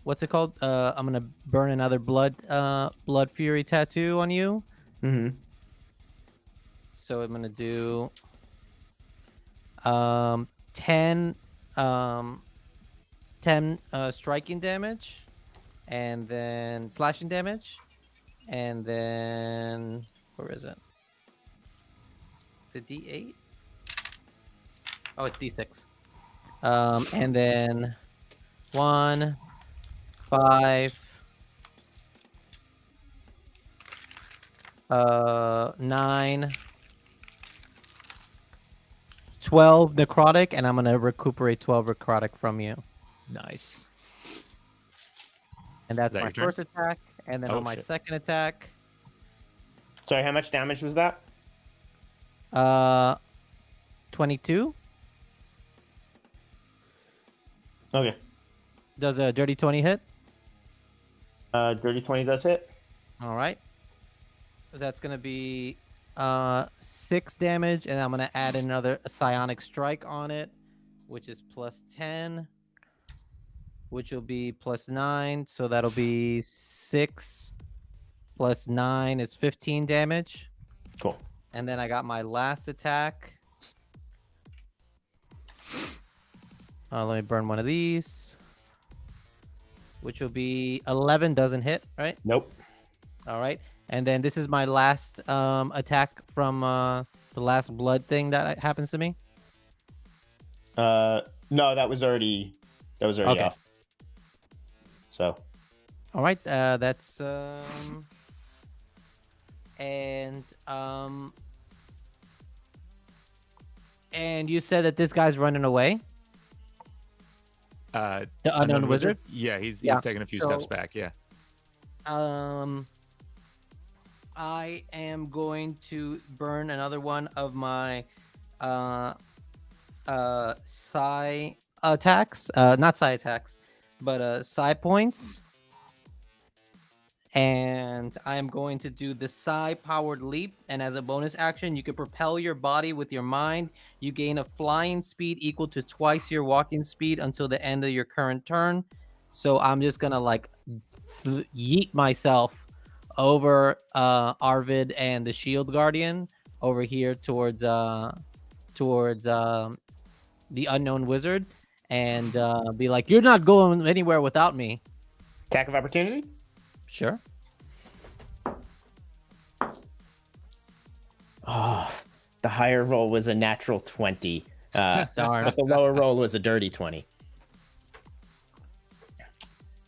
what's it called? I'm gonna burn another blood fury tattoo on you. Mm-hmm. So I'm gonna do 10 striking damage, and then slashing damage, and then where is it? Is it D8? Oh, it's D6. And then 1, 5, 9, 12 necrotic, and I'm gonna recuperate 12 necrotic from you. Nice. And that's that my your turn? first attack. And then Oh, on my shit. second attack, Sorry, how much damage was that? 22. Okay. Does a dirty 20 hit? Dirty 20 does hit. All right. So that's gonna be 6 damage, and I'm gonna add another psionic strike on it, which is plus 10, which will be plus 9. So that'll be 6 plus 9 is 15 damage. Cool. And then I got my last attack. Let me burn one of these, which will be 11. Doesn't hit, right? Nope. All right. And then this is my last attack from the last blood thing that happens to me. No, that was already Okay. off. So All right. That's and you said that this guy's running away. The The unknown wizard. Yeah, he's Yeah, taking a few steps so- back. Yeah. I am going to burn another one of my psi attacks. Not psi attacks, but psi points. And I am going to do the psi powered leap. And as a bonus action, you can propel your body with your mind. You gain a flying speed equal to twice your walking speed until the end of your current turn. So I'm just gonna like yeet myself over Arvid and the Shield Guardian over here towards the unknown wizard, and be like, "You're not going anywhere without me." attack of opportunity. Sure. Oh, the higher roll was a natural 20. Darn. But the lower roll was a dirty 20.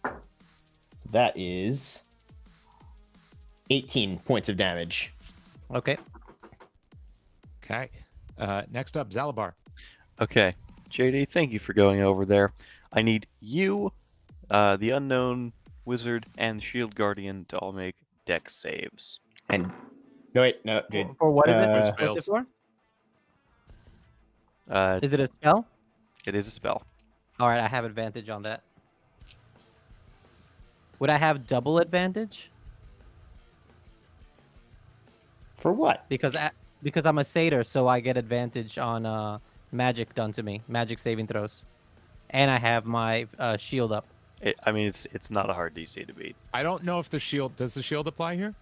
So that is 18 points of damage. Okay. Okay. Next up, Zalabar. Okay, JD, thank you for going over there. I need you, the unknown wizard, and Shield Guardian to all make dex saves. And no, wait, no, dude. For what is it? Uh, What's it for? Uh, Is it a spell? it is a spell. All right, I have advantage on that. Would I have double advantage? For what? Because I'm a satyr, so I get advantage on magic done to me, magic saving throws, and I have my shield up. I mean, it's not a hard DC to beat. I don't know if the shield does the shield apply here.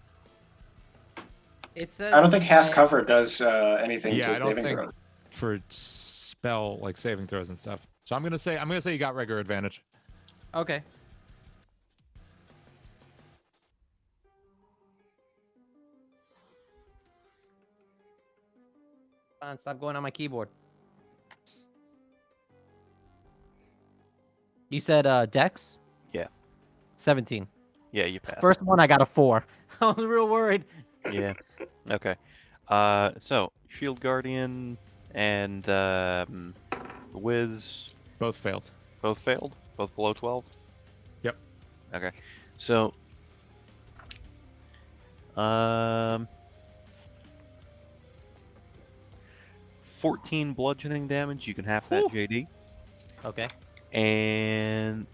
It says I don't think half I- cover does anything Yeah, to I don't saving think throws. for spell like saving throws and stuff. So I'm gonna say you got regular advantage. Okay. Fine, stop going on my keyboard. You said Dex? Yeah. 17. Yeah, you passed. First one I got a 4. I was real worried. Yeah. Okay. So Shield Guardian and Wiz Both failed. both failed. Both below 12. Yep. Okay. So 14 bludgeoning damage. You can have that, Whew. JD. Okay. And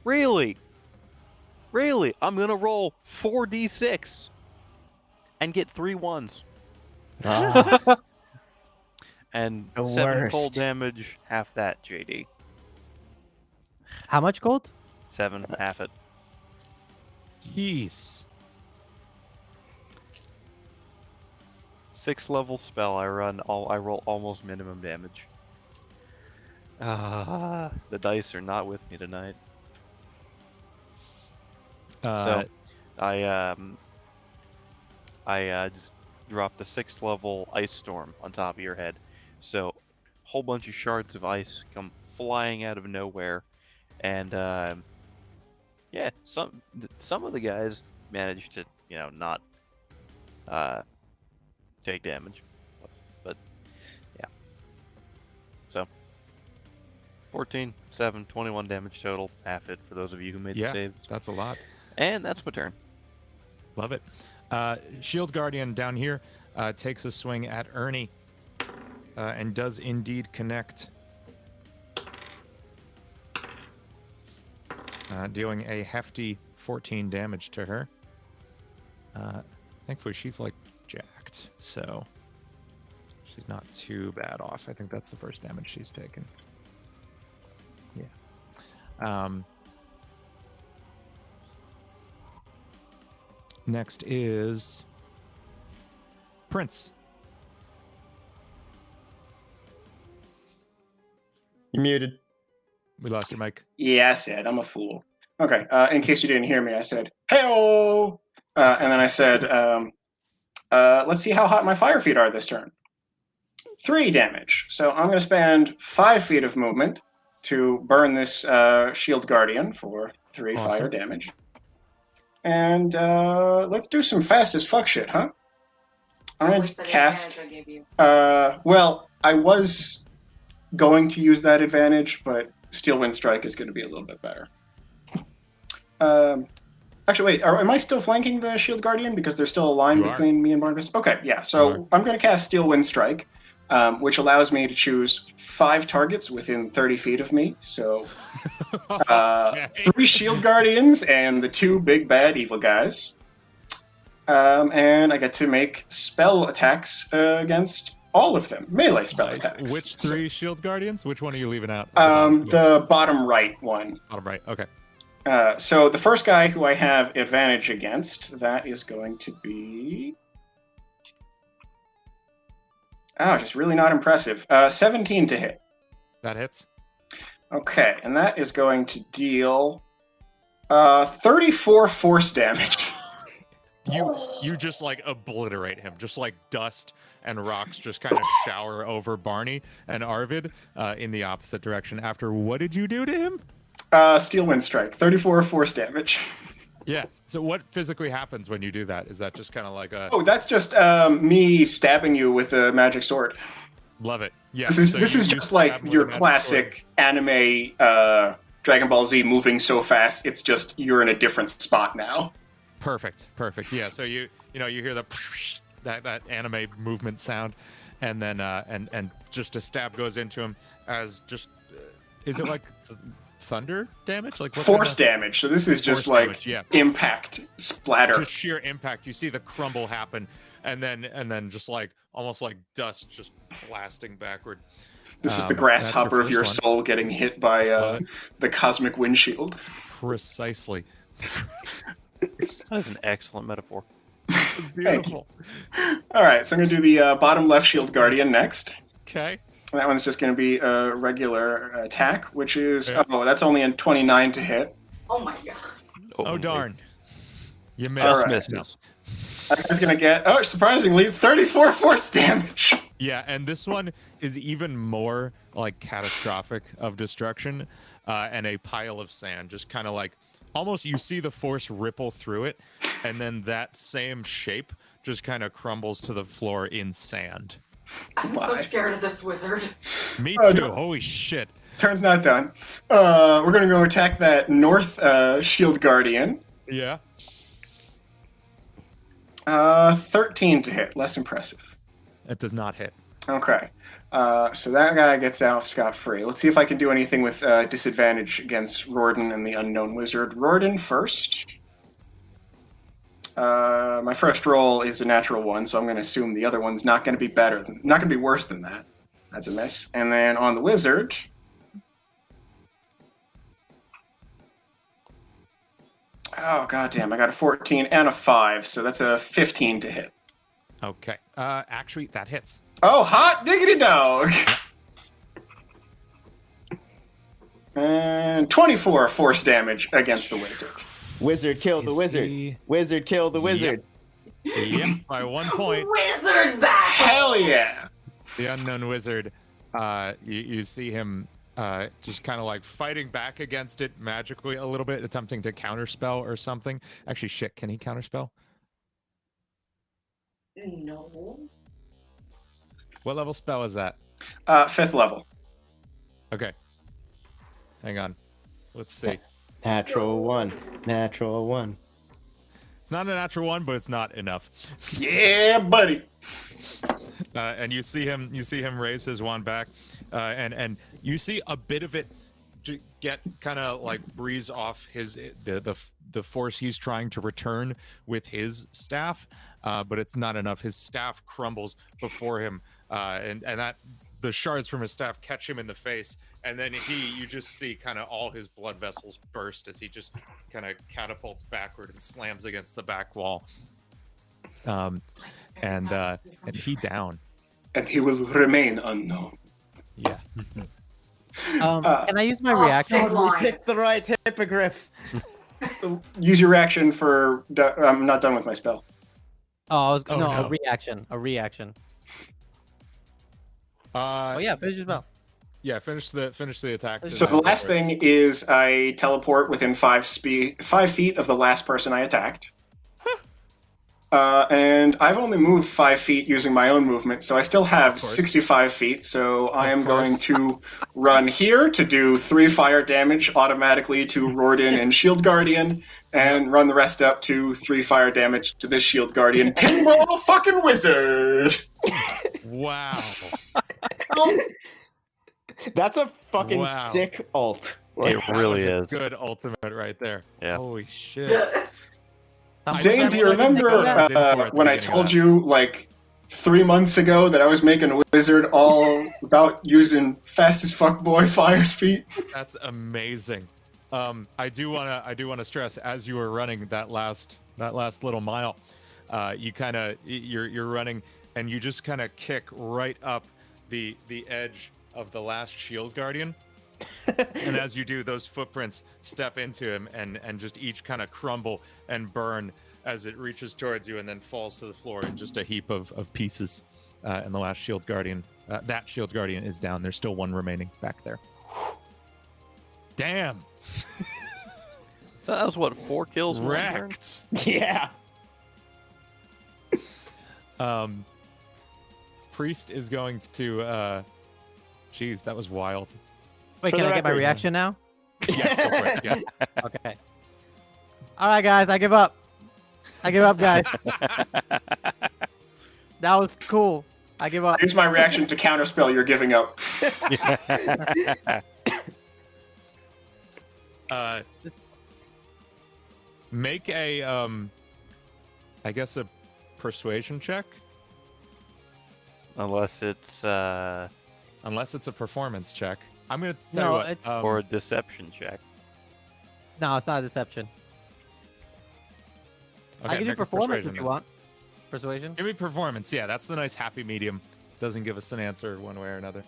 really? I'm gonna roll 4d6 and get 3 1s. And The 7 cold worst. damage, half that, JD. How much gold? 7, half it. Jeez. 6th level spell. I roll almost minimum damage. The dice are not with me tonight. Uh, So I just dropped a 6th level ice storm on top of your head. So a whole bunch of shards of ice come flying out of nowhere, and yeah, some of the guys managed to not take damage, but yeah. So 14, 7, 21 damage total, half it for those of you who made yeah, the saves. that's a lot. And that's my turn. Love it. Shield Guardian down here takes a swing at Ernie and does indeed connect, dealing a hefty 14 damage to her. Thankfully, she's like jacked, so she's not too bad off. I think that's the first damage she's taken. Yeah. Next is Prince. You're muted. We lost your mic. Yeah, I said I'm a fool. Okay. In case you didn't hear me, I said "Heyo," and then I said, "Let's see how hot my fire feet are this turn." 3 damage. So I'm going to spend 5 feet of movement to burn this Shield Guardian for 3 Awesome. fire damage. And let's do some fast as fuck shit, huh? I'm going to cast. Well, I was going to use that advantage, but Steel Wind Strike is going to be a little bit better. Actually, wait, am I still flanking the Shield Guardian because there's still a line You are. between me and Barnabas? Okay, yeah. You are. So I'm going to cast Steel Wind Strike, which allows me to choose 5 targets within 30 feet of me. So Okay. 3 Shield Guardians and the 2 big bad evil guys. And I get to make spell attacks against all of them, melee spell Nice. attacks. Which 3 Shield Guardians? Which one are you leaving out? The bottom right one. Bottom right. Okay. So the first guy who I have advantage against, that is going to be... Oh, just really not impressive. 17 to hit. That hits. Okay, and that is going to deal 34 force damage. You just like obliterate him, just like dust and rocks just kind of shower over Barney and Arvid in the opposite direction. After what did you do to him? Steel Wind Strike, 34 force damage. Yeah. So what physically happens when you do that? Is that just kind of like a... Oh, that's just me stabbing you with a magic sword. Love it. Yeah. This is so this you is just stab like him with your a magic classic anime Dragon Ball Z moving so fast. It's just you're in a different spot now. Perfect. Yeah. So you hear the that anime movement sound, and then and just a stab goes into him as just is it like thunder damage? Like what Force kind damage. So this is just force like damage, yeah. impact splatter. just sheer impact. You see the crumble happen, and then just like almost like dust just blasting backward. This is the That's grasshopper of first your one. soul getting hit by Love it. the cosmic windshield. Precisely. That is an excellent metaphor. was beautiful. All right, so I'm going to do the bottom left shield guardian next. Okay. That one's just going to be a regular attack, which is Yeah. that's only a 29 to hit. Oh my god. Oh darn. You missed. All Just right. misses. That guy's going to get surprisingly 34 force damage. Yeah, and this one is even more like catastrophic of destruction, and a pile of sand, just kind of like almost you see the force ripple through it, and then that same shape just kind of crumbles to the floor in sand. I'm so Why? scared of this wizard. Me Oh, too. no. Holy shit. Turn's not done. We're going to go attack that north shield guardian. Yeah. 13 to hit, less impressive. It does not hit. Okay. So that guy gets out scot-free. Let's see if I can do anything with disadvantage against Rorden and the unknown wizard. Rorden first. My first roll is a natural one, so I'm going to assume the other one's not going to be not going to be worse than that. That's a miss. And then on the wizard, oh goddamn! I got a 14 and a 5, so that's a 15 to hit. Okay. Actually, that hits. Oh, hot diggity dog! And 24 force damage against the wizard. Wizard kill the Is wizard. he- Wizard kill the wizard. Yep, by 1 point. Wizard battle! Hell yeah! The unknown wizard, you see him just kind of like fighting back against it magically a little bit, attempting to counterspell or something. Actually, shit, can he counterspell? No. What level spell is that? 5th level. Okay. Hang on. Let's see. Natural one. Natural one. It's not a natural one, but it's not enough. Yeah, buddy. And you see him raise his wand back, and you see a bit of it get kind of like breeze off the force he's trying to return with his staff, but it's not enough. His staff crumbles before him, and that the shards from his staff catch him in the face, and then you just see kind of all his blood vessels burst as he just kind of catapults backward and slams against the back wall. And he down. And he will remain unknown. Yeah. Can I use my Oh, reaction? so long. Pick the right hippogriff. Use your reaction for. I'm not done with my spell. Oh, Oh, no, no. a reaction. A reaction. Oh yeah, finish your spell. Yeah, finish the attack. So the last thing is I teleport within 5 feet of the last person I attacked. And I've only moved 5 feet using my own movement, so I still have course. 65 feet. So I Of am going course. to run here to do 3 fire damage automatically to Rorden and Shield Guardian, and run the rest up to 3 fire damage to this Shield Guardian. Pinball fucking wizard! Wow. That's a fucking Wow. sick alt. It That really was a is. good ultimate right there. Yeah. Holy shit. How much Dane, damage do you did I take remember on that? was in for at the when I beginning of told that. you, like, 3 months ago that I was making a wizard all about using fast as fuck boy fire speed? That's amazing. I do wanna stress, as you were running that last little mile, you're running and you just kind of kick right up the edge of the last shield guardian. And as you do, those footprints step into him and just each kind of crumble and burn as it reaches towards you and then falls to the floor in just a heap of pieces. And the last shield guardian, that shield guardian is down. There's still one remaining back there. Damn. That was what, 4 kills? in one turn? Wrecked. Yeah. Priest is going to geez, that was wild. Wait, For can the I get my record, reaction now? Yes, go for it. Yes. Okay. All right, guys, I give up. I give up, guys. That was cool. I give up. Here's my reaction to counterspell you're giving up. Make a I guess a persuasion check, Unless it's unless it's a performance check. I'm gonna tell No, you what. it's- or a deception check. No, it's not a deception. okay, I can do make a performance persuasion if you then. want. Persuasion? Give me performance. Yeah, that's the nice happy medium. Doesn't give us an answer one way or another.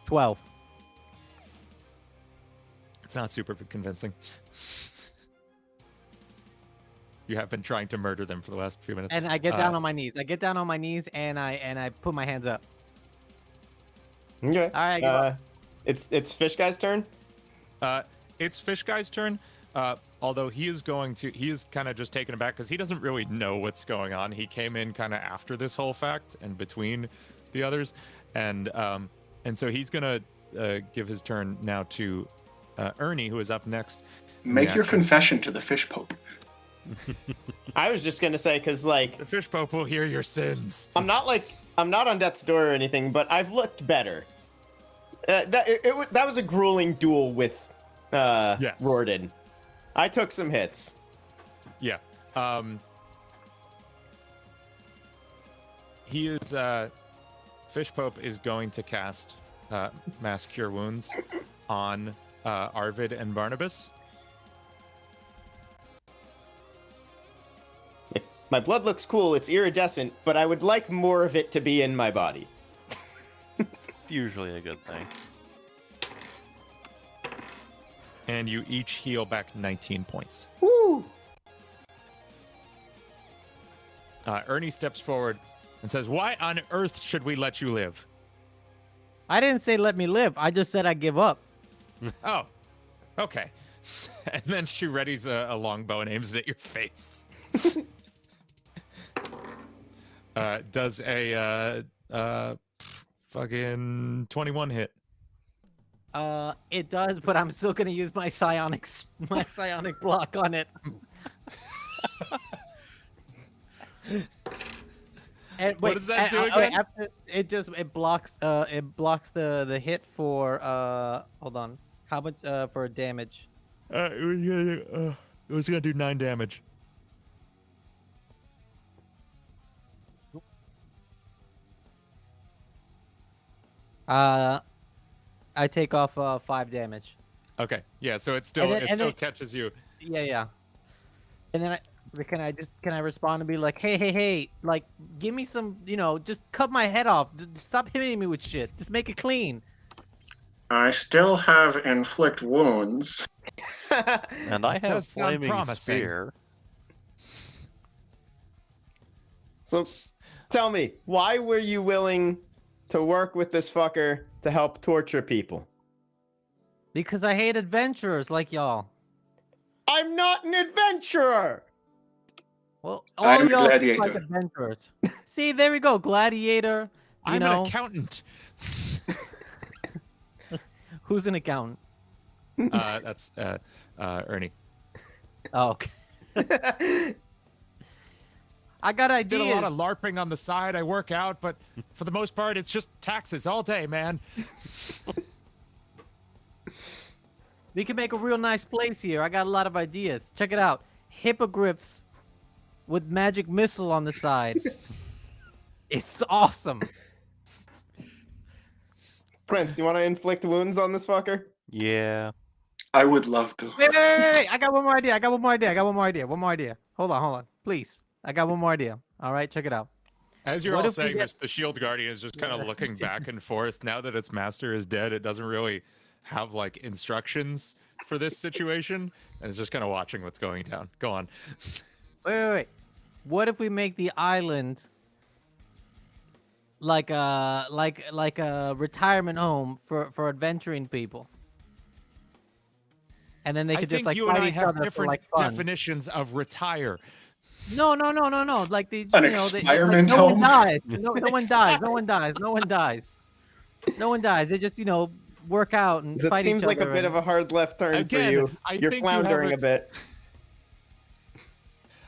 12. It's not super convincing. You have been trying to murder them for the last few minutes. And I get down on my knees. I get down on my knees and I put my hands up. Okay. All right, give up. It's Fish Guy's turn. It's Fish Guy's turn. Although he is kind of just taken aback because he doesn't really know what's going on. He came in kind of after this whole fact and between the others, and so he's gonna give his turn now to Ernie, who is up next. Make your confession to the Fish Pope. I was just gonna say because like The Fish Pope will hear your sins. I'm not on death's door or anything, but I've looked better. That was a grueling duel with Yes. Rorden. I took some hits. Yeah. He is Fish Pope is going to cast Mass Cure Wounds on Arvid and Barnabas. My blood looks cool, it's iridescent, but I would like more of it to be in my body. It's usually a good thing. And you each heal back 19 points. Woo! Ernie steps forward and says, "Why on earth should we let you live?" I didn't say let me live. I just said I give up. Oh, okay. And then she readies a longbow and aims it at your face. Does a fucking 21 hit? It does, but I'm still gonna use my psionic block on it. And What does that do again? After, it blocks the hit for hold on. How much for damage? It was gonna do 9 damage. I take off 5 damage. Okay, yeah. So it still catches you. Yeah. And then can I respond and be like, hey, like give me some, just cut my head off. Stop hitting me with shit. Just make it clean. I still have inflict wounds. And I have does sound flaming promising. spear. So, tell me, why were you willing to work with this fucker to help torture people? Because I hate adventurers like y'all. I'm not an adventurer! Well, I'm all a y'all seem gladiator. like adventurers. See, there we go, gladiator. I'm an accountant. Who's an accountant? That's Ernie. Oh, okay. I got ideas. Did a lot of LARPing on the side. I work out, but for the most part, it's just taxes all day, man. We can make a real nice place here. I got a lot of ideas. Check it out. Hippogriffs with magic missile on the side. It's awesome. Prince, you want to inflict wounds on this fucker? Yeah. I would love to. Wait. I got one more idea. One more idea. Hold on. Please. I got one more idea. All right, check it out. As you're What all if we saying get- this, the shield guardian is just kind of looking back and forth. Now that its master is dead, it doesn't really have like instructions for this situation, and it's just kind of watching what's going down. Go on. Wait. What if we make the island like a retirement home for adventuring people? And then they I could think just like you and fight I each have other for different like fun. definitions of retire. No. Like the An like, experiment no one home? dies. No one dies. They just work out and That fight seems each like a other bit of a hard left turn Again, for you. I You're think you have floundering a- a bit.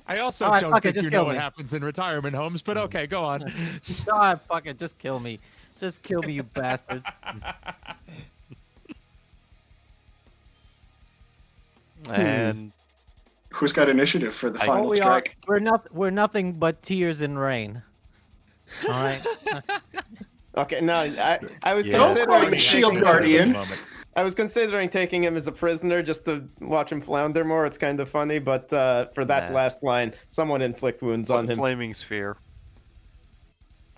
I also All right, don't fuck it, think just you know kill what me. happens in retirement homes, but okay, go on. God, fuck it, just kill me. Just kill me, you bastard. And Who's got initiative for the I- final we strike? we're nothing but tears in rain. All right. Okay, no, I was Yeah. Don't considering quite taking- shield Initiative at the guardian. moment. I was considering taking him as a prisoner just to watch him flounder more. It's kind of funny, but for that Nah. last line, someone inflict wounds on him. Flaming sphere.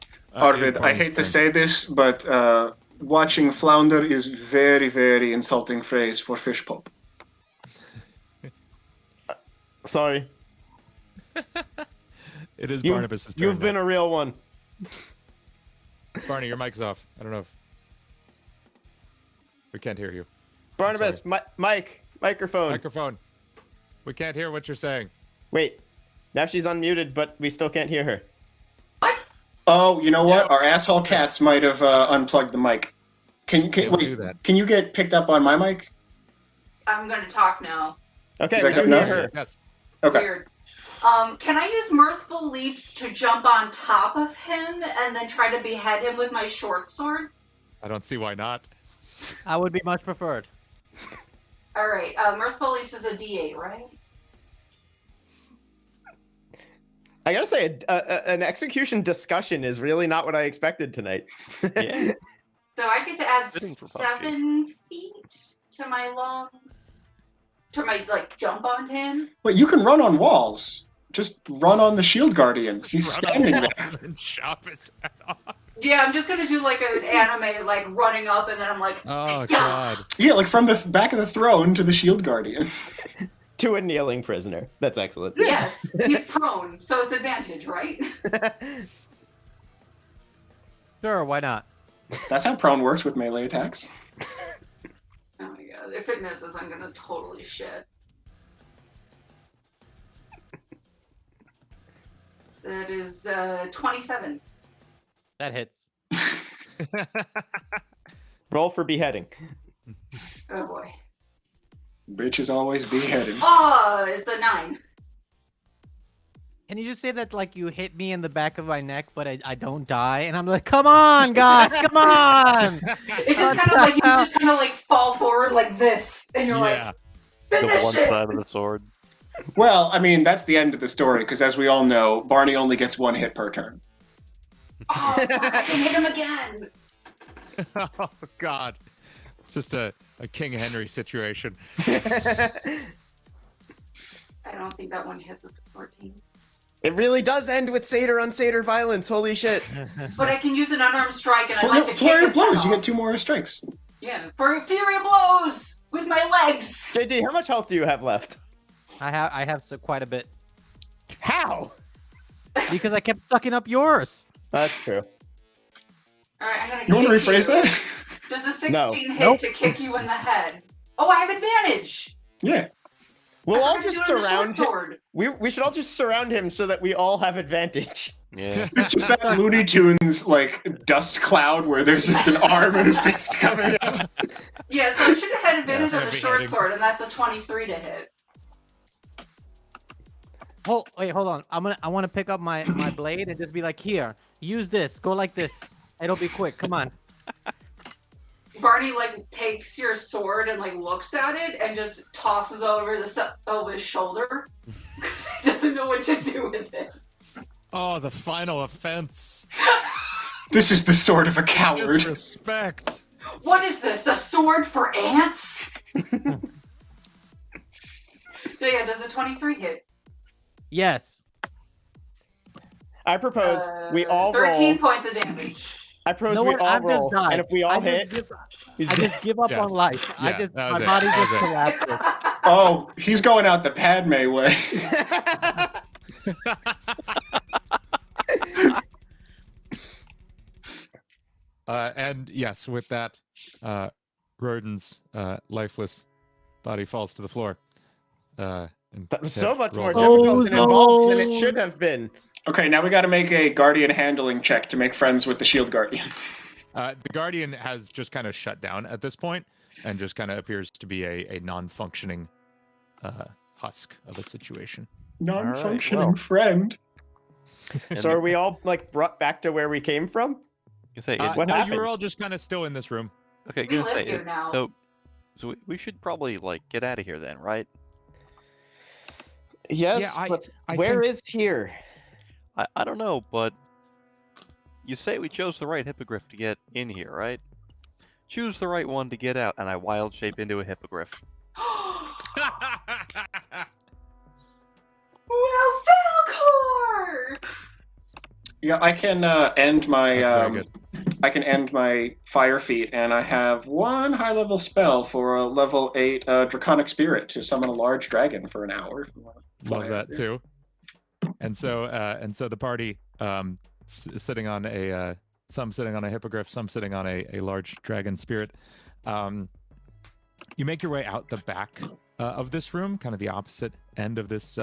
Is Arvid, I Barney's hate to turn. say this, but watching flounder is very, very insulting phrase for fish pulp. Oh, Sorry. It is You- Barnabas' turn. You've been now. a real one. Barney, your mic's off. I don't know if we can't hear you. Barnabas, microphone. Microphone. We can't hear what you're saying. Wait. Now she's unmuted, but we still can't hear her. Oh, you know what? Yeah. Our asshole cats might have unplugged the mic. Can They will wait? do that. Can you get picked up on my mic? I'm gonna talk now. Okay, Is we that do good hear enough? her. Yes. Okay. Weird. Can I use mirthful leaps to jump on top of him and then try to behead him with my short sword? I don't see why not. I would be much preferred. All right. Mirthful leaps is a D8, right? I gotta say, an execution discussion is really not what I expected tonight. Yeah. So I get to add Fitting for PUBG. 7 feet to my jump on him. Wait, you can run on walls. Just run on the shield guardian. He's Run on standing walls there. and then chop his head off. Yeah, I'm just gonna do like an anime, like running up, and then I'm like, Oh God. Yeah, like from the back of the throne to the shield guardian. To a kneeling prisoner. That's excellent. yes, he's prone, so it's advantage, right? Sure, why not? That's how prone works with melee attacks. Oh my god, if it misses, I'm gonna totally shit. That is 27. That hits. Roll for beheading. Oh boy. Bitches always beheaded. Oh, it's a 9. Can you just say that like you hit me in the back of my neck, but I don't die? And I'm like, come on, guys, come on! It's just kind of like you just kind of like fall forward like this, and you're Yeah. like, The finish one it. side of the sword. Well, I mean, that's the end of the story, because as we all know, Barney only gets 1 hit per turn. Oh, fuck, I can hit him again. Oh God. It's just a King Henry situation. I don't think that one hits. It's a 14. It really does end with satyr on satyr violence. Holy shit. But I can use an unarmed strike, and I like to kick Flurry of his head blows, you off. get 2 more strikes. Yeah, for fury of blows with my legs. JD, how much health do you have left? I have quite a bit How? because I kept sucking up yours. That's true. All right, I'm gonna. You want to kick rephrase you. that? Does a 16 No. hit Nope. to kick you in the head? Oh, I have advantage. Yeah. We'll I all forgot to just do it on the surround him. short sword. We should all just surround him so that we all have advantage. Yeah. It's just that Looney Tunes, like, dust cloud where there's just an arm and a fist coming out. Yeah, so I should have had advantage Yeah, on the heavy short hitting. sword, and that's a 23 to hit. Hold on. I want to pick up my blade and just be like, here, use this. Go like this. It'll be quick. Come on. Barney like takes your sword and like looks at it and just tosses over over his shoulder because he doesn't know what to do with it. Oh, the final offense. This is the sword of a coward. Disrespect. What is this? A sword for ants? So yeah, does a 23 hit? Yes. I propose we all 13 roll. points of damage. I propose No we one, all I've just roll. died. And if we all I hit, just give up on Yes. life. Yeah, I just that my was it. body That just was it. collapses. Oh, he's going out the Padme way. And yes, with that, Roden's lifeless body falls to the floor. And that was Ted so much more rolls difficult over. and involved than it should have been. Okay, now we got to make a guardian handling check to make friends with the shield guardian. The Guardian has just kind of shut down at this point and just kind of appears to be a non-functioning husk of a situation. Non-functioning well. friend. And So are we all like brought back to where we came from? You say, What no, you happened? were all just kind of still in this room. okay, We gonna live say, here now. so we should probably like get out of here then, right? Yes, Yeah, but I where think- is here? I don't know, but you say we chose the right hippogriff to get in here, right? Choose the right one to get out, and I wild shape into a hippogriff. Well, Falcor! Yeah, I can end my That's very good. I can end my fire feat, and I have one high level spell for a level 8 draconic spirit to summon a large dragon for an hour. If you want to Love that too. And so the party sitting on a some sitting on a hippogriff, some sitting on a large dragon spirit. You make your way out the back of this room, kind of the opposite end of this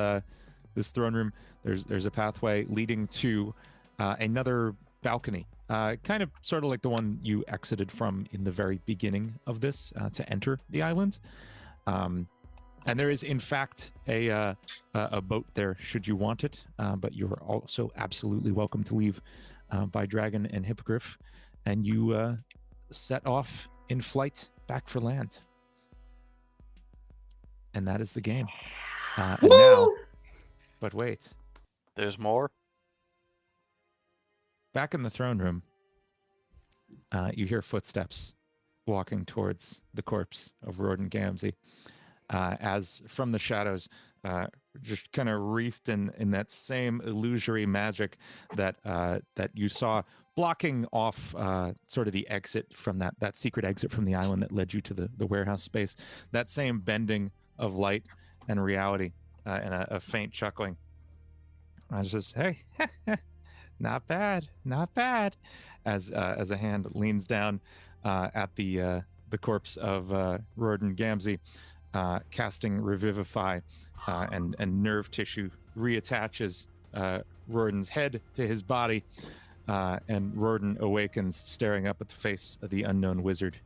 this throne room. There's a pathway leading to another balcony, kind of sort of like the one you exited from in the very beginning of this to enter the island. And there is, in fact, a boat there should you want it, but you are also absolutely welcome to leave by dragon and hippogriff, and you set off in flight back for land. And that is the game. And now, but wait, There's more. back in the throne room, you hear footsteps walking towards the corpse of Rorden Gamzee. As from the shadows, just kind of wreathed in that same illusory magic that that you saw blocking off sort of the exit from that secret exit from the island that led you to the warehouse space. That same bending of light and reality, and a faint chuckling. I was just, hey, not bad, not bad. As a hand leans down at the corpse of Rorden Gamzee. Casting Revivify, and nerve tissue reattaches Rorden's head to his body, and Rorden awakens, staring up at the face of the unknown wizard.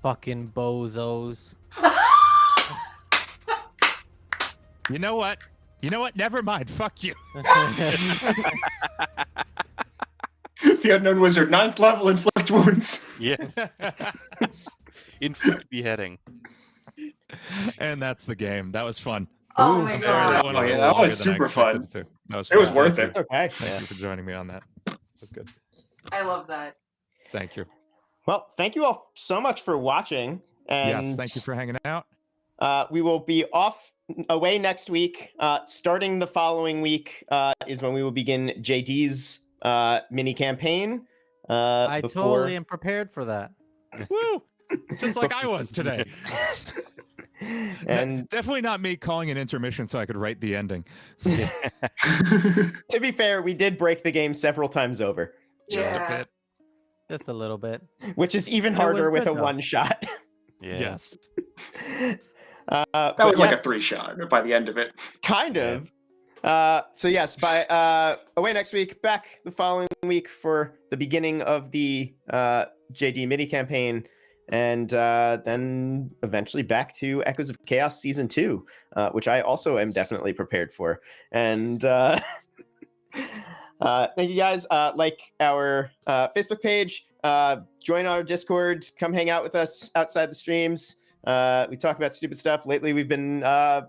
Fucking bozos. You know what? Never mind. Fuck you. The unknown wizard, 9th level, inflict wounds. Yeah. Inflict beheading. And that's the game. That was fun. Oh my I'm sorry that god. went a Oh, yeah, little that longer was than I super expected fun. it to. That was It was fun. worth Thank it. It's okay. Thank you for joining me on that. That was good. I love that. Thank you. Well, thank you all so much for watching. And Yes, thank you for hanging out. we will be away next week. Starting the following week is when we will begin JD's mini campaign. I before... totally am prepared for that. Woo! Just like I was today. And Definitely not me calling an intermission so I could write the ending. to be fair, we did break the game several times over, Just Yeah. a bit. Just a little bit. which is even It was harder with good, a though. one shot. Yeah. Yes. That was like a 3-shot by the end of it. Kind Yeah. of. So yes, by away next week, back the following week for the beginning of the JD mini campaign, and then eventually back to Echoes of Chaos Season 2, which I also am definitely prepared for. And thank you guys. Like our Facebook page, join our Discord, come hang out with us outside the streams. We talk about stupid stuff. Lately, we've been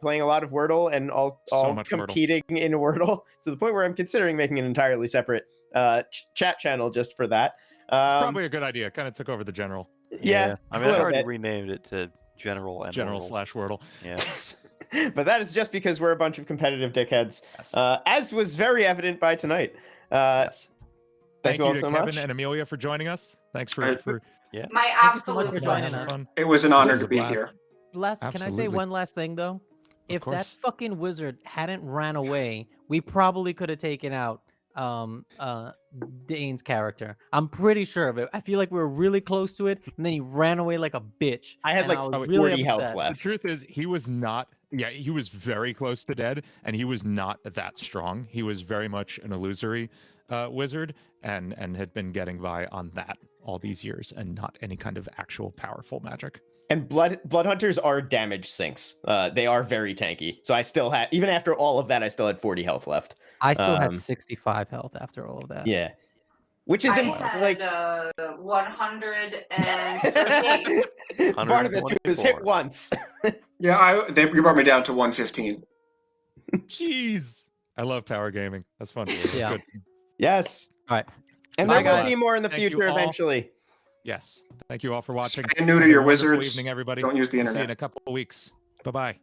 playing a lot of Wordle and all much Wordle. competing in Wordle to the point where I'm considering making an entirely separate chat channel just for that. It's probably a good idea. Kind of took over the general Yeah, I a mean, I little already bit. renamed it to General and Wordle. /Wordle. Yeah. But that is just because we're a bunch of competitive dickheads, Yes. as was very evident by tonight. Yes. Thank all you to so Kevin much. and Amelia for joining us. Thanks for My Thank you so much absolute for having joining us. fun. It was an honor was to a be blast. here. Can I say Absolutely. one last thing though? If that course. fucking wizard hadn't ran away, we probably could have taken out Dane's character. I'm pretty sure of it. I feel like we were really close to it, and then he ran away like a bitch. I had and like was 40 really health upset. left. The truth is, he was not. Yeah, he was very close to dead, and he was not that strong. He was very much an illusory wizard, and had been getting by on that all these years, and not any kind of actual powerful magic. And blood hunters are damage sinks. They are very tanky. So I still had, even after all of that, I still had 40 health left. I still had Um, 65 health after all of that. Yeah, which is I like had 138. Barnabas who was hit 124. once. Yeah, you brought me down to 115. Jeez, I love power gaming. That's fun. That's Yeah. good. Yes. All right. And This there was a will blast. be more in the Thank you future all. eventually. Yes. Thank you all for watching. Spay and neuter Have a your wonderful wizards. evening, everybody. Don't use the We'll see you in internet. a couple of weeks. Bye-bye.